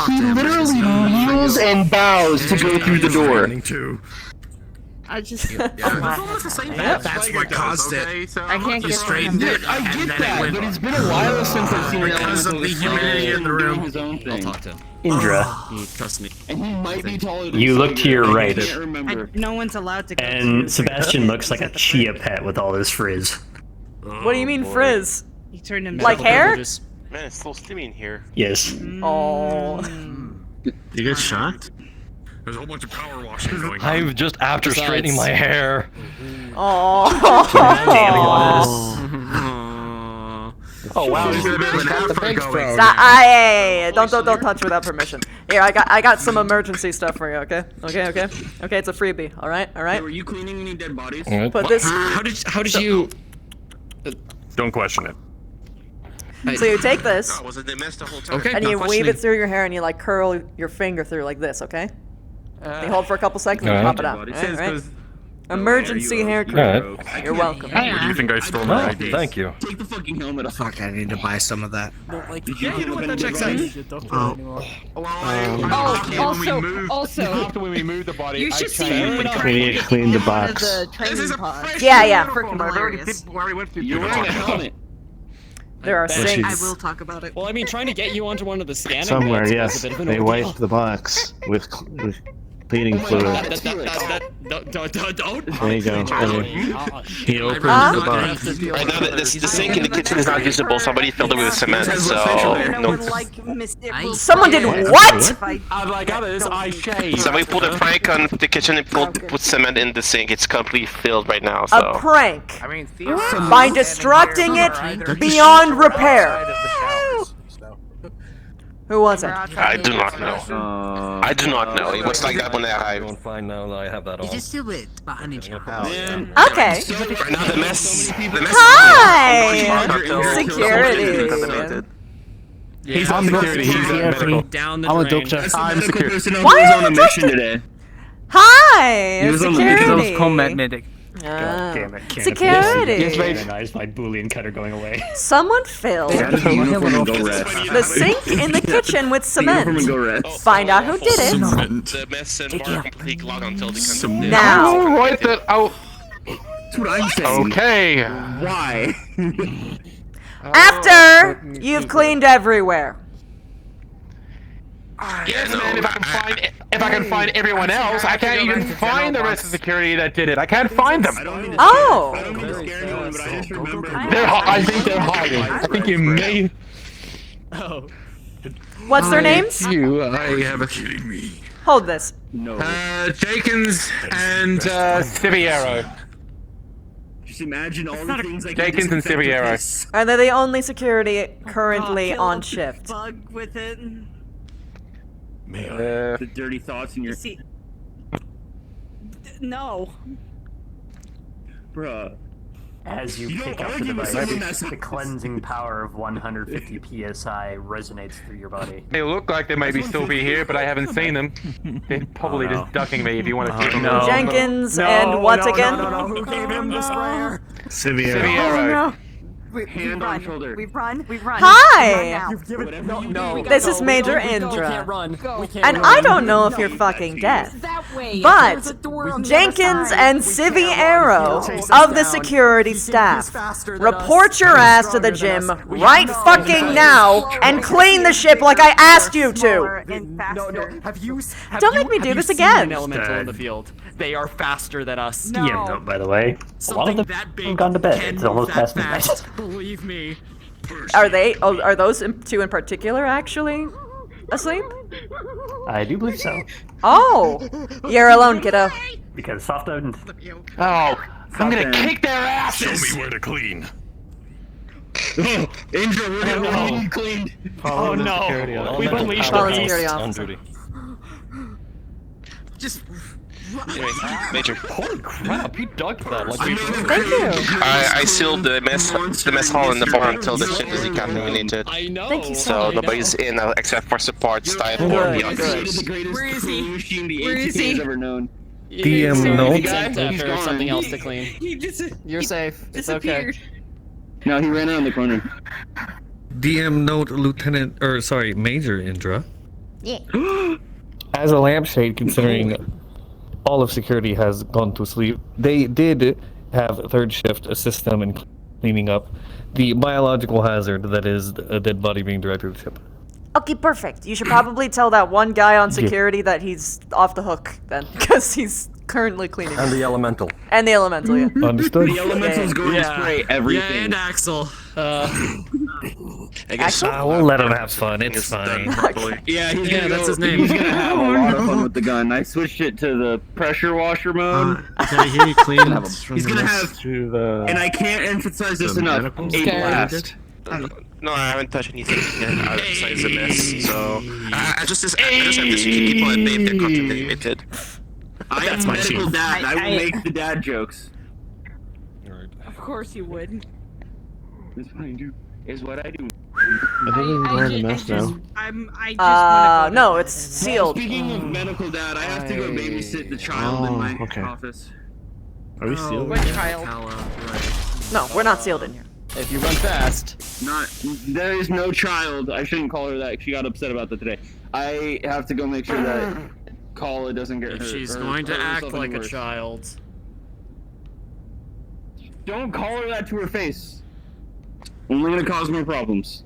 He literally kneels and bows to go through the door. Too. I just. That's almost the same thing. That's what caused it. I can't He get straightened it. I and get then that, it went but it's been a while since I've seen because of the humidity in the room. his own thing. I'll talk to him. Indra, Trust me. And he might be taller than you look to your right, I can't remember. No one's allowed to go and to- Sebastian looks like a chia pet with all his frizz. What do you mean frizz? He turned him Like hair? Man, it's still steamy in here. Yes. Oh. You get shot? There's a whole bunch of power washing going on. I'm just after straightening my hair. Oh. Oh wow, you should have been an afro going. Hey, don't touch without permission. Here, I got some emergency stuff for you. Okay, it's a freebie. All right. Hey, were you cleaning any dead bodies? Put this. How did you? Don't question it. So you take this, Oh, was it they missed the whole time? Okay. and not you weave questioning. it through your hair, and you like curl your finger through like this. Okay. You hold for a couple seconds and Alright. pop it out. All right. Emergency hair cream. Alright. You're welcome. What do you think I stole my Oh, ID? thank you. Take the fucking helmet off. Fuck, I need to buy some of that. Yeah, you know what? That checks out. Also, After when we moved the body, you I should see changed. him We need to clean the box. the training pod. Yeah. Freaking hilarious. You're wearing a helmet. There are bet sinks. I will talk about it. Well, I mean, trying to get you onto one of the scanning Somewhere, belts yes. was a bit of an They ordeal. wiped the box with cleaning fluid. Don't. There you go. He opened Huh? the box. Right now, the sink in the kitchen is not usable. Somebody filled it with cement, so no. Someone did what? Unlike others, I shaved. Somebody pulled a prank on the kitchen and put cement in the sink. It's completely filled right now. So. A prank. By destructing it beyond repair. Who was it? I do not know. I do not know. It was like that when I I'm arrived. fine now that I have that on. Just do it. Okay. Right now, the mess. Hi. Security. He's on security. He's medical. Down the I'm a drain. doctor. I'm security. Why are you mission today. Hi. He was on Security. combat medic. Ah. Damn it. Can't Security. recognize my Boolean cutter going away. Someone filled the sink in the kitchen with cement. Find out who did it. The mess and more complete log until they come in. Now. I'll write that out. That's what I'm saying. Okay. Why? After you've cleaned everywhere. Yeah, no. If I can find everyone else, I can't even find the rest of security that did it. I can't find them. Oh. I don't mean to scare anyone, but I just remember. I think they're hiding. I think you may. Oh. What's their names? You, I have a kidding me. Hold this. No. Jenkins and Siviero. Just imagine all the things I can Jenkins and disinfect with Siviero. this. Are they the only security currently on shift? Bug with it. The dirty thoughts in your... See. No. Bruh. As you You pick don't up the argue with device, someone that's- the cleansing power of 150 psi resonates through your body. They look like they maybe still be here, but I haven't seen them. They're probably just ducking me if you want to see them. Jenkins and what again? Who gave him the sprayer? Siviero. Hand on shoulder. We've run. Hi. No. This is Major Indra. Run. And I don't know if you're fucking dead. But Jenkins and Siviero of the security staff, report your ass to the gym right fucking now and clean the ship like I asked you to. Don't make me do this again. Elemental in the field. They are faster than us. Yeah, no, by the way, a lot of them have gone to bed. It's almost past midnight. Believe me. Are they? Oh, are those two in particular actually asleep? I do believe so. Oh, you're alone, kiddo. Because soft owned. Oh, I'm gonna kick their asses! Show me where to clean. Indra, we're gonna need you cleaned. Oh no. We've unleashed Follow the security beast. officer. duty. Just. Anyway, Major. Holy crap, you ducked that like you Thank you. I sealed the mess hall in the bar until the ship is decontaminated. I know. Thank you So nobody's in except for support staff or Good, the good. others. The greatest Where is he? cleaning machine the Where is ATK he? has ever known. DM He note. sent He's after gone. something else to clean. He just You're safe. It's okay. disappeared. No, he ran around the corner. DM note, Lieutenant, or sorry, Major Indra. Yeah. As a lampshade, considering all of security has gone to sleep. They did have third shift assist them in cleaning up the biological hazard that is a dead body being dragged through the ship. Okay, perfect. You should probably tell that one guy on security that he's off the hook then, because he's currently cleaning. And the elemental. And the elemental, yeah. Understood. The elemental's going to spray everything. Yeah, and Axel. I guess We'll let him have fun. It's fine. Yeah, that's his name. He's gonna have a lot of fun with the gun. I switched it to the pressure washer mode. Can I hear you clean? He's gonna have, to the. and I can't emphasize this the enough. medical? A blast. No, I haven't touched anything yet outside the mess, so... I just have to see people and they're contaminated. That's my medical dad. I will make the dad jokes. Of course you would. That's what I do. Is what I do. I think we can go in the mess now. I just want to go. No, it's sealed. Speaking of medical dad, I have to go babysit the child in my office. Are we sealed? What child? No, we're not sealed in here. If you run fast. There is no child. I shouldn't call her that. She got upset about that today. I have to go make sure that Kala doesn't get hurt. She's going to act like a child. Don't call her that to her face. Only gonna cause more problems.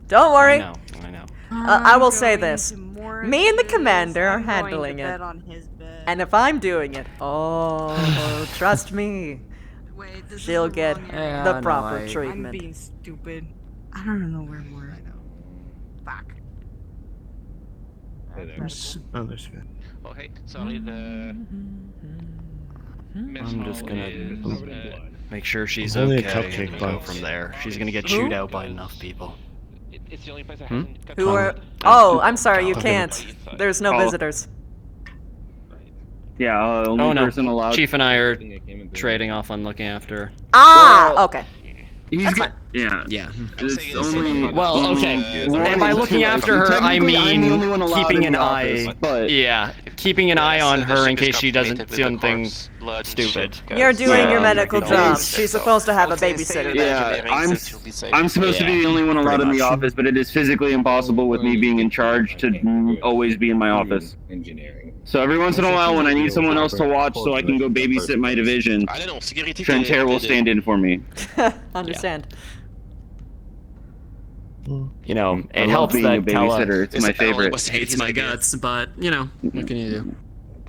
Don't worry. I know. I will say this. Me and the commander are handling it. And if I'm doing it, trust me. Wait, she'll get the proper treatment. I'm being stupid. I don't know where more. I know. Fuck. Oh, there's good. Oh, hey, sorry, I'm just gonna make sure she's Only okay a cupcake and go box. from there. She's gonna get chewed out by enough people. It's the only place I Hmm? Who are... Oh, I'm sorry, you can't. There's no visitors. Yeah, only Oh no, person allowed. Chief and I are trading off on looking after. Okay. That's fine. Yeah. It's only. Well, okay. And by looking after her, I mean keeping an eye. Yeah, keeping an eye on her in case she doesn't do anything stupid. You're doing your medical job. She's supposed to have a babysitter. Yeah, I'm supposed to be the only one allowed in the office, but it is physically impossible with me being in charge to always be in my office. So every once in a while, when I need someone else to watch so I can go babysit my division, Trentair will stand in for me. Understand. You know, it I love helps being that a babysitter. It's my favorite. Hates my guts, but, you know, what can you do?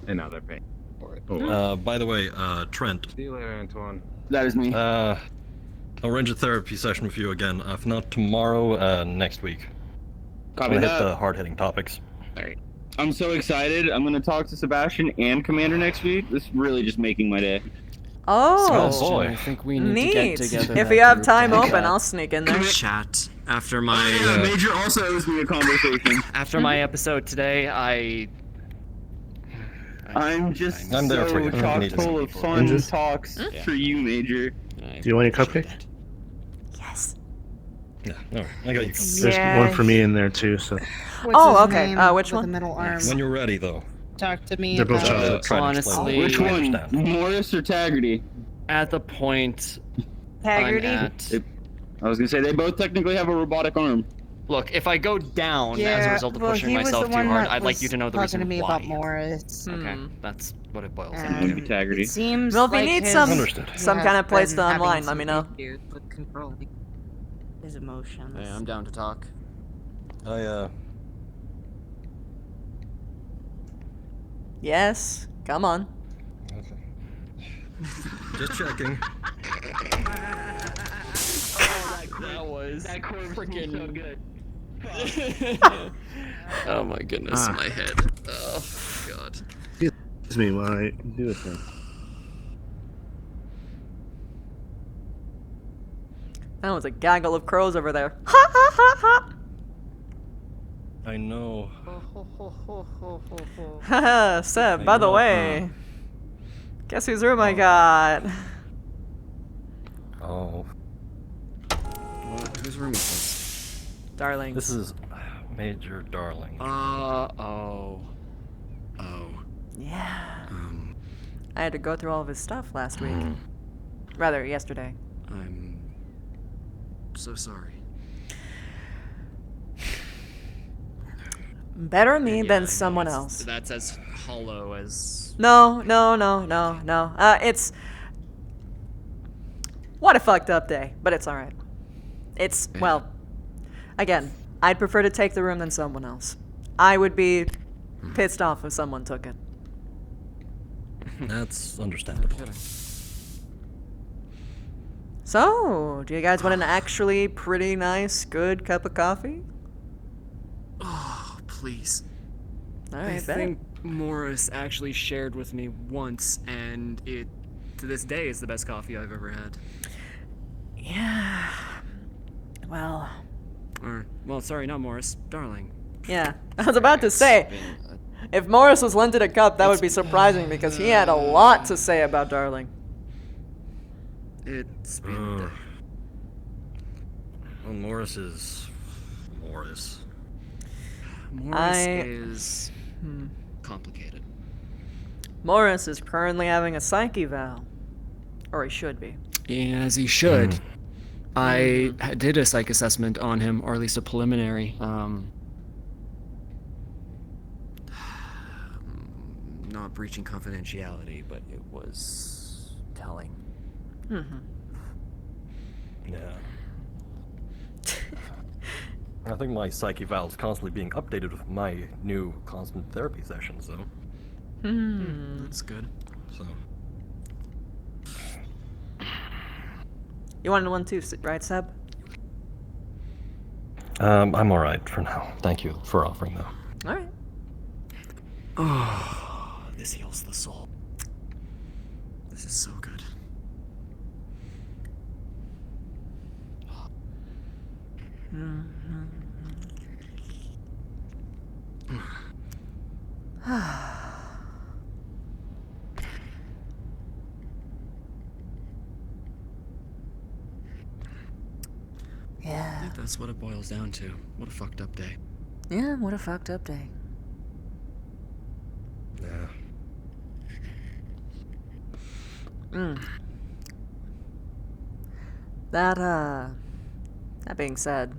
And now they're paying for it. By the way, Trent. See you later, Antoine. That is me. I'll arrange a therapy session with you again. If not tomorrow, next week. Copy Hit that. the hard-hitting topics. Alright. I'm so excited. I'm going to talk to Sebastian and Commander next week. This is really just making my day. Oh, boy. I think we need to get together. If you have time open, I'll sneak in there. Chat after my. Major also owes me a conversation. After my episode today, I'm just I'm there for you. chock full of fun Just- talks for you, Major. Do you want your cupcake? Yes. Yeah, alright. I got you. There's one for me in there too. So Okay. Which With one? the middle arm. When you're ready, though. Talk to me they're both about... chocolate. honestly, Which one? Understand. Morris or Taggarty? at the point Haggerty? I'm at. I was gonna say they both technically have a robotic arm. Look, if I go down as a result of pushing he was myself the too one hard, that I'd like was you to know the talking reason to me why. about Morris. Okay, that's what it boils Um, down Maybe to. Taggarty. It seems Well, if you like need his- some Understood. kind of place been to having online, let some me know. issues with controlling his emotions. Yeah, I'm down to talk. Yes. Come on. Just checking. That was freaking so good. Oh my goodness, my head. Oh god. Excuse me while I do this thing. That was a gaggle of crows over there. Ha ha ha ha! I know. Haha, Seb, by the way. Guess whose room I got? Oh. Whose room is this? Darling. This is Major Darling. Oh. Yeah. I had to go through all of his stuff last week. Rather, yesterday. I'm so sorry. Better me Yeah, than I know someone else. That's as hollow as No. It's what a fucked up day, but it's all right. It's well, again, I'd prefer to take the room than someone else. I would be pissed off if someone took it. That's understandable. So, do you guys want an actually pretty nice, good cup of coffee? Oh, please. All I right, bet. think Morris actually shared with me once, and it, to this day, is the best coffee I've ever had. Yeah. Well. Well, sorry, not Morris. Darling. Yeah, I was about to say, if Morris was lended a cup, that would be surprising because he had a lot to say about Darling. It's Well, Morris is Morris. Morris is complicated. Morris is currently having a psych eval. Or he should be. Yeah, as he should. I did a psych assessment on him, or at least a preliminary. Not breaching confidentiality, but it was telling. Yeah. I think my psych eval is constantly being updated with my new constant therapy sessions, though. That's good. So. You wanted one too, right, Seb? I'm alright for now. Thank you for offering, though. Alright. Oh, this heals the soul. This is so good. Yeah. I think that's what it boils down to. What a fucked up day. Yeah, what a fucked up day. Yeah. That being said,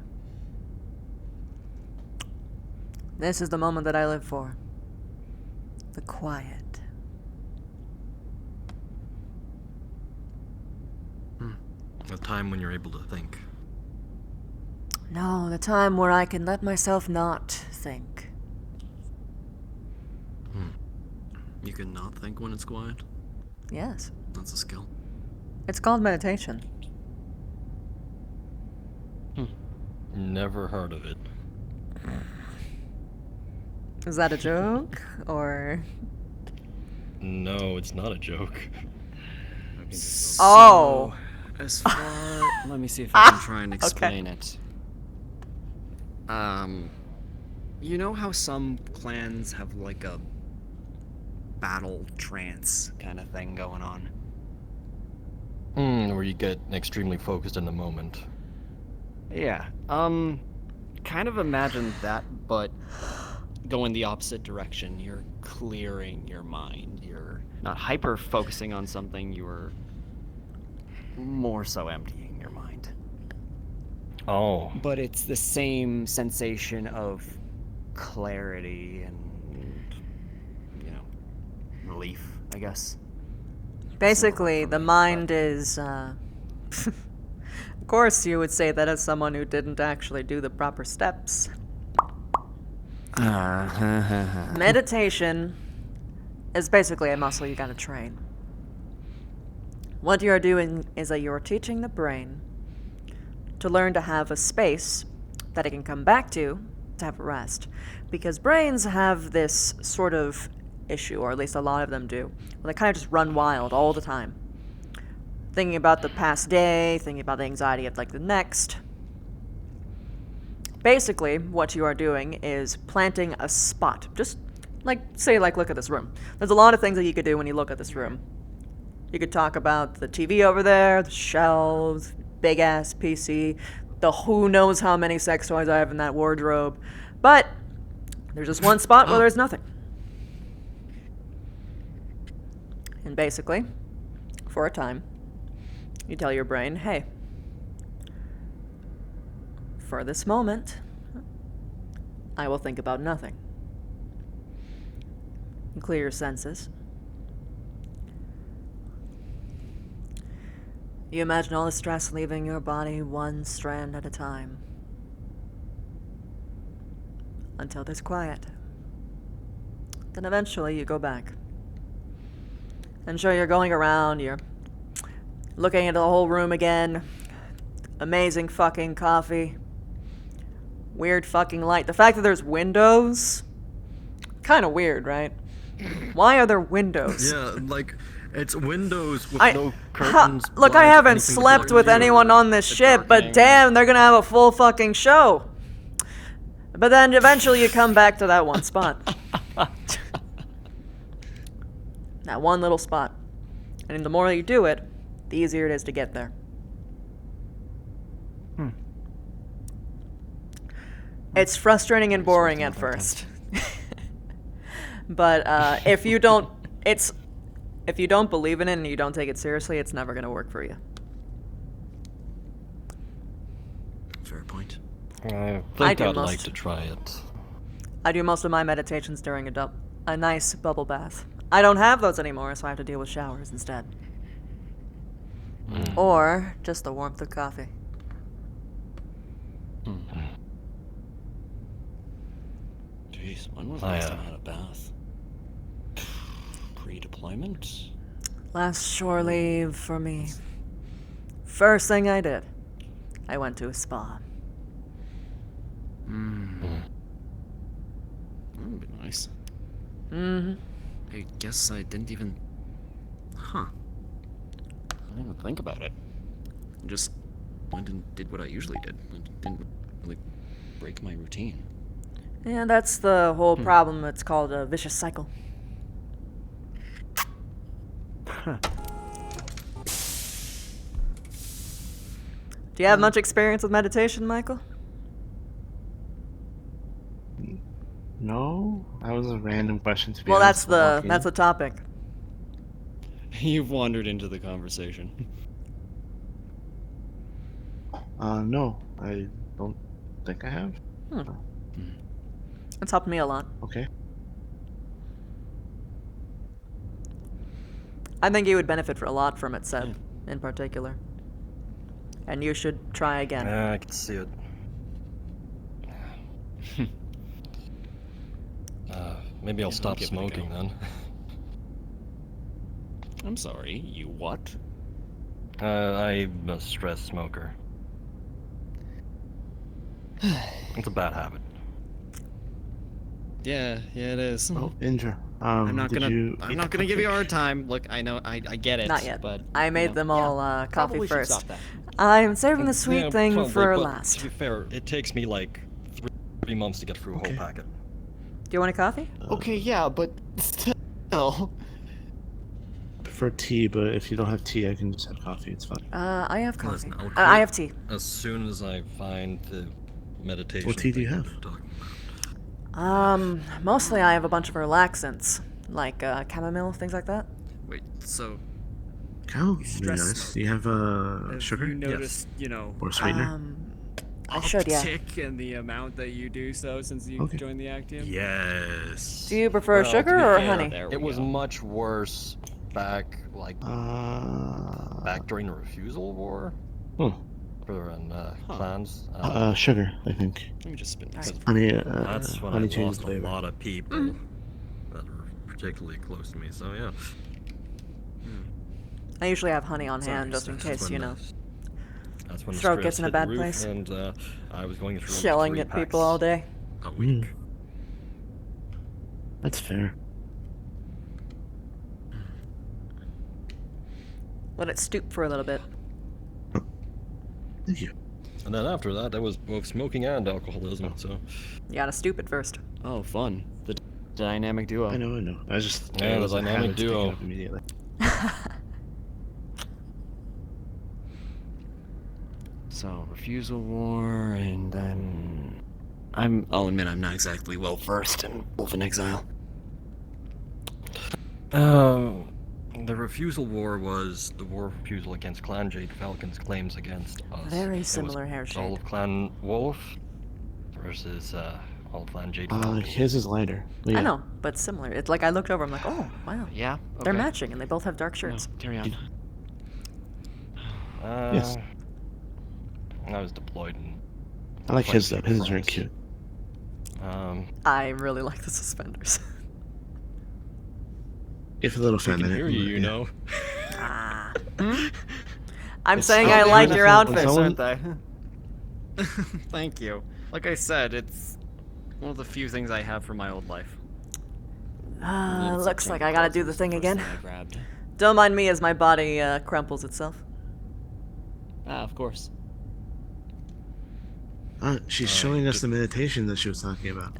this is the moment that I live for. The quiet. A time when you're able to think. No, the time where I can let myself not think. You can not think when it's quiet? Yes. That's a skill. It's called meditation. Never heard of it. Is that a joke? Or... No, it's not a joke. Oh! As far... let me see if I can try and explain it. You know how some clans have like a battle trance kind of thing going on? Where you get extremely focused in the moment. Yeah. Kind of imagine that, but go in the opposite direction. You're clearing your mind. You're not hyper-focusing on something, you're more so emptying your mind. Oh. But it's the same sensation of clarity and, you know, relief, I guess. Basically, the mind is, Of course you would say that as someone who didn't actually do the proper steps. Meditation is basically a muscle you gotta train. What you're doing is that you're teaching the brain to learn to have a space that it can come back to have a rest. Because brains have this sort of issue, or at least a lot of them do, where they kind of just run wild all the time. Thinking about the past day, thinking about the anxiety of like the next. Basically, what you are doing is planting a spot. Just like, say, like, look at this room. There's a lot of things that you could do when you look at this room. You could talk about the TV over there, the shelves, big ass PC, the who knows how many sex toys I have in that wardrobe. But there's just one spot where there's nothing. And basically, for a time, you tell your brain, hey, for this moment, I will think about nothing. You clear your senses, You imagine all the stress leaving your body one strand at a time. Until there's quiet. Then eventually you go back. And sure, you're going around, you're looking at the whole room again. Amazing fucking coffee. Weird fucking light. The fact that there's windows, kind of weird, right? Why are there windows? Yeah, like, it's windows with no curtains. Look, I blinds, haven't anything slept besides with you. anyone on this ship, but damn, they're gonna have a full fucking show. But then eventually you come back to that one spot. That one little spot. And the more you do it, the easier it is to get there. It's frustrating and boring at first. But if you don't believe in it and you don't take it seriously, it's never gonna work for you. Fair point. I I think do I'd like most. to try it. I do most of my meditations during a nice bubble bath. I don't have those anymore, so I have to deal with showers instead. Or just the warmth of coffee. Jeez, when was the last time I had a bath? Pre-deployment? Last shore leave for me. First thing I did, I went to a spa. That would be nice. I guess I didn't even... I didn't even think about it. I just went and did what I usually did. I didn't really break my routine. Yeah, that's the whole problem. It's called a vicious cycle. Do you have much experience with meditation, Michael? No, that was a random question to be Well, honest. that's the topic. You've wandered into the conversation. No, I don't think I have. It's helped me a lot. Okay. I think you would benefit a lot from it, Seb, in particular. And you should try again. Yeah, I can see it. Maybe I'll stop give it a go. smoking then. I'm sorry, you what? I'm a stress smoker. It's a bad habit. Yeah, it is. Oh, Indra. I'm not gonna give you a hard time. Look, I know, I get it. Not yet. But I made them all coffee probably should first. stop that. I'm saving the sweet Yeah, thing probably, for but last. To be fair, it takes me like 3 months to get through a whole packet. Do you want a coffee? Okay, yeah, but still. I prefer tea, but if you don't have tea, I can just have coffee. It's fine. I have coffee. Listen, I'll I quit have tea. As soon as I find the meditation. What tea do you thing have? you're talking Mostly I have a bunch of relaxants, like chamomile, things like that. Wait, so Oh, really stress nice. smoke. Do you have sugar? You noticed, you know, Or sweetener? I should, yeah. uptick in the amount that you do so since you Okay. joined the Actium? Yes. Do you prefer Well, sugar to be or fair, honey? It was much worse back, like, back during the refusal war. For clans. Sugar, I think. Let me just spin this. Honey, That's when honey I changes lost a flavor. lot of people that were particularly close to me. So yeah. I usually have honey on Sorry, hand just in that's case, when you know. That's when the Throat stress gets in a hit the bad roof, place. And I was going through Yelling 3 at people packs all day. a week. That's fair. Let it stoop for a little bit. Thank you. And then after that, that was both smoking and alcoholism. So You gotta stoop it first. Oh, fun. The dynamic duo. I know. I was just Yeah, it the was a dynamic habit to pick it duo. up immediately. So, refusal war, and then... I'll admit I'm not exactly well versed in Wolf in Exile. The refusal war was the war of refusal against Clan Jade Falcon's claims against us. Very It was similar hair shade. all of Clan Wolf versus all of Clan Jade Falcon. His is lighter. I know, but similar. It's like I looked over, I'm like, oh, wow. Yeah? They're okay. matching, and they both have dark shirts. Carry on. Yes. I was deployed. I like his though. His is very cute. I really like the suspenders. If a little I can feminine. hear you, you know. I'm It's saying so I like your beautiful. outfits, Someone- aren't they? Thank you. Like I said, it's one of the few things I have from my old life. Looks like I gotta do the thing again. I grabbed. Don't mind me as my body crumples itself. Of course. She's showing us the meditation that she was talking about.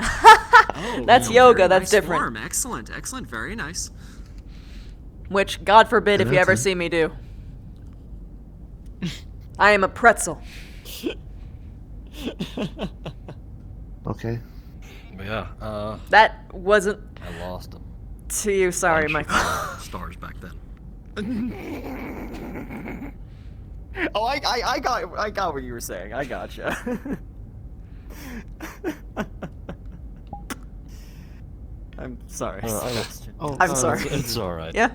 That's you yoga, very that's nice different. Form. Excellent, excellent, very nice. Which, God forbid, if you ever Nothing. see me do. I am a pretzel. Okay. Yeah. That wasn't I lost him. to you, sorry, Michael. Stars back then. Oh, I got what you were saying. I gotcha. I'm sorry. I'm sorry. It's alright. Yeah?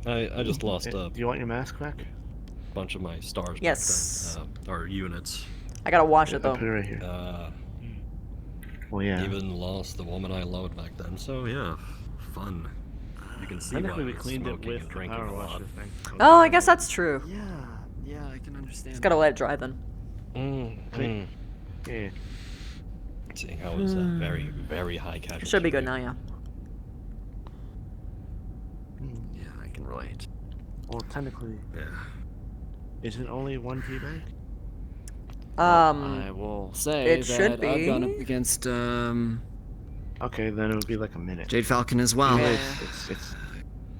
I just lost Do you want your mask back? a bunch of my stars Yes. back then. Or units. I gotta wash it, I'll though. put it right here. Well, yeah. Even lost the woman I loved back then. So yeah, fun. You can see why Technically, I we was cleaned it smoking with and the drinking power a lot. washer thing. Oh, I guess that's true. Yeah, I can understand. Just gotta let it dry then. Yeah. Seeing how it's very, very high casualty. It should be good now, yeah. Yeah, I can relate. Well, technically, isn't only one tea bag? I will say it that should be. I've gone up against Okay, then it would be like a minute. Jade Falcon as well. It's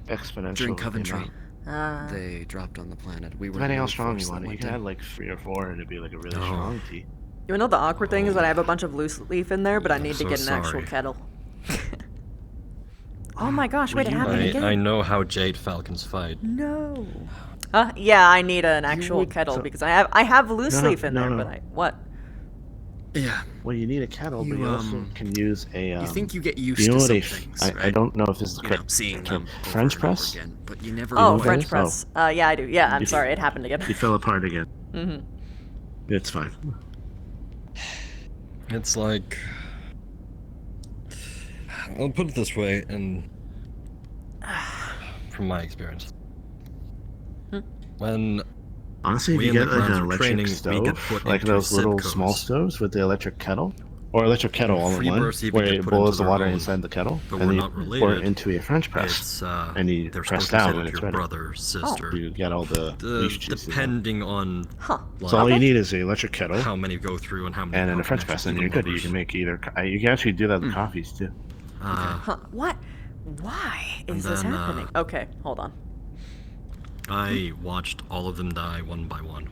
exponential. During the Coventry. amount. They dropped on the planet. We were Depending the how only strong force you that want it, you went can in. add like 3 or 4 and it'd be like a really strong tea. You know the awkward thing is that I have a bunch of loose leaf in there, but I need to so get an actual sorry. kettle. Oh my gosh, wait, it happened again. I know how Jade Falcons fight. No. Yeah, I need an actual kettle because I have loose leaf in there, but what? Yeah. Well, you need a kettle, but you also can use a. You think you get used you know to what some a things, I right? don't know if this is the You know, correct seeing term. them over French and over press? again, but you never Oh, know French it. press. Yeah, I do. Yeah, I'm sorry, it happened again. You fell apart again. Mm-hmm. It's fine. It's like, I'll put it this way, and from my experience, when Honestly, if we you in the get like an grounds were electric training, we stove, get put like into those little zip small codes. stoves with the electric kettle, or electric kettle all in Free one, bursts even where get it put boils into the their water own, inside the kettle, but and we're then not you pour it related. into a French press, It's, and you they're press supposed to down sit when with it's your ready. brother, sister. You get all the leaf juice in there. Depending on So all you need is the electric kettle, how many go through and how many and then go a French in press, actually and you're even good. You lovers. can make either. You can actually do that with coffees too. What? Why And is this then, happening? Okay, hold on. I watched all of them die one by one.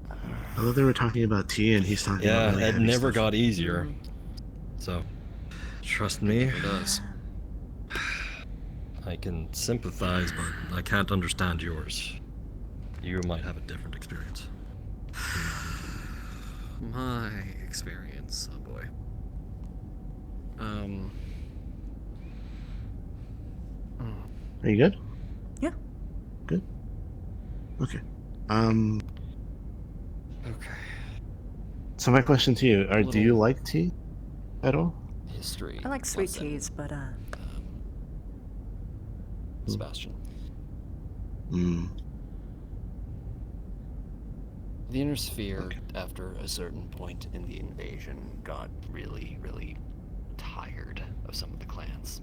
I thought they were talking about tea, and he's talking Yeah, about really it heavy never stuff. got easier. So, trust me. It does. I can sympathize, but I can't understand yours. You might have a different experience. My experience, oh boy. Are you good? Yeah. Good. Okay. Okay. So my question to you are: do you like tea at all? History. I like sweet teas, but Sebastian. The inner sphere, after a certain point in the invasion, got really, really tired of some of the clans.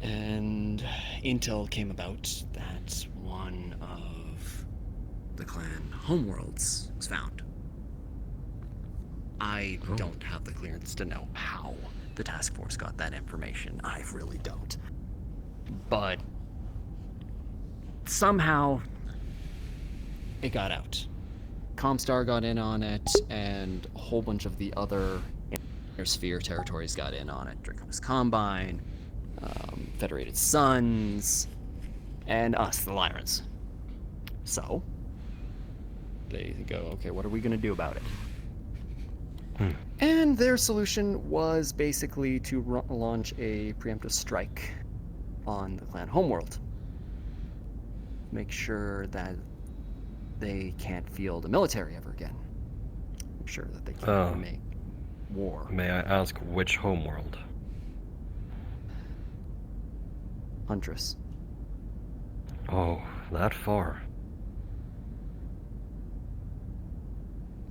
And intel came about that one of the clan homeworlds was found. I don't have the clearance to know how the task force got that information. I really don't. But somehow it got out. Comstar got in on it, and a whole bunch of the other inner sphere territories got in on it. Draconis Combine, Federated Suns, and us, the Lyrans. So they go, okay, what are we gonna do about it? And their solution was basically to launch a preemptive strike on the clan homeworld. Make sure that they can't field a military ever again. Make sure that they can't make war. May I ask which homeworld? Huntress. Oh, that far.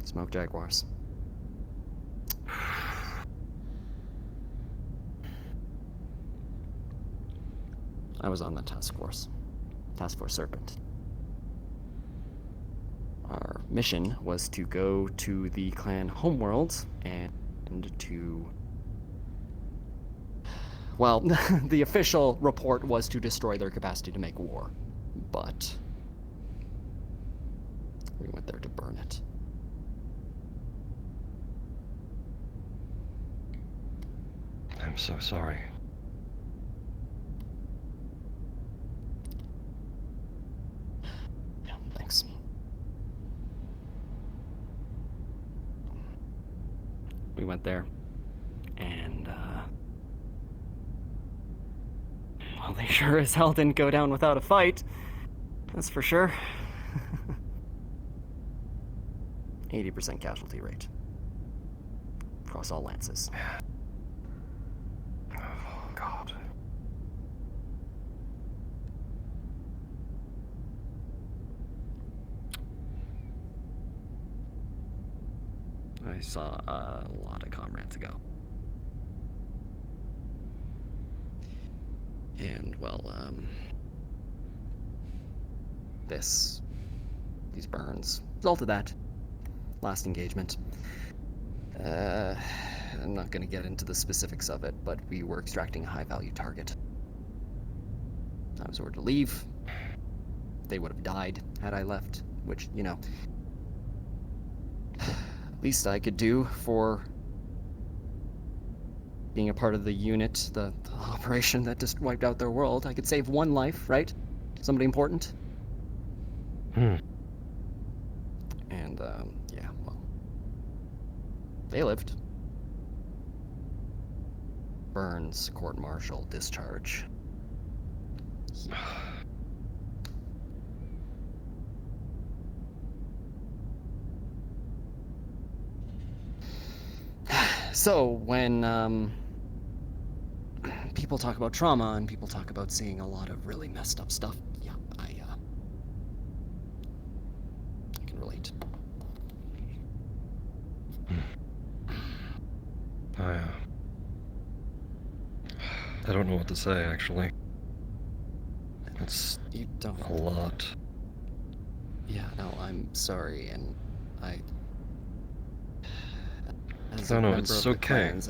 Smoke Jaguars. I was on the task force. Task Force Serpent. Our mission was to go to the clan homeworld and to... Well, the official report was to destroy their capacity to make war, but we went there to burn it. I'm so sorry. Yeah, thanks. We went there, and well, they sure as hell didn't go down without a fight. That's for sure. 80% casualty rate across all lances. Oh, God. I saw a lot of comrades go. And, well, these burns, result of that. Last engagement. I'm not gonna get into the specifics of it, but we were extracting a high-value target. I was ordered to leave. They would have died had I left, which, you know, least I could do for being a part of the unit, the operation that just wiped out their world. I could save one life, right? Somebody important. And, yeah, well, they lived. Burns, court-martial, discharge. Yeah. So, when, people talk about trauma and people talk about seeing a lot of really messed up stuff, yeah, I can relate. I don't know what to say, actually. It's you don't. A lot. Yeah, no, I'm sorry, and as No, a no, member it's of the okay. clans,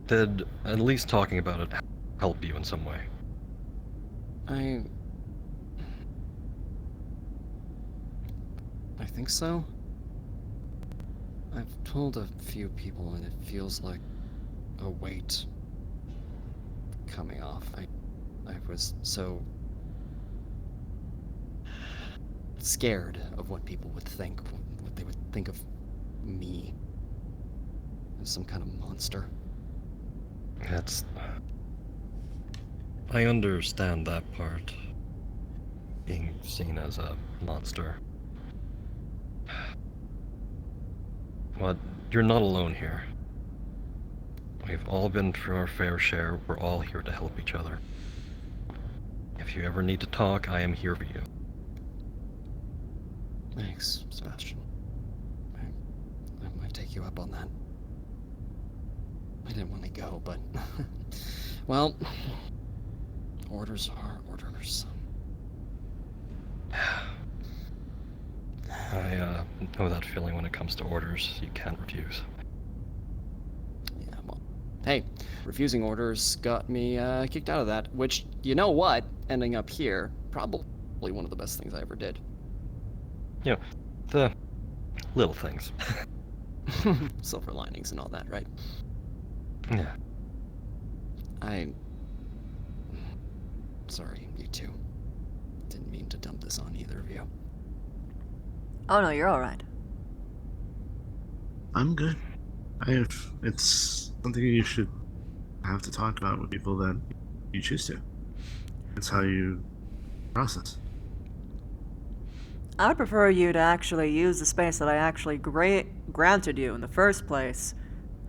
Did at least talking about it help you in some way? I think so. I've told a few people, and it feels like a weight coming off. I was so scared of what people would think, what they would think of me as some kind of monster. I understand that part. Being seen as a monster. But you're not alone here. We've all been through our fair share. We're all here to help each other. If you ever need to talk, I am here for you. Thanks, Sebastian. I might take you up on that. I didn't want to go, but... well... orders are orders. I know that feeling when it comes to orders. You can't refuse. Yeah, well... hey, refusing orders got me kicked out of that, which, you know what? Ending up here, probably one of the best things I ever did. You know, the little things. Silver linings and all that, right? Yeah. Sorry, you two. Didn't mean to dump this on either of you. Oh no, you're alright. I'm good. It's something you should have to talk about with people that you choose to. It's how you process. I would prefer you to actually use the space that I actually granted you in the first place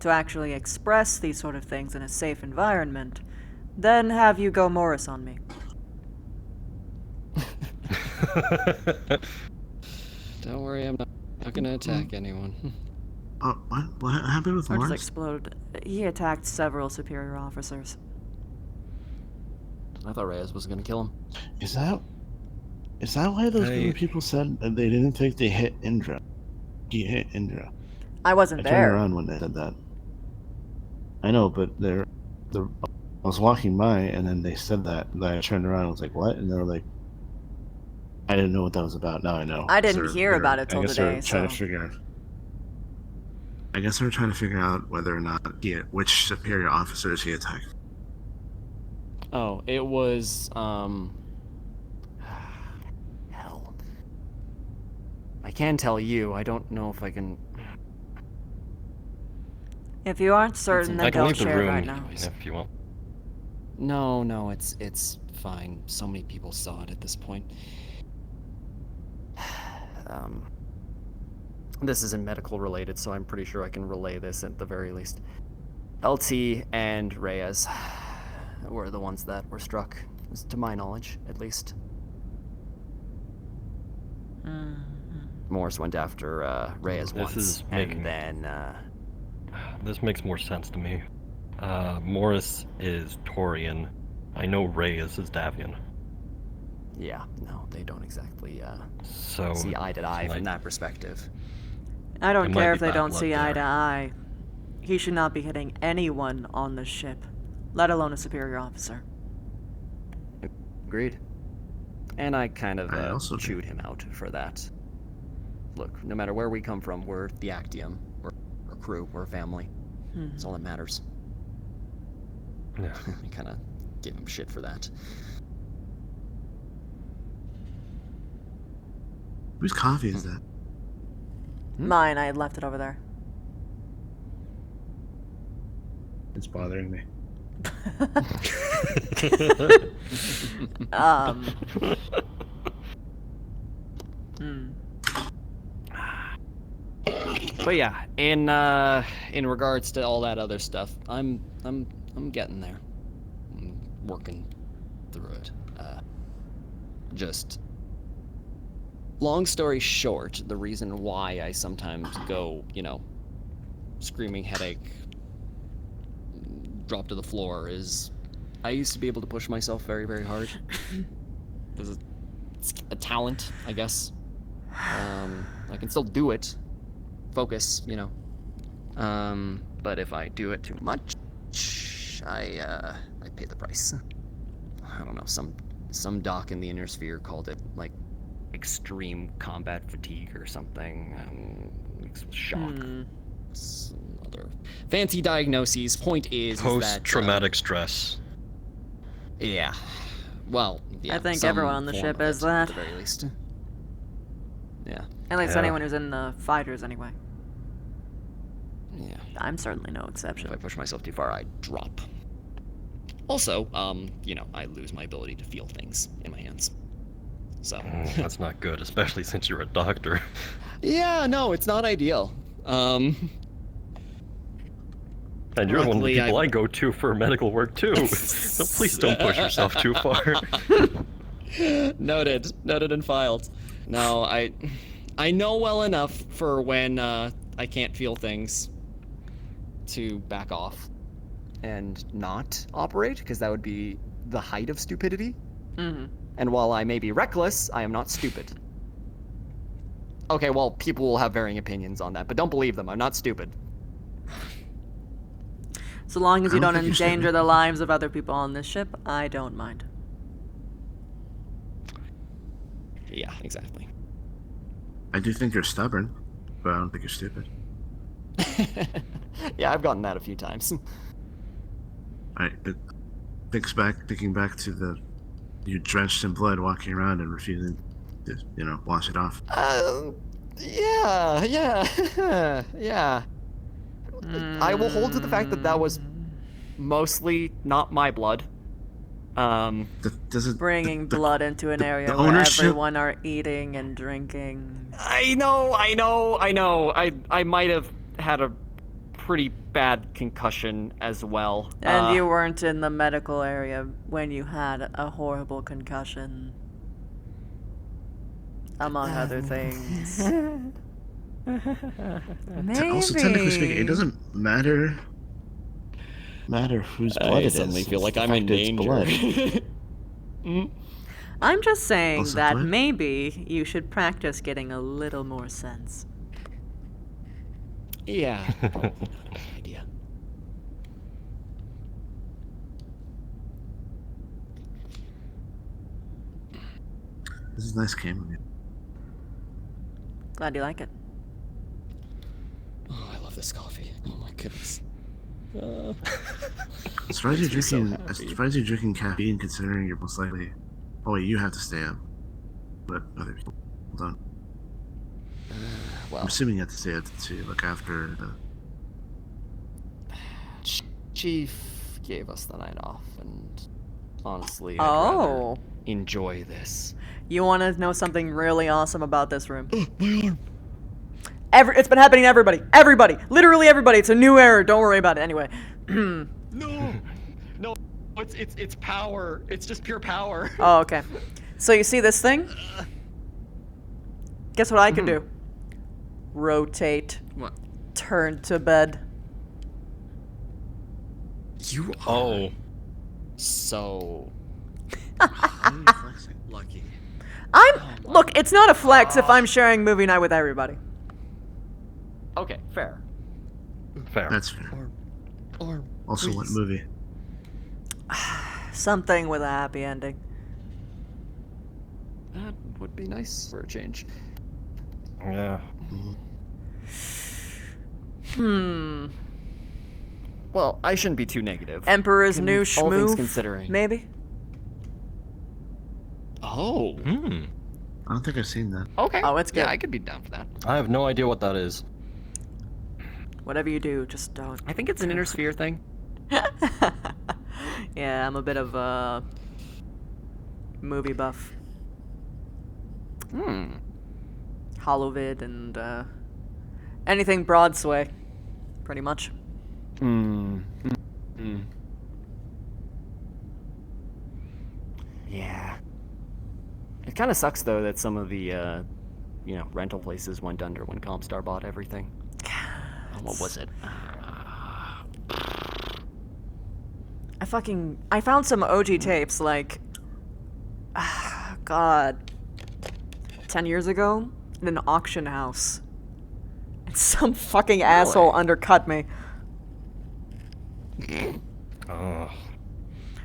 to actually express these sort of things in a safe environment, then have you go Morris on me. Don't worry, I'm not gonna attack anyone. Oh, what happened with Or just Morris? explode. He attacked several superior officers. I thought Reyes was gonna kill him. Is that why those other people said that they didn't think they hit Indra? He hit Indra. I wasn't I there. turned around when they said that. I know, but I was walking by and then they said that. And I turned around and was like, "What?" And they were like, "I didn't know what that was about. Now I know." I didn't hear about it till today. Trying to figure out. I guess they're trying to figure out whether or not which superior officers he attacked. Oh, it was hell. I can tell you. I don't know if I can. If you aren't certain, then don't share right now. If you want. No, it's fine. So many people saw it at this point. This isn't medical related, so I'm pretty sure I can relay this at the very least. LT and Reyes were the ones that were struck, to my knowledge, at least. Morris went after Reyes once, and then this makes more sense to me. Morris is Torian. I know Reyes is Davian. Yeah, no, they don't exactly so see eye to eye from that perspective. I don't care if they don't see eye to eye. He should not be hitting anyone on the ship, let alone a superior officer. Agreed. And I kind of chewed him out for that. Look, no matter where we come from, we're the Actium. We're a crew. We're a family. That's all that matters. Yeah. I kind of gave him shit for that. Whose coffee is that? Mine, I had left it over there. It's bothering me. But yeah, in regards to all that other stuff, I'm getting there. I'm working through it. Just long story short, the reason why I sometimes go, screaming headache, drop to the floor is I used to be able to push myself very, very hard. It's a talent, I guess. I can still do it. Focus, but if I do it too much, I pay the price. I don't know, some doc in the inner sphere called it like extreme combat fatigue or something. Shock. Some other fancy diagnoses. Point is that post-traumatic stress. Yeah. Well, yeah, I think everyone on the ship is that. At the very least. Yeah. At least anyone who's in the fighters, anyway. Yeah. I'm certainly no exception. If I push myself too far, I drop. Also, I lose my ability to feel things in my hands. So. That's not good, especially since you're a doctor. Yeah, no, it's not ideal. And you're one of the people I go to for medical work too. So please don't push yourself too far. Noted and filed. No, I know well enough for when I can't feel things to back off and not operate, because that would be the height of stupidity. And while I may be reckless, I am not stupid. Okay, well, people will have varying opinions on that, but don't believe them. I'm not stupid. So long as you don't endanger the lives of other people on this ship, I don't mind. Yeah, exactly. I do think you're stubborn, but I don't think you're stupid. Yeah, I've gotten that a few times. Thinking back to you drenched in blood walking around and refusing to, wash it off. Yeah. I will hold to the fact that that was mostly not my blood. Bringing blood into an area where ownership- everyone are eating and drinking. I know. I might have had a pretty bad concussion as well. And you weren't in the medical area when you had a horrible concussion. Among other things. Maybe. Also, technically speaking, it doesn't matter whose blood I it is. suddenly feel like It's the I'm in fact it's danger. blood. I'm just saying Also, that what? maybe you should practice getting a little more sense. Yeah. Idea. This is a nice game of you. Glad you like it. Oh, I love this coffee. Oh my goodness. I'm surprised you're drinking caffeine, considering you're most likely. Oh wait, you have to stay up, but other people don't. Well, I'm assuming you have to stay up to look after the. Chief gave us the night off, and honestly, Oh. I'd rather enjoy this. You want to know something really awesome about this room? My arm. It's been happening to everybody. Everybody. Literally everybody. It's a new error. Don't worry about it. Anyway. No, it's power. It's just pure power. Oh, okay. So you see this thing? Guess what I can do? Rotate. What? Turn to bed. You are so lucky. Look, it's not a flex if I'm sharing movie night with everybody. Okay, fair. Fair. That's fair. Or Also, what movie? Something with a happy ending. That would be nice for a change. Yeah. Well, I shouldn't be too negative. Emperor's New All things Schmoo, considering. maybe? Oh. I don't think I've seen that. Okay. Oh, it's good. Yeah, I could be down for that. I have no idea what that is. Whatever you do, just don't. I think it's an inner sphere thing. Yeah, I'm a bit of a movie buff. Holovid and anything Broadsway, pretty much. Yeah. It kind of sucks though that some of the rental places went under when Comstar bought everything. What was it? I found some OG tapes like God 10 years ago in an auction house. And some fucking asshole undercut me. Oh.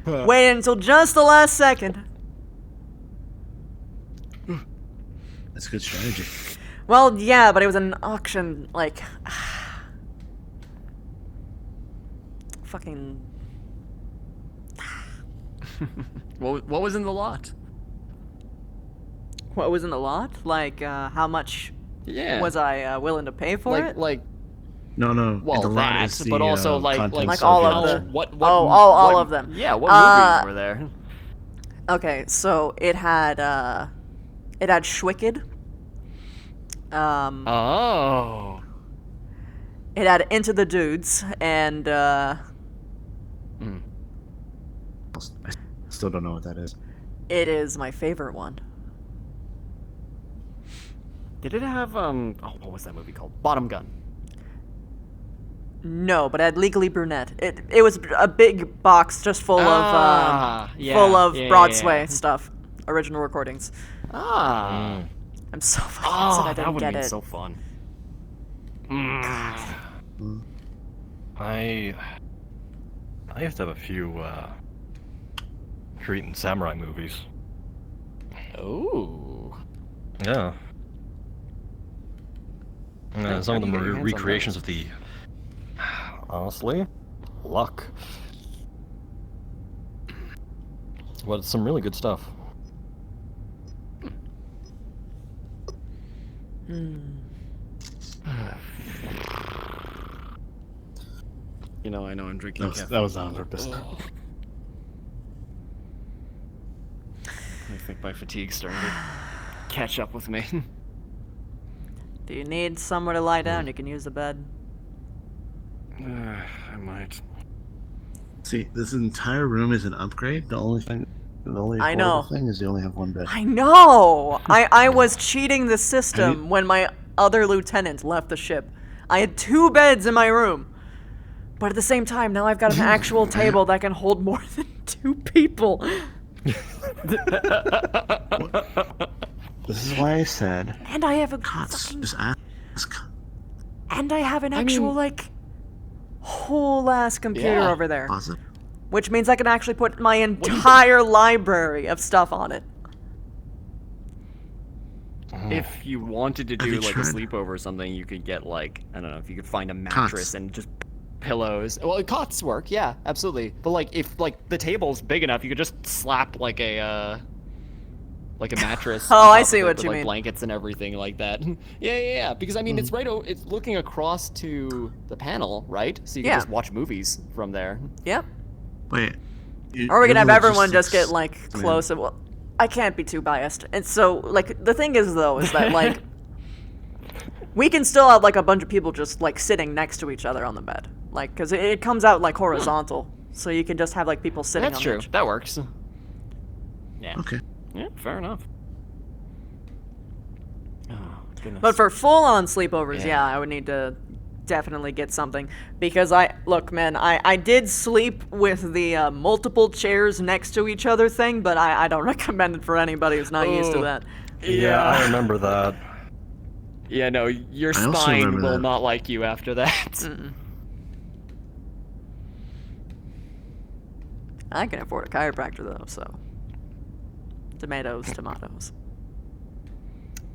Waited until just the last second. That's good strategy. Well, yeah, but it was an auction, like... fucking... What was in the lot? What was in the lot? Like, how much Yeah. was I willing to pay for it? No. Well, the lot is that, the, but also contents all of of the- the... What all of them. Yeah, what movies were there? Okay, so it had Schwicked. Oh. It had Into the Dudes, and I still don't know what that is. it is my favorite one. Did it have what was that movie called? Bottom Gun. No, but it had Legally Brunette. It was a big box just full of Broadsway stuff, original recordings. I'm so fucking upset I that didn't would get have been it. so fun. I used to have a few Korean samurai movies. Ooh. Yeah. Some of them How do you were get your hands on recreations of the. Honestly, luck. But it's some really good stuff. You know, I know I'm drinking caffeine. That was on purpose. I think my fatigue's starting to catch up with me. Do you need somewhere to lie down? You can use the bed. I might. See, this entire room is an upgrade. The only I know. affordable thing is they only have one bed. I know! I was cheating the system when my other lieutenant left the ship. I had 2 beds in my room. But at the same time, now I've got an actual table that can hold more than 2 people. This is why I said. And I have a just ask. And I have an actual, like, whole ass computer over there. Awesome. Which means I can actually put my entire library of stuff on it. If you wanted to do like a sleepover or something, you could get like, I don't know, if you could find a mattress and just pillows. Well, cots work, yeah, absolutely. But like, if like the table's big enough, you could just slap like a mattress. Oh, I see what with, you like, mean. Blankets and everything like that. yeah. Because I mean, it's it's looking across to the panel, right? So you can just watch movies from there. Yep. Wait. Or we can have everyone just get like close. Well, I can't be too biased. And so, like, the thing is though, is that like we can still have like a bunch of people just like sitting next to each other on the bed, like, because it comes out like horizontal, so you can just have like people sitting. That's on true. each. That works. Yeah. Okay. Yeah, fair enough. Oh, goodness. But for full-on sleepovers, yeah, I would need to definitely get something, because look, man, I did sleep with the multiple chairs next to each other thing, but I don't recommend it for anybody who's not used to that. Yeah, I remember that. Yeah, no, your spine will not like you after that. I can afford a chiropractor though, so tomatoes.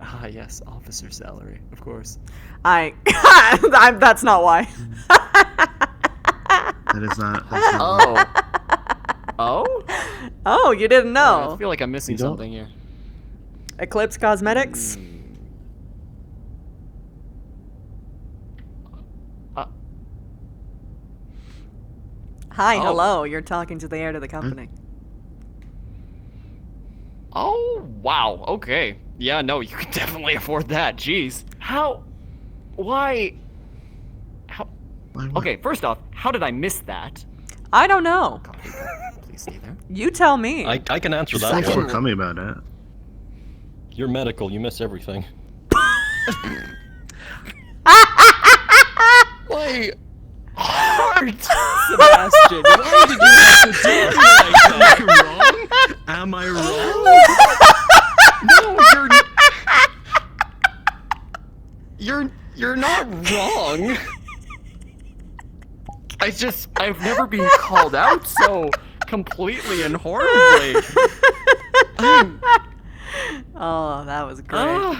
Ah, yes, officer salary, of course. That's not why. That is not. Oh, you didn't know. I feel like I'm missing something here. Eclipse Cosmetics. Hi, hello. You're talking to the heir to the company. Oh, wow. Okay. Yeah, no, you can definitely afford that. Jeez. Why? Okay, first off, how did I miss that? I don't know. Please stay there. You tell me. I can answer that Thanks one. for coming about it. You're medical. You miss everything. My heart, Sebastian. Why did you have to do me like that? Am I wrong? No, you're not wrong. I've never been called out so completely and horribly. Oh, that was great.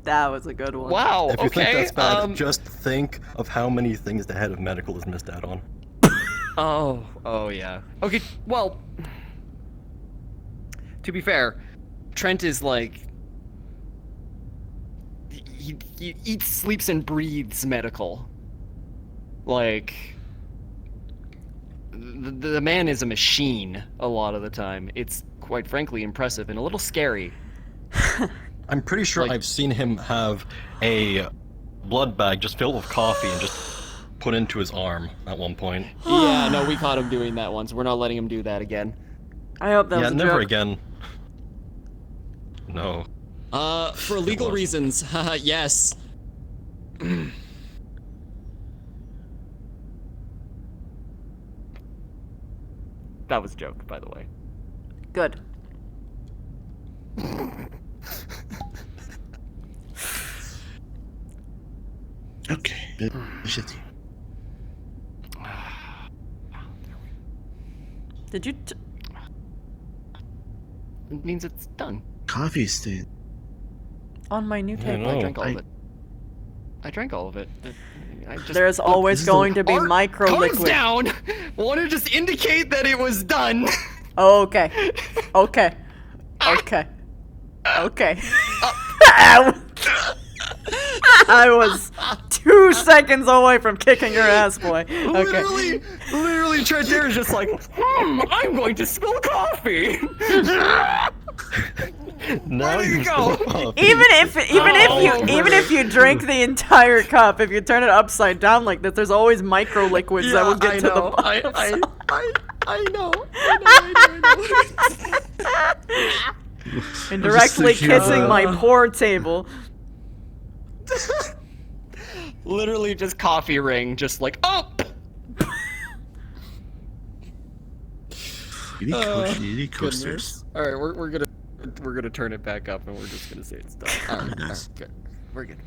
That was a good one. Wow. If you think that's bad, just think of how many things the head of medical has missed out on. Oh yeah. Okay, well, to be fair, Trent is like, he eats, sleeps, and breathes medical. Like, the man is a machine a lot of the time. It's quite frankly impressive and a little scary. I'm pretty sure I've seen him have a blood bag just filled with coffee and just put into his arm at one point. Yeah, no, we caught him doing that once. We're not letting him do that again. I hope that was a never joke. again. No. For legal reasons, yes. That was a joke, by the way. Good. Okay. Shitty. Did you? It means it's done. Coffee stain. On my new table. I drank all of it. I drank all of it. There's always going to be micro liquid. Down. Want to just indicate that it was done. Okay. Okay. Okay. Okay. I was too 2 seconds away from kicking your ass, boy. Okay. Literally, Trent there is just like, I'm going to spill coffee. Now Where do you go? Even if you drink the entire cup, if you turn it upside down like this, there's always micro liquids that will get to the bottom. I know. And directly kissing my poor table. Literally just coffee ring, just like, oh! You need coasters. Alright, we're gonna turn it back up and we're just gonna say it's done. Alright, good. We're good.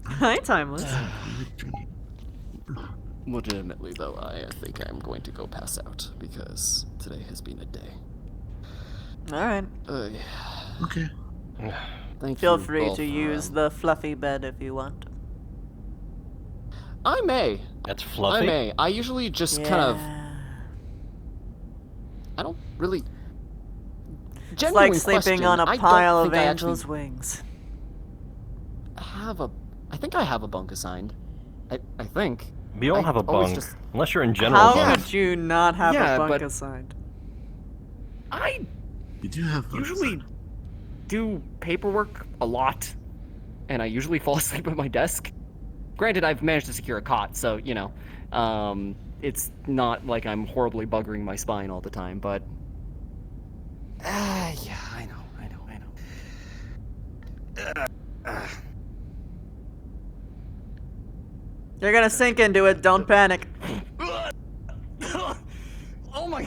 Hi, Timeless. Legitimately though, I think I'm going to go pass out because today has been a day. Alright. Okay. Thank Feel you free both, to use the fluffy bed if you want. I may. That's fluffy. I may. I usually just kind of. I don't really. It's like Genuine sleeping question, on a I don't pile of think I angels' actually wings. I think I have a bunk assigned. I think. We all have a always bunk, just- unless you're in general How bunk. could you not have Yeah, a bunk but- assigned? I You do have usually do paperwork a lot, and I usually fall asleep at my desk. Granted, I've managed to secure a cot, so you know, it's not like I'm horribly buggering my spine all the time. But yeah, I know. You're gonna sink into it, don't panic. Oh my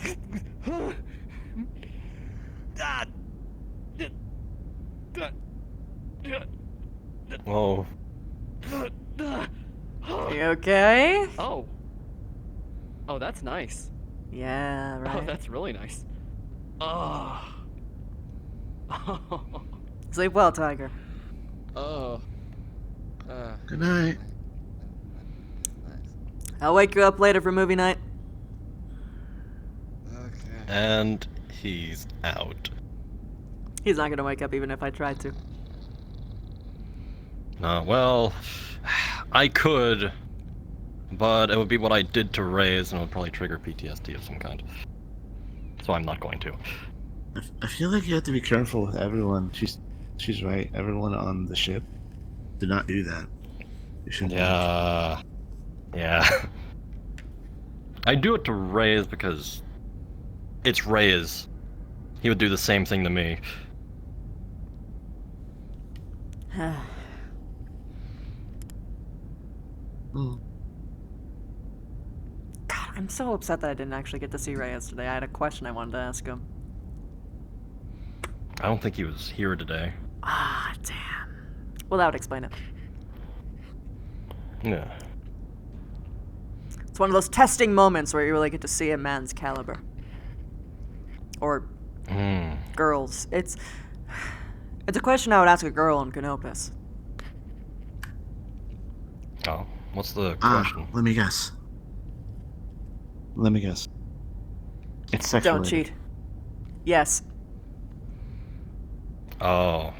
Whoa. You okay? Oh, that's nice. Yeah, right. Oh, that's really nice. Oh. Sleep well, Tiger. Oh. Good night. I'll wake you up later for movie night. And he's out. He's not gonna wake up even if I tried to. Well, I could, but it would be what I did to Reyes, and it would probably trigger PTSD of some kind. So I'm not going to. I feel like you have to be careful with everyone. She's right. Everyone on the ship, do not do that. You shouldn't. Yeah. I do it to Reyes because it's Reyes. He would do the same thing to me. God, I'm so upset that I didn't actually get to see Reyes today. I had a question I wanted to ask him. I don't think he was here today. Ah, damn. Well, that would explain it. Yeah. It's one of those testing moments where you really get to see a man's caliber. Or girls. It's a question I would ask a girl in Canopus. Oh, what's the question? Let me guess. It's sexual. Don't cheat. Yes. Oh.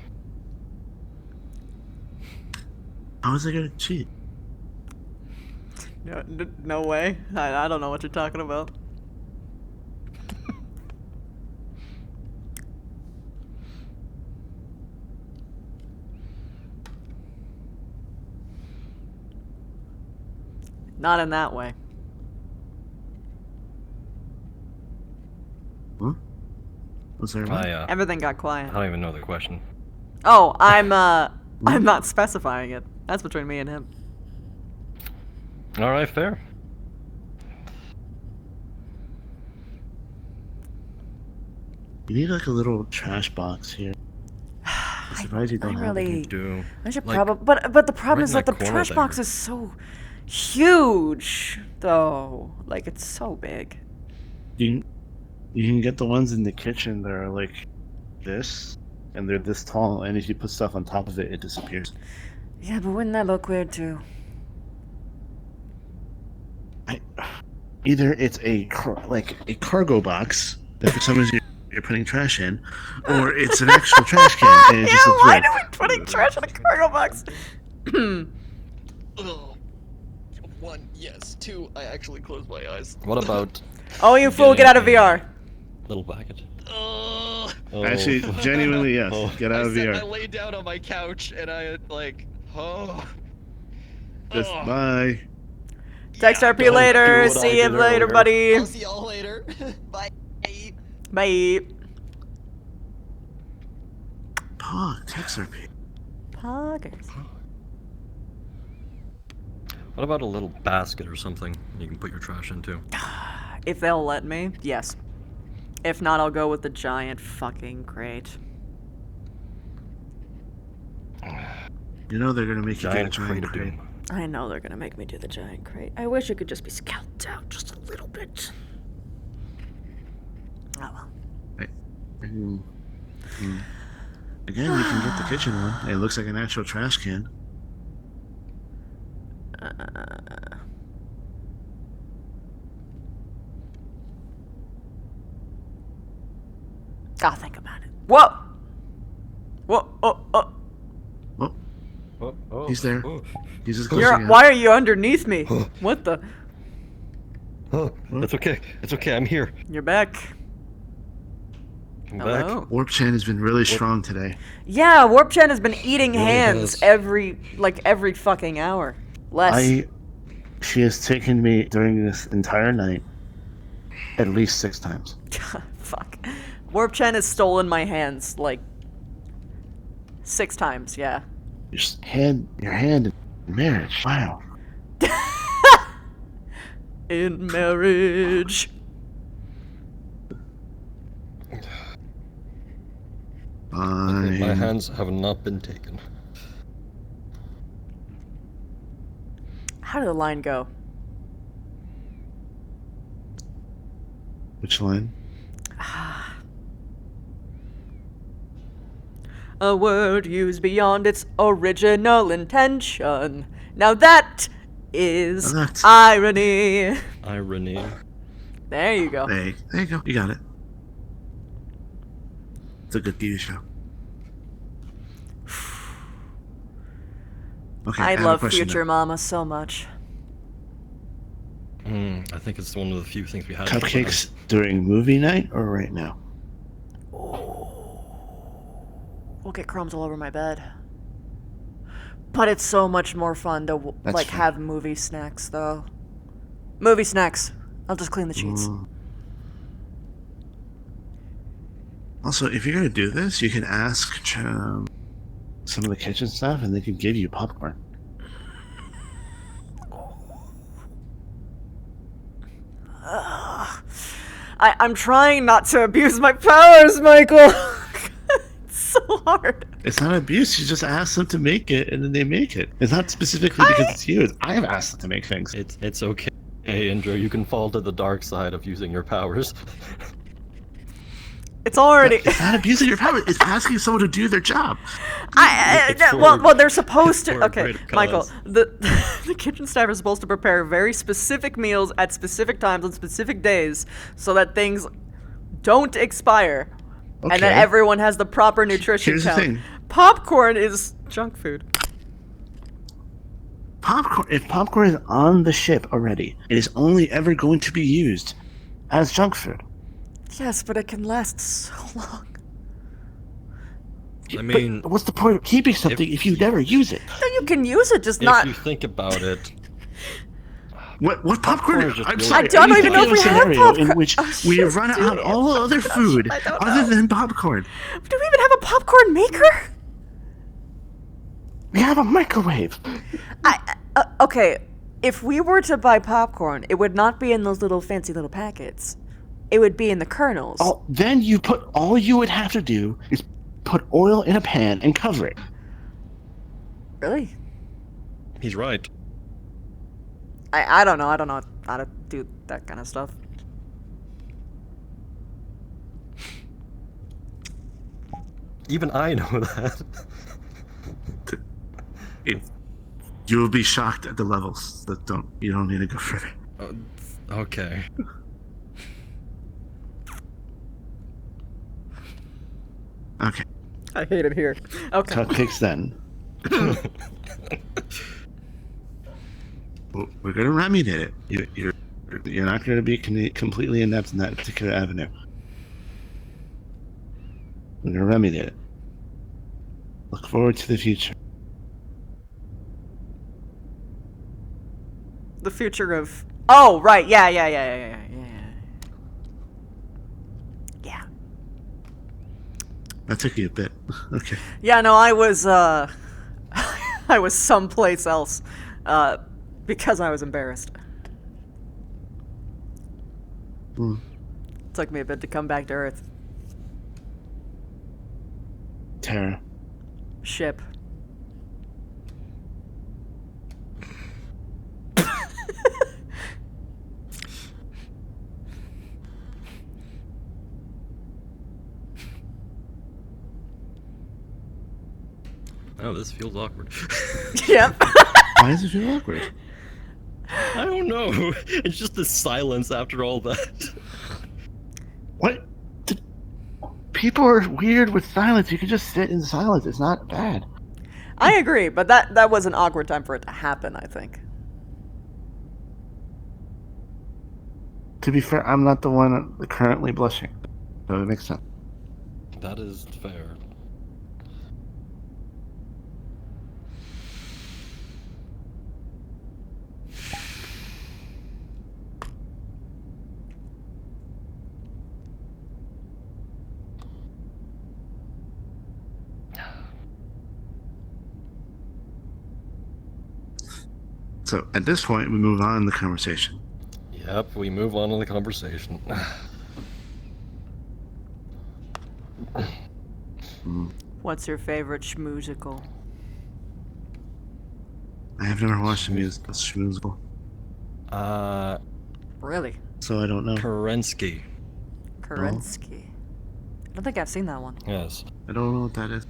How is it gonna cheat? No way. I don't know what you're talking about. Not in that way. Was there? Everything got quiet. I don't even know the question. Oh, I'm not specifying it. That's between me and him. All right, fair. You need like a little trash box here. I'm surprised you don't have really it. Do. I should Like, probably, but the problem right is in that the that corner trash there. box is so huge, though. Like it's so big. You can get the ones in the kitchen that are like this, and they're this tall, and if you put stuff on top of it, it disappears. Yeah, but wouldn't that look weird too? Either it's like a cargo box that for some reason you're putting trash in, or it's an actual trash can and it's just a throw. Why are we putting trash in a cargo box? One, yes. Two, I actually closed my eyes. What about Oh, you fool, get out of VR. little bucket? Oh. Actually, genuinely, yes. Get out of VR. I laid down on my couch and I Just bye. Text RP later. See you later, buddy. I'll see y'all later. Bye. Bye. Pog, text RP. Poggers. What about a little basket or something you can put your trash into? If they'll let me, yes. If not, I'll go with the giant fucking crate. You know they're gonna make you get a giant of crate. I know they're gonna make me do the giant crate. I wish it could just be scalped out just a little bit. Oh well. Again, we can get the kitchen one. It looks like an actual trash can. Gotta think about it. Whoa! Whoa! Oh! He's there. He's just Why are you underneath me? What the? Oh, it's okay. It's okay. I'm here. You're back. I'm Hello? back. Warp Chan has been really strong today. Yeah, Warp Chan has been eating Really hands has. every fucking hour. Less. She has taken me during this entire night at least 6 times. Fuck. Warp Chan has stolen my hands like 6 times. Yeah. Your hand in marriage. Wow. In marriage. My hands have not been taken. How did the line go? Which line? A word used beyond its original intention. Now that is irony. Irony. There you go. There you go. You got it. It's a good TV show. Okay, I have a love question Future then. Mama so much. I think it's one of the few things we had. Cupcakes during movie night or right now? We'll get crumbs all over my bed. But it's so much more fun to That's fair. have movie snacks though. Movie snacks. I'll just clean the sheets. Also, if you're gonna do this, you can ask some of the kitchen staff, and they can give you popcorn. I'm trying not to abuse my powers, Michael. It's so hard. It's not abuse. You just ask them to make it, and then they make it. It's not specifically because it's you. I've asked them to make things. It's okay, Indra. You can fall to the dark side of using your powers. It's already. It's not abusing your power. It's asking someone to do their job. Well, they're supposed to. for a Okay, greater Michael. cause. The kitchen staff are supposed to prepare very specific meals at specific times on specific days, so that things don't expire, and that Okay. everyone has the proper nutrition Here's the count. thing. Popcorn is junk food. Popcorn. If popcorn is on the ship already, it is only ever going to be used as junk food. Yes, but it can last so long. I mean, But what's the point of keeping something if you never use it? No, you can use it, just if not. you think about it, What popcorn? is just I'm really- sorry. I don't any even know if we have scenario popcorn. in which Oh, we shit, run dude. out all other food I don't other know. than popcorn. Do we even have a popcorn maker? We have a microwave. Okay, if we were to buy popcorn, it would not be in those little fancy little packets. It would be in the kernels. Oh, then all you would have to do is put oil in a pan and cover it. Really? he's right. I don't know. I don't know how to do that kind of stuff. Even I know that. You will be shocked at the levels that you don't need to go further. Okay. I hate it here. Okay. Cupcakes then. We're gonna remediate it. You're not gonna be completely inept in that particular avenue. We're gonna remediate it. Look forward to the future. The future of. Oh, right. Yeah. That took you a bit. Okay. Yeah, no, I was, I was someplace else, because I was embarrassed. Took me a bit to come back to Earth. Terra. Ship. Oh, this feels awkward. Yep. Why does it feel awkward? I don't know. It's just the silence after all that. What? People are weird with silence. You can just sit in silence. It's not bad. I agree, but that was an awkward time for it to happen, I think. To be fair, I'm not the one currently blushing. So it makes sense. That is fair. So at this point, we move on in the conversation. Yep, we move on in the conversation. What's your favorite schmoozical? I have never watched a musical. Really? So I don't know. Kerensky. Kerensky. I don't think I've seen that one. Yes. I don't know what that is.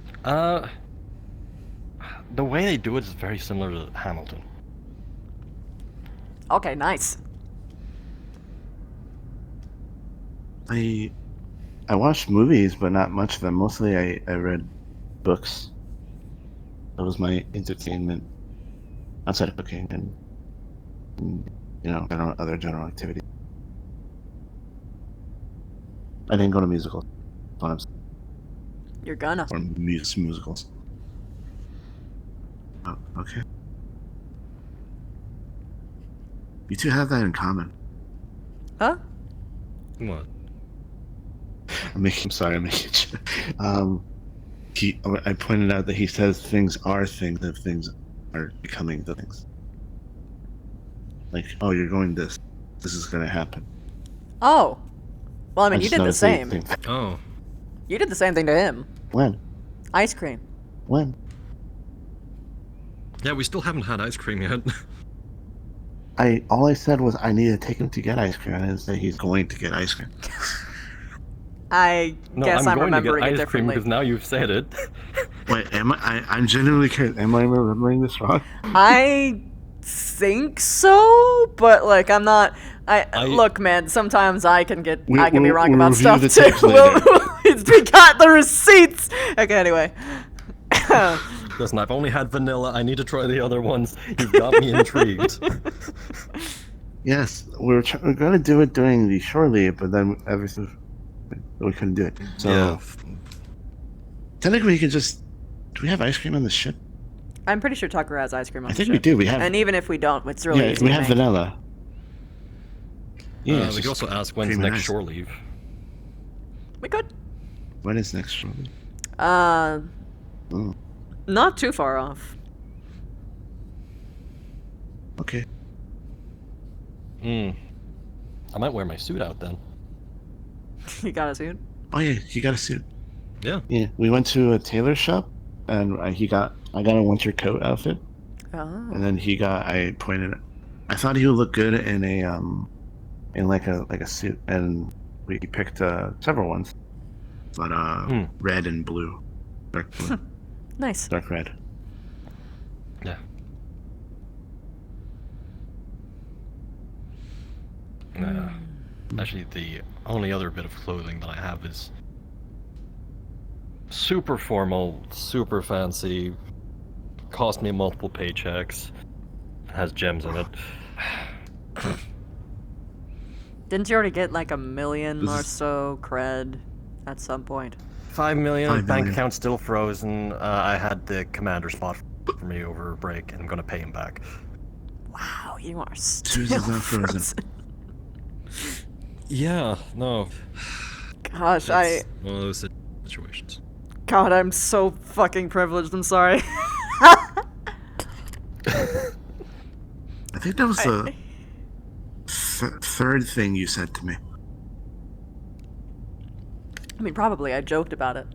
The way they do it is very similar to Hamilton. Okay, nice. I watched movies, but not much of them. Mostly I read books. That was my entertainment outside of cooking and other general activities. I didn't go to musicals. You're gonna. Or musicals. Oh, okay. You two have that in common. Huh? What? I'm sorry, I'm making sure. I pointed out that he says things are things if things are becoming the things. Like, oh, you're going this is gonna happen. Oh. Well, I mean, you just did the same. Oh. You did the same thing to him. When? Ice cream. When? Yeah, we still haven't had ice cream yet. All I said was I need to take him to get ice cream. I didn't say he's going to get ice cream. I guess I'm going to get remembering it ice cream differently. because now you've said it. Wait, I'm genuinely curious. Am I remembering this wrong? I think so, but like I'm not. Look, man. Sometimes I can be wrong about stuff too. We got the receipts. Okay, anyway. Listen, I've only had vanilla. I need to try the other ones. You've got me intrigued. Yes, we're going to do it during the shore leave, but then everything we couldn't do it. So yeah. Technically, we could just. Do we have ice cream on the ship? I'm pretty sure Tucker has ice cream on the ship. I think we do. We have. And even if we don't, it's really easy we to have make. vanilla. Yeah, we could also ask when's next shore leave. We could. When is next shore leave? Not too far off. Okay. I might wear my suit out then. You got a suit? Oh yeah, he got a suit. Yeah. Yeah, we went to a tailor shop, and I got a winter coat outfit. Oh. And then I thought he would look good in in like a suit, and we picked several ones, but red and blue, dark blue. Nice. Dark red. Yeah. Actually, the only other bit of clothing that I have is super formal, super fancy, cost me multiple paychecks, has gems in it. Didn't you already get like $1 million or so cred at some point? 5 million, 5 bank million. account still frozen. I had the commander spot for me over break, and I'm gonna pay him back. Wow, you are Susan's still not frozen. frozen. Yeah, no. Gosh, It's one of those situations. God, I'm so fucking privileged. I'm sorry. I think that was the third thing you said to me. I mean, probably. I joked about it.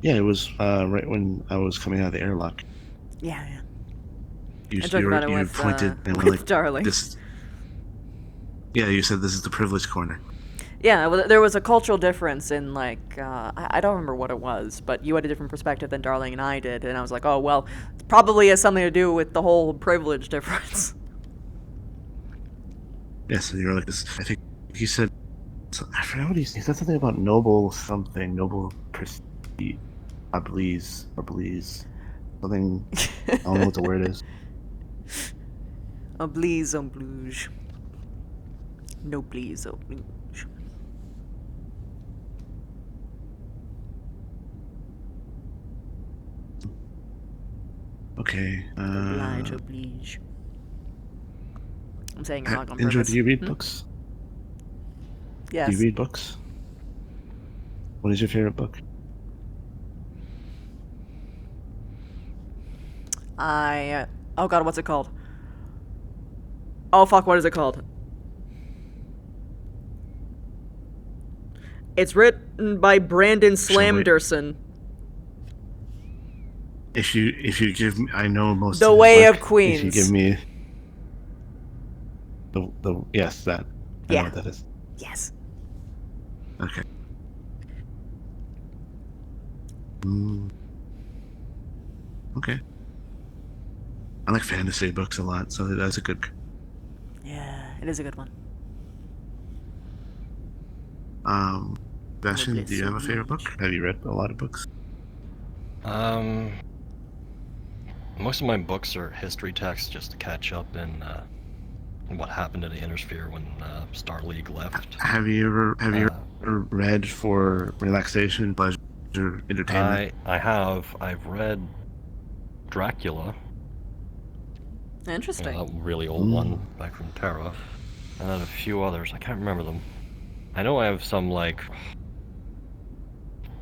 Yeah, it was right when I was coming out of the airlock. Yeah, yeah. You, I joked about it you with, pointed and were with like, Darling. This. Yeah, you said this is the privileged corner. Yeah, well, there was a cultural difference in, like, I don't remember what it was, but you had a different perspective than Darling and I did, and I was like, oh, well, it probably has something to do with the whole privilege difference. Yeah, so you were like this. I think he said. I forgot what he said. He said something about noble something, noble prestige, oblige, something. I don't know what the word is. Oblige, oblige. No, please, oblige. Okay. Oblige. I'm saying it wrong on Indra, purpose. do you read books? Yes. Do you read books? What is your favorite book? Oh god, what's it called? Oh fuck, what is it called? It's written by Brandon Slamderson. If you give me, I know most. The of his Way work. of Queens. If you give me the yes, that. I know what that is. Yes. Okay. Okay. I like fantasy books a lot, so that's a good. Yeah, it is a good one. Bastion, do you have a favorite book? Have you read a lot of books? Most of my books are history texts just to catch up in what happened in the Inner Sphere when Star League left. Have you ever read for relaxation, pleasure, entertainment? I have. I've read Dracula. Interesting. That really old one back from Terra. And then a few others. I can't remember them. I know I have some like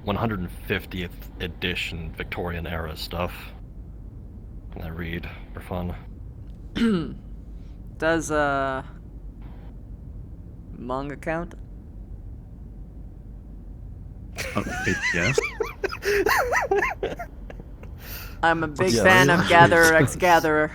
150th edition Victorian era stuff. And I read for fun. Does manga count? Yes. I'm a big Yeah, fan yeah. of Gatherer x Gatherer.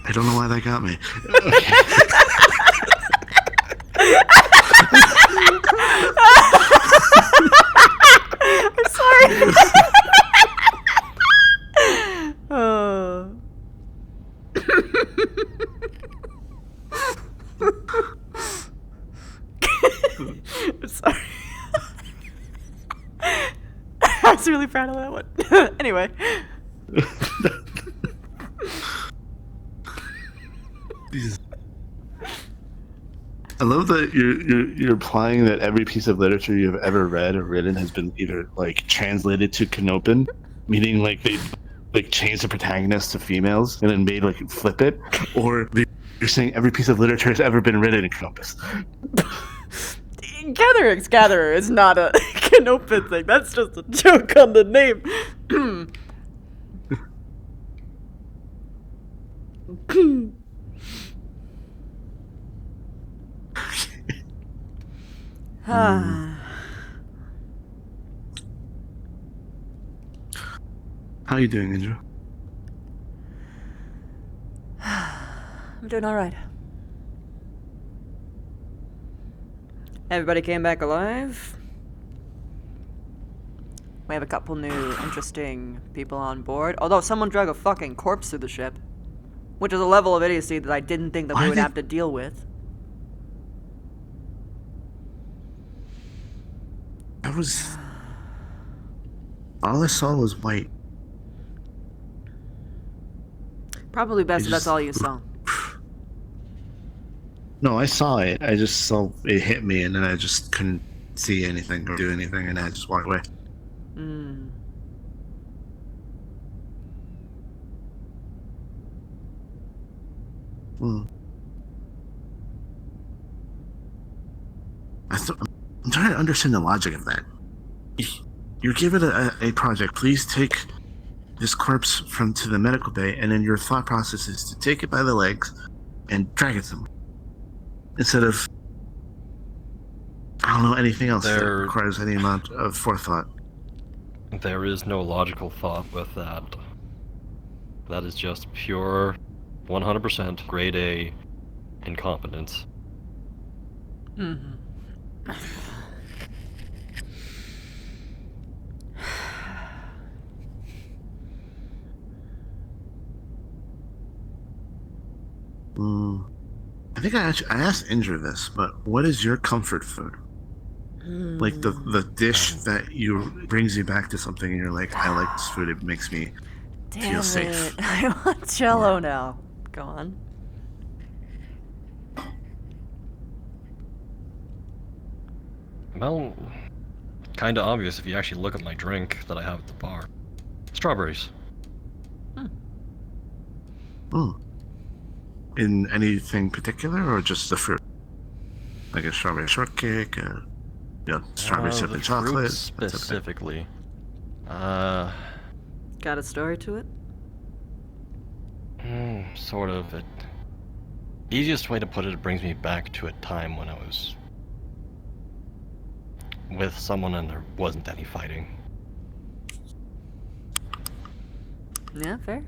I don't know why that got me. I'm sorry. Oh. I'm sorry. I was really proud of that one. Anyway. I love that you're implying that every piece of literature you've ever read or written has been either like translated to Canopen, meaning like they like changed the protagonist to females and then made like flip it, or you're saying every piece of literature has ever been written in Canopus. Gatherer x Gatherer is not a Canopen thing. That's just a joke on the name. How are you doing, Indra? I'm doing all right. Everybody came back alive. We have a couple new interesting people on board. Although someone drug a fucking corpse through the ship. Which is a level of idiocy that I didn't think that we would have to deal with. That was... All I saw was white. Probably best if that's all you saw. No, I saw it. I just saw it hit me, and then I just couldn't see anything or do anything, and I just walked away. Hmm. I'm trying to understand the logic of that. You're given a project. Please take this corpse to the medical bay, and then your thought process is to take it by the legs and drag it somewhere. Instead of, I don't know, anything else that requires any amount of forethought. There is no logical thought with that. That is just pure 100% grade A incompetence. Mm-hmm. I think I asked Indra this, but what is your comfort food? Like the dish that brings you back to something, and you're like, I like this food. It makes me feel safe. I want Jello now. Go on. Well, kinda obvious if you actually look at my drink that I have at the bar. Strawberries. In anything particular, or just the fruit? Like a strawberry shortcake, strawberry simple chocolate? Specifically. Got a story to it? Sort of. The easiest way to put it brings me back to a time when I was with someone and there wasn't any fighting. Yeah, fair.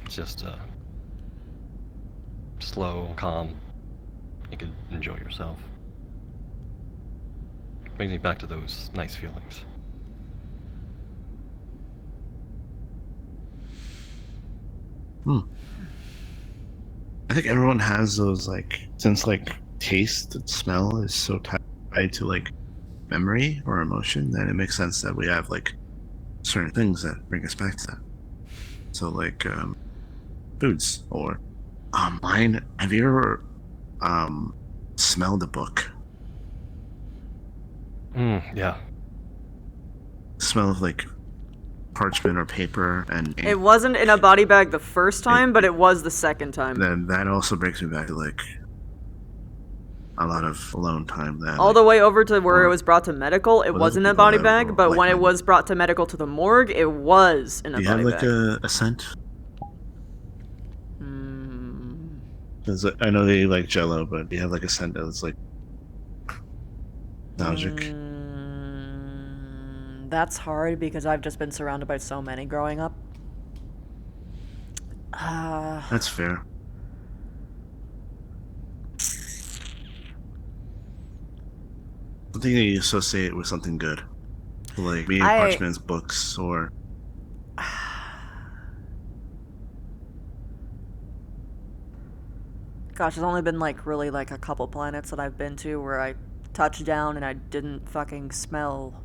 It's just slow, calm. You could enjoy yourself. Brings me back to those nice feelings. I think everyone has those, since taste and smell is so tied to memory or emotion, that it makes sense that we have certain things that bring us back to that. So foods or mine. Have you ever smelled a book? Yeah. Smell of parchment or paper, and It wasn't in a body bag the first time, but it was the second time. then that also brings me back to a lot of alone time. That All the way over to where it was brought to medical, it wasn't in a body bag, but when it was brought to medical to the morgue, it was in a do you body have bag. a scent? Because I know they like Jello, but do you have a scent that's nostalgic? That's hard because I've just been surrounded by so many growing up. That's fair. Something that you associate with something good, maybe parchments, books, or. Gosh, there's only been really a couple planets that I've been to where I touched down and I didn't fucking smell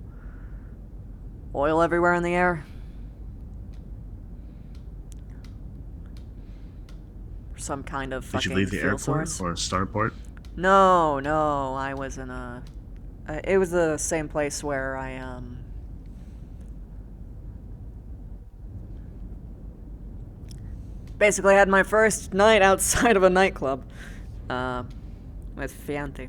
oil everywhere in the air. Some kind of fucking Did you leave the fuel airport source. or starport? No, I was in a... it was the same place where I, basically had my first night outside of a nightclub, with Fianti.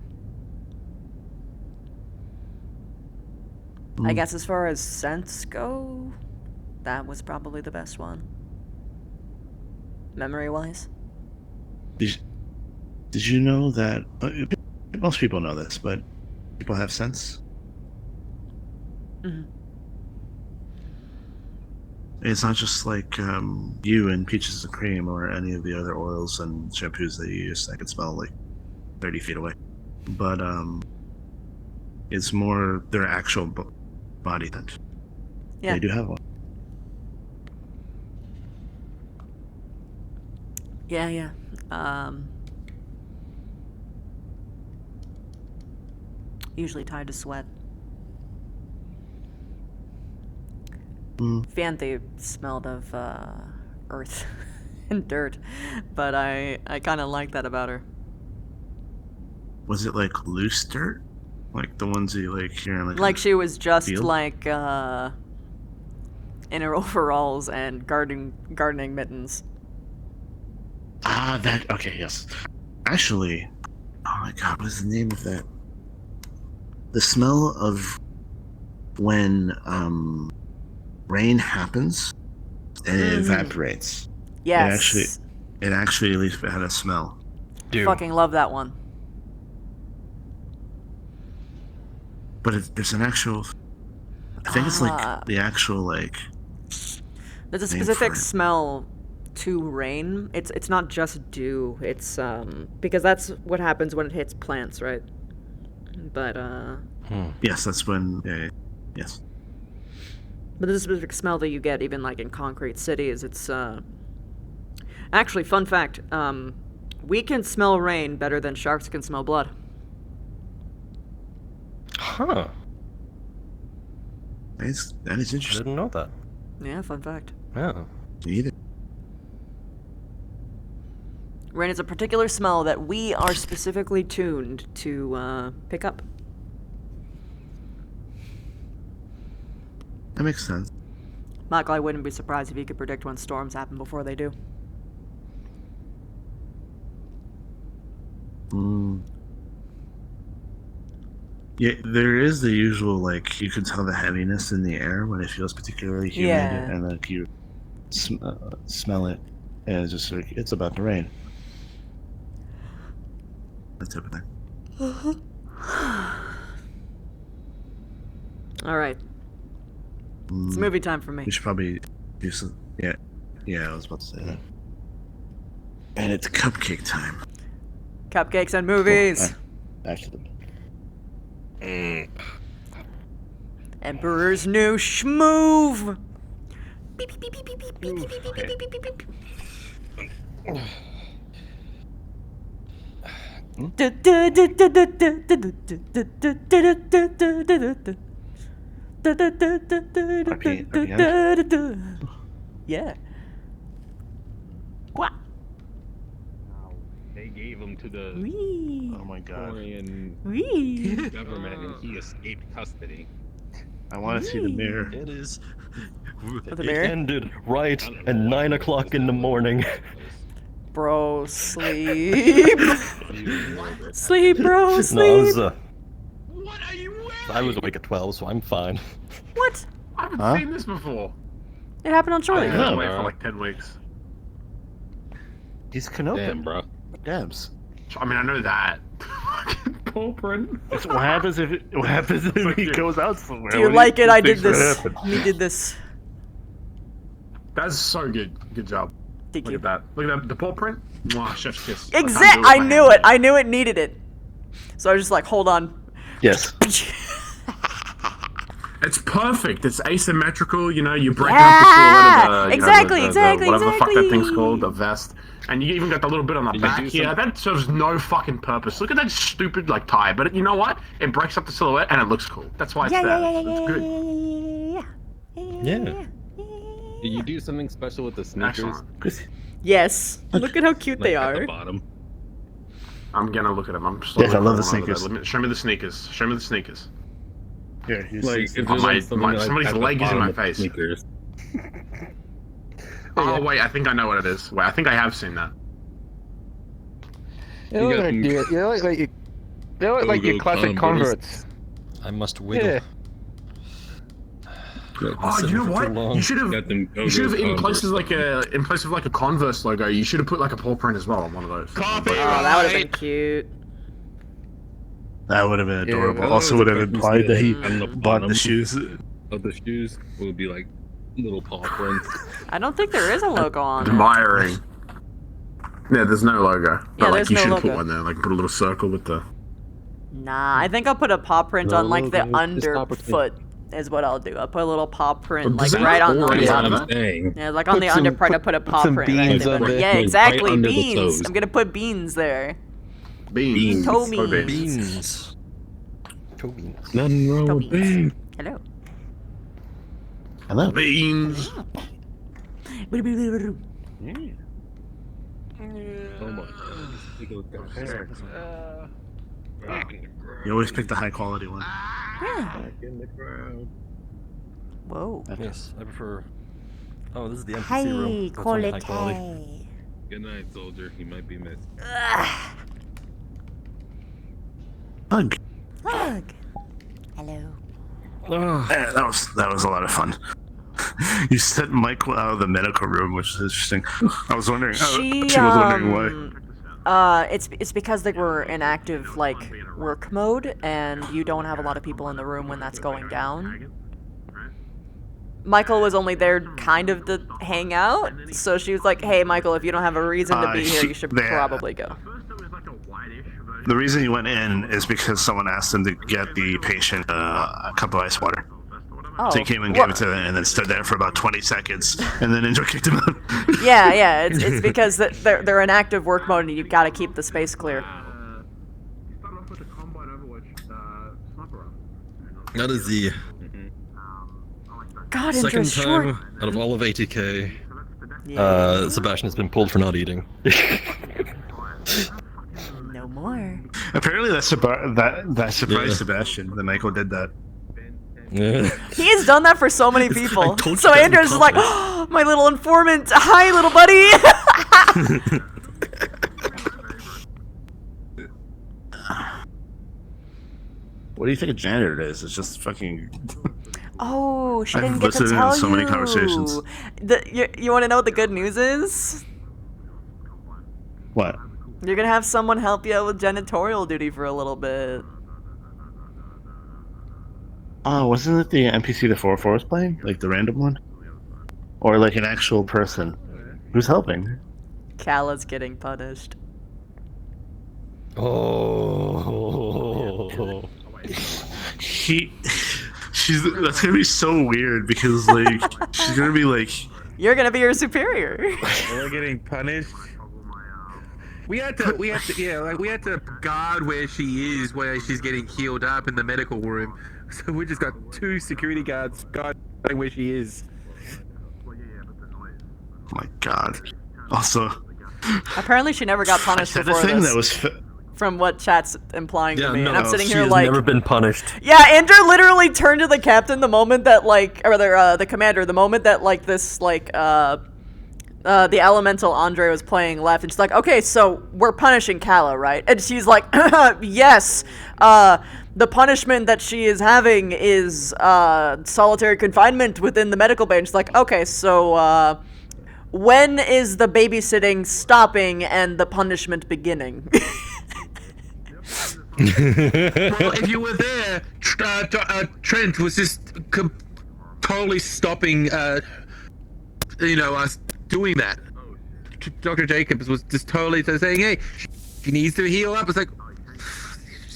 I guess as far as scents go, that was probably the best one. Memory-wise. Did you know that most people know this, but people have sense? It's not just like you and Peaches and Cream or any of the other oils and shampoos that you use. I can smell like 30 feet away. But it's more their actual body scent. Yeah. They do have one. Yeah. Usually tied to sweat. Fanthe smelled of earth and dirt, but I kind of like that about her. Was it like loose dirt? Like the ones you like here in Like she was just field? like in her overalls and gardening mittens. Ah, that. Okay, yes. Actually, oh my god, what is the name of that? The smell of when rain happens and it evaporates. Yes. It actually at least had a smell. Fucking love that one. But there's an actual. I think it's like the actual like. There's a name specific for it. smell to rain. It's not just dew. It's because that's what happens when it hits plants, right? But Yes, that's when. Yes. But there's a specific smell that you get even like in concrete cities. It's actually, fun fact, we can smell rain better than sharks can smell blood. Huh. That is interesting. I didn't know that. Yeah, fun fact. Yeah. Either. Rain is a particular smell that we are specifically tuned to pick up. That makes sense. Michael, I wouldn't be surprised if you could predict when storms happen before they do. Yeah, there is the usual, like, you can tell the heaviness in the air when it feels particularly humid, Yeah. and like you smell it, and it's just like, it's about to rain. That type of thing. All right. It's movie time for me. We should probably do some. Yeah, I was about to say that. And it's cupcake time. Cupcakes and movies. Actually. Emperor's New Schmoove. Yeah. What? They gave him to the Oh my god. Korean Wee. government and he escaped custody. I want to see the mirror. It is. The It mirror? ended right at 9 o'clock in the morning. Bro, sleep. Sleep, bro, No, sleep. I was awake at 12, so I'm fine. What? I haven't seen this before. It happened on I Charlie. was away for like 10 weeks. He's Canopin. Damn, bro. Dabs. I mean, I know that. Paw print. What happens if he goes out somewhere? Do you like it? I did this. We did this. That's so good. Good job. Thank Look you. at that. Look at that. The paw print. Mwah, chef's kiss. I knew it. I knew it needed it. So I was just like, hold on. Yes. It's perfect. It's asymmetrical. You know, you break up the silhouette of the, exactly, whatever the fuck that thing's called, the vest. And you even got the little bit on the back do here. some- That serves no fucking purpose. Look at that stupid like tie. But you know what? It breaks up the silhouette and it looks cool. That's why it's there. It's good. Yeah. Did you do something special with the sneakers? Excellent. Yes. Look at how cute they At are. the bottom. I'm gonna look at them. I'm Yes, I love the scrolling over sneakers. there. Show me the sneakers. Show me the sneakers. Here, here's Like, these. if Oh, there's like something somebody's at the leg is in bottom my of the face. Sneakers. Oh wait, I think I know what it is. Wait, I think I have seen that. You got some You look like your Go-Go classic Converse. converts. I must wiggle. Yeah. Oh, you know what? You should have. Got them You should have in Go-Go places like in place of like a Converse logo. You should have put like a paw print as well on one of those. Oh, that would have been cute. That would have been adorable. Yeah, Also would have implied that he on the bought bottom the shoes. of the shoes will be like Little paw prints. I don't think there is a logo on it. Admiring. Yeah, there's no logo. Yeah, But like there's you no should logo. put one there, like put a little circle with the. Nah, I think I'll put a paw print No on like the logo, just paw print. underfoot is what I'll do. I'll put a little paw print But like does it right on look the orange? bottom. Dang. Yeah, like on Put the some- underpart, I put- put a put paw some print right beans there. on there, Yeah, right exactly, under the beans. toes. I'm gonna put beans there. Beans. Toe Toe beans. Beans. Toe beans. Nothing wrong Toe with beans. beans. Hello. Hello. Beans. Oh my god. Take a look at hair. Back in the ground. You always pick the high quality one. Back in the ground. Whoa. Yes, I prefer. Oh, this is the NPC High room. That's only high quality. quality. Good night, soldier. You might be missed. Hug. Hug. Hello. Yeah, that was a lot of fun. You sent Michael out of the medical room, which is interesting. I was wondering. She was wondering why. It's because they were in active like work mode, and you don't have a lot of people in the room when that's going down. Michael was only there kind of to hang out, so she was like, "Hey, Michael, if you don't have a reason to be here, you should probably go." The reason he went in is because someone asked him to get the patient a cup of ice water. Oh, So he came and gave it to them, and then stood there for about 20 seconds, and then Indra kicked him out. Yeah, it's because they're in active work mode, and you've got to keep the space clear. That is the God, second Indra's short. time out of all of ATK, Yeah. Sebastian has been pulled for not eating. No more. Apparently that surprised Sebastian that Michael did that. Yeah. He's done that for so many people. I told So you that Andrew's in like, oh, my little informant. Hi, little buddy. What do you think a janitor is? It's just fucking. Oh, she I've didn't get to listened to tell so you. many conversations. You want to know what the good news is? What? You're gonna have someone help you out with janitorial duty for a little bit. Oh, wasn't it the NPC the 404 was playing? Like the random one? Or like an actual person? Who's helping? Kala's getting punished. Oh. That's gonna be so weird because like she's gonna be like. You're gonna be her superior. We're getting punished. We had to guard where she is, where she's getting healed up in the medical room. So we just got 2 security guards guarding where she is. Oh my god. Also. Apparently, she never got punished The before thing this. that was. From what chat's implying to me, no, and I'm sitting she here has like, never been punished. yeah, Indra literally turned to the captain the moment that like, or the commander, the moment that like this like the elemental Andre was playing left, and she's like, okay, so we're punishing Kala, right? And she's like, yes, the punishment that she is having is solitary confinement within the medical bay. And she's like, okay, so when is the babysitting stopping and the punishment beginning? Well, if you were there, Trent was just totally stopping, us doing that. Dr. Jacobs was just totally saying, hey, she needs to heal up. It's like,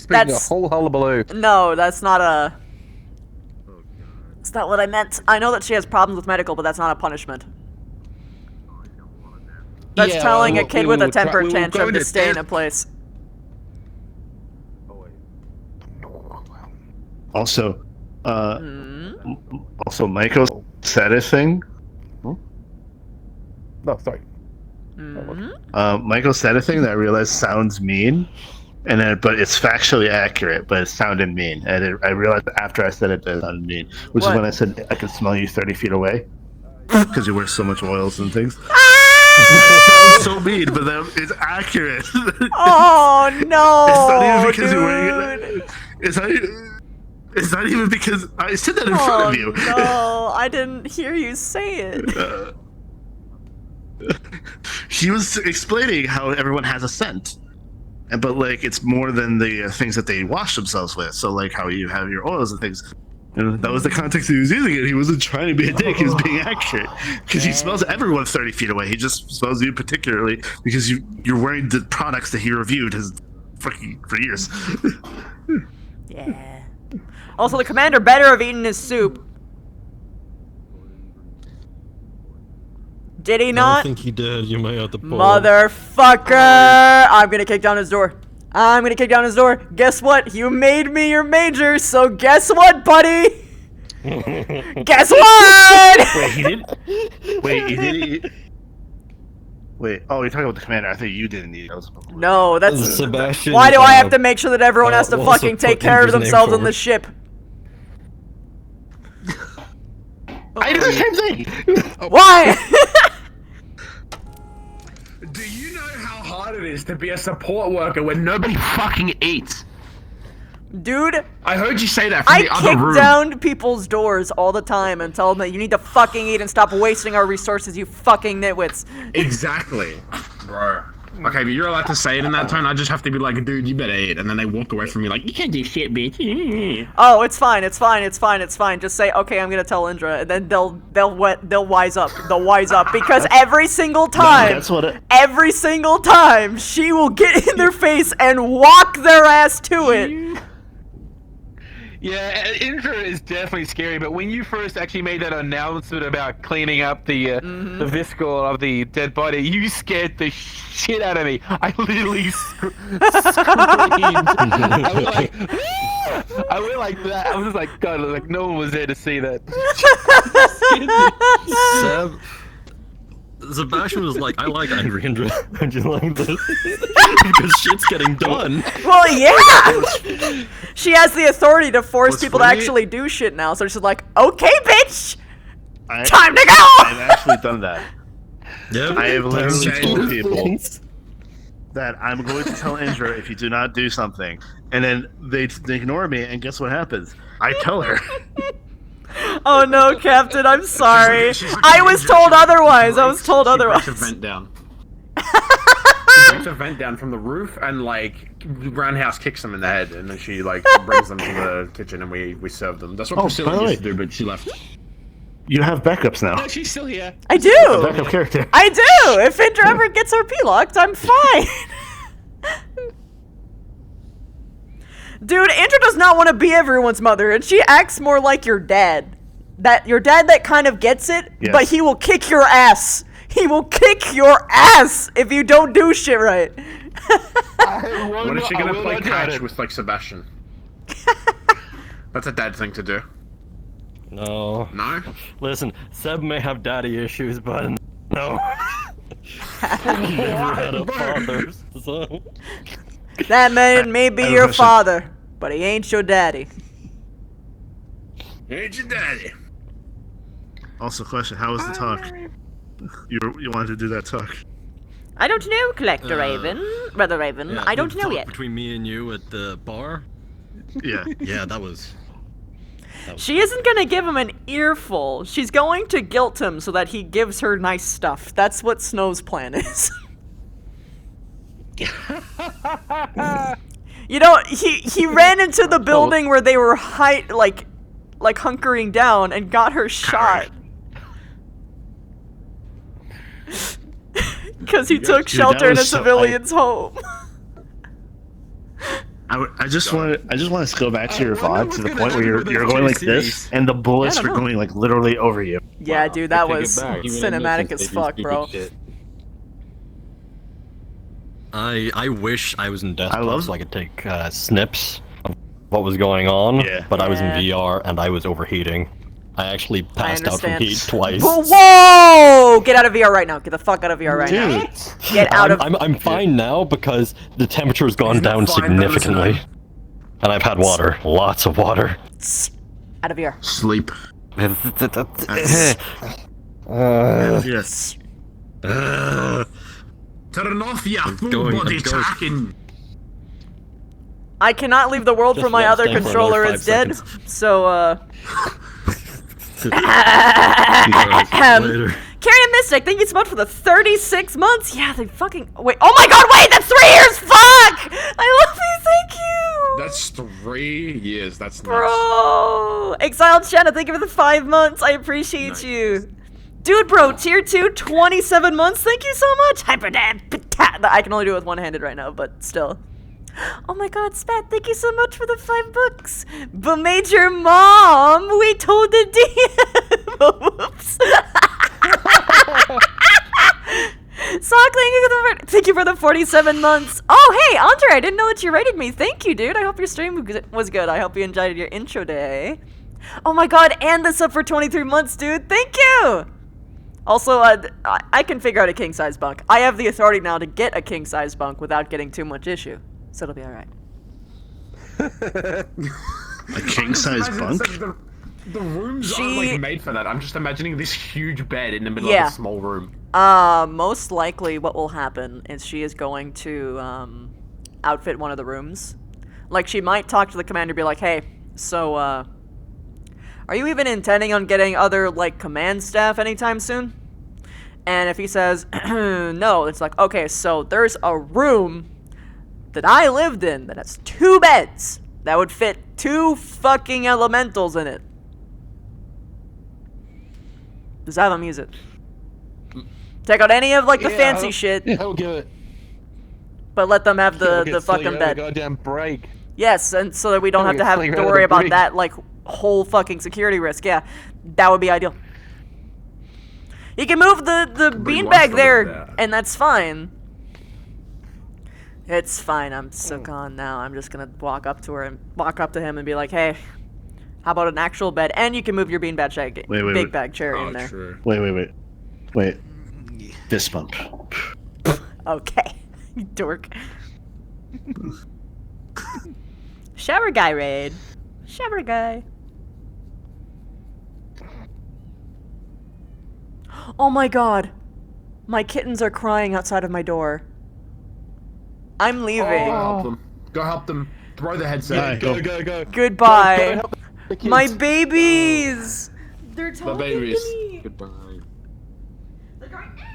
A whole hullabaloo. No, that's not a... That's not what I meant. I know that she has problems with medical, but that's not a punishment. That's telling a kid with a temper tantrum to stay in a place. Also, Michael said a thing. No, sorry. Michael said a thing that I realized sounds mean, but it's factually accurate, but it sounded mean. And I realized after I said it that it sounded mean, which is when I said I could smell you 30 feet away because you wear so much oils and things. It sounds so mean, but it's accurate. Oh no! It's not even because you're wearing it. It's not even because I said that in front of you. No, I didn't hear you say it. He was explaining how everyone has a scent, but like it's more than the things that they wash themselves with. So like how you have your oils and things. And that was the context he was using it. He wasn't trying to be a dick. He was being accurate. Because he smells everyone 30 feet away. He just smells you particularly because you're wearing the products that he reviewed for years. Yeah. Also, the commander better have eaten his soup. Did he not? I don't think he did. You may have to pull. Motherfucker! I'm gonna kick down his door. I'm gonna kick down his door. Guess what? You made me your major, so guess what, buddy? Guess what? Wait, he did? Wait, he did? Wait, oh, you're talking about the commander. I think you didn't need it. No, that's... Sebastian, why do I have to make sure that everyone has to also fucking take put care of Indra's name themselves on forward. the ship? I did the same thing! Why? Do you know how hard it is to be a support worker when nobody fucking eats? Dude, I heard you say that from I the other room. kick down people's doors all the time and tell them that you need to fucking eat and stop wasting our resources, you fucking nitwits. Exactly. Bro. Okay, but you're allowed to say it in that tone. I just have to be like, dude, you better eat. And then they walk away from me like, you can't do shit, bitch. Oh, it's fine, it's fine, it's fine, it's fine. Just say, okay, I'm gonna tell Indra, and then they'll wise up. They'll wise up because every single time, every single time, she will get in their face and walk their ass to it. Yeah, Indra is definitely scary, but when you first actually made that announcement about cleaning up the viscera of the dead body, you scared the shit out of me. I literally screamed. I went like that. I was just like, God, like no one was there to see that. Sebastian was like, I like angry Indra. Don't you like this? Because shit's getting done. Well, yeah! She has the authority to force people to actually do shit now, so she's like, okay, bitch! Time to go! I've actually done that. Yeah, I have literally told people that I'm going to tell Indra if you do not do something. And then they ignore me, and guess what happens? I tell her. Oh no, Captain, I'm sorry. I was told otherwise. I was told otherwise. She breaks a vent down. She breaks a vent down from the roof, and like Roundhouse kicks them in the head, and then she like brings them to the kitchen, and we serve them. That's what Priscilla used to do, but she left. You have backups now. No, she's still here. I do. A backup character. I do. If Indra ever gets her P-locked, I'm fine. Dude, Indra does not want to be everyone's mother, and she acts more like your dad. Your dad that kind of gets it, Yes. but he will kick your ass. He will kick your ass if you don't do shit right. What is she gonna play catch with like Sebastian? That's a dad thing to do. No. No? Listen, Seb may have daddy issues, but no. Never had a father, so... That man may be your father, but he ain't your daddy. Ain't your daddy. Also, question: how was the talk? You wanted to do that talk? I don't know, Collector Raven. Brother Raven, Yeah, I don't the know talk yet. Between me and you at the bar? Yeah. Yeah, that was... She isn't gonna give him an earful. She's going to guilt him so that he gives her nice stuff. That's what Snow's plan is. You know, he ran into the building where they were like hunkering down and got her shot. Because he took shelter in a civilian's home. I just want to go back to your VOD to the point where you're going like this, and the bullets were going like literally over you. Yeah, dude, that was cinematic as fuck, bro. I wish I was in desktop so I could take snips of what was going on, but I was in VR and I was overheating. I actually passed out from heat twice. Whoa! Get out of VR right now. Get the fuck out of VR right now. Get out of... I'm fine now because the temperature has gone down significantly. And I've had water. Lots of water. Out of VR. Sleep. Yes. Turn off your full body tracking. I cannot leave the world Just for my let other stand for controller another is 5 dead. seconds. So, Later. Carry a Mystic, thank you so much for the 36 months. Yeah, they fucking... Wait, oh my god, wait, that's 3 years! Fuck! I love you, thank you! That's 3 years. That's nuts. Bro! Exiled Shanna, thank you for the 5 months. I appreciate you. Dude, bro, tier 2, 27 months. Thank you so much. Hyperdad. I can only do it with one-handed right now, but still. Oh my god, Spat, thank you so much for the 5 books. But Major Mom, we told the DM. Whoops. Sock, thank you for the 47 months. Oh, hey, Andre, I didn't know that you rated me. Thank you, dude. I hope your stream was good. I hope you enjoyed your intro day. Oh my god, and the sub for 23 months, dude. Thank you. Also, I can figure out a king-size bunk. I have the authority now to get a king-size bunk without getting too much issue. So it'll be alright. A king-size bunk? The rooms aren't like made for that. I'm just imagining this huge bed in the middle Yeah. of a small room. Most likely what will happen is she is going to, outfit one of the rooms. Like, she might talk to the commander and be like, hey, so, are you even intending on getting other, like, command staff anytime soon? And if he says, no, it's like, okay, so there's a room that I lived in that has 2 beds that would fit 2 fucking elementals in it. Just have them use it. Take out any of, like, the fancy shit. I'll give it. But let them have the fucking bed. Goddamn break. Yes, and so that we don't have to worry about that, like, whole fucking security risk. Yeah, that would be ideal. You can move the beanbag there, and that's fine. It's fine. I'm so gone now. I'm just gonna walk up to her and walk up to him and be like, "Hey, how about an actual bed? And you can move your beanbag big bag chair in there." True. Wait. Fist bump. Okay, you dork. Shower guy raid. Shower guy. Oh my god. My kittens are crying outside of my door. I'm leaving. Go help them. Go help them. Throw the headset. Go. Goodbye. Go, My babies. They're talking The babies. to me. Goodbye.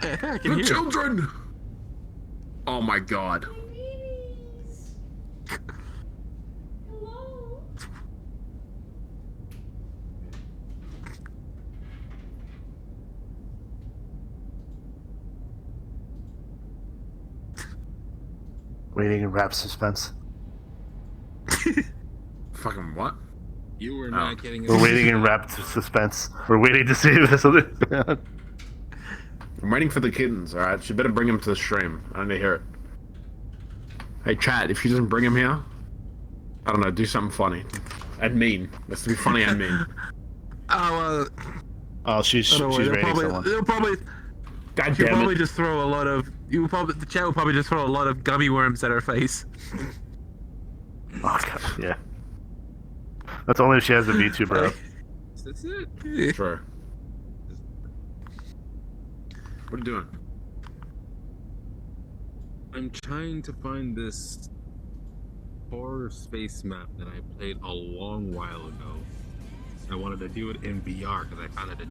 I can The hear children. Oh my god. Waiting in rapt suspense. Fucking what? You were not getting. We're waiting in rapt suspense. We're waiting to see if this other. I'm waiting for the kittens, alright? She better bring him to the stream. I need to hear it. Hey, chat, if she doesn't bring him here, I don't know, do something funny. And mean. Let's be funny and mean. Oh, she's rating someone. They'll probably. God She'll damn probably it. just throw a lot of. The chat will probably just throw a lot of gummy worms at her face. Oh god, yeah. That's only if she has the V2, bro. That's it. Sure. What are you doing? I'm trying to find this horror space map that I played a long while ago. I wanted to do it in VR because I found it